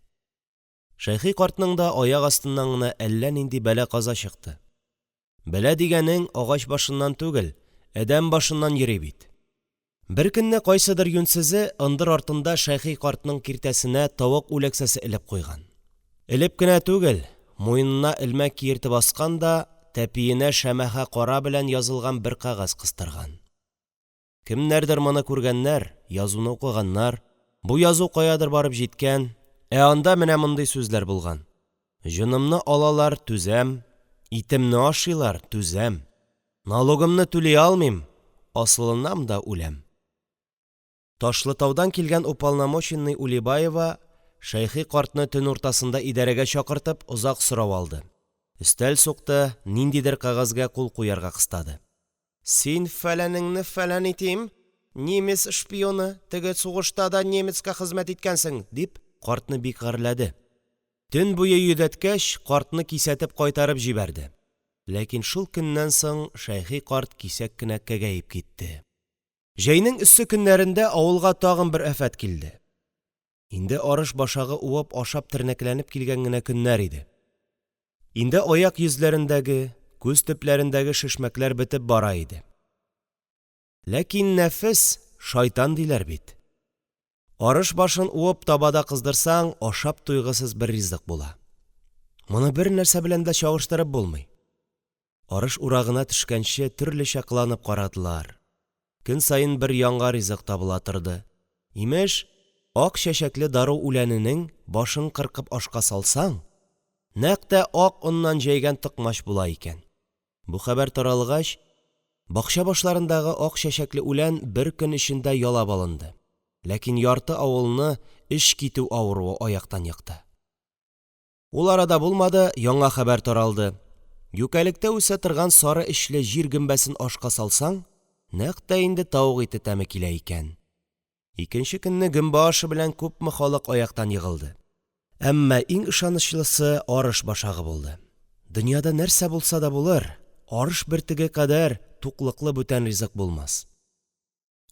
Шәйхи картның да аяк астыннан гына әллә нинди бәла-каза чыкты. Бәла дигәнең агач башыннан түгел, әдәм башыннан йөри бит. Бер көнне кайсыдыр юньсезе ындыр артында Шәйхи картның киртәсенә тавык үләксәсе элеп куйган. Элеп кенә түгел, муенына элмәк киертеп аскан да, тәпиенә шәмәхә кара белән язылган бер кәгазь кыстырган. Кемнәрдер моны күргәннәр, язуны укыганнар, бу язу каядыр барып җиткән, анда менә мондый сүзләр булган: «Җынымны алалар, түзәм, итемне ашыйлар, түзәм, налогымны түли алмыйм, асылынам да үләм». Ташлытаудан килгән уполномоченный Улибаева Шәйхи картны төн уртасында идарәгә чакыртып озак сорау алды. Өстәл сукты, ниндидер кәгазьгә кул куярга кыстады. «Син фәләнеңне фәлән итим, немец шпионы, теге сугышта да немецка хезмәт иткәнсең», дип картны бик гарләде. Төн буе йөдәткәч, картны кисәтеп кайтарып җибәрде. Ләкин шул көннән соң Шәйхи карт кисәк кенә кәгәеп китте. Җәйнең эссе көннәрендә авылга тагын бер афәт килде. Инде арыш башагы уып ашап тернәкләнеп килгән генә көннәр иде. Инде аяк йөзләрендәге, күз төпләрендәге шешмәкләр бетеп бара иде. Ләкин нәфес шайтан диләр бит. Арыш башын уып табада кыздырсаң, ашап туйгысыз бер ризык була. Моны бер нәрсә белән дә чагыштырып булмый. Арыш урагына төшкәнче төрлечә кыланып карадылар. Көн саен бер яңа ризык табыла торды. Имеш, ак чәчәкле дару үләненең башын кыркып ашка салсаң, нәкъ тә ак оннан җәйгән тыкмач була икән. Бу хәбәр таралгач, бакча башларындагы ак чәчәкле үлән бер көн эчендә ялап алынды. Ләкин ярты авылны эш китү авыруы аяктан якты. Ул арада булмады, яңа хәбәр таралды. Юкәлектә үсә торган сары эчле җир гөмбәсен ашка салсаң, нәкъ тә инде тауык ите тәме килә икән. Икенче көнне гөмбә ашы белән күпме халык аяктан егылды. Әммә иң ышанычлысы арыш башагы булды. Дөньяда нәрсә булса да булыр, арыш бертеге кадәр туклыклы бүтән ризык булмас.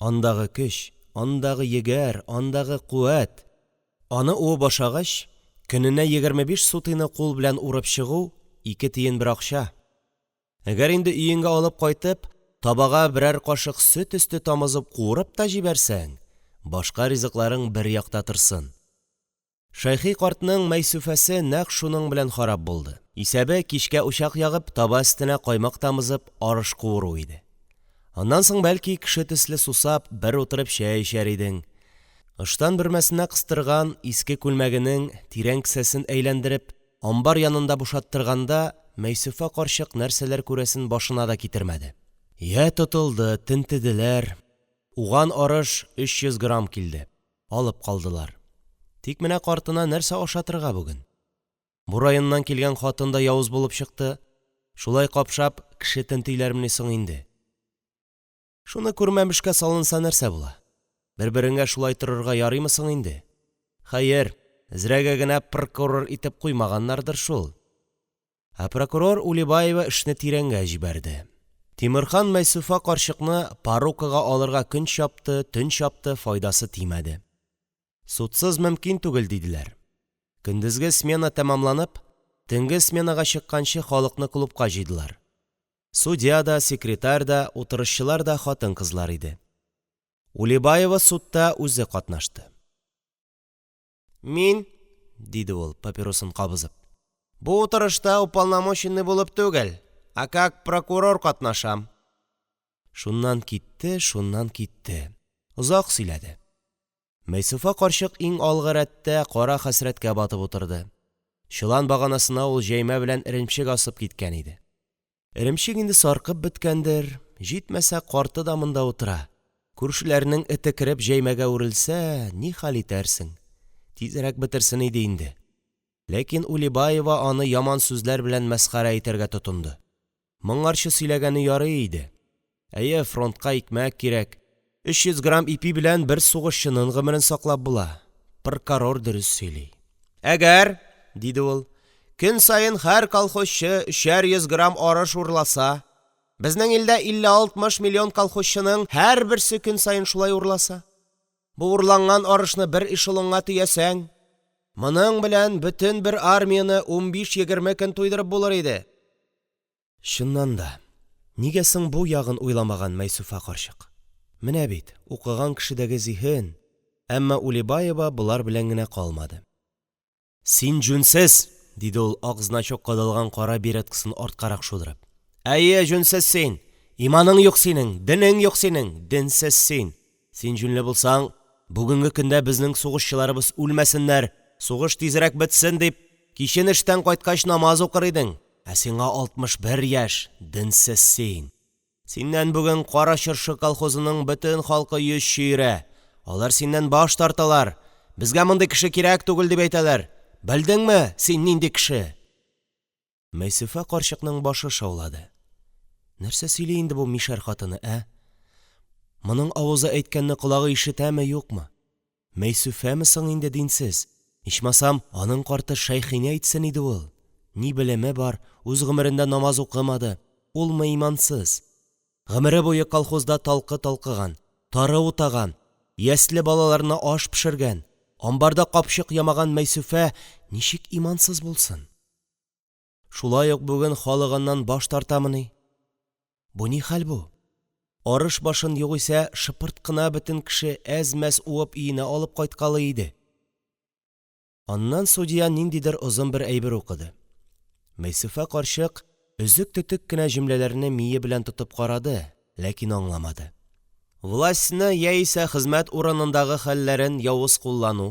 Андагы көч, андагы егәр, андагы куәт. Аны уып ашагач, көненә 25 сутыйны кул белән урып чыгу 2 тиен бер акча. Әгәр инде өеңгә алып кайтып, табага берәр кашык сөт өсте тамызып куырып та җибәрсәң, башка ризыкларың бер якта торсын. Шәйхи картның мәйсүфәсе нәкъ шуның белән харап булды. Исәбе кичкә учак ягып, таба өстенә каймак тамызып, арыш куыру иде. Аннан соң бәлки кеше төсле сусап, бер утырып чәй эчәр идең. Ыштан бөрмәсенә кыстырган иске күлмәгенең тирән кесәсен әйләндереп, амбар янында бушаттырганда, Мәйсүфә карчык нәрсәләр күрәсен башына да китермәде. Я тотылды, тентеделәр. Уган арыш 300 грамм килде. Алып калдылар. Тик менә картына нәрсә ашатырга бүген? Бу районнан килгән хатын да явыз булып чыкты. Шулай капшап, кеше тентиләрмени соң инде? Шуны күрмәмешкә салынса нәрсә була? Бер-береңгә шулай торырга ярыймы соң инде? Хәер, әзрәгә генә прокурор итеп куймаганнардыр шул. Ә прокурор Улибаева эшне тирәнгә җибәрде. Тимерхан Мәйсүфә карчыкны парукага алырга көн чапты, төн чапты, файдасы тимәде. Судсыз мөмкин түгел диделәр. Көндезге смена тәмамланып, төнге сменага чыкканчы халыкны клубка җыйдылар. Судья да, секретарь да, утырышчылар да хатын-кызлар иде. Улибаева судта үзе катнашты. «Мин, – диде ул, папиросын кабызып, – бу утырышта уполномоченный булып түгел, а как прокурор катнашам». Шуннан китте. Озак сөйләде. Мәйсүфә карчык иң алгы рәттә кара хәсрәткә батып утырды. Чолан баганасына ул җәймә белән эремчек асып киткән иде. Эремчек инде саркып беткәндер, җитмәсә карты да монда утыра. Күршеләрнең эте кереп җәймәгә үрелсә, ни хәл итәрсең? Тизрәк бетерсен иде инде. Ләкин Улибаева аны яман сүзләр белән мәсхәрә итәргә тотынды. Моңарчы сөйләгәне ярый иде. Әйе, фронтка икмәк кирәк. 300 грамм ипи белән бер сугышчының гомерен саклап була. Прокурор дөрес сөйли. Әгәр, диде ул, көн сайын һәр колхозчы 300 грамм арыш урласа, безнең илдә 50-60 миллион колхозчының һәр берсе көн сайын шулай урласа, бу урланган арышны бер эшелонга төясәң, моның белән бөтен бер армияны 15-20 көн туйдырып булыр иде. Чыннан да, нигә соң бу ягын уйламаган Мәйсүфә карчык? Менә бит, укыган кешедәге зиһен. Әммә Улибаева булар белән генә калмады. Син җүнсез, диде ул ак значок кадалган кара биреткасын арткарак шудырып. Әйе, җүнсез син. Иманың юк синең, динең юк синең, динсез син. Син җүнле булсаң, бүгенге көндә безнең сугышчыларыбыз үлмәсеннәр, сугыш тизрәк бетсен дип, кичен эштән кайткач намаз укыр идең. Ә сиңа 61 яшь, динсез син. Синнән бүген Кара Чыршы колхозының бөтен халкы йөз чөйрә. Алар синнән баш тарталар. Безгә мондый кеше кирәк түгел дип әйтәләр. Белдеңме, син нинди кеше? Мәйсүфә карчыкның башы шаулады. Нәрсә сөйли инде бу мишәр хатыны, ә? Моның авызы әйткәнне колагы ишетәме, юкмы? Мәйсүфәме соң инде динсез? Ичмасам, аның карты шәйхине әйтсен иде ул. Ни белеме бар, үз гомерендә намаз укымады. Улмы имансыз? Гомере буе колхозда талкы талкыган, тары утаган, ясле балаларына аш пешергән, амбарда капчык ямаган Мәйсүфә ничек имансыз булсын? Шулай ук бүген халыгыннан баш тартамыни? Бу ни хәл бу? Арыш башын югыйсә шыпырт кына бөтен кеше әз-мәз уып өенә алып кайткалы иде. Аннан судья ниндидер озын бер әйбер укыды. Мәйсүфә карчык өзек-төтек кенә җөмләләрне мие белән тотып карады, ләкин аңламады. Властьны яисә хезмәт урынындагы хәлләрен явыз куллану,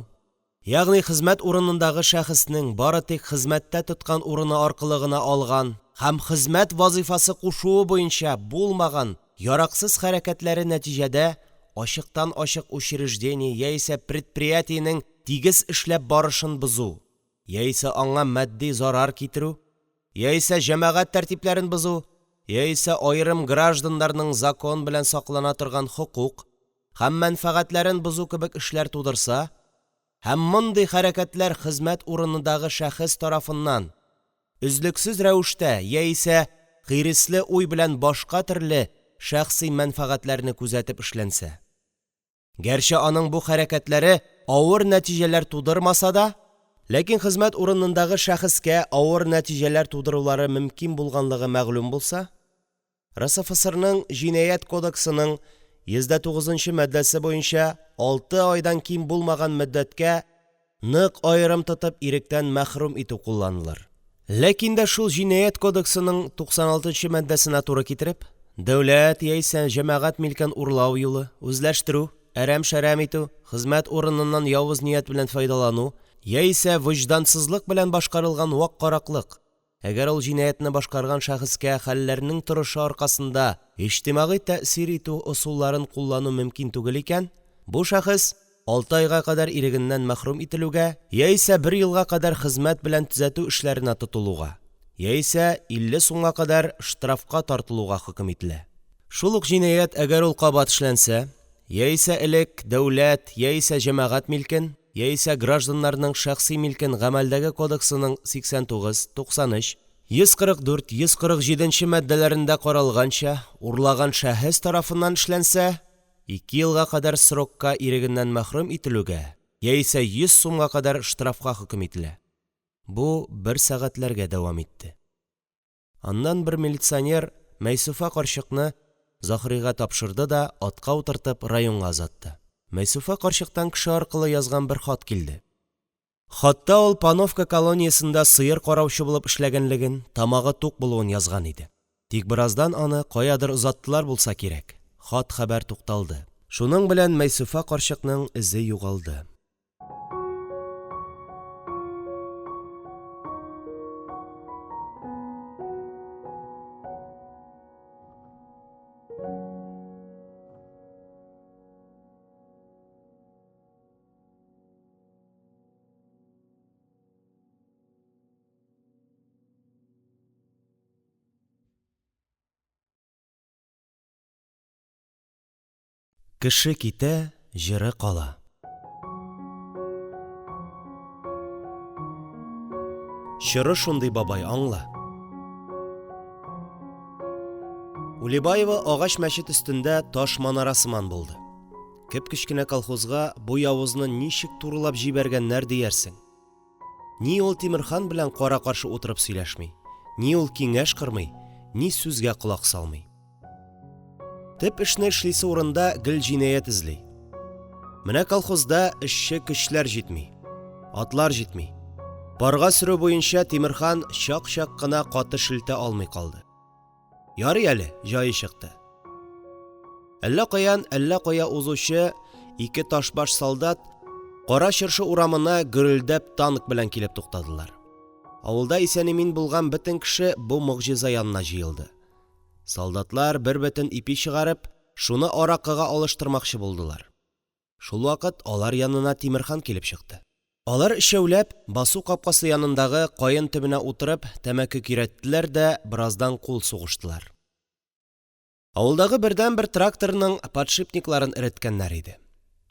ягъни хезмәт урынындагы шәхеснең бары тик хезмәттә тоткан урыны аркылы гына алган һәм хезмәт вазифасы кушуы буенча булмаган яраксыз хәрәкәтләре нәтиҗәдә ачыктан-ачык учреждение яисә предприятиенең тигез эшләп барышын бозу, яисә аңа матди зарар китерү, яисә җәмәгать тәртипләрен бозу, яисә аерым гражданнарның закон белән саклана торган хокук һәм мәнфәгатьләрен бозу кебек эшләр тудырса, һәм мондый хәрәкәтләр хезмәт урынындагы шәхес тарафыннан өзлексез рәвештә яисә хиресле уй белән башка төрле шәхси мәнфәгатьләрне күзәтеп эшләнсә, гәрчә аның бу хәрәкәтләре авыр нәтиҗәләр тудырмаса да, ләкин хезмәт урынындагы шәхескә авыр нәтиҗәләр тудырулары мөмкин булганлыгы мәгълүм булса, РСФСРның Җинаять кодексының 109-нчы маддәсе буенча 6 айдан ким булмаган мөддәткә нык аерым тотып иректән мәхрүм итү кулланылыр. Ләкин дә шул Җинаять кодексының 96-нчы маддәсенә туры китереп, дәүләт яисә җәмәгать милкен урлау юлы, үзләштерү, әрәм-шәрәм итү, хезмәт урыныннан явыз ният белән файдалану, яисә вөҗдансызлык белән башкарылган вак караклык, әгәр ул җинаятны башкарган шәхескә хәлләрнең торышы аркасында иҗтимагый тәэсир итү ысулларын куллану мөмкин түгел икән, бу шәхес 6 айга кадәр ирегеннән мәхрүм ителүгә, яисә 1 елга кадәр хезмәт белән төзәтү эшләренә тотылуга, яисә 50 сумга кадәр штрафка тартылуга хөкем ителә. Шул ук җинаять әгәр ул кабат эшләнсә, яисә элек дәүләт, яисә җәмәгать милкен, яисә гражданнарның шәхси милкен гамәлдәге кодексының 89, 93, 144, 147 маддәләрендә каралганча урлаган шәхес тарафыннан эшләнсә, 2 елга кадәр срокка ирегеннән мәхрүм ителүгә, яисә 100 сумга кадәр штрафка хөкем ителә. Бу 1 сәгатьләргә дәвам итте. Аннан бер милиционер Мәйсүфә карчыкны Заһрига тапшырды да атка утыртып районга озатты. Мәйсүфә карчыктан кеше аркылы язган бер хат килде. Хатта ул Пановка колониясендә сыер караучы булып эшләгәнлеген, тамагы тук булуын язган иде. Тик бераздан аны каядыр озаттылар булса кирәк. Хат хәбәр тукталды. Шуның белән Мәйсүфә карчыкның эзе югалды. Кеше китә, җыры кала. Чыры шундый, бабай, аңла. Улибаева агач мәчет өстендә таш манара сыман булды. Кеп-кечкенә колхозга бу явызны ничек турылап җибәргәннәр диярсең. Ни ул Тимерхан белән кара-каршы утырып сөйләшми, ни ул киңәш кырмый, ни сүзгә колак салмый. Төп эшне эшлисе урында гел җинаять эзли. Менә колхозда эшче көчләр җитми, атлар җитми. Парга сөрү буенча Тимерхан чак-чак кына каты шелтә алмый калды. Ярый әле, җае чыкты. Әллә кая узучы 2 ташбаш солдат Кара Чыршы урамына гөрелдәп танк белән килеп туктадылар. Авылда исән-имин булган бөтен кеше бу могҗиза янына җыелды. Солдатлар бер бөтен ипи чыгарып, шуны аракыга алыштырмакчы булдылар. Шул вакыт алар янына Тимерхан килеп чыкты. Алар ишәүләп басу капкасы янындагы каен төбенә утырып тәмәке кирәттеләр дә бераздан кул сугыштылар. Авылдагы бердән-бер тракторның подшипникларын эреткәннәр иде.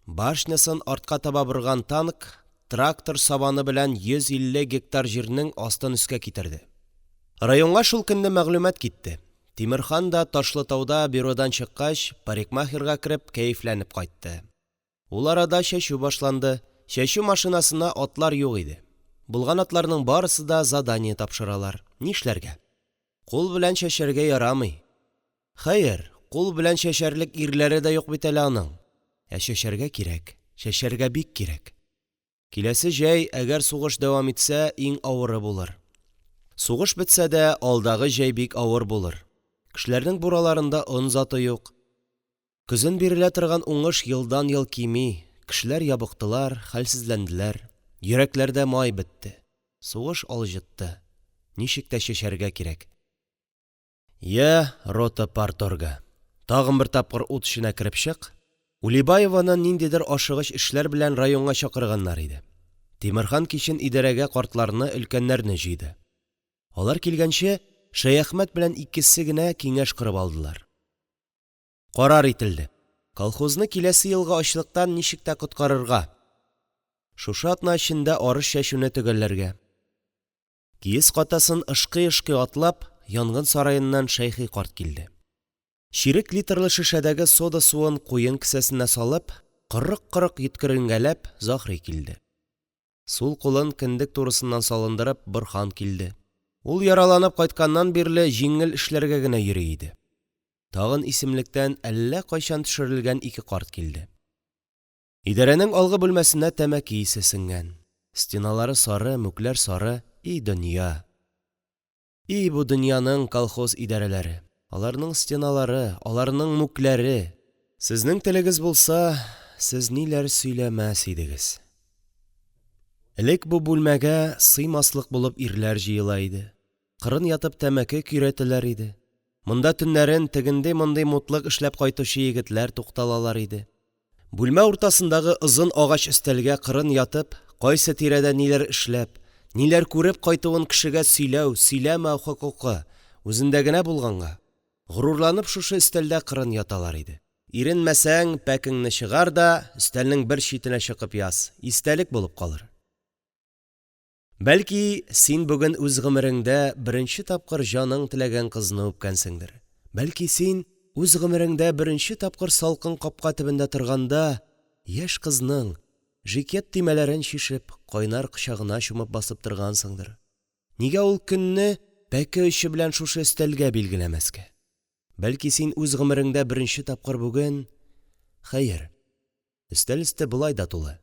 Башнясын артка таба борган танк трактор сабаны белән 150 гектар җирнең астын өскә китерде. Районга шул көнне мәгълүмат китте. Тимерхан да Ташлытауда бюродан чыккач, парикмахерга кереп кәефләнеп кайтты. Ул арада чәчү башланды. Чәчү машинасына атлар юк иде. Булган атларның барысы да задание тапшыралар. Нишләргә? Кул белән чәчәргә ярамый. Хәер, кул белән чәчәрлек ирләре дә юк бит әле аның. Чәчәргә кирәк, чәчәргә бик кирәк. Киләсе җәй әгәр сугыш дәвам итсә, иң авыры булыр. Сугыш бетсә дә алдагы җәй бик авыр булыр. Кешеләрнең бураларында он заты юк. Көзен бирелә торган уңыш елдан-ел кими. Кешеләр ябыктылар, хәлсезләнделәр. Йөрәкләрдә май бетте. Сугыш алҗытты. Ничек тә чәчәргә кирәк. Я, рота парторга. Тагын бер тапкыр ут эченә кереп чык. Улибаеваны ниндидер ашыгыч эшләр белән районга чакырганнар иде. Тимерхан кичен идарәгә картларны, өлкәннәрне җыйды. Алар килгәнче Шәяхмәт белән икесе генә киңәш корып алдылар. Карар ителде. Колхозны киләсе елгы ачлыктан ничек тә коткарырга. Шушы атна эчендә арыш чәчүне төгәлләргә. Киез катасын ышкый-ышкый атлап, янгын сараеннан Шәйхи карт килде. Чирек литрлы шешәдәге сода суын куен кесәсенә салып, 40-40 йөткеренгәләп Заһри килде. Сул кулын кендек турысыннан салындырып Борһан килде. Ул яраланып кайтканнан бирле җиңел эшләргә генә йөри иде. Тагын исемлектән әллә кайчан төшерелгән 2 карт килде. Идарәнең алгы бүлмәсенә тәмәке исе сеңгән. Стеналары сары, мүкләр сары. И дөнья! И бу дөньяның колхоз идарәләре. Аларның стеналары, аларның мүкләре. Сезнең телегез булса, сез ниләр сөйләмәс идегез. Элек бу бүлмәгә сыймаслык булып ирләр җыела иде. Кырын ятып тәмәке көйрәтәләр иде. Монда төннәрен тегендәй-мондый мутлык эшләп кайтучы егетләр тукталалар иде. Бүлмә уртасындагы озын агач өстәлгә кырын ятып, кайсы тирәдә ниләр эшләп, ниләр күреп кайтуын кешегә сөйләү, сөйләмәү хокукы үзендә генә булганга, горурланып шушы өстәлдә кырын яталар иде. Иренмәсәң, пәкеңне чыгар да өстәлнең бер читенә чыгып яз, истәлек булып калыр. Бәлки, син бүген үз гомереңдә беренче тапкыр җаның теләгән кызны үпкәнсеңдер. Бәлки, син үз гомереңдә беренче тапкыр салкын капка төбендә торганда яшь кызның жикет тимәләрен чишеп, кайнар кочагына чумып басып торгансыңдыр. Нигә ул көнне пәке очы белән шушы өстәлгә билгеләмәскә? Бәлки, син үз гомереңдә беренче тапкыр бүген... Хәер, өстәл өсте болай да тулы.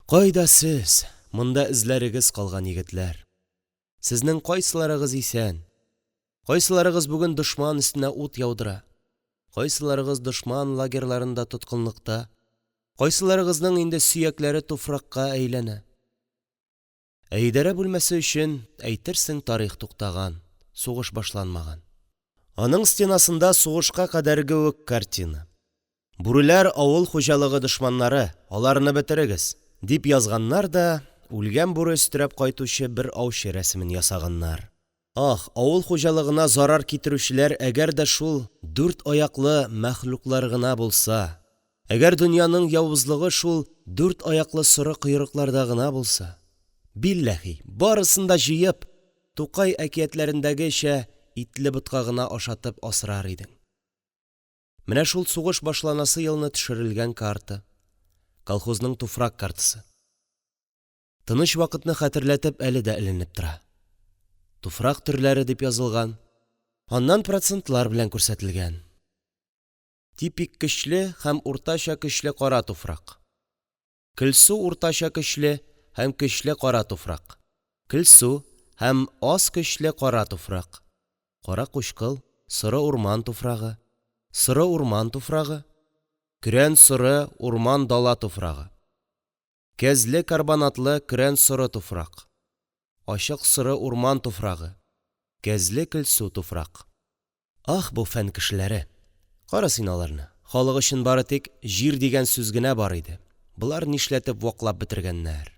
Кайда сез, монда эзләрегез калган егетләр? Сезнең кайсыларыгыз исән? Кайсыларыгыз бүген дошман өстенә ут яудыра? Кайсыларыгыз дошман лагерьларында тоткынлыкта? Кайсыларыгызның инде сөякләре туфракка әйләнә? Идарә бүлмәсе өчен әйтерсең тарих туктаган, сугыш башланмаган. Аның стенасында сугышка кадәрге үк картина. Бүреләр авыл хуҗалыгы дошманнары, аларны бетерегез, дип язганнар да үлгән бүре өстерәп кайтучы бер аучы рәсемен ясаганнар. Ах, авыл хуҗалыгына зарар китерүчеләр әгәр дә шул 4 аяклы мәхлуклар гына булса, әгәр дөньяның явызлыгы шул 4 аяклы соры койрыкларда гына булса, билләһи, барысын да җыеп, Тукай әкиятләрендәгечә итле ботка гына ашатып асрар идең. Менә шул сугыш башланасы елны төшерелгән карта. Колхозның туфрак картасы. Тыныч вакытны хәтерләтеп әле дә эленеп тора. Туфрак төрләре дип язылган. Аннан процентлар белән күрсәтелгән. Типик көчле һәм уртача көчле кара туфрак. Көлсу уртача көчле һәм көчле кара туфрак. Көлсу һәм аз көчле кара туфрак. Кара кучкыл, сыры урман туфрагы. Сыры урман туфрагы. Көрән сыры урман дала туфрагы. Кәзле карбонатлы көрән сыры туфрак. Ачык сыры урман туфрагы. Кәзле көлсу туфрак. Ах, бу фән кешеләре. Кара син аларны. Халык өчен бары тик җир дигән сүз генә бар иде. Булар нишләтеп ваклап бетергәннәр.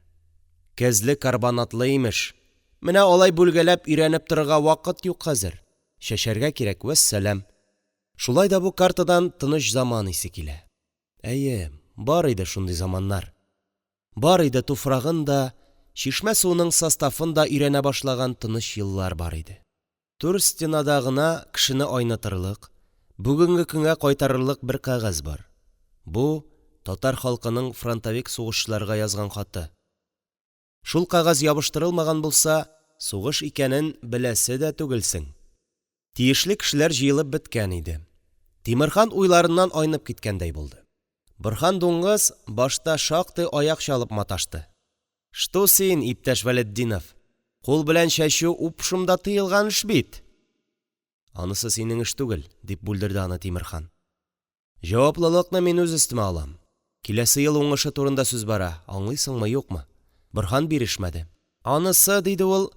Кәзле карбонатлы имеш. Менә алай бүлгәләп өйрәнеп торырга вакыт юк хәзер. Шәшәргә кирәк, вәссәлам. Шулай да бу картадан тыныч заман исе килә. Әйе, бар иде шундый заманнар. Бар иде туфрагын да, чишмә суының составын да өйрәнә башлаган тыныч еллар бар иде. Түр стенада гына кешене айнытырлык, бүгенге көнгә кайтарырлык бер кәгазь бар. Бу татар халкының фронтовик сугышчыларга язган хаты. Шул кәгазь ябыштырылмаган булса, сугыш икәнен беләсе дә түгелсең. Тиешле кешеләр җыелып беткән иде. Тимерхан уйларыннан айнып киткәндәй булды. Борһан дуңгыз башта шактый аяк чалып маташты. Что син, иптәш Вәлетдинов? Кул белән чәчү упшымда тыелган эш бит. Анысы синең эш түгел, дип бүлдерде аны Тимерхан. Җаваплылыкны мин үз өстемә алам. Киләсе ел уңышы турында сүз бара, аңлыйсыңмы, юкмы? Борһан бирешмәде. Анысы, диде ул,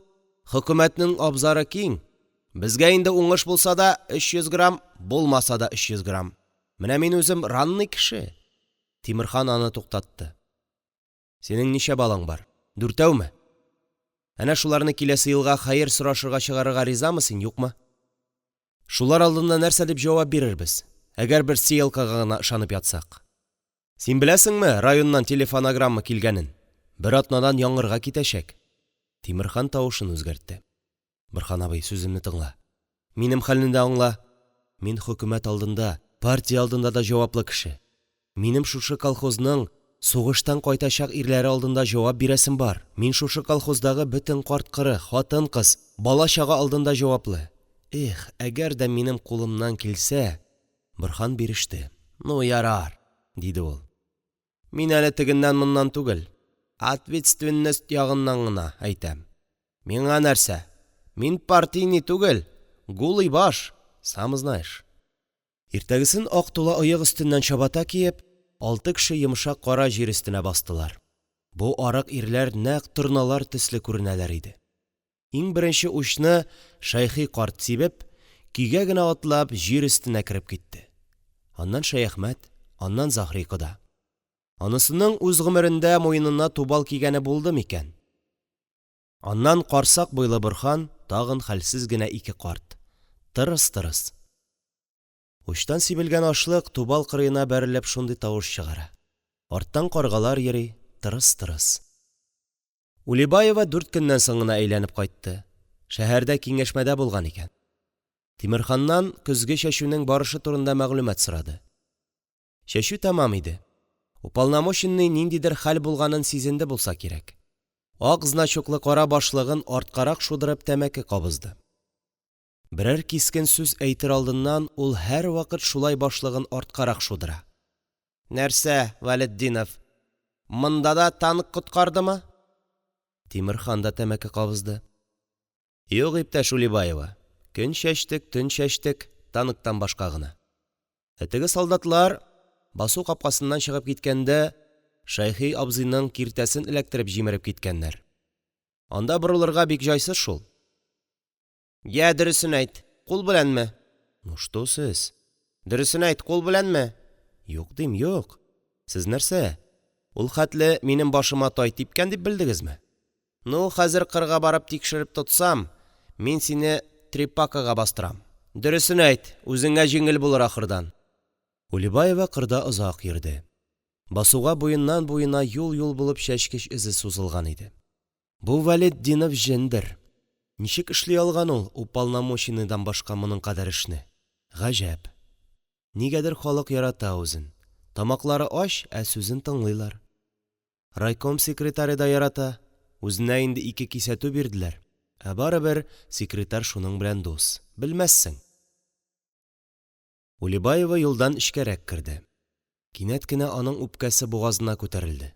хөкүмәтнең абзары киң. Безгә инде уңыш булса да 300 грамм, булмаса да 300 грамм. Менә мин үзем ранный кеше. Тимерхан аны туктатты. Синең ничә балаң бар? 4-үме? Әнә шуларны киләсе елга хәер сорашырга чыгарырга ризамы син, юкмы? Шулар алдында нәрсә дип җавап бирербез, әгәр бер сыелкага гына ышанып ятсак? Син беләсеңме районнан телефонограмма килгәнен? Бер атнадан яңгырга китәчәк. Тимерхан тавышын үзгәртте. Борһан абый, сүземне тыңла. Минем хәлне дә аңла. Мин хөкүмәт алдында, партия алдында да җаваплы кеше. Минем шушы колхозның сугыштан кайтачак ирләре алдында җавап бирәсем бар. Мин шушы колхоздагы бөтен карт-коры, хатын-кыз, бала-чага алдында җаваплы. Эх, әгәр дә минем кулымнан килсә... Борһан биреште. Ну, ярар, диде ул. Мин әле тегеннән-моннан түгел, ответственность ягыннан гына әйтәм. Миңа нәрсә? Мин партийный түгел, гулый баш, сам знаешь. Иртәгесен ак тула оек өстеннән чабата киеп, 6 кеше йомшак кара җир өстенә бастылар. Бу арык ирләр нәкъ торналар төсле күренәләр иде. Иң беренче учны Шәйхи карт сибеп, көйгә генә атлап җир өстенә кереп китте. Аннан Шәяхмәт, аннан Заһри кода. Анысының үз гомерендә муенына тубал кигәне булды микән? Аннан карсак буйлы Борһан, тагын хәлсез генә 2 карт. Тырыс-тырыс. Учтан сибелгән ашлык тубал кырыена бәрелеп шундый тавыш чыгара. Арттан каргалар йөри, тырыс-тырыс. Улибаева 4 көннән соң гына әйләнеп кайтты. Шәһәрдә киңәшмәдә булган икән. Тимерханнан көзге чәчүнең барышы турында мәгълүмат сорады. Чәчү тамам иде. Уполномоченный ниндидер хәл булганын сизенде булса кирәк. Ак значоклы кара башлыгын арткарак шудырып тәмәке кабызды. Берәр кискен сүз әйтер алдыннан ул һәр вакыт шулай башлыгын арткарак шудыра. Нәрсә, Вәлетдинов, монда да танк коткардымы? Тимерхан да тәмәке кабызды. Юк, иптәш Улибаева, көн чәчтек, төн чәчтек, танктан башка гына. Теге солдатлар басу капкасыннан чыгып киткәндә Шәйхи абзыйның киртәсен эләктереп җимереп киткәннәр. Анда борылырга бик җайсыз шул. Я, дөресен әйт, кул беләнме? Ну что сез? Дөресен әйт, кул беләнме? Юк дим, юк. Сез нәрсә? Ул хәтле минем башыма тай типкән дип белдегезме? Ну, хәзер кырга барып тикшереп тотсам, мин сине трепакага бастырам. Дөресен әйт, үзеңә җиңел булыр ахырдан. Улибаева кырда озак йөрде. Басуга буеннан буена юл-юл булып чәчкеч эзе сузылган иде. Бу Вәлетдинов җендер. Ничек эшли алган ул уполномоченныйдан башка моның кадәр эшне? Гаҗәп. Нигәдер халык ярата үзен. Тамаклары аш, ә сүзен тыңлыйлар. Райком секретаре да ярата. Үзенә инде 2 кисәтү бирделәр. Ә барыбер секретарь шуның белән дус. Белмәссең. Улибаева юлдан эчкәрәк керде. Кинәт кенә аның үпкәсе бугазына күтәрелде.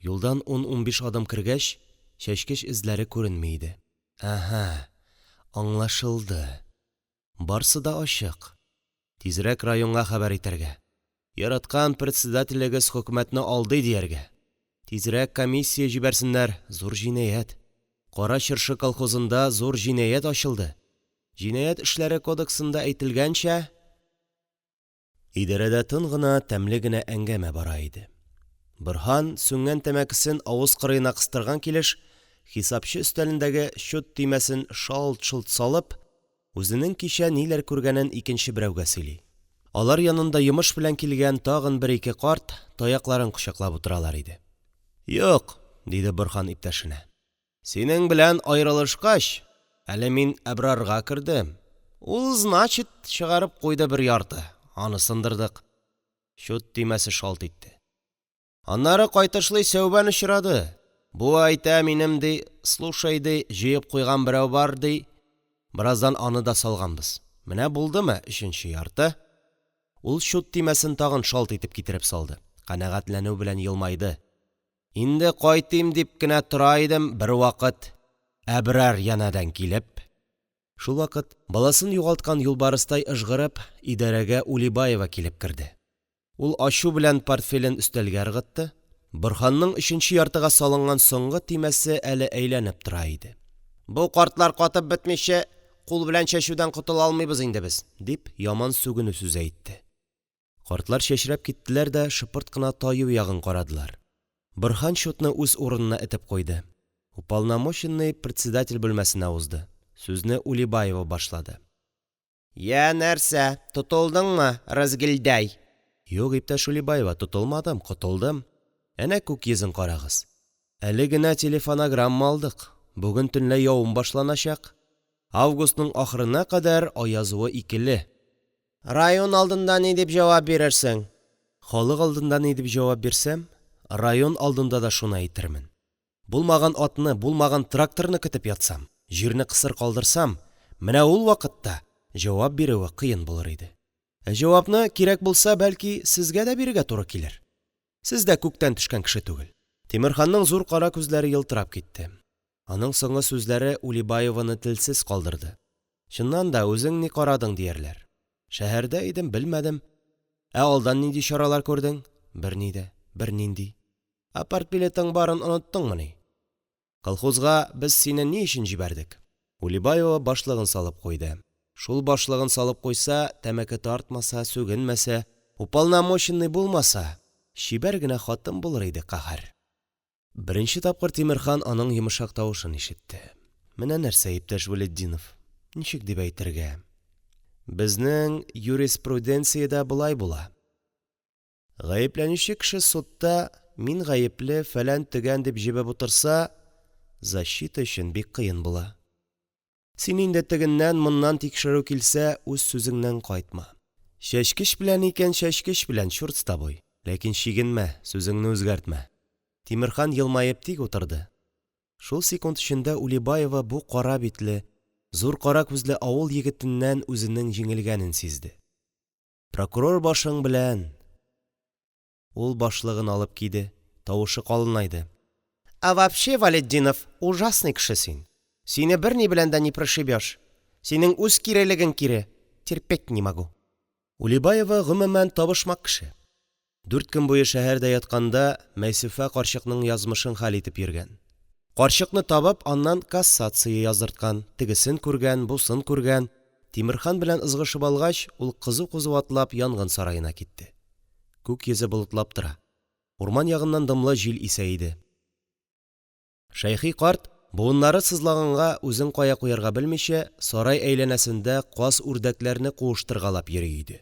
Юлдан 10-15 адым кергәч, чәчкеч эзләре күренми иде. Аһа, аңлашылды. Барсы да ачык. Тизрәк районга хәбәр итәргә. Яраткан председателегез хөкүмәтне алды дияргә. Тизрәк комиссия җибәрсеннәр, зур җинаять. Кара Чыршы колхозында зур җинаять ачылды. Җинаять эшләре кодексында әйтелгәнчә, идарәдә тын гына, тәмле генә әңгәмә бара иде. Борһан сүнгән тәмәкесен авыз кырыена кыстырган килеш, хисапчы өстәлендәге счет тимәсен шалт-шулт салып, үзенең кичә ниләр күргәнен икенче берәүгә сөйли. Алар янында йомыш белән килгән тагын 1-2 карт таякларын кочаклап утыралар иде. Юк, диде Борһан иптәшенә. Синең белән аерылышкач, әле мин әбрарга кердем. Ул, значит, чыгарып куйды бер ярты. Аны сындырдык. Счет тимәсе шалт итте. Аннары кайтышлый сәүбән очрады. Бу әйтә минем ди, слушай ди, җыеп куйган берәү бар ди. Бираздан аны да салганбыз. Менә булдымы 3нче ярты? Ул счет тимәсен тагын шалт итеп китереп салды. Канәгатьләнү белән елмайды. Инде кайтыйм дип кенә тора идем, бер вакыт әбрар янәдән килеп. Шул вакыт баласын югалткан юлбарыстай ыжгырып, идарәгә Улибаева килеп керде. Ул ачу белән портфелен өстәлгә ыргытты. Борһанның 3нче яртыга салынган соңгы тимәсе әле әйләнеп тора иде. Бу картлар катып бетмичә, кул белән чәчүдән котыла алмыйбыз инде без, дип яман сүгенү сүз әйтте. Картлар чәчрәп киттеләр дә шыпырт кына таю ягын карадылар. Борһан счетны үз урынына этеп куйды. Уполномоченный председатель бүлмәсенә узды. Сүзне Улибаева башлады. Я нәрсә, тотылдыңмы, Разгильдәй? Юк, иптәш Улибаева, тотылмадым, котылдым. Әнә күк йөзен карагыз. Әле генә телефонограмма алдык. Бүген төнлә явым башланачак. Августның ахырына кадәр аязуы икеле. Район алдында ни дип җавап бирерсең? Халык алдында ни дип җавап бирсәм, район алдында да шуны әйтермен. Булмаган атны, булмаган тракторны көтеп ятсам, җирне кысыр калдырсам, менә ул вакытта җавап бирүе кыен булыр иде. Җавапны кирәк булса, бәлки, сезгә дә бирергә туры килер. Сез дә күктән төшкән кеше түгел. Тимерханның зур кара күзләре ялтырап китте. Аның соңгы сүзләре Улибаеваны телсез калдырды. Чыннан да, үзең ни карадың диярләр. Шәһәрдә идем, белмәдем. Алдан нинди чаралар күрдең? Берни дә, бернинди. Партбилетың барын оныттыңмы ни? Колхозга без сине ни өчен җибәрдек? Улибаева башлыгын салып куйды. Шул башлыгын салып куйса, тәмәке тартмаса, сүгенмәсә, уполномоченный булмаса, чибәр генә хатын булыр иде, каһәр. Беренче тапкыр Тимерхан аның йомшак тавышын ишетте. Менә нәрсә, иптәш Вәлетдинов, ничек дип әйтергә? Безнең юриспруденциядә булай була. Гаепләнүче кеше судта мин гаепле фәлән төгән дип җибеп утырса, защита өчен бик кыен була. Син инде тегеннән моннан тикшерү килсә, үз сүзеңнән кайтма. Чәчкеч белән икән, чәчкеч белән, чурт с тобой. Ләкин чигенмә, сүзеңне үзгәртмә. Тимерхан елмаеп тик утырды. Шул секунд эчендә Улибаева бу кара битле, зур кара күзле авыл егетеннән үзенең җиңелгәнен сизде. Прокурор башың белән. Ул башлыгын алып киде, тавышы калынайды. А вообще, Вәлетдинов, ужасный кеше син. Сине берни белән дә не прошибешь. Синең үз кирелегең кире. Терпеть не могу. Улибаева гомумән табышмак кеше. 4 көн буе шәһәрдә ятканда Мәйсүфә карчыкның язмышын хәл итеп йөргән. Карчыкны табып, аннан кассация яздырткан, тегесен күргән, бусын күргән. Тимерхан белән ызгышып алгач, ул кызу-кызу атлап янгын сараена китте. Күк йөзе болытлап тора. Урман ягыннан дымлы җил исә иде. Шәйхи карт буыннары сызлаганга үзен кая куярга белмичә, сарай әйләнәсендә каз үрдәкләрне куыштыргалап йөри иде.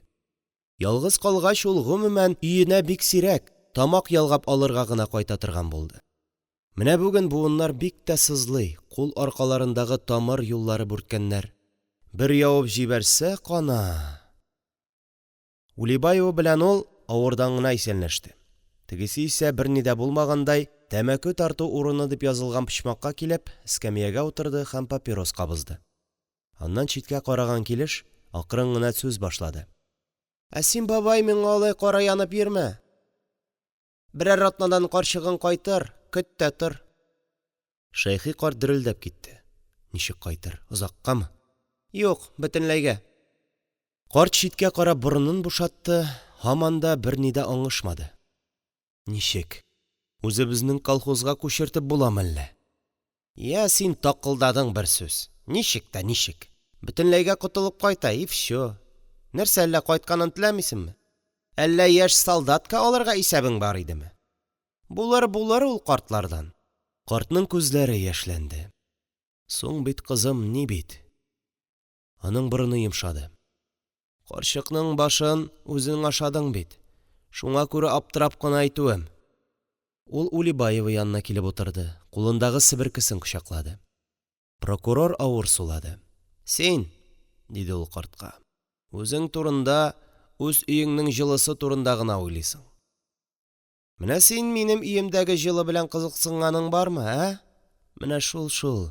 Ялгыз калгач, ул гомумән өенә бик сирәк, тамак ялгап алырга гына кайта торган булды. Менә бүген буыннар бик тә сызлый, кул аркаларындагы тамыр юллары бүрткәннәр. Бер явып җибәрсә кана. Улибаева белән ул авырдан гына исәнләште. Тегесе исә берни дә булмагандай, тәмәке тарту урыны дип язылган почмакка килеп, эскәмиягә утырды һәм папирос кабызды. Аннан читкә караган килеш акрын гына сүз башлады. Ә син, бабай, миңа алай кара янып йөрмә. Берәр атнадан карчыгын кайтыр, көт тә тор. Шәйхи карт дерелдәп китте. Ничек кайтыр? Озаккамы? Юк, бөтенләйгә. Карт читкә карап борынын бушатты, һаман да берни дә аңышмады. Ничек? Үзебезнең колхозга күчертеп буламы әллә? Я, син такылдадың бер сүз. Ничек тә ничек? Бөтенләйгә котылып кайта, и всё. Нәрсә, әллә кайтканын теләмисеңме? Әллә яшь солдатка алырга исәбең бар идеме? Булыр ул картлардан. Картның күзләре яшьләнде. Соң бит, кызым, ни бит? Аның борыны йомшады. Карчыкның башын үзең ашадың бит. Шуңа күрә аптырап кына әйтүем. Ул Улибаева янына килеп утырды, кулындагы себеркесен кочаклады. Прокурор авыр сулады. Син, диде ул картка, үзең турында, үз өеңнең җылысы турында гына уйлыйсың. Менә син минем өемдәге җылы белән кызыксынганың бармы, ә? Менә шул.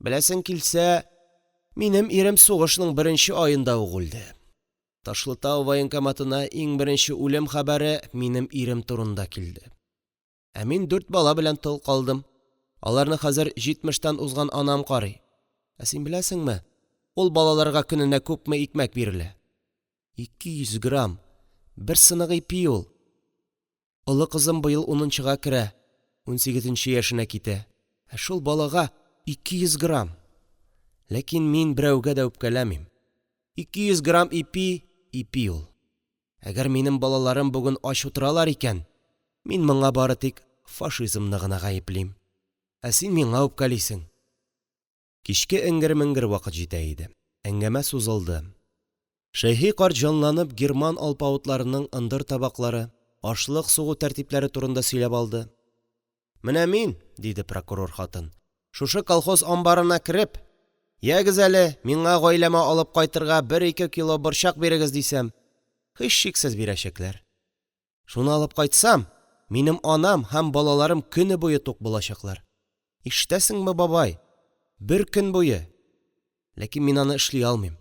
Беләсең килсә, минем ирем сугышның 1нче аенда ук үлде. Ташлытау военкоматына иң беренче үлем хәбәре минем ирем турында килде. Ә мин 4 бала белән тол калдым. Аларны хәзер 70тан узган анам карый. Ә син беләсеңме, ул балаларга көненә күпме икмәк бирелә? 200 грамм. Бер сынык ипи ул. Олы кызым быел 10-чыга керә, 18нче яшенә китә. Ә шул балага 200 грамм. Ләкин мин берәүгә дә үпкәләмим. 200 грамм ипи ул. Әгәр минем балаларым бүген ач утыралар икән, мин моңа бары тик фашизмны гына гаеплим. Ә син миңа үпкәлисең. Кичке эңгер-меңгер вакыт җитә иде. Әңгәмә сузылды. Шәйхи карт җанланып герман алпавытларының ындыр табаклары, ашлык сугу тәртипләре турында сөйләп алды. Менә мин, диде прокурор хатын, шушы колхоз амбарына кереп, ягез әле, миңа гаиләмә алып кайтырга 1-2 кило борчак бирегез дисәм, һич шиксез бирәчәкләр. Шуны алып кайтсам, минем анам һәм балаларым көне буе тук булачаклар. Ишетәсеңме, бабай? 1 көн буе. Ләкин мин аны эшли алмыйм.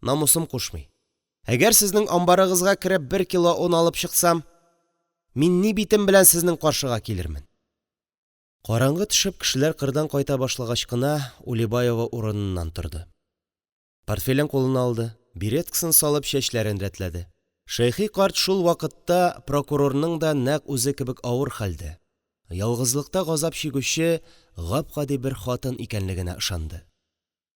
Намусым кушмый. Әгәр сезнең амбарыгызга кереп 1 кило он алып чыксам, мин ни битем белән сезнең каршыга килермен? Караңгы төшеп кешеләр кырдан кайта башлагач кына Улибаева урыныннан торды. Портфелен кулына алды, биреткасын салып чәчләрен рәтләде. Шәйхи карт шул вакытта прокурорның да нәкъ үзе кебек авыр хәлдә, ялгызлыкта газап чигүче гап-гади бер хатын икәнлегенә ышанды.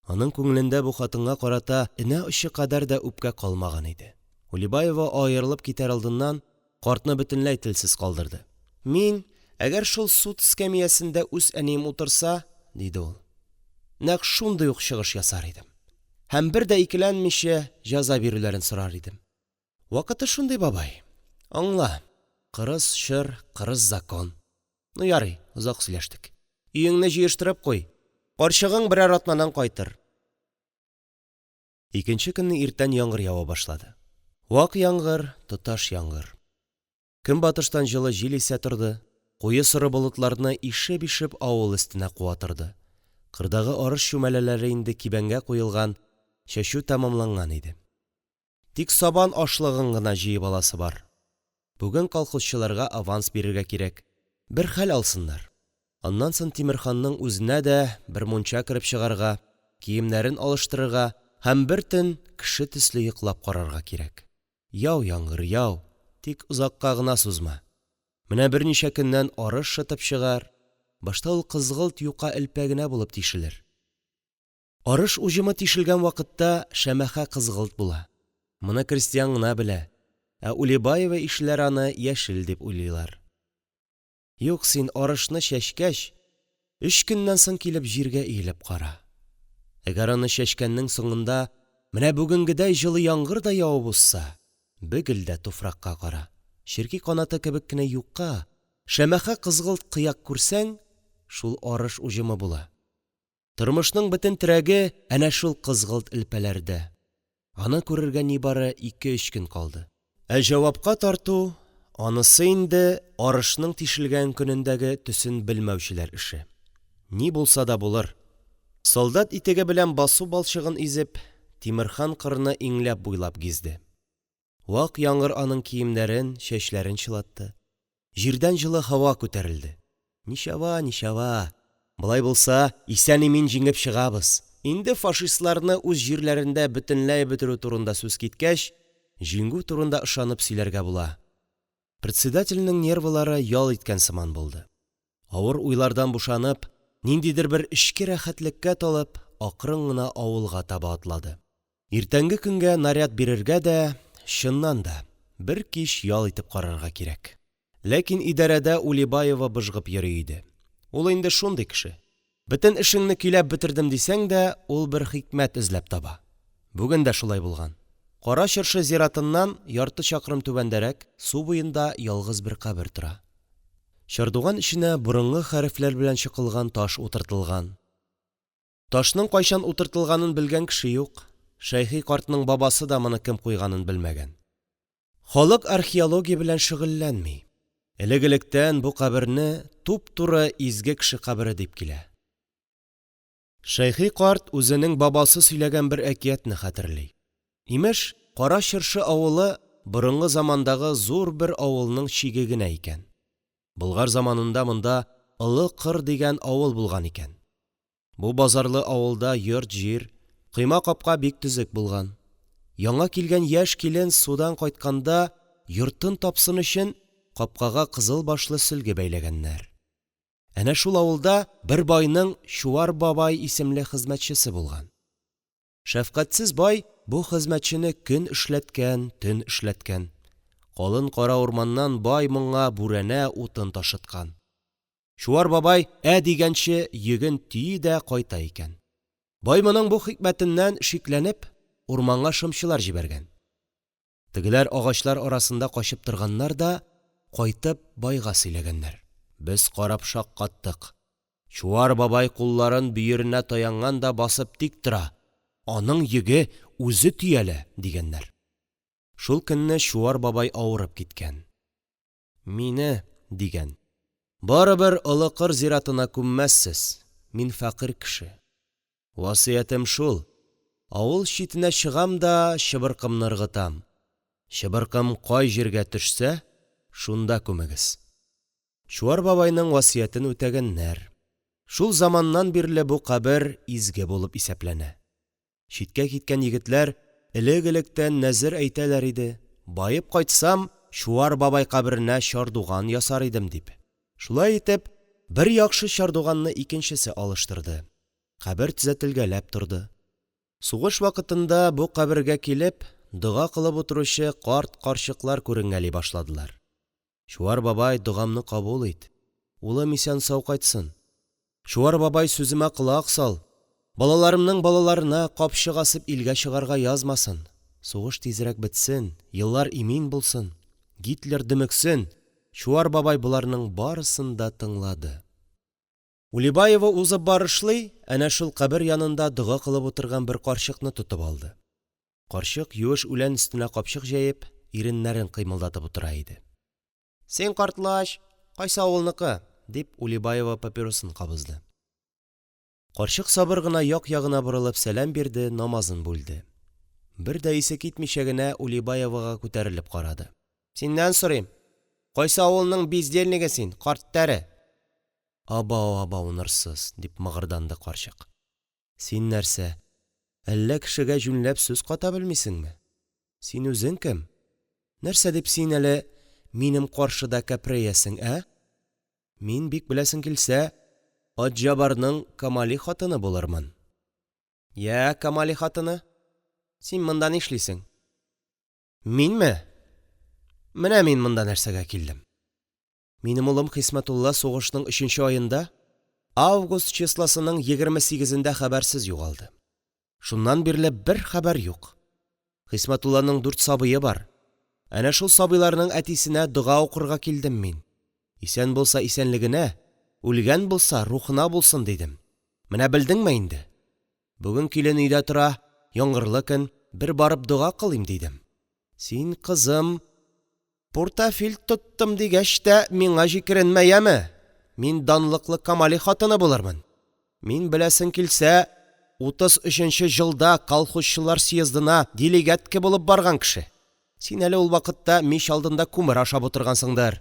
Аның күңелендә бу хатынга карата энә очы кадәр дә үпкә калмаган иде. Улибаева аерылып китәр алдыннан картны бөтенләй телсез калдырды. Мин, әгәр шул суд эскәмиясендә үз әнием утырса, диде ул, нәкъ шундый ук чыгыш ясар идем. Һәм бер дә икеләнмичә җәза бирүләрен сорар идем. Вакыты шундый, бабай. Аңла, кырыс шыр, кырыс закон. Ну ярый, озак сөйләштек. Өеңне җыештырып куй. Карчыгың берәр атнадан кайтыр. Икенче көнне иртән яңгыр ява башлады. Вак яңгыр, тоташ яңгыр. Көнбатыштан җылы җил исә торды. Куе соры болытларны ишеп-ишеп авыл өстенә куатырды. Кырдагы арыш чүмәләләре инде кибәнгә куелган, чәчү тәмамланган иде. Тик сабан ашлыгын гына җыеп аласы бар. Бүген колхозчыларга аванс бирергә кирәк. Бер хәл алсыннар. Аннан соң Тимерханның үзенә дә бер мунча кереп чыгарга, киемнәрен алыштырырга һәм бер төн кеше төсле йоклап карарга кирәк. Яу яңгыр, яу, тик озакка гына сузма. Менә берничә көннән арыш шытып чыгар. Башта ул кызгылт юка элпәгенә булып тишелер. Арыш уҗымы тишелгән вакытта шәмәхә кызгылт була. Моны крестьян гына белә, ә Улибаева ишеләр аны яшел дип уйлыйлар. Юк, син арышны чәчкәч, 3 көннән соң килеп җиргә иелеп кара. Әгәр аны чәчкәннең соңында менә бүгенгедәй җылы яңгыр да явып узса, бөгелдә туфракка кара. Ширки канаты кебек кенә юкка, шәмәхә кызгылт кыяк күрсәң, шул арыш уҗымы була. Тормышның бөтен терәге әнә шул кызгылт элпәләрдә. Аны күрергә нибары 2-3 көн калды. Ә җавапка тарту, анысы инде арышның тишелгән көнендәге төсен белмәүчеләр эше. Ни булса да булыр. Солдат итеге белән басу балчыгын изеп, Тимерхан кырны иңләп буйлап гизде. Вак яңгыр аның киемнәрен, чәчләрен чылатты. Җирдән җылы һава күтәрелде. Нишава, нишава. Булай булса, исән-имин җиңеп чыгабыз. Инде фашистларны үз җирләрендә бөтенләй бетерү турында сүз киткәч, җиңү турында ышанып сөйләргә була. Председательнең нервлары ял иткән сыман булды. Авыр уйлардан бушанып, ниндидер бер эчке рәхәтлеккә талып, акрын гына авылга таба атлады. Иртәнге көнгә наряд бирергә дә, чыннан да, бер кич ял итеп карарга кирәк. Ләкин идарәдә Улибаева быжгып йөри иде. Ул инде шундый кеше. Бөтен эшеңне көйләп бетердем дисәң дә, ул бер хикмәт эзләп таба. Бүген дә шулай булган. Кара Чыршы зиратыннан ярты чакрым түбәндәрәк су буенда ялгыз бер кабер тора. Чардуган эченә борынгы хәрефләр белән чыкылган таш утыртылган. Ташның кайчан утыртылганын белгән кеше юк. Шәйхи картның бабасы да моны кем куйганын белмәгән. Халык археология белән шөгыльләнми. Элек-электән бу каберне туп-туры изге кеше кабере дип килә. Шәйхи карт үзенең бабасы сөйләгән бер әкиятне хәтерли. Имеш, Кара Чыршы авылы борынгы замандагы зур бер авылның чиге генә икән. Болгар заманында монда Олы Кыр дигән авыл булган икән. Бу базарлы авылда йорт-җир, кыйма-капка бик төзек булган. Яңа килгән яшь килен судан кайтканда йортын тапсын өчен капкага кызыл башлы сөлге бәйләгәннәр. Әнә шул авылда бер байның Чуар бабай исемле хезмәтчесе булган. Шәфкатьсез бай бу хезмәтчене көн эшләткән, төн эшләткән. Калын кара урманнан бай моңа бүрәнә утын ташыткан. Чуар бабай дигәнче йөген төйи дә кайта икән. Бай моның бу хикмәтеннән шикләнеп, урманга шымчылар җибәргән. Тегеләр агачлар арасында качып торганнар да кайтып байга сөйләгәннәр. Без карап шаккаттык. Чуар бабай кулларын бөеренә таянганда басып тик тора. Аның йөге үзе төяле, дигәннәр. Шул көнне Чуар бабай авырып киткән. Мине, дигән, барыбер олы кыр зиратына күммәссез, мин фәкыйрь кеше. Васыятем шул, авыл читенә чыгам да чыбыркымны ыргытам. Чыбыркым кай җиргә төшсә, шунда күмегез. Чуар бабайның васыятен үтәгәннәр. Шул заманнан бирле бу кабер изге булып исәпләнә. Читкә киткән егетләр элек-электән нәзер әйтәләр иде. Байып кайтсам, Чуар бабай каберенә чардуган ясар идем дип. Шулай итеп, бер яхшы чардуганны икенчесе алыштырды. Кабер төзәтелгәләп торды. Сугыш вакытында бу кабергә килеп, дога кылып утыручы карт-карчыклар күренгәли башладылар. Чуар бабай, догамны кабул ит. Улым исән сау кайтсын. Чуар бабай, сүземә колак сал. Балаларымның балаларына капчык асып илгә чыгарга язмасын. Сугыш тизрәк бетсен, еллар имин булсын. Гитлер дөмексен. Чуар бабай буларның барысын да тыңлады. Улибаева узып барышлый, әнә шул кабер янында дога кылып утырган бер карчыкны тотып алды. Карчык юеш үлән өстенә капчык җәеп, иреннәрен кыймылдатып утыра иде. Син, картлач, кайсы авылныкы? Дип Улибаева папиросын кабызды. Карчык сабыр гына як-ягына борылып сәлам бирде, намазын бүлде. Бер дә исе китмичә генә Улибаевага күтәрелеп карады. Синнән сорыйм, кайсы авылның бездельниге син, карттәре? Аба унырсыз, дип мыгырданды карчык. Син нәрсә, әллә кешегә жүнләп сүз ката белмисеңме? Син үзең кем? Нәрсә дип син әле минем каршыда кәпрәясең, Мин бик беләсең килсә, Атҗабарның Камали хатыны булырмын. Я, Камали хатыны? Син монда нишлисең? Минме? Менә мин монда нәрсәгә килдем. Минем улым Хисмәтулла сугышның 3нче аенда, август числосының 28-ндә хәбәрсез югалды. Шуннан бирле бер хәбәр юк. Хисмәтулланың 4 сабые бар. Әнә шул сабыйларның әтисенә дога укырга килдем мин. Исән булса исәнлегенә, үлгән булса рухына булсын дидем. Менә белдеңме инде? Бүген килен өйдә тора, яңгырлы көн, бер барып дога кылыйм дидем. Син, кызым, портафиль тоттым дигәч тә миңа җикеренмәяме? Мин данлыклы Камали хатыны булырмын. Мин беләсең килсә, 33нче җылда колхозчылар съездына делегатка булып барган кеше. Син әле ул вакытта мич алдында күмер ашап утыргансыңдыр.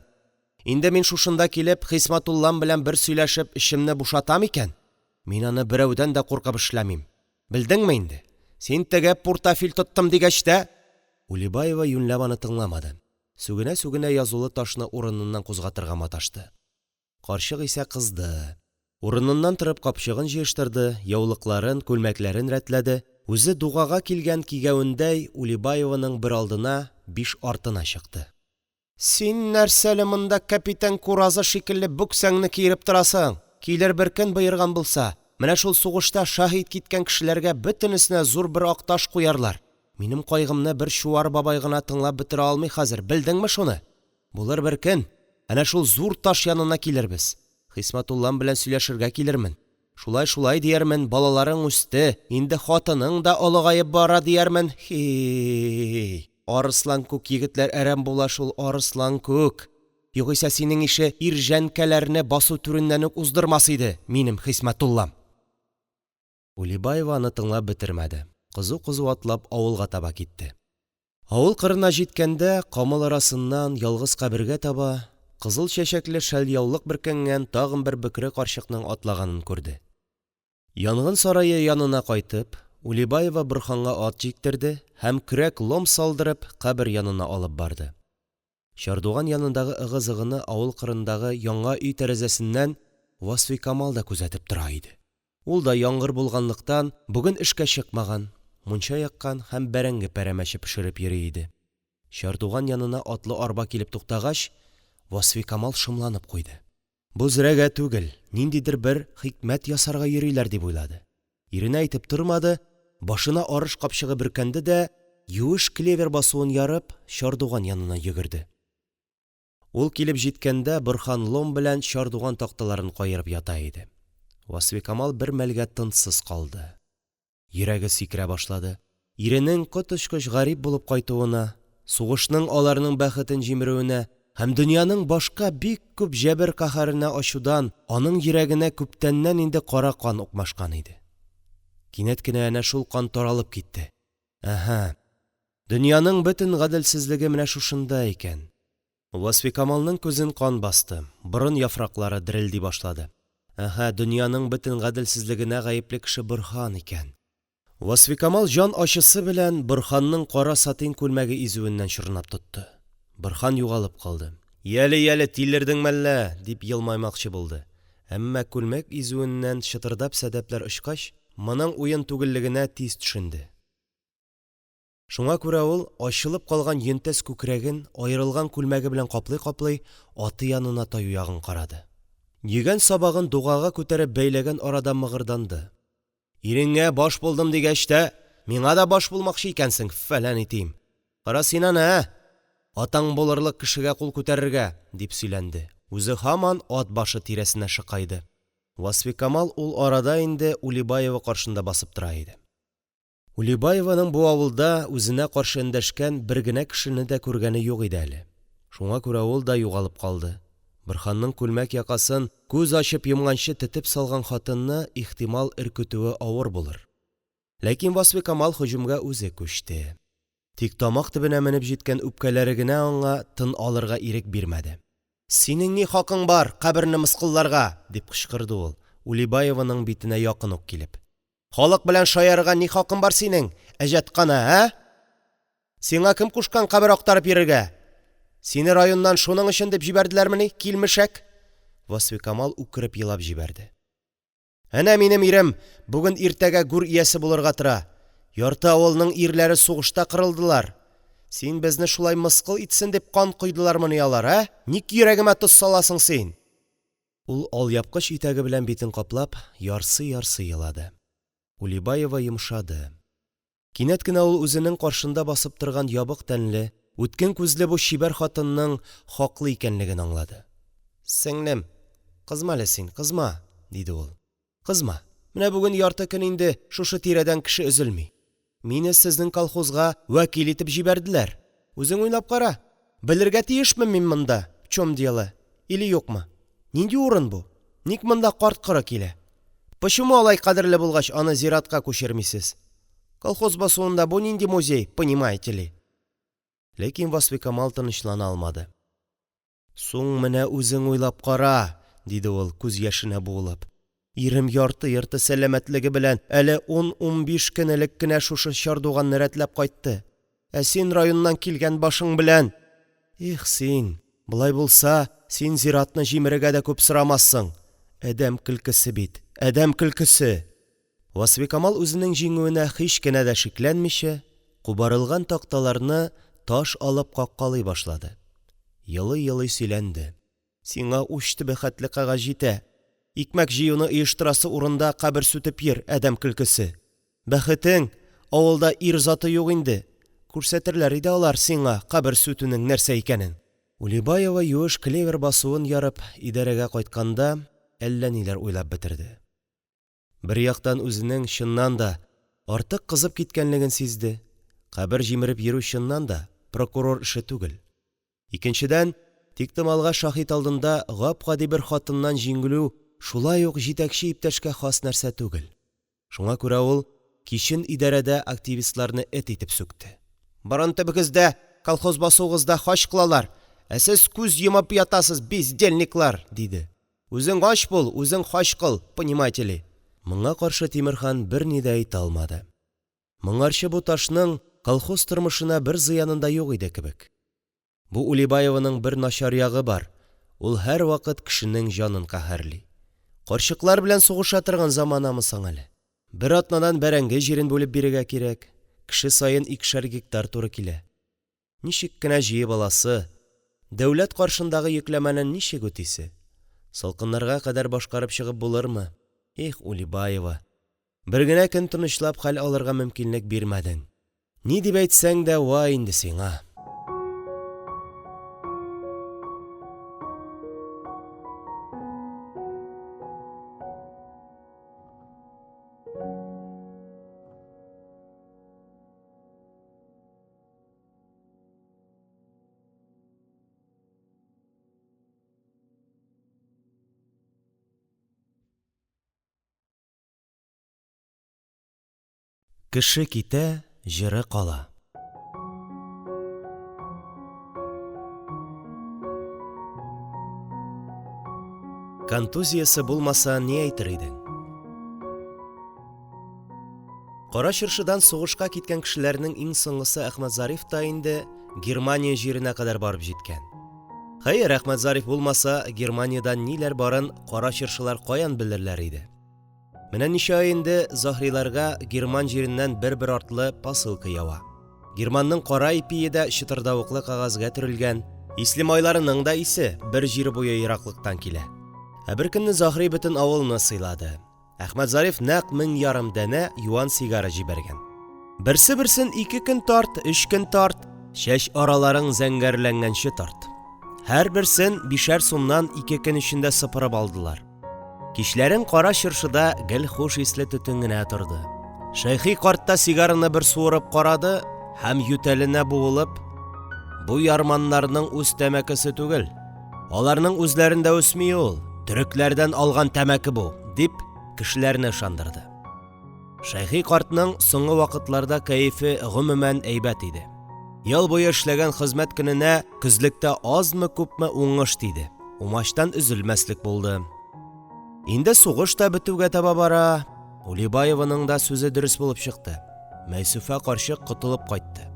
Инде мин шушында килеп Хисмәтуллам белән бер сөйләшеп эшемне бушатам икән, мин аны берәүдән дә куркып эшләмим. Белдеңме инде? Син теге портафиль тоттым дигәч тә... Улибаева юньләп аны тыңламады. Сүгенә-сүгенә язулы ташны урыныннан кузгатырга маташты. Карчык исә кызды. Урыныннан торып капчыгын җыештырды, яулыкларын, күлмәкләрен рәтләде. Үзе дугага килгән кигәвендәй Улибаеваның бер алдына, 5 артына чыкты. Син нәрсәле монда капитан Куразы шикелле бүксәңне киереп торасың? Килер бер көн боерган булса, менә шул сугышта шаһит киткән кешеләргә бөтенесенә зур бер акташ куярлар. Минем кайгымны бер Чуар бабай гына тыңлап бетерә алмый хәзер, белдеңме шуны? Булыр бер көн, әнә шул зур таш янына килербез. Хисмәтуллам белән сөйләшергә килермен. Шулай диярмен, балаларың үсте, инде хатының да олыгаеп бара диярмен. Арыслан күк егетләр әрәм була шул, арыслан күк. Югыйсә синең ише ирҗәнкәләрне басу түреннән үк уздырмас иде минем Хисмәтуллам. Улибаева аны тыңлап бетермәде. Кызу-кызу атлап авылга таба китте. Авыл кырына җиткәндә камыл арасыннан ялгыз кабергә таба кызыл чәчәкле шәльяулык бөркәнгән тагын бер бөкре карчыкның атлаганын күрде. Янгын сарае янына кайтып, Улибаева Борһанга ат җиктерде һәм көрәк лом салдырып кабер янына алып барды. Чардуган янындагы ыгы-зыгыны авыл кырындагы яңа өй тәрәзәсеннән Васфикамал да күзәтеп тора иде. Ул да яңгыр булганлыктан бүген эшкә чыкмаган, мунча яккан һәм бәрәңге пәрәмәче пешереп йөри иде. Чардуган янына атлы арба килеп туктагач, Васфикамал шомланып куйды. Бу зрәгә түгел, ниндидер бер хикмәт ясарга йөриләр дип уйлады. Иренә әйтеп тормады, башына арыш капчыгы бөркәнде дә, юеш клевер басуын ярып, чардуган янына йөгерде. Ул килеп җиткәндә Борһан лом белән чардуган такталарын каерып ята иде. Васфикамал бер мәлгә тынсыз калды. Йөрәге сикерә башлады. Иренең коточкыч гарип булып кайтуына, сугышның аларның бәхетен җимерүенә һәм дөньяның башка бик күп җәбер-каһәренә ачудан аның йөрәгенә күптәннән инде кара кан укмашкан иде. Кинәт кенә әнә шул кан таралып китте. Әһә, дөньяның бөтен гаделсезлеге менә шушында икән. Васфикамалның күзен кан басты, борын яфраклары дерелди башлады. Әһә, дөньяның бөтен гаделсезлегенә гаепле кеше Борһан икән. Васфикамал җан ачысы белән Борһанның кара сатин күлмәге изүеннән чорнап тотты. Борһан югалып калды. «Яле, тилердең мәллә!» дип елмаймакчы булды. Әммә күлмәк изүеннән чытырдап-сәдәпләр очкач, моның уен түгеллегенә тиз төшенде. Шуңа күрә ул ачылып калган йөнтәс күкрәген аерылган күлмәге белән каплый-каплый аты янына таю ягын карады. Йөгән сабагын дугага күтәреп бәйләгән арада мыгырданды. «Иреңә баш булдым дигәч тә, миңа да баш булмакчы икәнсең, фәлән итим. Кара син аны, атаң булырлык кешегә кул күтәрергә», дип сөйләнде. Үзе һаман ат башы тирәсенә шыкайды. Васфикамал ул арада инде Улибаева каршында басып тора иде. Улибаеваның бу авылда үзенә каршы эндәшкән бер генә кешене дә күргәне юк иде әле. Шуңа күрә ул да югалып калды. Борһанның күлмәк якасын күз ачып йомганчы тетеп салган хатынны ихтимал өркетүе авыр булыр. Ләкин Васфикамал һөҗүмгә үзе күчте. Тик тамак төбенә менеп җиткән үпкәләре генә аңа тын алырга ирек бирмәде. «Синең ни хакың бар, каберне мыскылларга?» дип кычкырды ул, Улибаеваның битенә якын ук килеп. «Халык белән шаярга ни хакың бар синең, әҗәткана, ә? Сиңа кем кушкан кабер актарып йөрергә? Сине районнан шуның өчен дип җибәрделәрмени, килмешәк?» Васфикамал үкереп елап җибәрде. «Әнә минем ирем бүген иртәгә гүр иясе булырга тора. Ярты авылның ирләре сугышта кырылдылар. Син безне шулай мыскыл итсен дип кан койдылармыни алар, ә? Ник йөрәгемә тоз саласың син?» Ул алъяпкыч итәге белән битен каплап, ярсый-ярсый елады. Улибаева йомшады. Кинәт кенә ул үзенең каршында басып торган ябык тәнле, үткен күзле бу чибәр хатынның хаклы икәнлеген аңлады. «Сеңлем, кызма әле син, кызма», диде ул. «Кызма, менә бүген ярты көн инде шушы тирәдән кеше өзелми. Мине сезнең колхозга вәкил итеп җибәрделәр. Үзең уйлап кара, белергә тиешме мин монда, в чем дело, или юкмы? Нинди урын бу? Ник монда карт-коры килә? Почему алай кадерле булгач аны зиратка күчермисез? Колхоз басуында бу нинди музей, понимаете ли?» Ләкин Васфикамал тынычлана алмады. «Суң менә үзең уйлап кара», диде ул күз яшенә буылып. «Ирем ярты сәламәтлеге белән әле 10-15 көн элек кенә шушы чардуганны рәтләп кайтты. Ә син районнан килгән башың белән... Их син, болай булса, син зиратны җимерергә дә күп сорамассың. Әдәм көлкесе бит, әдәм көлкесе». Васфикамал үзенең җиңүенә һич кенә дә шикләнмичә, кубарылган такталарны таш алып каккалый башлады. Елый-елый сөйләнде. «Сиңа уч төбе хәтле кәгазь җитә. Икмәк җыюны оештырасы урында кабер сүтеп йөр, әдәм көлкесе. Бәхетең, авылда ир заты юк инде. Күрсәтерләр иде алар сиңа кабер сүтүнең нәрсә икәнен». Улибаева юеш клевер басуын ярып идарәгә кайтканда әллә ниләр уйлап бетерде. Бер яктан үзенең чыннан да артык кызып киткәнлеген сизде. Кабер җимереп йөрү чыннан да прокурор эше түгел. Икенчедән, тиктималга шаһит алдында гап-гади бер хатыннан җиңелү шулай ук җитәкче иптәшкә хас нәрсә түгел. Шуңа күрә ул кичен идарәдә активистларны эт итеп сүкте. «Борын төбегездә, колхоз басуыгызда хач кылалар, ә сез күз йомып ятасыз, бездельниклар», диде. «Үзең ач бул, үзең хач кыл, понимаете ли?» Моңа каршы Тимерхан бер ни дә әйтә алмады. Моңарчы бу ташның колхоз тормышына бер зыянында юк иде кебек. Бу Улибаеваның бер начар ягы бар. Ул һәр вакыт кешенең җанын каһәрли. Карчыклар белән сугыша торган заманамы соң әле? Бер атнадан бәрәңге җирен бүлеп бирергә кирәк. Кеше саен 2 гектар туры килә. Ничек кенә җыеп аласы? Дәүләт каршындагы йөкләмәне ничек үтисе? Салкыннарга кадәр башкарып чыгып булырмы? Их, Улибаева, бер генә көн тынычлап хәл алырга мөмкинлек бирмәдең. Ни дип әйтсәң дә ва инде сиңа. Кеше китә, җыры кала. Контузиясе булмаса ни әйтер идең? Кара Чыршыдан сугышка киткән кешеләрнең иң соңгысы Әхмәтзариф та инде Германия җиренә кадәр барып җиткән. Хәер, Әхмәтзариф булмаса, Германиядән ниләр барын Кара Чыршылар каян белерләр иде? Менә ничә ай инде Заһриларга Герман җиреннән бер артлы посылка ява. Германның кара ипие дә чытырдавыклы кагазга төрелгән, исле майларының да исе бер җир буе ераклыктан килә. Ә бер көнне Заһри бөтен авылны сыйлады. Әхмәтзариф нәкъ 1000 дәнә юан сигара җибәргән. Берсе-берсен 2 көн тарт, 3 көн тарт, чәч араларың зәңгәрләнгәнче тарт. Һәр берсен 5 сумнан 2 көн эчендә сыпырып алдылар. Кичләрен Кара Чыршыда гел хуш исле төтен генә торды. Шәйхи карт та сигараны бер суырып карады һәм ютәленә буылып: «Бу ярманнарның үз тәмәкесе түгел, аларның үзләрендә үсми ул, төрекләрдән алган тәмәке бу», дип кешеләрне ышандырды. Шәйхи картның соңгы вакытларда кәефе гомумән әйбәт иде. Ел буе эшләгән хезмәт көненә көзлектә азмы-күпме уңыш тиде. Умачтан өзелмәслек булды. Инде сугыш та бетүгә таба бара. Улибаеваның да сүзе дөрес булып чыкты. Мәйсүфә карчык котылып кайтты.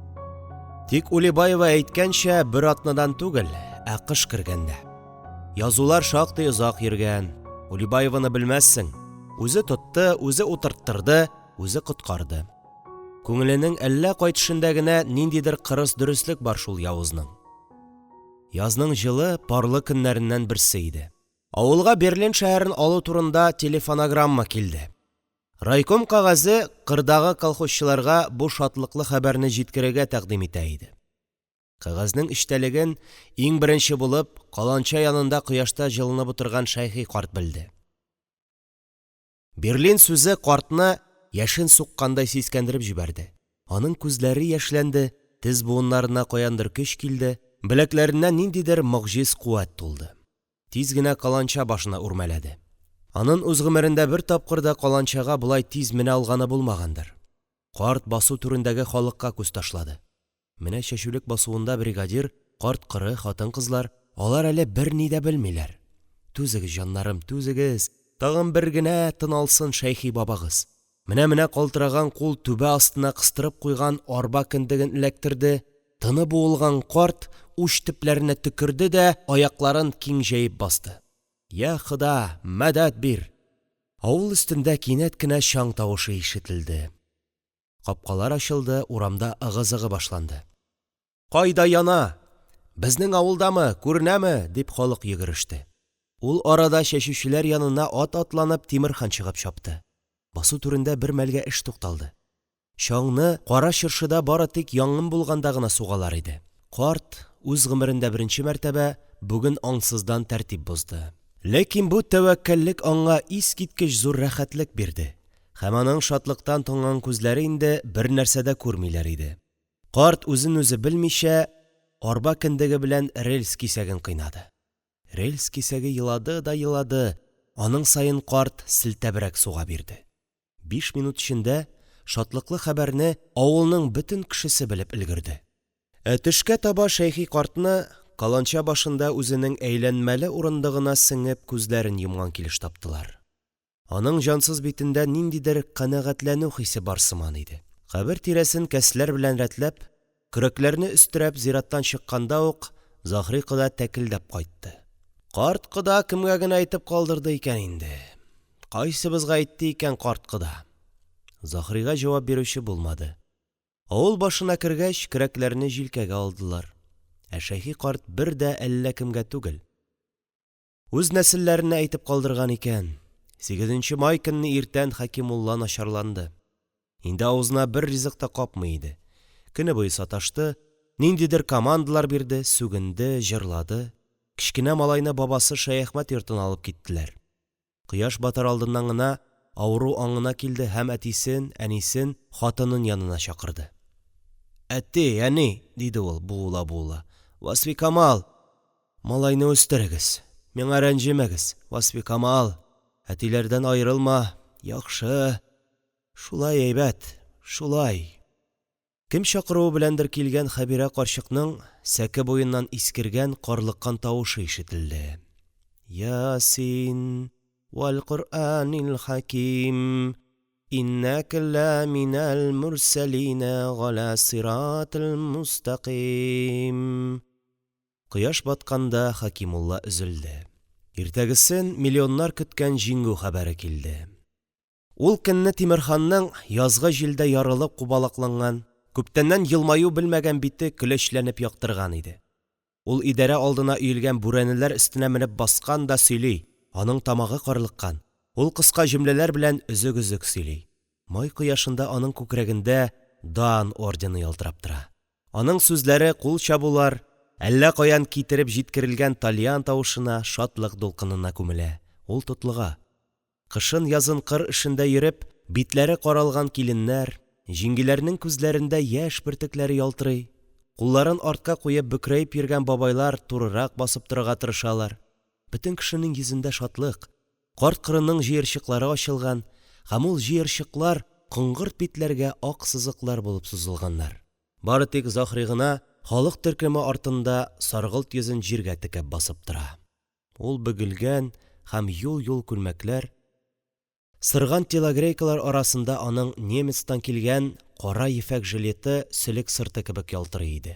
Тик Улибаева әйткәнчә бер атнадан түгел, ә кыш кергәндә. Язулар шактый озак йөргән. Улибаеваны белмәссең. Үзе тотты, үзе утырттырды, үзе коткарды. Күңеленең әллә кайтышында гына ниндидер кырыс дөреслек бар шул явызның. Язның җылы, парлы көннәреннән берсе иде. Авылга Берлин шәһәрен алу турында телефонограмма килде. Райком кагазы кырдагы колхозчыларга бу шатлыклы хәбәрне җиткерергә тәкъдим итә иде. Кагазның эчтәлеген иң беренче булып каланча янында кояшта җылынып утырган Шәйхи карт белде. Берлин сүзе картны яшен суккандай сискәндереп җибәрде. Аның күзләре яшьләнде, тез буыннарына каяндыр көч килде, беләкләренә ниндидер мөгъҗиз куәт тулды. Тиз генә каланча башына үрмәләде. Аның үз гомерендә бер тапкыр да каланчага булай тиз менә алганы булмагандыр. Карт басу түрендәге халыкка күз ташлады. Менә чәчүлек басуында бригадир, карт-кыры, хатын-кызлар, алар әле берни дә белмиләр. Түзегез, җаннарым, түзегез. Тагын бер генә тын алсын Шәйхи бабагыз. Менә калтыраган кул түбә астына кыстырып куйган арба кендеген эләктерде. Тыны буылган карт уч төпләренә төкерде дә аякларын киң җәеп басты. Я Хода, мәдәт бир! Авыл өстендә кинәт кенә чаң тавышы ишетелде. Капкалар ачылды, урамда ыгы-зыгы башланды. Кайда яна? Безнең авылдамы, күренәме? Дип халык йөгереште. Ул арада чәчүчеләр янына ат атланып Тимерхан чыгып чапты. Басу түрендә бер мәлгә эш тукталды. Чаңны Кара Чыршыда бары тик яңгын булганда гына сугалар иде. Карт үз гомерендә беренче мәртәбә бүген аңсыздан тәртип бозды. Ләкин бу тәвәккәллек аңа искиткеч зур рәхәтлек бирде. Һәм аның шатлыктан тонган күзләре инде бер нәрсә дә күрмиләр иде. Карт үзен үзе белмичә арба кендеге белән рельс кисәген кыйнады. Рельс кисәге елады да елады, аның саен карт селтәбрәк суга бирде. 5 минут эчендә шатлыклы хәбәрне авылның бөтен кешесе белеп өлгерде. Төшкә таба Шәйхи картны каланча башында үзенең әйләнмәле урындыгына сеңеп күзләрен йомган килеш таптылар. Аның җансыз битендә ниндидер канәгатьләнү хисе бар сыман иде. Кабер тирәсен кәсләр белән рәтләп, көрәкләрне өстерәп зираттан чыкканда ук Заһри кода тәкелдәп кайтты. Карт кода кемгә генә әйтеп калдырды икән инде? Кайсыбызга әйтте икән карт кода? Заһрига җавап бирүче булмады. Авыл башына кергәч, көрәкләрне җилкәгә алдылар. Ә Шәйхи карт бер дә әллә кемгә түгел, Үз нәселләренә әйтеп калдырган икән. 8 май көнне иртән Хәкимулла начарланды. Инде авызына бер ризык та капмый иде. Көне буе саташты, ниндидер командалар бирде, сүгенде, җырлады. Кечкенә малайны бабасы Шәяхмәт йортына алып киттеләр. Кояш батар алдыннан гына авыру аңына килде һәм әтисен, әнисен, хатынын янына чакырды. «Әти, әни!» – диде ул, буыла-буыла. «Васфикамал, малайны үстерегез, миңа рәнҗемәгез, Васфикамал, әтиләрдән аерылма, яхшы, шулай әйбәт, шулай». Кем чакыруы беләндер килгән Хәбирә карчыкның сәке буеннан искергән, карлыккан тавышы ишетелде. «Ясин, вал Qur'анил хаким, иннәка ла минал мурсәлина гала сиратил мустақим». Кояш батканда Хәкимулла өзелде. Иртәгесен миллионнар көткән җиңү хәбәре килде. Ул көнне Тимерханның язгы җилдә ярылып кубалакланган, күптәннән елмаю белмәгән бите көлечләнеп яктырган иде. Ул идәрә алдына өелгән бүрәнеләр өстенә менеп баскан да сөйли, аның тамагы карлыккан. Ул кыска җөмләләр белән өзек-өзек сөйли. Май кояшында аның күкрәгендә дан ордены ялтырап тора. Аның сүзләре кул чабулар, әллә каян китереп җиткерелгән тальян тавышына, шатлык дулкынына күмелә. Ул тотлыга. Кышын-язын кыр эшендә йөреп, битләре каралган киленнәр, җиңгиләрнең күзләрендә яшь бөртекләре ялтырый. Кулларын артка куеп бөкрәеп йөргән бабайлар турырак басып торырга тырышалар. Бөтен кешенең йөзендә шатлык. Карт кырының җыерчыклары ачылган, һәм ул җыерчыклар коңгырт битләргә ак сызыклар булып сузылганнар. Бары тик Заһри гына халык төркеме артында саргылт йөзен җиргә текәп басып тора. Ул бөгелгән һәм юл-юл күлмәкләр, сырган телогрейкалар арасында аның немецтан килгән кара ефәк жилеты сөлек сырты кебек ялтырый иде.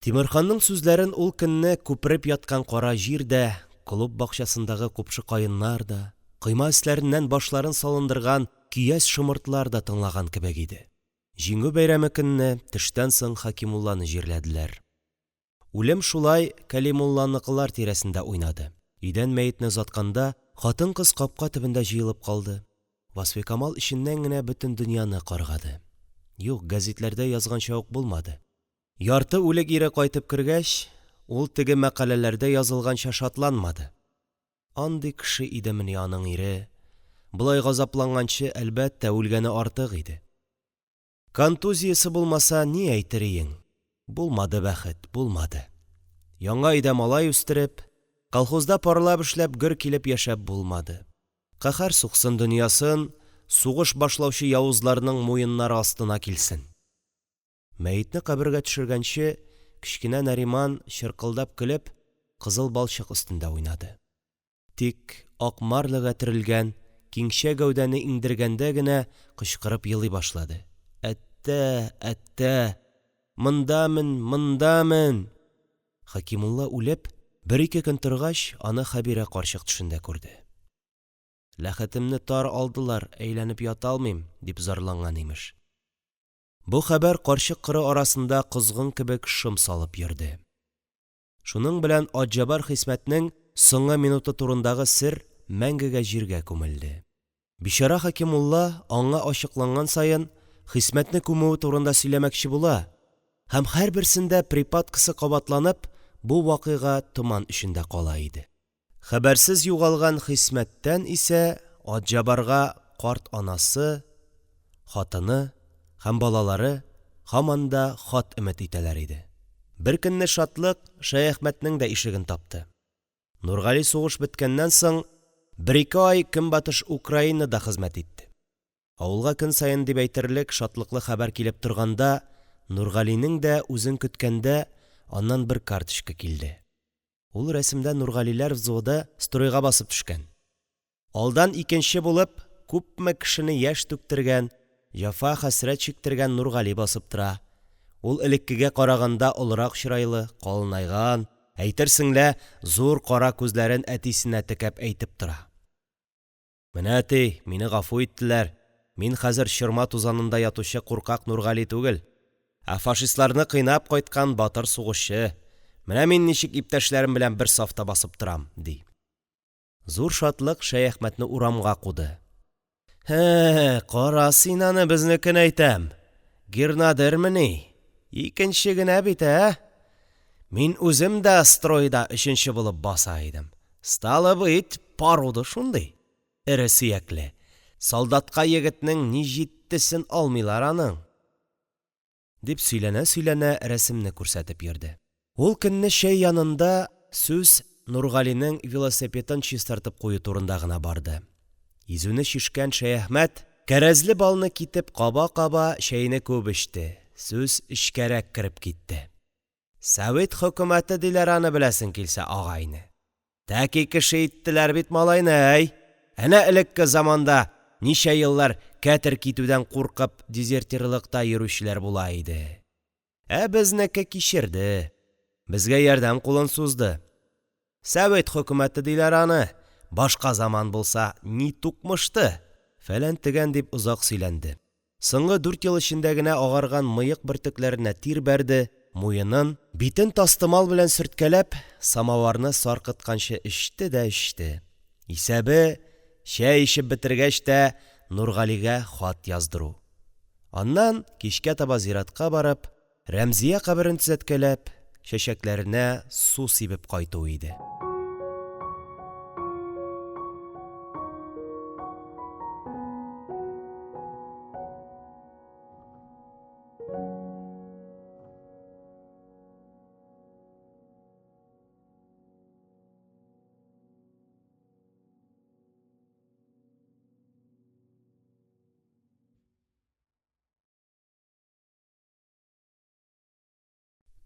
Тимерханның сүзләрен ул көнне күпереп яткан кара җирдә, клуб бакчасындагы купшы каеннар да, койма өсләреннән башларын салындырган көяз шымыртлар да тыңлаган кебек иде. Җиңү бәйрәме көнне төштән соң Хәкимулланы җирләделәр. Үлем шулай Кәлимулланыкылар тирәсендә уйнады. Идән мәетне озатканда хатын-кыз капка төбендә җыелып калды. Васфикамал иченнән генә бөтен дөньяны каргады. Юк, гәзитләрдә язганча ук булмады. Ярты үлек ире кайтып кергәч, ул теге мәкаләләрдә язылганча шатланмады. Андый кеше идемени аның ире. Булай газапланганчы, әлбәттә, үлгәне артык иде. Контузиясе булмаса, ни әйтер иең? Булмады бәхет, булмады. Яңа өйдә малай үстереп, колхозда парлап эшләп гөр килеп яшәп булмады. Каһәр суксын дөньясын, сугыш башлаучы явызларның муеннары астына килсен. Мәетне кабергә төшергәнче, кечкенә Нариман чыркылдап көлеп, кызыл балчык өстендә уйнады. Тик ак марлыга төрелгән, киңчә гәүдәне иңдергәндә генә кычкырып елый башлады. Әттә, әттә, мондамын, мондамын. Хәкимулла үлеп, бер-ике көн торгач, аны Хәбирә карчык төшендә күрде. Ләхетемне тар алдылар, әйләнеп ята алмыйм, дип зарланган имеш. Бу хәбәр карчык кыры арасында козгын кебек шым салып йөрде. Шуның белән Атҗабар Хисмәтнең соңгы минуты турындагы сер мәңгегә җиргә күмелде. Бичара Хәкимулла аңа ачыкланган саен Хисмәтне күмүе турында сөйләмәкче була, һәм һәрберсендә припадкасы кабатланып, бу вакыйга томан эчендә кала иде. Хәбәрсез югалган Хисмәттән исә Атҗабарга карт анасы, хатыны һәм балалары һаман да хат өмет итәләр иде. Бер көнне шатлык Шәяхмәтнең дә ишеген тапты. Нургали сугыш беткәннән соң 1-2 ай көнбатыш Украинада хезмәт итте. Авылга көн саен дип әйтерлек шатлыклы хәбәр килеп торганда, Нургалинең дә үзен көткәндә аннан бер карточка килде. Ул рәсемдә Нургалиләр взводы стройга басып төшкән. Алдан икенче булып күпме кешене яшь түктергән, җафа хәсрәт чиктергән Нургали басып тора. Ул элеккегә караганда олырак чырайлы, калынайган, әйтерсең лә зур кара күзләрен әтисенә текәп әйтеп тора. Менә әти, мине гафу иттеләр. Мин хәзер чорма тузанында ятучы куркак Нургали түгел, ә фашистларны кыйнап кайткан батыр сугышчы. Менә мин ничек иптәшләрем белән бер сафта басып торам, ди. Зур шатлык Шәяхмәтне урамга куды. Кара син аны безнекен әйтәм. Гернадермени? Икенче генә бит, Мин үзем дә стройда 3нче булып баса идем. Стало бит, паруды шундый. Эре сөякле. Солдатка егетнең ни җиттесен алмыйлар аның. Дип сөйләнә-сөйләнә рәсемне күрсәтеп йөрде. Ул көнне чәй янында сүз Нургалинең велосипедын чистартып кую турында гына барды. Изүне чишкән Шәяхмәт кәрәзле балны китеп каба-каба чәйне күп эчте. Сүз эчкәрәк кереп китте. Совет хөкүмәте диләр аны беләсең килсә агайны. Тәки кеше иттеләр бит малайны, Әнә элекке заманда ничә еллар кәтер китүдән куркып дезертирлыкта йөрүчеләр була иде. Безнеке кичерде. Безгә ярдәм кулын сузды. Совет хөкүмәте диләр аны. Башка заман булса ни тукмышты? Фәлән тегән дип озак сөйләнде. Соңгы 4 ел эчендә генә агарган мыек бөртекләренә тир бәрде, муенын, битен тастымал белән сөрткәләп, самаварны саркытканчы эчте дә эчте. Исәбе, чәй эчеп бетергәч тә Нургалигә хат яздыру. Аннан кичкә таба зиратка барып, Рәмзия каберен төзәткәләп, чәчәкләренә су сибеп кайту иде.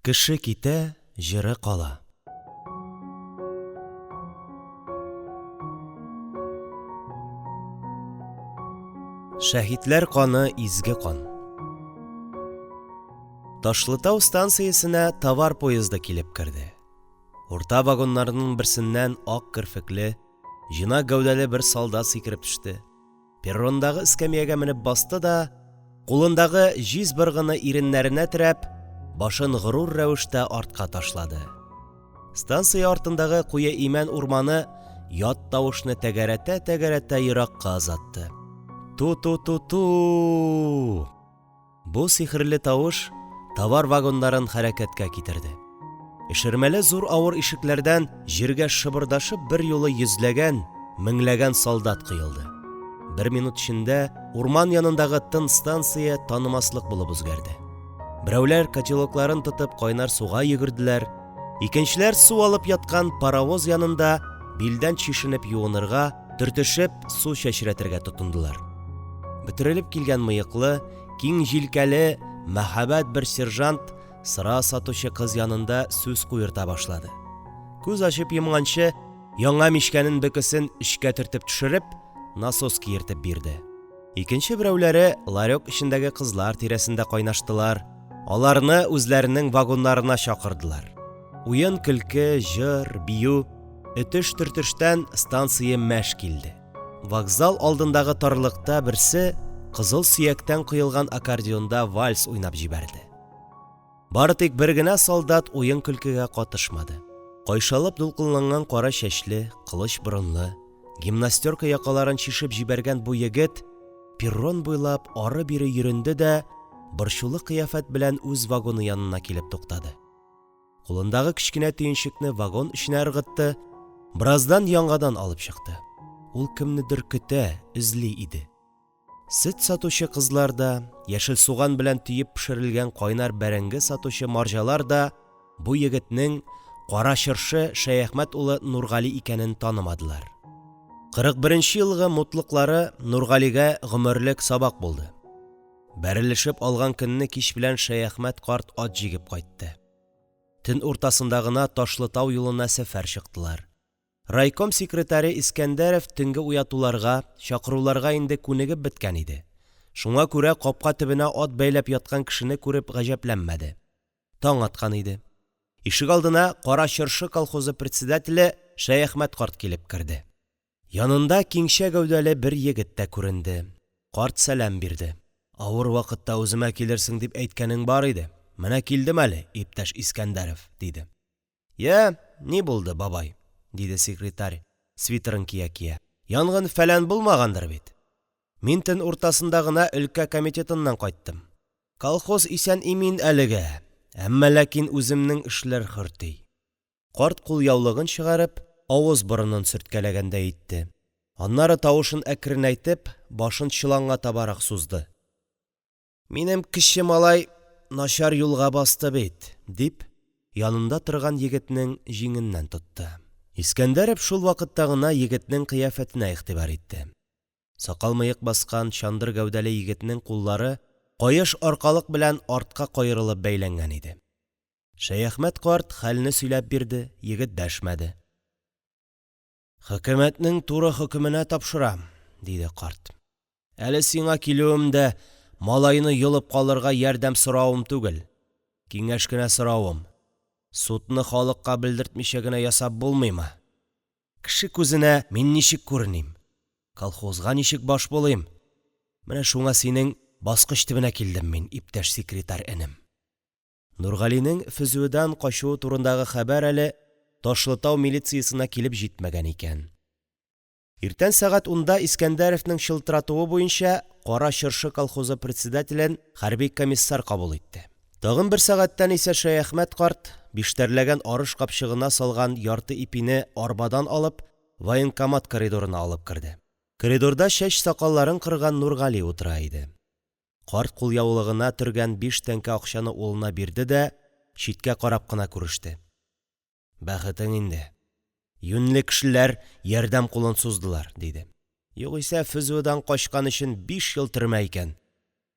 Кеше китә, җыры кала. Шәһитләр каны изге кан. Ташлытау станциясенә товар поезды килеп керде. Урта вагоннарның берсеннән ак керфекле, җына гәүдәле бер солдат сикереп төште. Перрондагы эскәмиягә менеп басты да, кулындагы җиз быргыны иреннәренә терәп, башын горур рәвештә артка ташлады. Станция артындагы куе имән урманы ят тавышны тәгәрәтә-тәгәрәтә еракка озатты. Ту-ту-ту-ту! Бу сихерле тавыш товар вагоннарын хәрәкәткә китерде. Эшермәле зур авыр ишекләрдән җиргә шыбырдашып бер юлы йөзләгән, меңләгән солдат кыелды. 1 минут эчендә урман янындагы тын станция танымаслык булып үзгәрде. Берәүләр котелокларын тотып кайнар суга йөгерделәр, икенчеләр су алып яткан паровоз янында билдән чишенеп юынырга, төртешеп су чәчрәтергә тотындылар. Бөтерелеп килгән мыеклы, киң җилкәле, мәһәбәт бер сержант сыра сатучы кыз янында сүз куерта башлады. Күз ачып йомганчы яңа мичкәнең бөкесен эчкә төртеп төшереп, насос киертеп бирде. Икенче берәүләре ларек эчендәге кызлар тирәсендә кайнаштылар. Аларны үзләренең вагоннарына чакырдылар. Уен, көлке, җыр, бию, өтеш-төртештән станция мәш килде. Вокзал алдындагы тарлыкта берсе кызыл сөяктән кыелган аккордеонда вальс уйнап җибәрде. Бары тик бер генә солдат уен-көлкегә катышмады. Кайшалып дулкынланган кара чәчле, кылыч борынлы, гимнастерка якаларын чишеп җибәргән бу егет перрон буйлап ары-бире йөренде дә борчулы кыяфәт белән үз вагоны янына килеп туктады. Кулындагы кечкенә төенчекне вагон эченә ыргытты, бераздан яңадан алып чыкты. Ул кемнедер көтә, эзли иде. Сөт сатучы кызлар да, яшел суган белән төеп пешерелгән кайнар бәрәңге сатучы марҗалар да бу егетнең Кара Чыршы Шәяхмәт улы Нургали икәнен танымадылар. 41нче елгы мутлыклары Нургалигә гомерлек сабак булды. Бәрелешеп алган көнне кич белән Шәяхмәт карт ат җигеп кайтты. Төн уртасында гына Ташлытау юлына сәфәр чыктылар. Райком секретаре Искәндәрев төнге уятуларга, чакыруларга инде күнегеп беткән иде. Шуңа күрә капка төбенә ат бәйләп яткан кешене күреп гаҗәпләнмәде. Таң аткан иде. Ишек алдына Кара Чыршы колхозы председателе Шәяхмәт карт килеп керде. Янында киңчә гәүдәле бер егет тә күренде. Карт сәлам бирде. Авыр вакытта үземә килерсең дип әйткәнең бар иде. Менә килдем әле, иптәш Искәндәрев, диде. Я, ни булды, бабай? Диде секретарь. свитерын кия. Янгын фәлән булмагандыр бит. Мин төн уртасында гына өлкә комитетыннан кайттым. Колхоз исән имин әлегә, әммә ләкин үземнең эшләр хөрти. Карт кулъяулыгын чыгарып, авыз борынын сөрткәләгәндә итте. Аннары тавышын әкренәйтеп, башын чыланга табарак сузды. Минем кече малай начар юлга басты бит, дип, янында торган егетнең җиңеннән тотты. Искәндәрев шул вакытта гына егетнең кыяфәтенә игътибар итте. Сакал-мыек баскан чандыр гәүдәле егетнең куллары каеш аркалык белән артка каерылып бәйләнгән иде. Шәяхмәт карт хәлне сөйләп бирде, егет дәшмәде. Хөкүмәтнең туры хөкеменә тапшырам, диде карт. Әле сиңа килүемдә малайны йолып калырга ярдәм соравым түгел, киңәш кенә соравым. Судны халыкка белдертмичә генә ясап булмыймы? Кеше күзенә мин ничек күреним? Колхозга ничек баш булыйм? Менә шуңа синең баскыч төбенә килдем мин, иптәш секретарь энем. Нургалинең Фөзүдән качуы турындагы хәбәр әле Ташлытау милициясына килеп җитмәгән икән. Иртән сәгать 10-да Искәндәревнең шылтыратуы буенча Кара Чыршы колхозы председателен хәрби комиссар кабул итте. Тагын бер сәгатьтән исә Шәяхмәт карт биштәрләгән арыш капчыгына салган ярты ипине арбадан алып военкомат коридорына алып керде. Коридорда чәч-сакалларын кырган Нургали утыра иде. Карт кулъяулыгына төргән 5 тәңкә акчаны улына бирде дә читкә карап кына күреште. Бәхетең инде. Юньле кешеләр ярдәм кулын суздылар, диде. Югыйсә Фөзүдән качкан өчен 5 ел төрмә икән.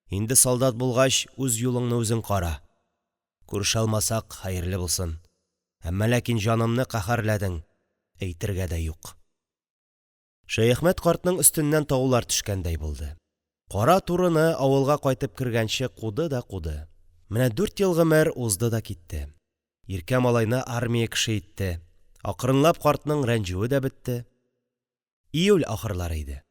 Инде солдат булгач үз юлыңны үзең кара. Күрешә алмасак хәерле булсын. Әммә ләкин җанымны каһәрләдең, әйтергә дә юк. Шәяхмәт картның өстеннән таулар төшкәндәй булды. Кара турыны авылга кайтып кергәнче куды да куды. Менә 4 ел гомер узды да китте. Иркә малайны армия кеше итте. Акрынлап картның рәнҗүе дә бетте. Июль ахырлары иде.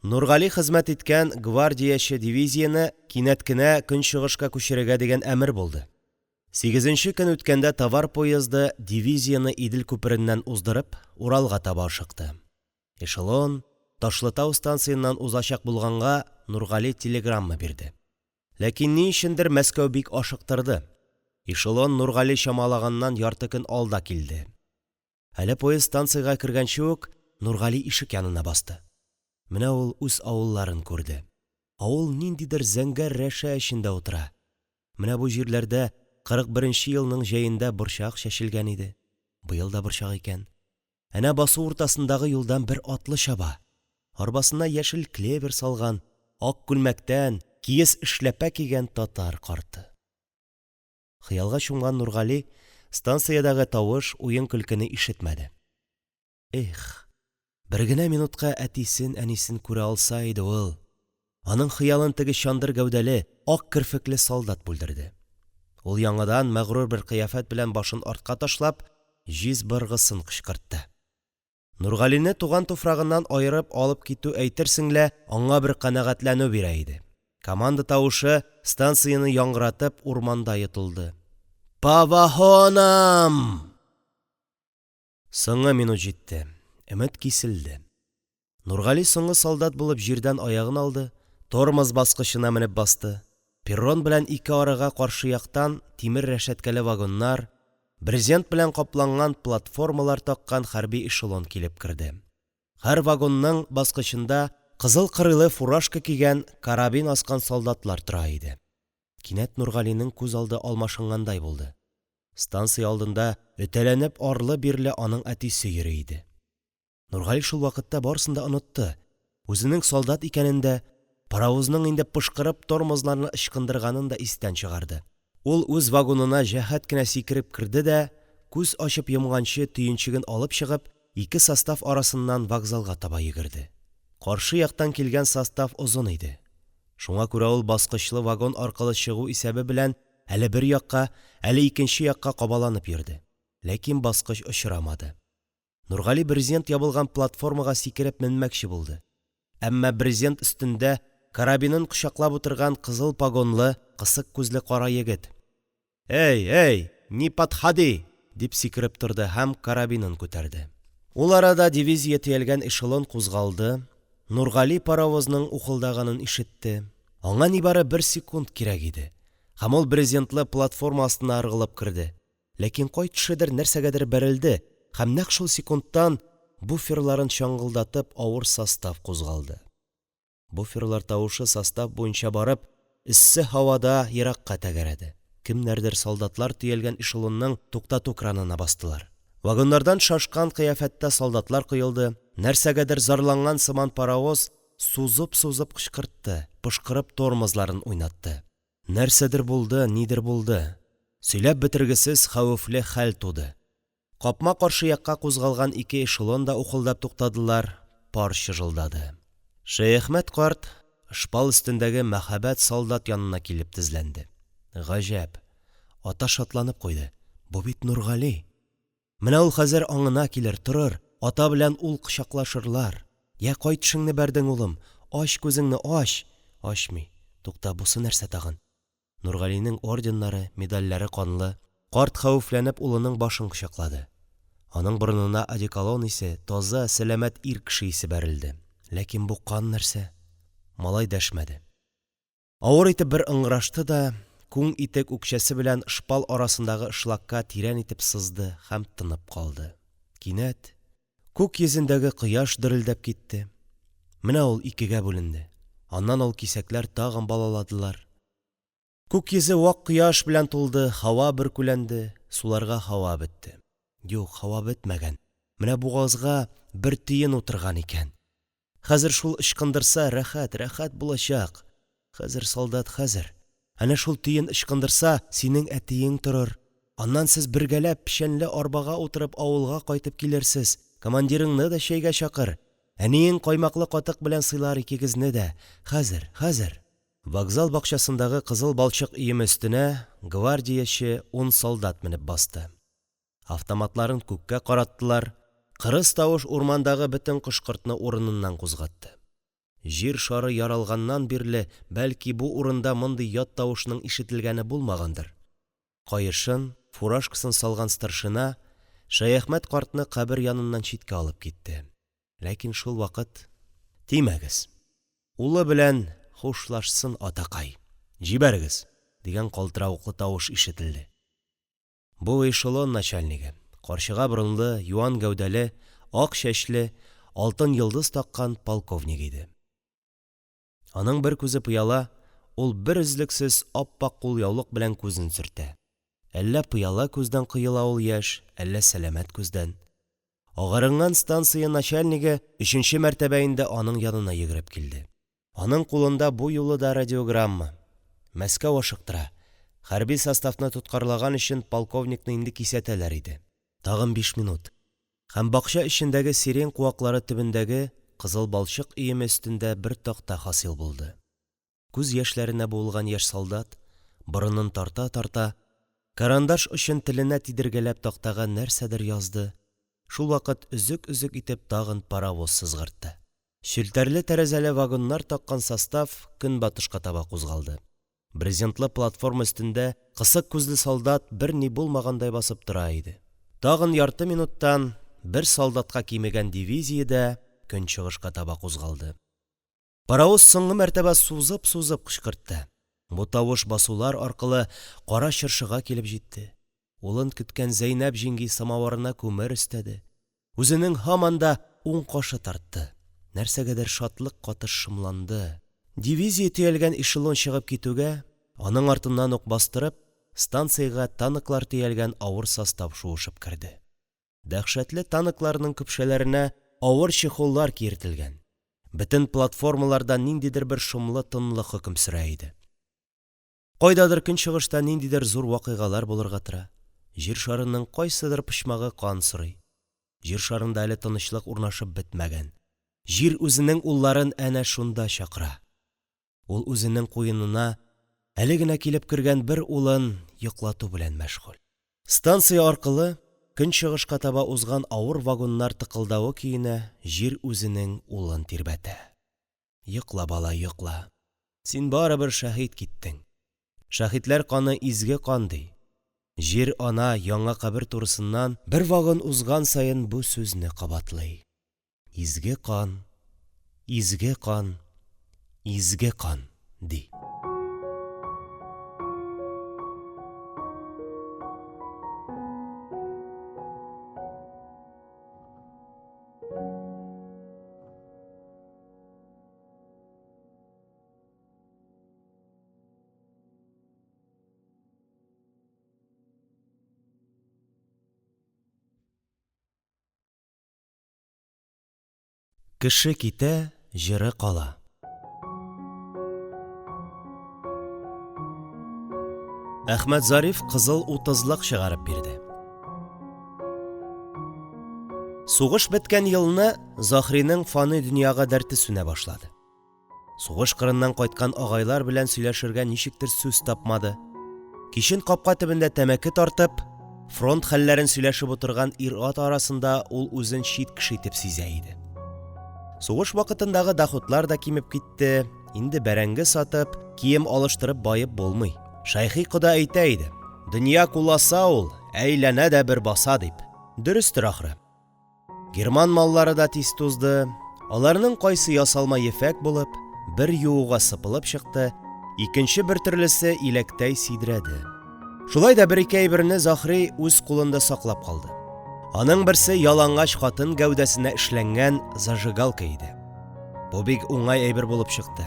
Нургали хезмәт иткән гвардияче дивизияне кинәт кенә көнчыгышка күчерергә дигән әмер булды. 8нче көн үткәндә товар поезды дивизияны Идел күпереннән уздырып Уралга таба ашыкты. Эшелон Ташлытау станцияннан узачак булганга Нургали телеграмма бирде. Ләкин ни өчендер Мәскәү бик ашыктырды. Эшелон Нургали чамалаганнан ярты көн алда килде. Әле поезд станциягә кергәнче үк Нургали ишек янына басты. Менә ул үз авылларын күрде. Авыл ниндидер зәңгәр рәшә эчендә утыра. Менә бу җирләрдә 41нче елның җәендә борчак чәчелгән иде. Быел да борчак икән. Әнә басу уртасындагы юлдан бер атлы чаба. Арбасына яшел клевер салган, ак күлмәктән киез эшләпә кигән татар карты. Хыялга чумган Нургали станциядәге тавыш, уен-көлкене ишетмәде. Эх, бер генә минутка әтисен, әнисен күрә алса иде ул. Аның хыялын теге чандыр гәүдәле, ак керфекле солдат бүлдерде. Ул яңадан мәгърур бер кыяфәт белән башын артка ташлап, җиз быргысын кычкыртты. Нургалине туган туфрагыннан аерып алып китү әйтерсеңлә аңа бер канәгатьләнү бирә иде. Команда тавышы станцияны яңгыратып урманда йотылды. Павахонам! Соңгы минут җитте. Өмет киселде. Нургали соңгы солдат булып җирдән аягын алды, тормоз баскычына менеп басты. Перрон белән ике арага каршы яктан тимер рәшәткәле вагоннар, брезент белән капланган платформалар таккан хәрби эшелон килеп керде. Һәр вагонның баскычында кызыл кырылы фуражка кигән, карабин аскан солдатлар тора иде. Кинәт Нургалинең күз алды алмашынгандай булды. Станция алдында өтәләнеп арлы-бирле аның әтисе йөри иде. Нургали шул вакытта барсын да онытты. Үзенең солдат икәнендә, паровозның инде пышкырып тормозларны ычкындырганын да истән чыгарды. Ул үз вагонына җәһәт кенә сикереп керде дә, күз ачып йомганчы төенчеген алып чыгып, ике состав арасыннан вокзалга таба йөгерде. Каршы яктан килгән состав озын иде. Шуңа күрә ул баскычлы вагон аркылы чыгу исәбе белән әле бер якка, әле икенче якка кабаланып йөрде. Ләкин баскыч очрамады. Нургали брезент ябылган платформага сикереп менмәкче булды. Әммә брезент өстендә карабинын кочаклап утырган кызыл погонлы, кысык күзле кара егет. «Эй, не подходи!» дип сикереп торды һәм карабинын күтәрде. Ул арада дивизия төялгән эшелон кузгалды. Нургали паровозның ухылдаганын ишетте. Аңа нибары 1 секунд кирәк иде. Һәм ул брезентлы платформа астына ыргылып керде. Ләкин кайтышыдыр нәрсәгәдер бәрелде, һәм нәкъ шул секундтан буферларын чаңгылдатып авыр состав кузгалды. Буферлар тавышы состав буенча барып, эссе һавада еракка тәгәрәде. Кемнәрдер солдатлар төялгән эшелонның туктату кранына бастылар. Вагоннардан шашкан кыяфәттә солдатлар коелды. Нәрсәгәдер зарланган сыман паровоз сузып-сузып кычкыртты, пышкырып тормозларын уйнатты. Нәрсәдер булды, нидер булды. Сөйләп бетергесез хәвефле хәл туды. Капма каршы якка кузгалган 2 эшелон да ухылдап туктадылар, пар чыжылдады. Шәяхмәт карт шпал өстендәге мәһәбәт солдат янына килеп тезләнде. Гаҗәп, ата шатланып куйды. Бу бит Нургали. Менә ул хәзер аңына килер, торыр, ата белән ул кычаклашырлар. Я кайтышыңны бәрдең улым, аш күзеңне, аш. Ашмый. Тукта, бусы нәрсә тагын? Нургалинең орденнары, медальләре канлы. Карт хәвефләнеп улының башын кочаклады. Аның борынына одеколон исе, таза, сәламәт ир кеше исе бәрелде. Ләкин бу кан нәрсә? Малай дәшмәде. Авыр итеп бер ыңгырашты да, күң итек үкчәсе белән шпал арасындагы ышлакка тирән итеп сызды һәм тынып калды. Кинәт күк йөзендәге кояш дерелдәп китте. Менә ул 2гә бүленде. Аннан ул кисәкләр тагын балаладылар. Күк йөзе вак кояш белән тулды, һава бөркүләнде, суларга һава бетте. Юк, һава бетмәгән. Менә бугазга бер тиен утырган икән. Хәзер шул ычкындырса рәхәт булачак. Хәзер солдат, хәзер. Әнә шул тиен ычкындырса, синең әтиең торыр. Аннан сез бергәләп пишәнле арбага утырып авылга кайтып килерсез. Командирыңны да чәйгә чакыр. Әниең каймаклы катык белән сыйлар икегезне дә. Хәзер. Вокзал бакчасындагы кызыл балчык өеме өстенә гвардияче 10 солдат менеп басты. Автоматларын күккә караттылар. Кырыс тавыш урмандагы бөтен кышкыртны урыныннан кузгатты. Җир шары яралганнан бирле, бәлки бу урында мондый ят тавышның ишетелгәне булмагандыр. Каешын, фуражкасын салган старшина Шәяхмәт картны кабер яныннан читкә алып китте. Ләкин шул вакыт тимәгез. Улы белән хушлашсын атакай. Җибәрегез, дигән калтырауыклы тавыш ишетелде. Бу эшелон начальнигы, карчыга борынлы, юан гәүдәле, ак чәчле, алтын йолдыз таккан полковник иде. Аның бер күзе пыяла, ул бер үзлексез ап-ак кул яулык белән күзен сөртә. Әллә пыяла күздән кыела ул яшь, әллә сәламәт күздән. Агарынган станция начальнигы 3нче мәртәбәендә аның янына йөгереп килде. Аның кулында бу юлы да радиограмма. Мәскәү ашыктыра. Хәрби составны тоткарлаган өчен полковникны инде кисәтәләр иде. Тагын 5 минут. Һәм бакча эчендәге сирен куаклары төбендәге кызыл балчык өеме өстендә бер такта хасил булды. Күз яшьләренә буылган яшь солдат борынын тарта-тарта карандаш өчен теленә тидергәләп тактага нәрсәдер язды. Шул вакыт өзек-өзек итеп тагын паровоз сызгыртты. Челтәрле тәрәзәле вагоннар таккан состав көнбатышка таба кузгалды. Брезентлы платформа өстендә кысык күзле солдат берни булмагандай басып тора иде. Тагын ярты минуттан бер солдатка кимегән дивизиядә көнчыгышка таба кузгалды. Паровоз соңгы мәртәбә сузып-сузып кычкыртты. Бу тавыш басулар аркылы Кара Чыршыга килеп җитте. Улын көткән Зәйнәп җиңги самавырына күмер өстәде. Үзенең һаман да уң кашы тартты. Нәрсәгәдер шатлык катыш шымланды. Дивизия төялгән эшелон чыгып китүгә, аның артыннан ук бастырып, станциягә танклар төялгән авыр состав шуышып керде. Дәһшәтле танкларның көпшәләренә авыр чехоллар киертелгән. Бөтен платформаларда ниндидер бер шомлы тынлык хөкем сөрә иде. Кайдадыр көнчыгышта ниндидер зур вакыйгалар булырга тора. Җир шарының кайсыдыр почмагы кан сорый. Җир шарында әле тынычлык урнашып бетмәгән. Җир үзенең улларын әнә шунда чакыра. Ул үзенең куенына әле генә килеп кергән бер улын йоклату белән мәшгуль. Станция аркылы көнчыгышка таба узган авыр вагоннар тыкылдавы көенә җир үзенең улын тирбәтә. Йокла, бала, йокла. Син барыбер шәһид киттең. Шәһидләр каны изге кан ди. Җир ана яңа кабер турысыннан бер вагон узган саен бу сүзне кабатлый. Изге кан, изге кан, изге кан, ди. Кеше китә, җыры кала. Әхмәт Зариф кызыл 30-лык чыгарып бирде. Сугыш беткән елны Захринең фаны дөньяга дәрте сүнә башлады. Сугыш кырыннан кайткан агайлар белән сөйләшергә ничектер сүз тапмады. Кичен капка төбендә тәмәке тартып, фронт хәлләрен сөйләшеп утырган ир-ат арасында ул үзен чит кеше итеп сизә иде. Сугыш вакытындагы доходлар да кимеп китте. Инде бәрәңге сатып, кием алыштырып байып булмый. Шайхи кода әйтә иде: "Дөнья куласа ул, әйләнә дә бер баса" дип. Дөрестер ахры. Герман маллары да тиз тузды. Аларның кайсы ясалма ефәк булып, бер юуга сыпылып чыкты, икенче бер төрлесе иләктәй сидрәде. Шулай да бер-ике әйберне Захри үз кулында саклап калды. Аның берсе ялангач хатын гәүдәсенә эшләнгән зажигалка иде. Бу бик уңай әйбер булып чыкты.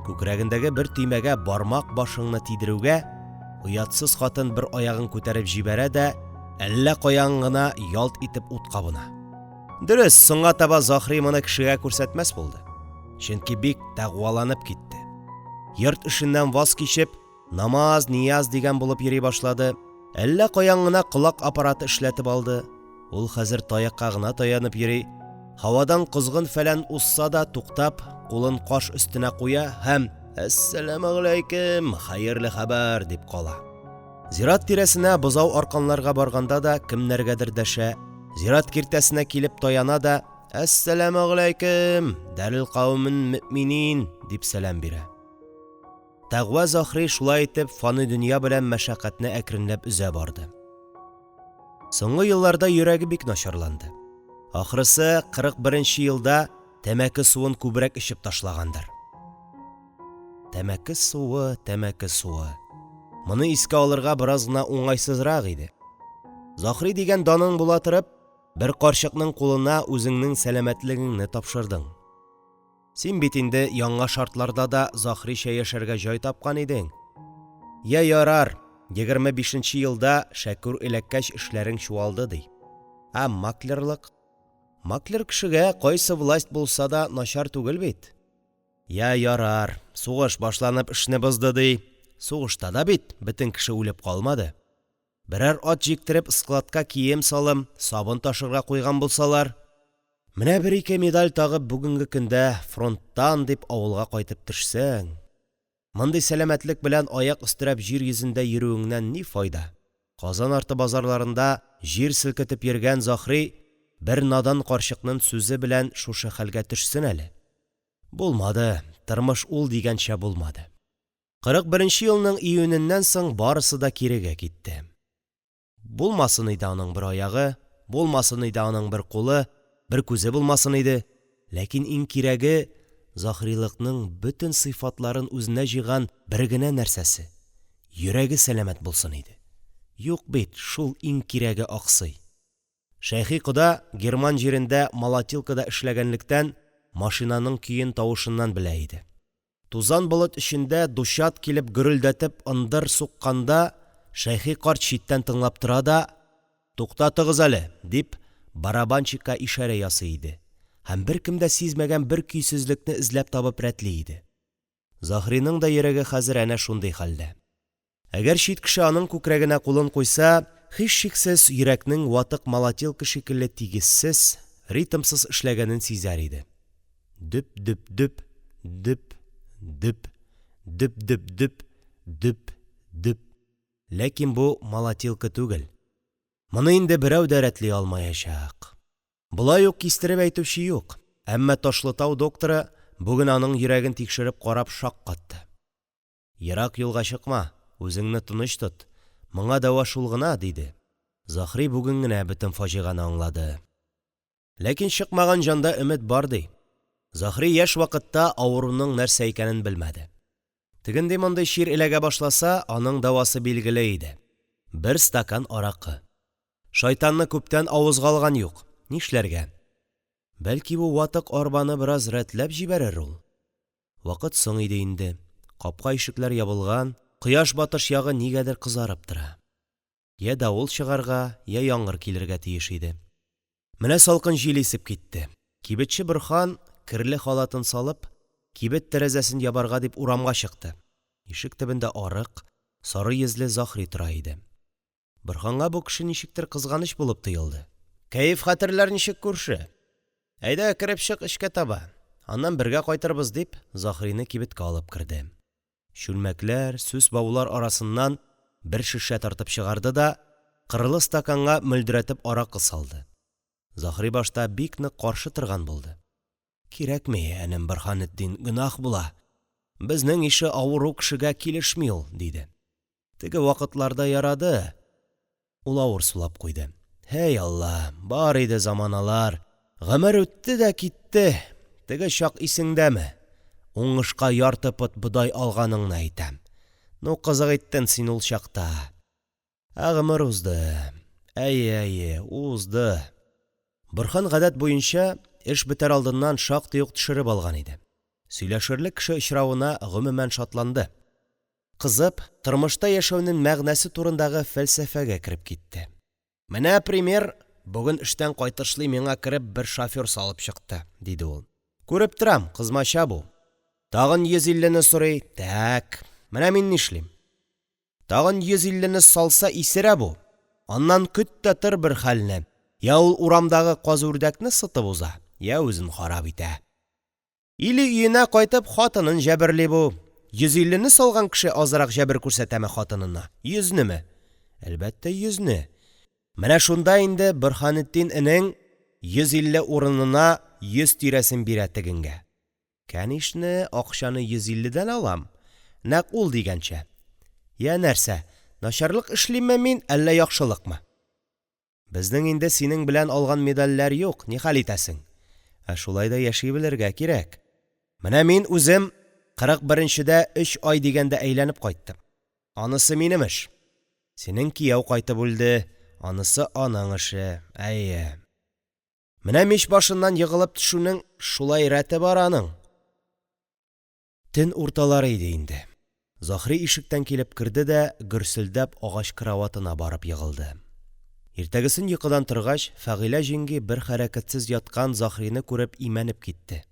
Күкрәгендәге бер төймәгә бармак башыңны тидерүгә, уятсыз хатын бер аягын күтәреп җибәрә дә, әллә каян гына ялт итеп ут кабына. Дөрес, соңга таба Захри моны кешегә күрсәтмәс булды. Чөнки бик тәгъваланып китте. Йорт эшеннән ваз кичеп, намаз, нияз дигән булып йөри башлады. Әллә каян гына колак аппараты эшләтеп алды. Ул хәзер таякка гына таянып йөри. Һавадан козгын фәлән усса да туктап, кулын каш өстенә куя һәм «Әссәламәгаләйкем, хәерле хәбәр» дип кала. Зират тирәсенә бозау арканларга барганда да кемнәргәдер дәшә. Зират киртәсенә килеп таяна да «Әссәламәгаләйкем, дәрил каумен мөэминин» дип сәлам бирә. Тәгъва Захри шулай итеп фаны дөнья белән мәшәкатьне әкренләп үзә барды. Соңгы елларда йөрәге бик начарланды. Ахрысы 41нче елда тәмәке суын күбрәк эчеп ташлагандыр. Тәмәке суы, тәмәке суы. Моны искә алырга бераз гына уңайсызрак иде. Захри дигән даның була торып, бер карчыкның кулына үзеңнең сәламәтлегеңне тапшырдың. Син бит инде яңа шартларда да Захрича яшәргә җай тапкан идең. Я ярар, 25нче елда Шәкүр эләккәч эшләрең чуалды ди. Маклерлык? Маклер кешегә кайсы власть булса да начар түгел бит. Я ярар, сугыш башланып эшне бозды ди. Сугышта да бит бөтен кеше үлеп калмады. Берәр ат җиктереп складка кием салым, сабын ташырга куйган булсалар, менә бер-ике медаль тагып бүгенге көндә фронттан дип авылга кайтып төшсәң, мондый сәламәтлек белән аяк өстерәп җир йөзендә йөрүеңнән ни файда? Казан арты базарларында җир селкетеп йөргән Захри бер надан карчыкның сүзе белән шушы хәлгә төшсен әле. Булмады, тормыш ул дигәнчә булмады. 41нче елның июненнән соң барысы да кирегә китте. Булмасын иде аның бер аягы, булмасын иде аның бер кулы, бер күзе булмасын иде. Ләкин иң кирәге Захрилыкның бөтен сыйфатларын үзенә җыйган бер генә нәрсәсе – йөрәге сәламәт булсын иде. Юк бит, шул иң кирәге аксый. Шәйхи кода Герман җирендә молотилкада эшләгәнлектән машинаның көен тавышыннан белә иде. Тузан болыт эчендә дучат килеп гөрелдәтеп ындыр сукканда Шәйхи карт читтән тыңлап тора да «Туктатыгыз әле» дип барабанчикка ишарә ясый иде. Һәм беркем дә сизмәгән бер көйсезлекне эзләп табып рәтли иде. Захриның да йөрәге хәзер әнә шундый хәлдә. Әгәр чит кеше аның күкрәгенә кулын куйса, һичшиксез йөрәкнең ватык молотилка шикелле тигезсез, ритмсыз эшләгәнен сизәр иде. Дөп-дөп-дөп, дөп-дөп, дөп-дөп-дөп, дөп-дөп. Ләкин бу молотилка түгел. Моны инде берәү дә рәтли алмаячак. Булай ук кистереп әйтүче юк. Әммә Ташлытау докторы бүген аның йөрәген тикшереп карап шаккатты. Ерак юлга чыкма, үзеңне тыныч тот. Моңа дәва шул гына, диде. Заһри бүген генә бөтен фаҗиганы аңлады. Ләкин чыкмаган җанда өмет бар, ди. Заһри яшь вакытта авыруның нәрсә икәнен белмәде. Тегенди-мондый чир эләгә башласа, аның дәвасы билгеле иде. Бер стакан аракы. Шайтанны күптән авызга алган юк. Нишләргә? Бәлки бу ватык арбаны бераз рәтләп җибәрер ул. Вакыт соң иде инде. Капка ишекләр ябылган, кояш батыш ягы нигәдер кызарып тора. Я давыл чыгарга, я яңгыр килергә тиеш иде. Менә салкын җил исеп китте. Кибетче Борһан кирле халатын салып, кибет тәрәзәсен ябарга дип урамга чыкты. Ишек төбендә арык, сары йөзле Заһри тора иде. Борһанга бу кеше ничектер кызганыч булып тоелды. Кәеф хәтерләр ничек, күрше? Әйдә, кереп чык эшкә таба. Аннан бергә кайтырбыз, дип Заһрины кибеткә алып керде. Шүлмәкләр, сүз баулар арасыннан бер шешә тартып чыгарды да кырлы стаканга мөлдерәтеп аракы салды. Заһри башта бик нык каршы торган булды. Кирәкми, әнем Борһанетдин, гөнаһ була. Безнең ише авыру кешегә килешми ул, диде. Теге вакытларда ярады. Ул авыр сулап куйды. Һей Алла, бар иде заманалар. Гомер үтте дә китте. Теге чак исеңдәме? Уңышка ярты пот бодай алганыңны әйтәм. Ну, кызык иттен син ул чакта. Гомер узды. Әйе, узды. Борһан гадәт буенча эш бетәр алдыннан шактый ук төшереп алган иде. Сөйләшерлек кеше очравына гомумән шатланды. Кызып, тормышта яшәүнең мәгънәсе турындагы фәлсәфәгә кереп китте. Менә пример, бүген эштән кайтышлый миңа кереп бер шофер салып чыкты, диде ул. Күреп торам, кызмача бу. Тагын 150-не сорый. Так, менә мин нишлим? Тагын 150-не салса исерә бу. Аннан көт тә тор бер хәлне. Я ул урамдагы казүрдәкне сытып уза, я үзен харап итә. Или өенә кайтып хатынын җәберли бу. 150-не салган кеше азрак җәбер күрсәтәме хатынына? 100-неме? Әлбәттә 100-не. Менә шунда инде Борһанетдин энең 150 урынына 100 тирәсен бирә тегенгә. Кәнишне, акчаны 150-дән алам. Нәк ул дигәнчә. Я нәрсә, начарлык эшлиме мин, әллә яхшылыкмы? Безнең инде синең белән алган медальләр юк, ни хәл итәсең? Шулай да яши белергә кирәк. Менә мин үзем 41-дә 3 ай дигәндә әйләнеп кайттым. Анысы минем эш. Синең кияү кайтып үлде, анысы аның эше. Әйе. Менә мич башыннан егылып төшүнең шулай рәте бар аның. Төн урталары иде инде. Заһри ишектән килеп керде дә гөрселдәп агач кроватына барып егылды. Иртәгесен йокыдан торгач, Фәгыйлә җиңги бер хәрәкәтсез яткан Заһрины күреп имәнеп китте.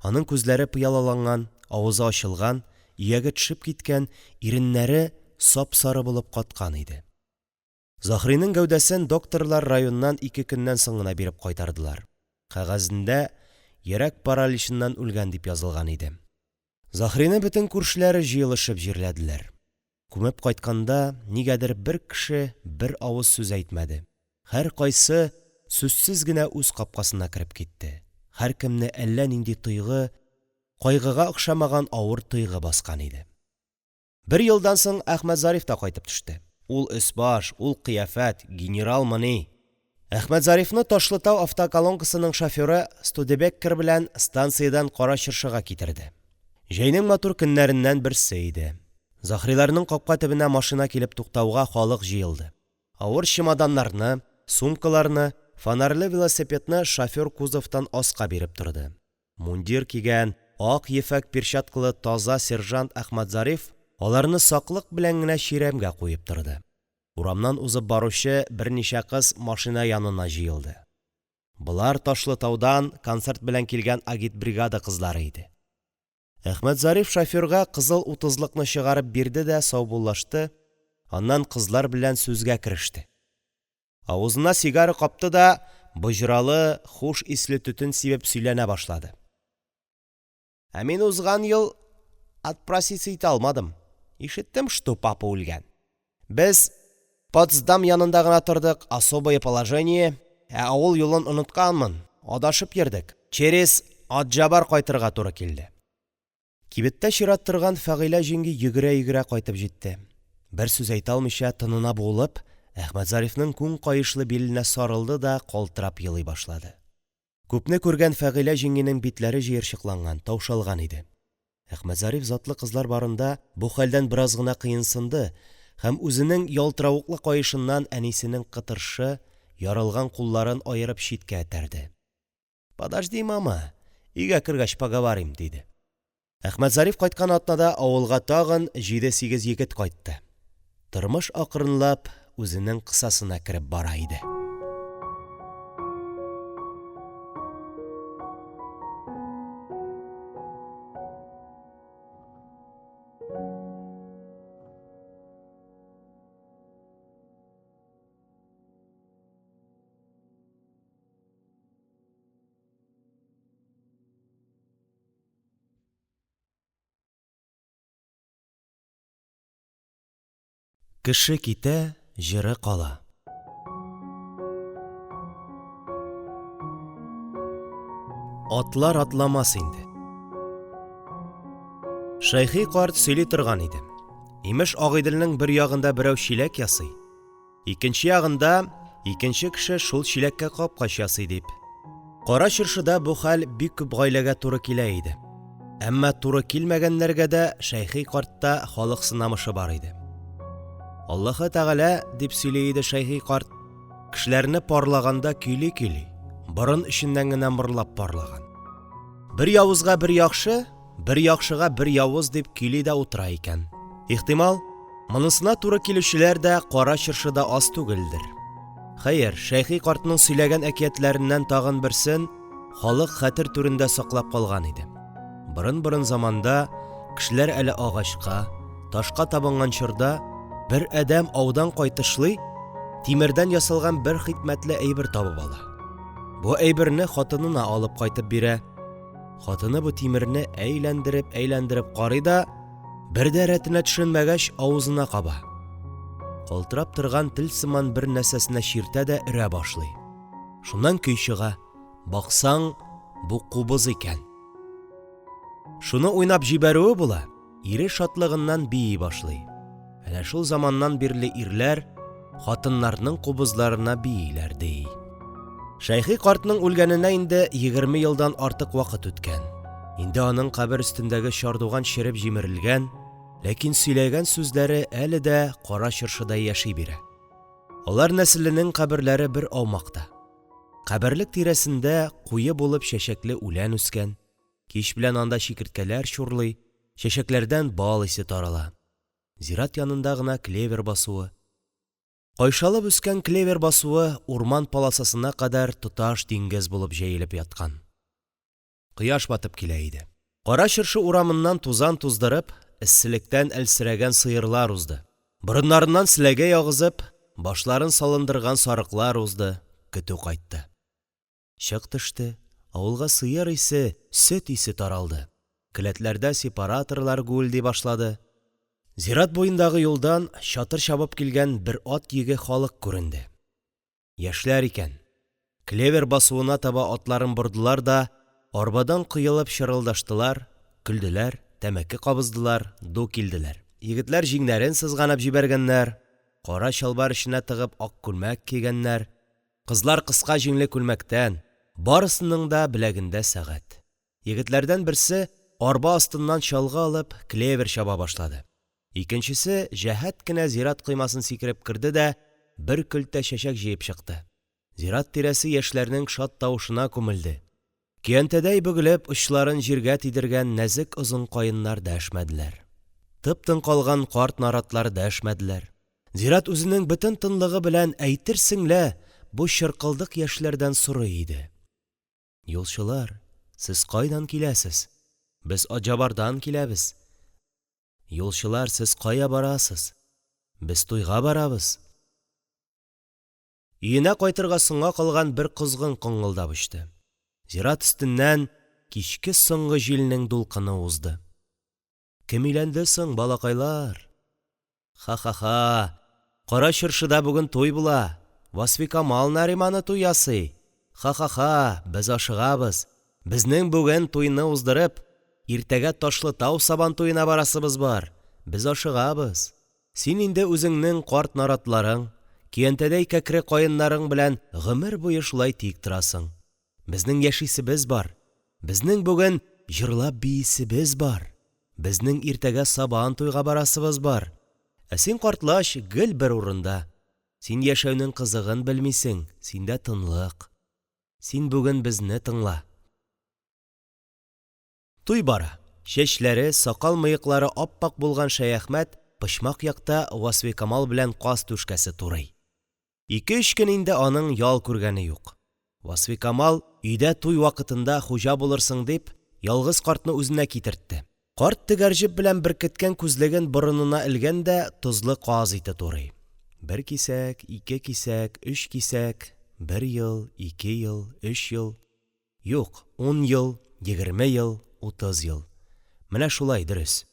Аның күзләре пыялаланган, авызы ачылган, ияге төшеп киткән, иреннәре сап-сары булып каткан иде. Заһриның гәүдәсен докторлар районнан 2 көннән соң гына биреп кайтардылар. Кәгазендә йөрәк параличыннан үлгән дип язылган иде. Заһрины бөтен күршеләре җыелышып җирләделәр. Күмеп кайтканда нигәдер бер кеше бер авыз сүз әйтмәде. Һәр кайсы сүзсез генә үз капкасына кереп китте. Һәр кемне әллә нинди тойгы, кайгыга охшамаган авыр тойгы баскан иде. Бер елдан соң Әхмәтзариф та кайтып төште. Ул өс-баш, ул кыяфәт, генерал-мыни. Әхмәтзарифны Ташлытау автоколонкасының шоферы Студебеккер белән станциядән Кара Чыршыга китерде. Җәйнең матур көннәреннән берсе иде. Заһриларның капка төбенә машина килеп туктауга халык җыелды. Авыр чемоданнарны, сумкаларны, фонарлы велосипедны шофер кузовтан аска биреп торды. Мундир кигән, ак ефәк перчаткалы таза сержант Әхмәтзариф аларны саклык белән генә чирәмгә куеп торды. Урамнан узып баручы берничә кыз машина янына җыелды. Булар Ташлытаудан концерт белән килгән агитбригада кызлары иде. Әхмәтзариф шоферга кызыл 30-лыкны чыгарып бирде дә саубуллашты, аннан кызлар белән сүзгә кереште. Авызына сигара капты да быжралы, хуш исле төтен сибеп сөйләнә башлады. Ә мин узган ел отпроситься итә алмадым. Ишеттем, что папа үлгән. Без Потсдам янында гына тордык, особое положение, авыл юлын онытканмын, адашып йөрдек. Через Атҗабар кайтырга туры килде. Кибеттә чират торган Фәгыйлә җиңги йөгерә-йөгерә кайтып җитте. Бер сүз әйтә алмыйча тынына буылып, Әхмәтзарифның күн каешлы биленә сарылды да калтырап елый башлады. Күпне күргән Фәгыйлә җиңгинең битләре җыерчыкланган, таушалган иде. Әхмәтзариф затлы кызлар барында бу хәлдән бераз гына кыенсынды һәм үзенең ялтыравыклы каешыннан әнисенең кытыршы, ярылган кулларын аерып читкә этәрде. «Подожди, мама, өйгә кергәч поговорим», – диде. Әхмәтзариф кайткан атнада авылга тагын 7-8 егет кайтты. Тормыш акрынлап үзенең кысасына кереп бара иде. Кеше китә, җыры кала. Атлар атламас инде. Шәйхи карт сөйли торган иде. Имеш, Агыйделнең бер ягында берәү чиләк ясый, икенче ягында икенче кеше шул чиләккә капкач ясый дип. Кара Чыршыда бу хәл бик күп гаиләгә туры килә иде. Әммә туры килмәгәннәргә дә Шәйхи картта халык сынамышы бар иде. Аллаһы Тәгалә, дип сөйли иде Шәйхи карт, кешеләрне парлаганда көйли-көйли, борын эченнән генә мырлап парлаган. Бер явызга бер яхшы, бер яхшыга бер явыз дип көйли дә утыра икән. Ихтимал, монысына туры килүчеләр дә Кара Чыршыда аз түгелдер. Хәер, Шәйхи картның сөйләгән әкиятләреннән тагын берсен халык хәтер түрендә саклап калган иде. Борын-борын заманда кешеләр әле агачка, ташка табынган чорда бер әдәм аудан кайтышлый тимердән ясалган бер хикмәтле әйбер табып ала. Бу әйберне хатынына алып кайтып бирә. Хатыны бу тимерне әйләндереп карый да, бер дә рәтенә төшенмәгәч авызына каба. Калтырап торган тел сыман бер нәрсәсенә чиртә дә өрә башлый. Шуннан көй чыга. Баксаң, бу кубыз икән. Шуны уйнап җибәрүе була, ире шатлыгыннан бии башлый. Әнә шул заманнан бирле ирләр хатыннарның кубызларына бииләр ди. Шәйхи картның үлгәненә инде 20 елдан артык вакыт үткән. Инде аның кабер өстендәге чардуган череп җимерелгән, ләкин сөйләгән сүзләре әле дә Кара Чыршыда яши бирә. Алар нәселенең каберләре бер аумакта. Каберлек тирәсендә куе булып чәчәкле үлән үскән. Кич белән анда чикерткәләр чурлый, чәчәкләрдән бал исе тарала. Зират янында гына клевер басуы. Кайшалып үскән клевер басуы урман паласасына кадәр тоташ диңгез булып җәелеп яткан. Кояш батып килә иде. Кара Чыршы урамыннан тузан туздырып, эсселектән әлсерәгән сыерлар узды. Борыннарыннан селәгә ягызып, башларын салындырган сарыклар узды. Көтү кайтты. Чык төште. Авылга сыер исе, сөт исе таралды. Келәтләрдә сепараторлар гүлди башлады. Зират буендагы юлдан чатыр чабып килгән бер ат йөге халык күренде. Яшьләр икән. Клевер басуына таба атларын бордылар да, арбадан кыелып чырылдаштылар, көлделәр, тәмәке кабыздылар, ду килделәр. Егетләр җиңнәрен сызганып җибәргәннәр, кара чалбар эченә тыгып ак күлмәк кигәннәр. Кызлар кыска җиңле күлмәктән, барысының да беләгендә сәгать. Егетләрдән берсе арба астыннан чалгы алып клевер чаба башлады. Икенчесе җәһәт кенә зират кыймасын сикереп керде дә бер көлтә чәчәк җыеп чыкты. Зират тирәсе яшьләрнең шат тавышына күмелде. Көянтәдәй бөгелеп очларын җиргә тидергән нәзек озын каеннар дәшмәделәр. Тып-тын калган карт наратлар дәшмәделәр. Зират үзенең бөтен тынлыгы белән әйтерсең лә бу чыркылдык яшьләрдән сорый иде. Юлчылар, сез кайдан киләсез? Без Аҗабардан киләбез. Юлчылар, сез кая барасыз? Без туйга барабыз. Өенә кайтырга соңга калган бер козгын коңгылдап очты. Зират өстеннән кичке соңгы җилнең дулкыны узды. Кем өйләнде соң, балакайлар? Ха-ха-ха, Кара Чыршыда бүген туй була. Васфикамал Нариманы туй ясый. Ха-ха-ха, без ашыгабыз. Безнең бүген туйны уздырып, иртәгә Ташлытау сабан туена барасыбыз бар. Без ашыгабыз. Син инде үзеңнең карт наратларың, көянтәдәй кәкре каеннарың белән гомер буе шулай тик торасың. Безнең яшисебез бар. Безнең бүген җырлап биисебез бар. Безнең иртәгә сабан туйга барасыбыз бар. Ә син картлач гел бер урында. Син яшәүнең кызыгын белмисең, синдә тынлык. Син бүген безне тыңла. Туй бара. Чәчләре, сакал-мыеклары аппак булган Шәяхмәт почмак якта Васфикамал белән каз түшкәсе турый. 2-3 көн инде аның ял күргәне юк. Васфикамал өйдә туй вакытында хуҗа булырсың дип ялгыз картны үзенә китертте. Карт тегәрҗеп белән беркеткән күзлеген борынына элгән дә тозлы каз ите турый. 1 кисәк, 2 кисәк, 3 кисәк, 1 ел, 2 ел, 3 ел. Юк, 10 ел, 20 ел, 30 ел. Менә шулай дөрес.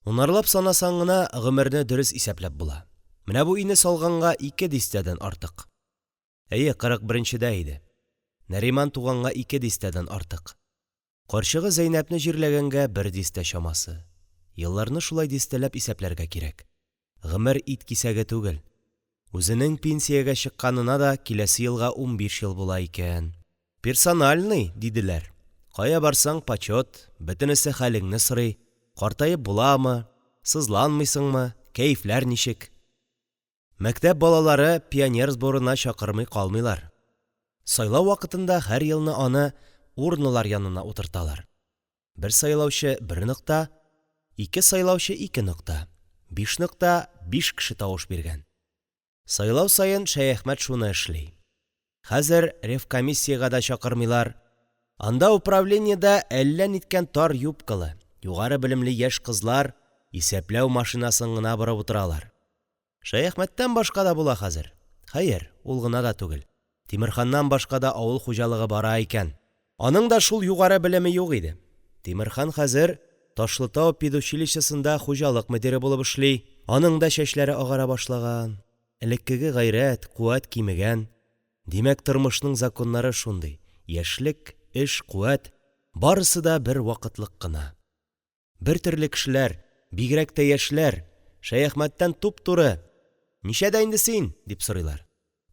Унарлап санасаң гына гомерне дөрес исәпләп була. Менә бу ине салганга 2 дистәдән артык. Әйе, 41-дә иде. Нариман туганга 2 дистәдән артык. Карчыгы Зәйнәпне җирләгәнгә 1 дистә чамасы. Елларны шулай дистәләп исәпләргә кирәк. Гомер ит кисәге түгел. Үзенең пенсиягә чыкканына да киләсе елга 15 ел була икән. Персональный, диделәр. Кая барсаң почет, бөтенесе хәлеңне сорый. Картаеп буламы, сызланмыйсыңмы, кәефләр ничек? Мәктәп балалары пионер сборына чакырмый калмыйлар. Сайлау вакытында һәр елны аны урнылар янына утырталар. 1 сайлаучы 1 нокта, 2 сайлаучы 2 нокта, 5 нокта 5 кеше тавыш биргән. Сайлау сайын Шәяхмәт шуны эшли. Хәзер ревкомиссиягә да чакырмыйлар. Анда управлениедә әллә ниткән тар юбкалы, югары белемле яшь кызлар исәпләү машинасын гына борып утыралар. Шәяхмәттән башка да була хәзер. Хәер, ул гына да түгел. Тимерханнан башка да авыл хуҗалыгы бара икән. Аның да шул югары белеме юк иде. Тимерхан хәзер Ташлытау педучилищесында хуҗалык мөдире булып эшли. Аның да чәчләре агара башлаган. Элеккеге гайрәт, куәт кимегән. Димәк, тормышның законнары шундый. Яшьлек, эш, куәт барысы да бер вакытлык кына. Бер төрле кешеләр, бигрәк тә яшьләр Шәяхмәттән туп-туры «Ничәдә инде син?» дип сорыйлар.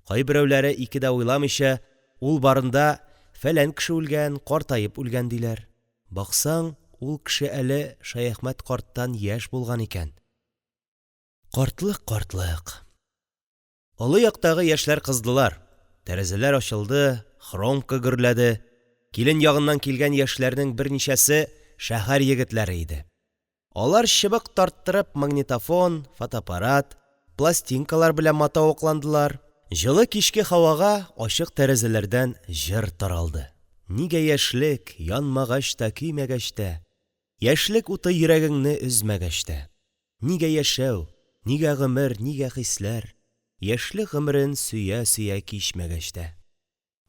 Кайберәүләре 2 дә уйламыйча ул барында фәлән кеше үлгән, картаеп үлгән диләр. Баксаң, ул кеше әле Шәяхмәт карттан яшь булган икән. Картлык. Олы яктагы яшьләр кыздылар. Тәрәзәләр ачылды, хромка гөрләде. Килен ягыннан килгән яшьләрнең берничәсе шәһәр егетләре иде. Алар чыбык тарттырып магнитофон, фотоаппарат, пластинкалар белән матавыкландылар. Җылы кичке һавага ачык тәрәзәләрдән җыр таралды. Нигә яшьлек янмагач та, көймәгәч тә, яшьлек уты йөрәгеңне өзмәгәч тә. Нигә яшәү, нигә гомер, нигә хисләр, яшьлек гомерен сөя-сөя кичмәгәч тә.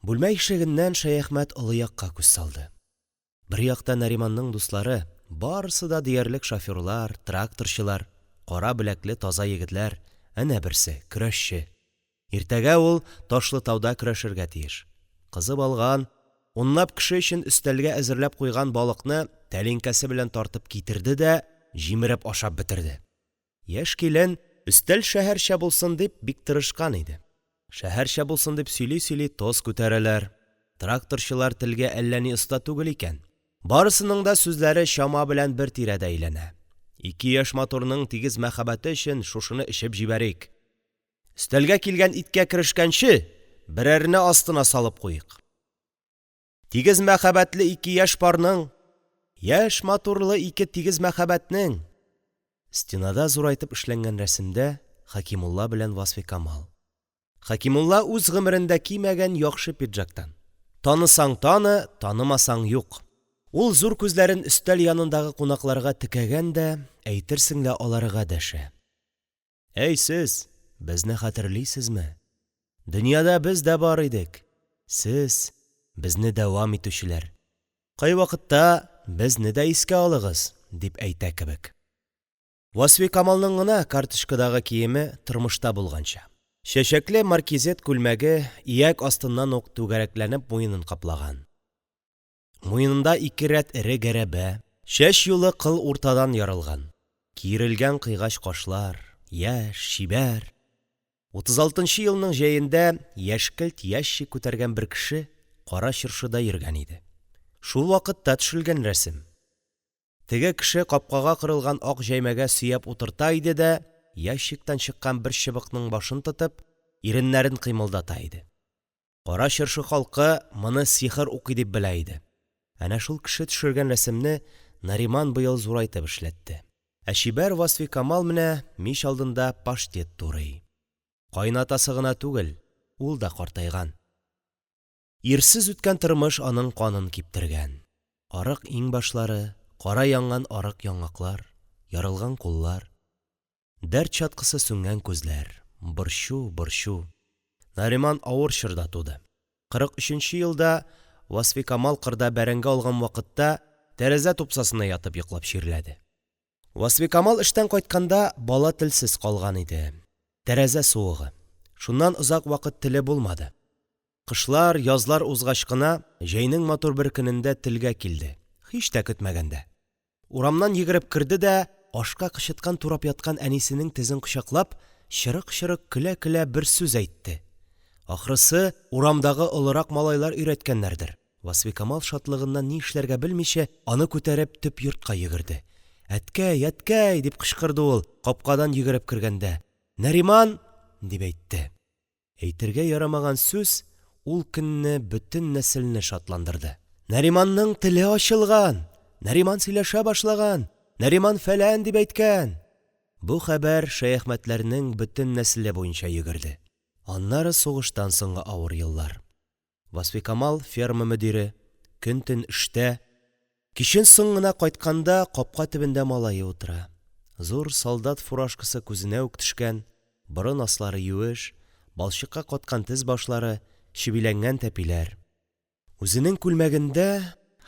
Бүлмә ишегеннән Шәяхмәт олы якка күз салды. Бер якта Нариманның дуслары, барысы да диярлек шоферлар, тракторчылар, кара беләкле таза егетләр, әнә берсе көрәшче. Иртәгә ул Ташлытауда көрәшергә тиеш. Кызып алган, унлап кеше өчен өстәлгә әзерләп куйган балыкны тәлинкәсе белән тартып китерде дә җимереп ашап бетерде. Яшь килен өстәл шәһәрчә булсын дип бик тырышкан иде. Шәһәрчә булсын дип сөйли-сөйли тоз күтәрәләр. Тракторчылар телгә әллә ни оста түгел икән. Барысының да сүзләре чама белән бер тирәдә әйләнә. 2 яшь матурның тигез мәхәббәте өчен шушыны эчеп җибәрик. Өстәлгә килгән иткә керешкәнче берәрне астына салып куйык. Тигез мәхәббәтле 2 яшь парның, яшь матурлы 2 тигез мәхәббәтнең. Стенада зурайтып эшләнгән рәсемдә Хәкимулла белән Васфикамал. Хәкимулла үз гомерендә кимәгән яхшы пиджактан. Танысаң таны, танымасаң юк. Ул зур күзләрен өстәл янындагы кунакларга текәгән дә, әйтерсең лә аларга дәшә. Әй сез, безне хәтерлисезме? Дөньяда без дә бар идек. Сез безне дәвам итүчеләр. Кай вакытта безне дә искә алыгыз, дип әйтә кебек. Васфикамалның гына карточкадагы киеме тормышта булганча. Чәчәкле маркизет күлмәге ияк астыннан ук түгәрәкләнеп муенын каплаган. Муенында 2 рәт эре гәрәбә, чәч юлы кыл уртадан ярылган. Киерелгән кыйгач кашлар, яшь, чибәр. 36 елның җәендә яшькелт ящик күтәргән бер кеше Кара Чыршыда йөргән иде. Шул вакытта төшелгән рәсем. Теге кеше капкага кырылган ак җәймәгә сөяп утырта иде дә, ящиктан чыккан бер чыбыкның башын тотып, иреннәрен кыймылдата иде. Кара Чыршы халкы моны сихер укый дип белә иде. Әнә шул кеше төшергән рәсемне Нариман быел зурайтып эшләтте. Ә чибәр Васфикамал менә мич алдында паштет турый. Кайнатасы гына түгел, ул да картайган. Ирсез үткән тормыш аның канын киптергән. Арык иңбашлары, кара янган арык яңаклар, ярылган куллар, дәрт чаткысы сүнгән күзләр, борчу. Нариман авыр чорда туды. 43-нче елда Васфикамал кырда бәрәңге алган вакытта тәрәзә тупсасына ятып йоклап чирләде. Васфикамал эштән кайтканда бала телсез калган иде. Тәрәзә суыгы. Шуннан озак вакыт теле булмады. Кышлар, язлар узгач кына җәйнең матур бер көнендә телгә килде. Һич тә көтмәгәндә. Урамнан йөгереп керде дә, ашка кычыткан турап яткан әнисенең тезен кочаклап, чырык-чырык көлә-көлә бер сүз әйтте. Ахрысы, урамдагы олырак малайлар өйрәткәннәрдер. Васфикамал шатлыгыннан ни эшләргә белмичә, аны күтәреп төп йортка йөгерде. «Әткәй, әткәй!» дип кычкырды ул, капкадан йөгереп кергәндә. «Нариман!» дип әйтте. Әйтергә ярамаган сүз ул көнне бөтен нәселне шатландырды. Нариманның теле ачылган, Нариман сөйләшә башлаган, Нариман фәлән дип әйткән. Бу хәбәр Шәяхмәтләрнең бөтен нәселе буенча йөгерде. Аннары сугыштан соңгы авыр еллар. Васфикамал ферма мөдире, көн-төн эштә. Кичен соң гына кайтканда капка төбендә малае утыра. Зур солдат фуражкасы күзенә үк төшкән, борын аслары юеш, балчыкка каткан тез башлары, чибиләнгән тәпиләр. Үзенең күлмәгендә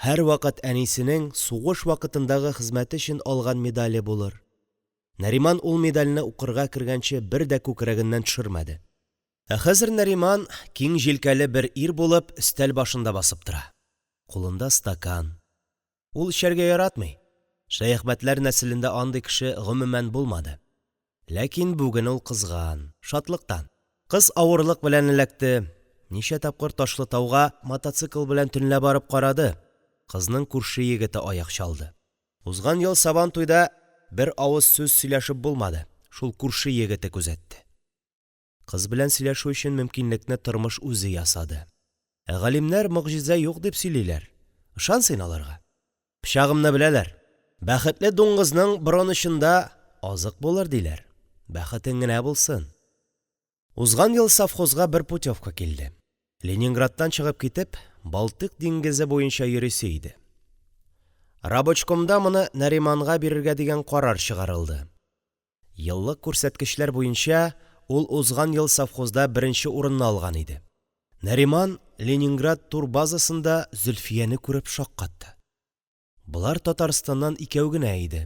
һәр вакыт әнисенең сугыш вакытындагы хезмәте өчен алган медале булыр. Нариман ул медальне укырга кергәнче бер дә күкрәгеннән төшермәде. Ә хәзер Нариман киң җилкәле бер ир булып өстәл башында басып тора. Кулында стакан. Ул эчәргә яратмый. Шәяхмәтләр нәселендә андый кеше гомумән булмады. Ләкин бүген ул кызган, шатлыктан. Кыз авырлык белән эләкте. Ничә тапкыр Ташлытауга мотоцикл белән төнлә барып карады. Кызның күрше егете аяк чалды. Узган ел Сабан туйда бер авыз сүз сөйләшеп булмады. Шул күрше егете күзәтте. Кыз белән сөйләшү өчен мөмкинлекне тормыш үзе ясады. Ә галимнәр мөгъҗиза юк дип сөйлиләр. Ышан син аларга. Пычагымны беләләр. Бәхетле дуңгызның борынышында азык булыр диләр. Бәхетең генә булсын. Узган ел совхозга бер путевка килде. Ленинградтан чыгып китеп, Балтык диңгезе буенча йөрисе иде. Рабочкомда моны Нариманга бирергә дигән карар чыгарылды. Еллык күрсәткечләр буенча ул узган ел совхозда беренче урынны алган иде. Нариман Ленинград турбазасында Зөлфияне күреп шаккатты. Булар Татарстаннан икәү генә иде.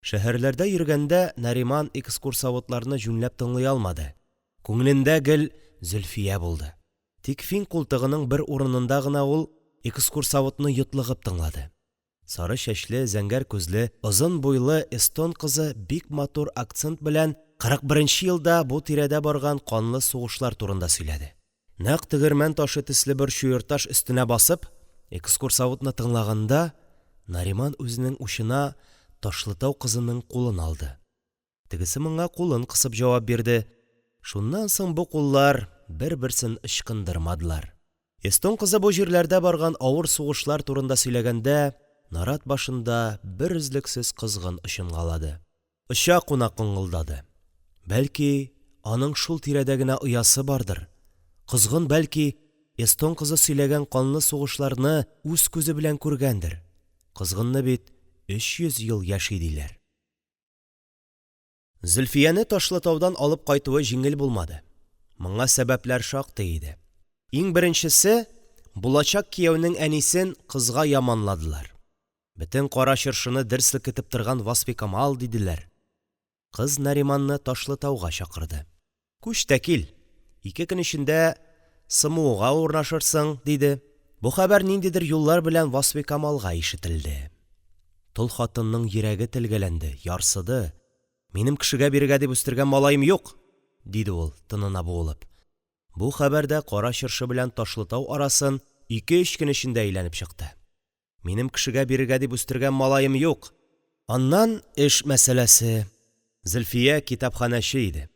Шәһәрләрдә йөргәндә Нариман экскурсоводларны җүнләп тыңлый алмады. Күңелендә гел Зөлфия булды. Тик фин култыгының бер урынында гына ул экскурсоводны йотлыгып тыңлады. Сары чәчле, зәңгәр күзле, озын буйлы эстон кызы бик матур акцент белән 41-нче елда бу тирәдә барган канлы сугышлар турында сөйләде. Нәкъ тегермән ташы төсле бер чуерташ өстенә басып, экскурсоводны тыңлаганда, Нариман үзенең учына Ташлытау кызының кулын алды. Тегесе моңа кулын кысып җавап бирде. Шуннан соң бу куллар бер-берсен ычкындырмадылар. Эстон кызы бу җирләрдә барган авыр сугышлар турында сөйләгәндә, нарат башында бер үзлексез кызгын ычынгалады. Оча куна коңгылдады. Бәлки, аның шул тирәдә генә оясы бардыр. Кызгын бәлки, эстон кызы сөйләгән канлы сугышларны үз күзе белән күргәндер. Кызгынны бит 300 ел яши диләр. Зөлфияне Ташлытаудан алып кайтуы җиңел булмады. Моңа сәбәпләр шактый иде. Иң беренчесе, булачак кияүнең әнисен кызга яманладылар. Бөтен Кара Чыршыны дер селкетеп торган Васфикамал диделәр. Кыз Нариманны Ташлытауга чакырды. Күч тә кил, 2 көн эчендә СМУга урнашырсың, диде. Бу хәбәр ниндидер юллар белән Васфикамалга ишетелде. Тол хатынның йөрәге телгәләнде, ярсыды. Минем кешегә бирергә дип үстергән малаем юк, диде ул тынына буылып. Бу хәбәрдә Кара Чыршы белән Ташлытау арасын 2-3 көн эчендә әйләнеп чыкты. Минем кешегә бирергә дип үстергән малаем юк. Аннан эш мәсьәләсе. Зөлфия китапханәче иде.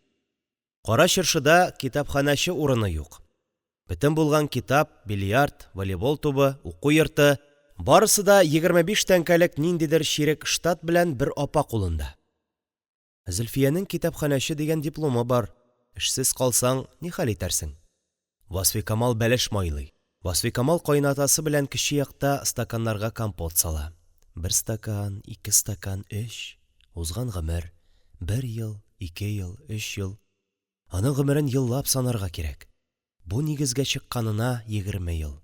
Кара Чыршыда китапханәче урыны юк. Бөтен булган китап, бильярд, волейбол тубы, уку йорты – барысы да 25 тәңкәлек ниндидер чирек штат белән бер апа кулында. Зөлфиянең китапханәче дигән дипломы бар. Эшсез калсаң, ни хәл итәрсең? Васфикамал бәлеш майлый. Васфикамал кайнатасы белән кече якта стаканнарга компот сала. 1 стакан, 2 стакан, 3. Узган гомер. 1 ел, 2 ел, 3 ел. Аның гомерен еллап санарга кирәк. Бу нигезгә чыкканына 20 ел.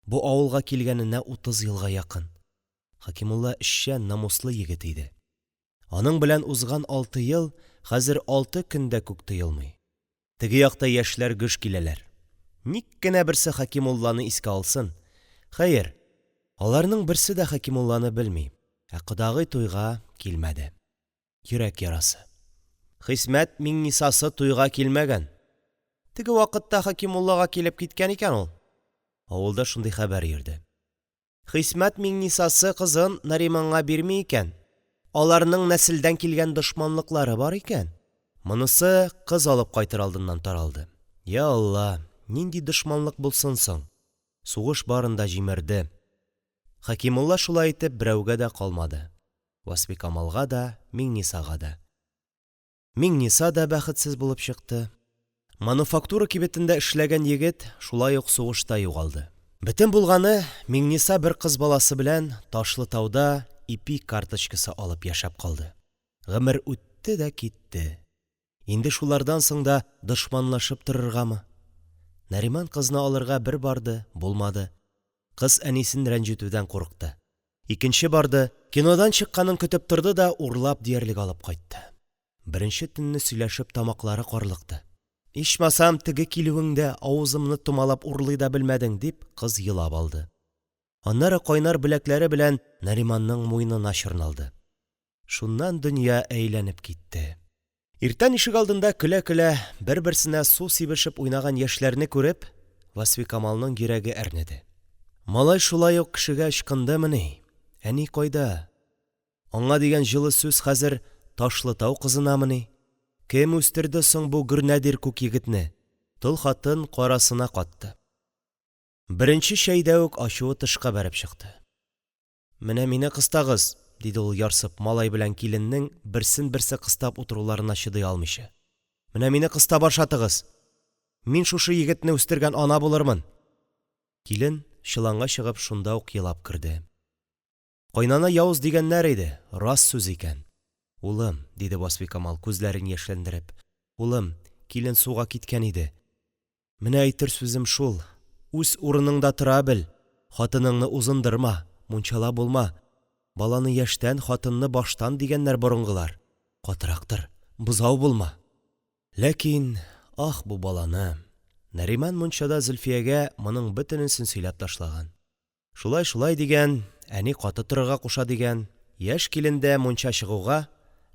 Бу авылга килгәненә 30 елга якын. Хәкимулла эшчән, намуслы егет иде. Аның белән узган 6 ел хәзер 6 көндә күк тоелмый. Теге якта яшьләр гөш киләләр. Ник кенә берсе Хәкимулланы искә алсын? Хәер, аларның берсе дә Хәкимулланы белми. Кодагый туйга килмәде. Йөрәк ярасы. Хисмәт Миңнисасы туйга килмәгән. Теге вакытта Хәкимуллага килеп киткән икән ул. Авылда шундый хәбәр йөрде. Хисмәт Миңнисасы кызын Нариманга бирми икән. Аларның нәселдән килгән дошманлыклары бар икән. Монысы кыз алып кайтыр алдыннан таралды. Я Алла, нинди дошманлык булсын соң? Сугыш барында җимерде. Хәкимулла шулай итеп берәүгә дә калмады. Васфикамалга да, Миңнисага да. Миңниса да бәхетсез булып чыкты. Мануфактура кибетендә эшләгән егет шулай ук сугышта югалды. Бөтен булганы, Миңниса бер кыз баласы белән Ташлытауда ипи карточкасы алып яшәп калды. Гомер үтте дә китте. Инде шулардан соң да дошманлашып торыргамы? Нариман кызны алырга бер барды, булмады. Кыз әнисен рәнҗетүдән курыкты. Икенче барды, кинодан чыкканын көтеп торды да урлап диярлек алып кайтты. Беренче төнне сөйләшеп тамаклары карлыкты. Ичмасам теге килүеңдә авызымны томалап урлый да белмәдең, дип кыз елап алды. Аннары кайнар беләкләре белән Нариманның муйнына чорналды. Шуннан дөнья әйләнеп китте. Иртән ишек алдында көлә-көлә бер-берсенә су сибешеп уйнаган яшьләрне күреп, Васфикамалның йөрәге әрнеде. Малай шулай ук кешегә ычкындымыни? Әни кайда? Аңа дигән җылы сүз хәзер Ташлытау кызынамыни? Кем үстерде соң бу гөрнәдир күк егетне? Тол хатын карасына катты. Беренче чәйдә үк ачуы тышка бәреп чыкты. Менә мине кыстагыз, диде ул ярсып малай белән киленнең берсен-берсе кыстап утыруларына чыдый алмыйча. Менә мине кыстап ашатыгыз. Мин шушы егетне үстергән ана булырмын. Килен чыланга чыгып шунда ук елап керде. Кайнана явыз дигәннәр иде, рас сүз икән. Улым, диде Васфикамал күзләрен яшьләндереп. Улым, килен суга киткән иде. Менә әйтер сүзем шул. Үз урыныңда тора бел. Хатыныңны узындырма, мунчала булма. Баланы яшьтән, хатынны баштан дигәннәр борынгылар. Катырактыр, бузау булма. Ләкин, ах бу баланы. Нариман мунчада Зөлфиягә моның бөтенесен сөйләп ташлаган. Шулай дигән, әни каты торырга куша дигән, яшь килендә мунча чыгуга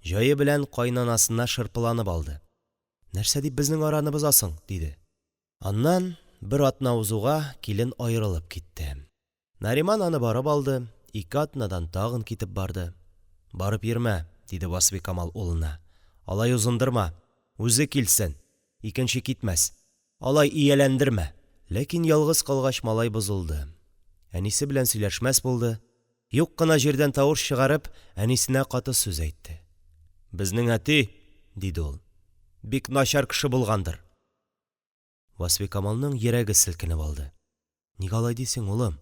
җае белән кайнанасына шырпыланып алды. Нәрсә дип безнең араны бозасың, диде. Аннан бер атна узуга килен аерылып китте. Нариман аны барып алды, 2 атнадан тагын китеп барды. Барып йөрмә, диде Васфикамал улына. Алай узындырма, үзе килсен, икенче китмәс. Алай ияләндермә. Ләкин ялгыз калгач малай бозылды. Әнисе белән сөйләшмәс булды. Юк кына җирдән тавыш чыгарып, әнисенә каты сүз әйтте. Безнең әти, диде ул, бик начар кеше булгандыр. Васфикамалның йөрәге селкенеп алды. Ник алай дисең, улым?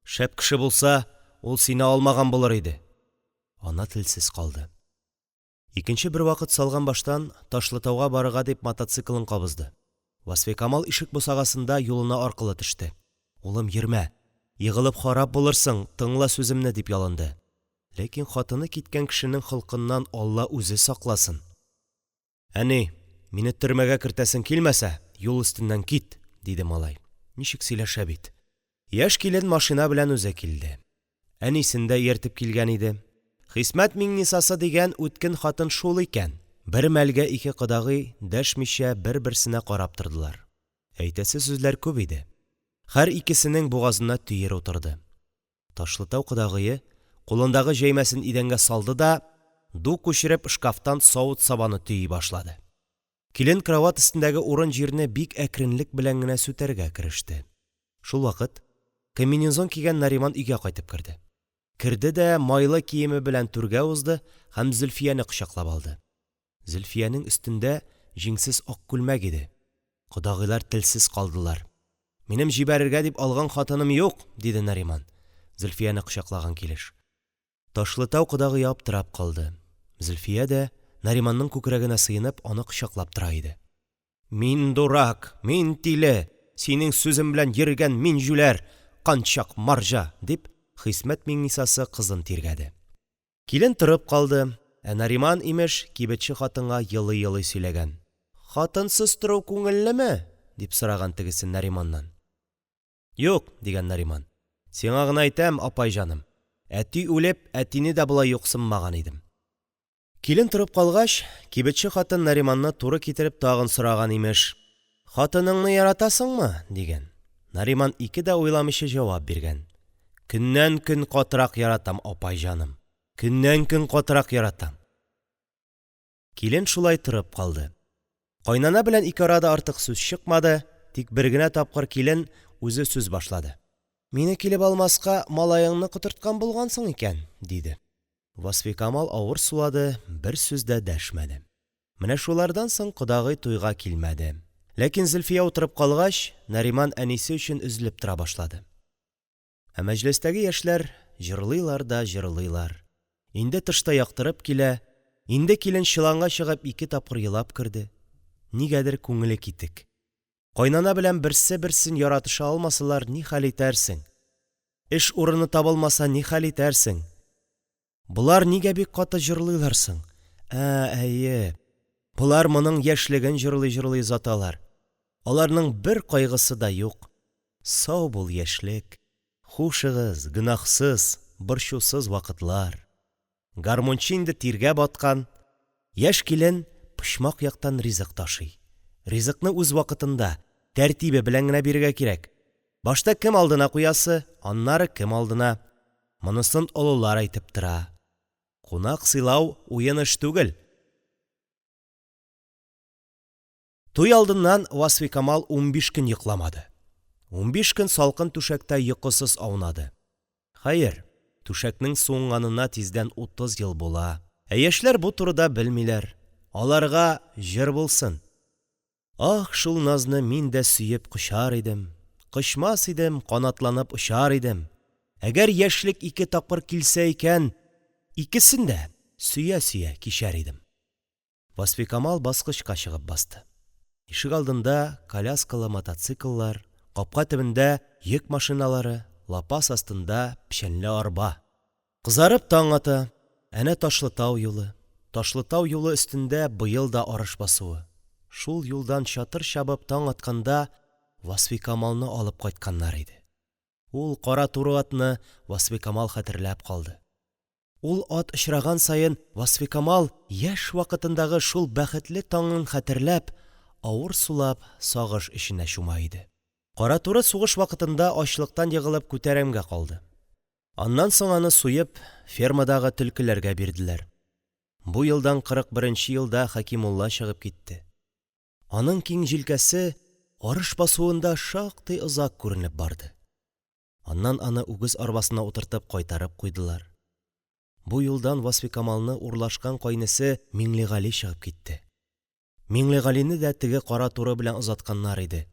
Шәп кеше булса, ул сине алмаган булыр иде. Ана телсез калды. Икенче бер вакыт салган баштан Ташлытауга барырга дип мотоциклын кабызды. Васфикамал ишек бусагасында юлына аркылы төште. Улым, йөрмә, егылып харап булырсың, тыңла сүземне, дип ялынды. Ләкин хатыны киткән кешенең холкыннан Алла үзе сакласын. Әни, мине төрмәгә кертәсең килмәсә, юл өстеннән кит, диде малай. Ничек сөйләшә бит. Яшь килен машина белән үзе килде. Әнисен дә ертеп килгән иде. Хисмәт Миңнисасы дигән үткен хатын шул икән. Бер мәлгә ике кодагый дәшмичә бер-берсенә карап тордылар. Әйтәсе сүзләр күп иде. Һәр икесенең бугазына төер утырды. Ташлытау кодагые кулындагы җәймәсен идәнгә салды да ду күчереп шкафтан савыт сабаны төйи башлады. Килен кровать өстендәге урын җирне бик әкренлек белән генә сүтәргә кереште. Шул вакыт комбинезон кигән Нариман өйгә кайтып керде. Керде дә майлы киеме белән түргә узды һәм Зөлфияне кочаклап алды. Зөлфиянең өстендә җиңсез ак күлмәк иде. Кодагыйлар телсез калдылар. Минем җибәрергә дип алган хатыным юк, диде Нариман, Зөлфияне кочаклаган килеш. Ташлытау кодагые аптырап калды. Зөлфия дә Нариманның күкрәгенә сыенып аны кочаклап тора иде. Мин дурак, мин тиле, синең сүзем белән йөргән мин жүләр, канчак марҗа, дип Хисмәт Миңнисасы кызын тиргәде. Килен торып калды. Нариман имеш кибетче хатынга йылый-йылый сөйләгән. Хатынсыз тору күңеллеме? Дип сораган тегесе Нариманнан. Юк, дигән Нариман. Сиңа гына әйтәм, апай җаным. Әти үлеп, әтине дә болай юксынмаган идем. Килен торып калгач, кибетче хатын Нариманны туры китереп тагын сораган имеш. Хатыныңны яратасыңмы? Дигән. Нариман ике дә уйламыйча җавап биргән. Көннән-көн катырак яратам, апай җаным. Көннән-көн катырак яратам. Килен шулай торып калды. Кайнана белән ике арада артык сүз чыкмады, тик бер генә тапкыр килен үзе сүз башлады. Мине килеп алмаска малаеңны котырткан булгансың икән, диде. Васфикамал авыр сулады, бер сүз дә дәшмәде. Менә шулардан соң кодагый туйга килмәде. Ләкин Зөлфия утырып калгач, Нариман әнисе өчен üzülеп тора башлады. Ә мәҗлестәге яшьләр җырлыйлар да җырлыйлар. Инде тышта яктырып килә, инде килен чыланга чыгып ике тапкыр елап керде. Нигәдер күңеле китек. Кайнана белән берсе-берсен яратыша алмасалар, ни хәл итәрсең? Эш урыны табылмаса, ни хәл итәрсең? Булар нигә бик каты җырлыйлар соң? Әйе. Булар моның яшьлеген җырлый-җырлый заталар. Аларның бер кайгысы да юк. Сау бул яшьлек. Хушыгыз, гынахсыз, борчусыз вакытлар. Гармунчы инде тиргә баткан. Яшь килен пычмак яктан ризык ташый. Ризыкны үз вакытында, тәртибе белән генә бирергә кирәк. Башта кем алдына куясы, аннары кем алдына. Монысын олылар әйтеп тора. Кунак сыйлау уен эш түгел. Туй алдыннан Васфикамал 15 көн йокламады. 15 көн салкын түшәктә йокысыз аунады. Хәер, түшәкнең суынганына тиздән 30 ел була. Яшьләр бу турыда белмиләр. Аларга җыр булсын. Ах, шул назны мин дә сөеп кочар идем. Кочмас идем, канатланып очар идем. Әгәр яшьлек ике тапкыр килсә икән, икесен дә сөя-сөя кичәр идем. Васфикамал баскычка чыгып басты. Ишек алдында коляскалы мотоцикллар, капка төбендә йөк машиналары, лапас астында печәнле арба. Кызарып таң ата, әнә Ташлытау юлы. Ташлытау юлы өстендә быел да арыш басуы. Шул юлдан чатыр чабып таң атканда Васфикамалны алып кайтканнар иде. Ул кара туры атны Васфикамал хәтерләп калды. Ул ат очраган сайын Васфикамал яшь вакытындагы шул бәхетле таңын хәтерләп, авыр сулап, сагыш эченә чума иде. Кара туры сугыш вакытында ачлыктан егылып күтәрәмгә калды. Аннан соң аны суеп, фермадагы төлкеләргә бирделәр. Бу елдан 41-нче елда Хәкимулла чыгып китте. Аның киң җилкәсе арыш басуында шактый озак күренеп барды. Аннан аны үгез арбасына утыртып кайтарып куйдылар. Бу юлдан Васфикамалны урлашкан кайнысы Миңлегали чыгып китте. Миңлегалине дә теге кара туры белән озатканнар иде.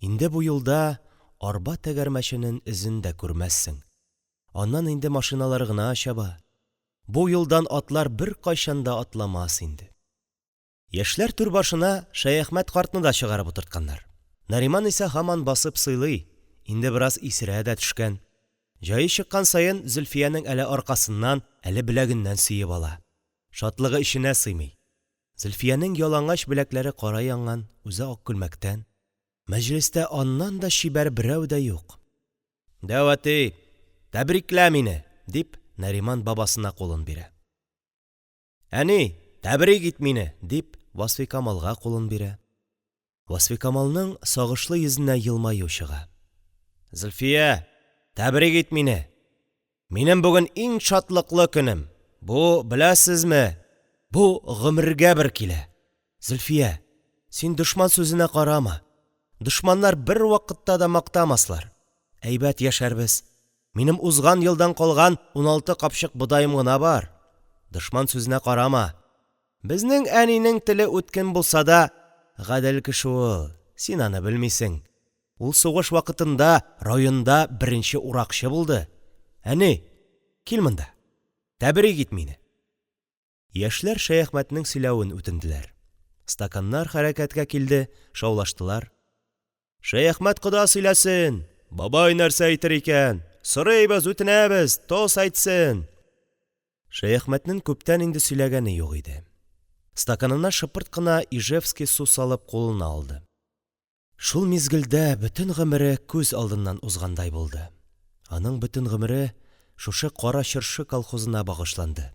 Инде бу юлда арба тәгәрмәченең эзен дә күрмәссең. Аннан инде машиналар гына чаба. Бу юлдан атлар бер кайчан да атламас инде. Яшьләр түр башына Шәяхмәт картны да чыгарып утыртканнар. Нариман исә һаман басып сыйлый, инде бераз исерә дә төшкән. Җае чыккан саен Зөлфиянең әле аркасыннан, әле беләгеннән сөеп ала. Шатлыгы ишенә сыймый. Зөлфиянең ялангач беләкләре кара янган, үзе ак күлмәктән. Мәҗлестә аннан да чибәр берәү дә юк. «Дәвәти, тәбриклә мине!» дип Нариман бабасына кулын бирә. «Әни, тәбрик ит мине!» дип Васфикамалга кулын бирә. Васфикамалның сагышлы йөзенә елмаю чыга. «Зөлфия, тәбрик ит мине! Минем бүген иң шатлыклы көнем. Бу, беләсезме, бу гомергә бер килә. Зөлфия, син дошман сүзенә карама. Дошманнар бер вакытта да мактамаслар. Әйбәт яшәрбез. Минем узган елдан калган 16 капчык бодайым гына бар. Дошман сүзенә карама. Безнең әнинең теле үткен булса да, гадел кеше ул. Син аны белмисең. Ул сугыш вакытында районда беренче уракчы булды. Әни, кил монда. Тәбрик ит мине!» Яшьләр Шәяхмәтнең сөйләвен үтенделәр. Стаканнар хәрәкәткә килде, шаулаштылар. «Шәяхмәт кода сөйләсен! Бабай нәрсә әйтер икән? Сорыйбыз, үтенәбез, тос әйтсен!» Шәяхмәтнең күптән инде сөйләгәне юк иде. Стаканына шыпырт кына Ижевский су салып кулына алды. Шул мизгелдә бөтен гомере күз алдыннан узгандай булды. Аның бөтен гомере шушы Кара Чыршы колхозына багышланды.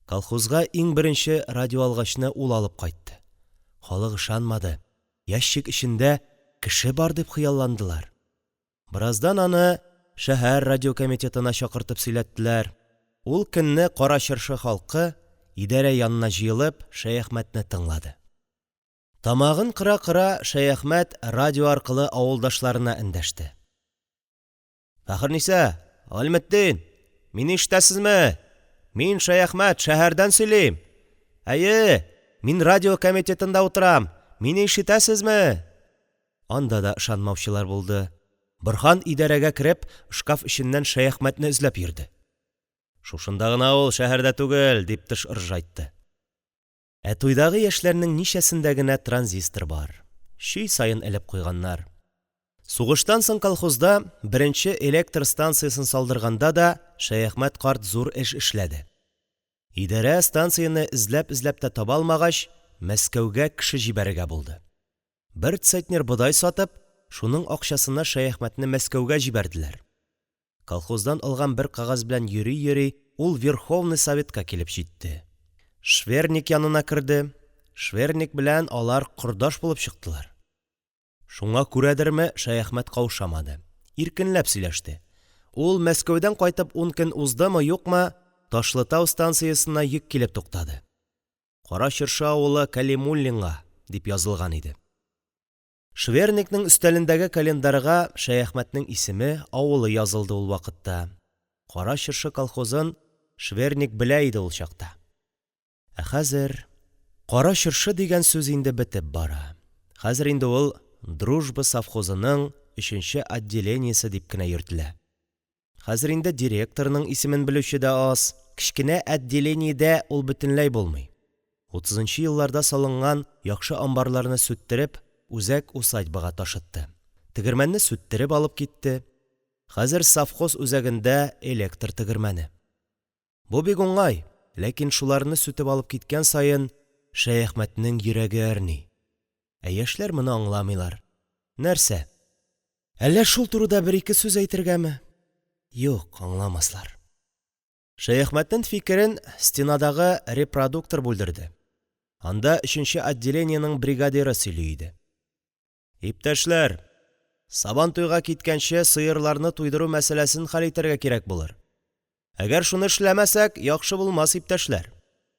Колхозга иң беренче радиоалгачны ул алып кайтты. Халык ышанмады. Ящик эчендә кеше бар дип хыялландылар. Бераздан аны шәһәр радиокомитетына чакыртып сөйләттеләр. Ул көнне Кара Чыршы халкы идарә янына җыелып Шәяхмәтне тыңлады. Тамагын кыра-кыра Шәяхмәт радио аркылы авылдашларына эндәште. «Фәхерниса, Гыйлметдин, мине ишетәсезме? Мин Шәяхмәт, шәһәрдән сөйлим. Әйе, мин радио комитетында утырам. Мине ишетәсезме?» Анда да ышанмаучылар булды. Борһан идарәгә кереп, шкаф эченнән Шәяхмәтне эзләп йөрде. «Шушында гына ул, шәһәрдә түгел», дип тыш ыржайтты. Ә туйдагы яшьләрнең ничәсендә генә транзистор бар. Чөй сайын элеп куйганнар. Сугыштан соң колхозда беренче электр станциясын салдырганда да Шәяхмәт карт зур эш эшләде. Идарә станцияны эзләп тә таба алмагач, Мәскәүгә кеше җибәрергә булды. Бер центнер бодай сатып, шуның акчасына Шәяхмәтне Мәскәүгә җибәрделәр. Колхоздан алган бер кагаз белән йөри-йөри, ул Верховный Советка килеп җитте. Шверник янына керде. Шверник белән алар кордаш булып чыктылар. Шуңа күрәдерме, Шәяхмәт каушамады. Иркенләп сөйләште. Ул Мәскәүдән кайтып 10 көн уздымы, юкмы, Ташлытау станциясына йөк килеп туктады. Кара Чыршы авылы Калимуллинга дип язылган иде. Шверникның өстәлендәге календарьга Шәяхмәтнең исеме, авылы язылды ул вакытта. Кара Чыршы колхозын Шверник белә иде ул чакта. Ә хәзер Кара Чыршы дигән сүз инде бетеп бара. Хәзер инде ул Дружба совхозының 3нче отделениесе дип кенә йөртелә. Хәзер инде директорның исемен белүче дә аз. Кичкенә отделениедә ул бөтенләй булмый. 30нчы елларда салынган яхшы амбарларны сүттереп, үзәк усадьбага ташытты. Тегермәнне сүттереп алып китте. Хәзер совхоз үзәгендә электр тегермәне. Бу бик уңай, ләкин шуларны сүтеп алып киткән саен Шәяхмәтнең йөрәге әрни. Ә яшьләр моны аңламыйлар. Нәрсә? Әллә шул турыда бер-ике сүз әйтергәме? Юк, аңламаслар. Шәяхмәтнең фикерен стенадагы репродуктор бүлдерде. Анда 3нче отделениенең бригадиры сөйли иде. «Иптәшләр, сабан туйга киткәнче сыерларны туйдыру мәсьәләсен хәл итәргә кирәк булыр. Әгәр шуны эшләмәсәк, яхшы булмас, иптәшләр.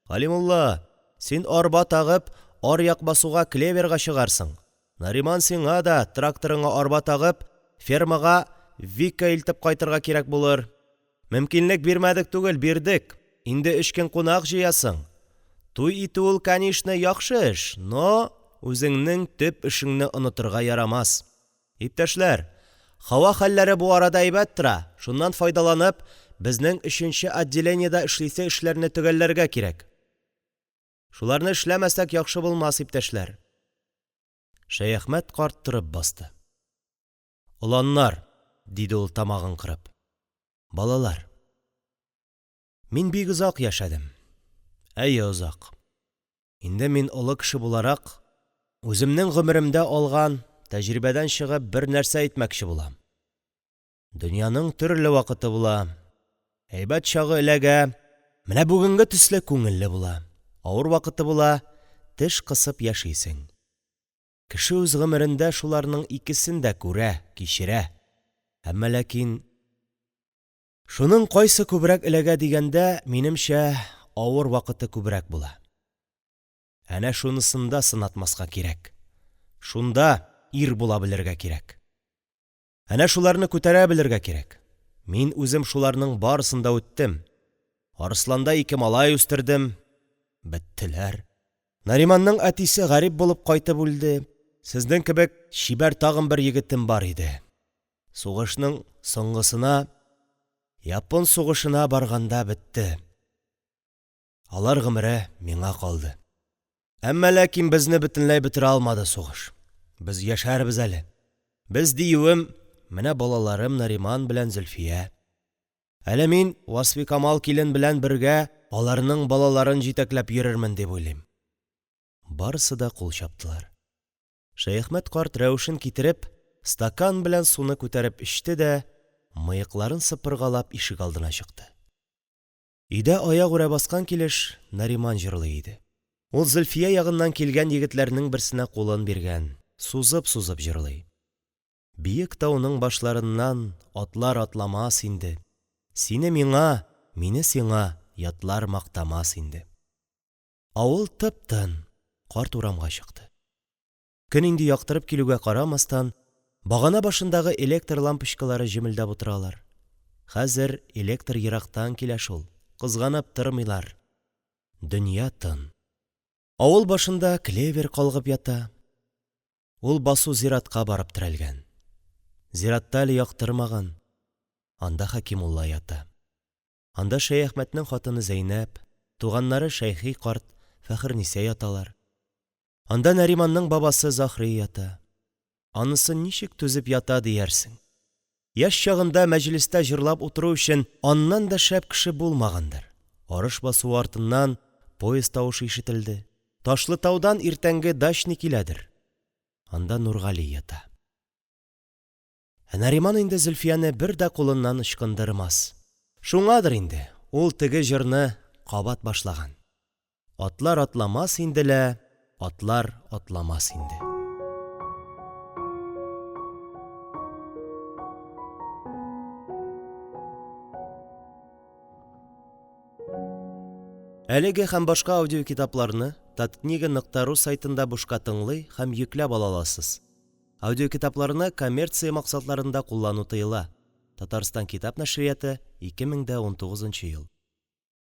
Галимулла, син арба тагып, аръяк басуга клеверга чыгарсың. Нариман, сиңа да тракторыңа арба тагып, фермага Вика илтеп кайтырга кирәк булыр. Мөмкинлек бирмәдек түгел, бирдек. Инде 3 көн кунак җыясың. Туй итү ул, конечно, яхшы эш, но үзеңнең төп эшеңне онытырга ярамас. Иптәшләр, һава хәлләре бу арада әйбәт тора. Шуннан файдаланып, безнең 3нче отделениедә эшлисе эшләрне төгәлләргә кирәк. Шуларны эшләмәсәк яхшы булмас, иптәшләр. Шәяхмәт карт торып басты. Уланнар, диде ул тамагын кырып. Балалар, мин бик озак яшәдем. Әйе, озак. Инде мин олы кеше буларак, үземнең гомеремдә алган тәҗрибәдән чыгып бер нәрсә әйтмәкче булам. Дөньяның төрле вакыты була. Әйбәт чагы эләгә, менә бүгенге төсле күңелле була. Авыр вакыты була, теш кысып яшисең. Кеше үз гомерендә шуларның икесен дә күрә, кичерә. Әммә ләкин шуның кайсы күбрәк эләгә дигәндә, минемчә, авыр вакыты күбрәк була. Әнә шунысында сынатмаска кирәк. Шунда ир була белергә кирәк. Әнә шуларны күтәрә белергә кирәк. Мин үзем шуларның барысында үттем. Арысланда 2 малай үстердем. Беттеләр. Нариманның әтисе гарип булып кайтып үлде. Сезнең кебек чибәр тагын бер егетем бар иде. Сугышның соңгысына, Япон сугышына барганда бетте. Алар гомере миңа калды. Әммә ләкин безне бөтенләй бетерә алмады сугыш. Без яшәрбез әле. Без диюем, менә балаларым Нариман белән Зөлфия. Әле мин Васфикамал килен белән бергә аларның балаларын җитәкләп йөрермен дип уйлыйм. Барысы да кул чаптылар. Шәяхмәт карт рәвешен китереп, стакан белән суны күтәреп эчте дә, мыекларын сыпыргалап ишек алдына чыкты. Өйдә аяк үрә баскан килеш Нариман җырлый иде. Ул Зөлфия ягыннан килгән егетләрнең берсенә кулын биргән, сузып-сузып җырлый. Биек тауның башларыннан атлар атламас инде. Сине миңа, мине сиңа ятлар мактамас инде. Авыл тып-тын, карт урамга чыкты. Көн инде яктырып килүгә карамастан, багана башындагы электр лампочкалары җемелдәп утыралар. Хәзер электр ерактан килә шул, кызганып тормыйлар. Дөнья тын. Авыл башында клевер калгып ята. Ул басу зиратка барып терәлгән. Зиратта әле яктырмаган. Анда Хәкимулла ята. Анда Шәяхмәтнең хатыны Зәйнәп, туганнары Шәйхи карт, Фәхерниса яталар. Анда Нариманның бабасы Захри ята. Анысы ничек түзеп ята диярсең. Яшь чагында мәҗлестә җырлап утыру өчен аннан да шәп кеше булмагандыр. Арыш басу артыннан поезд тавышы ишетелде. Ташлытаудан иртәнге дачник киләдер. Анда Нургали ята. Нариман инде Зөлфияне бер дә кулыннан ычкындырмас. Шуңадыр инде ул теге җырны кабат башлаган. Атлар атламас инделә, атлар атламас инде. Әлеге һәм башка аудиокитапларны Tatkniga.ru сайтында бушка тыңлый һәм йөкләп ала аласыз. Аудиокитапларны коммерция максатларында куллану тыела. Татарстан китап нәшрияты, 2019 ел.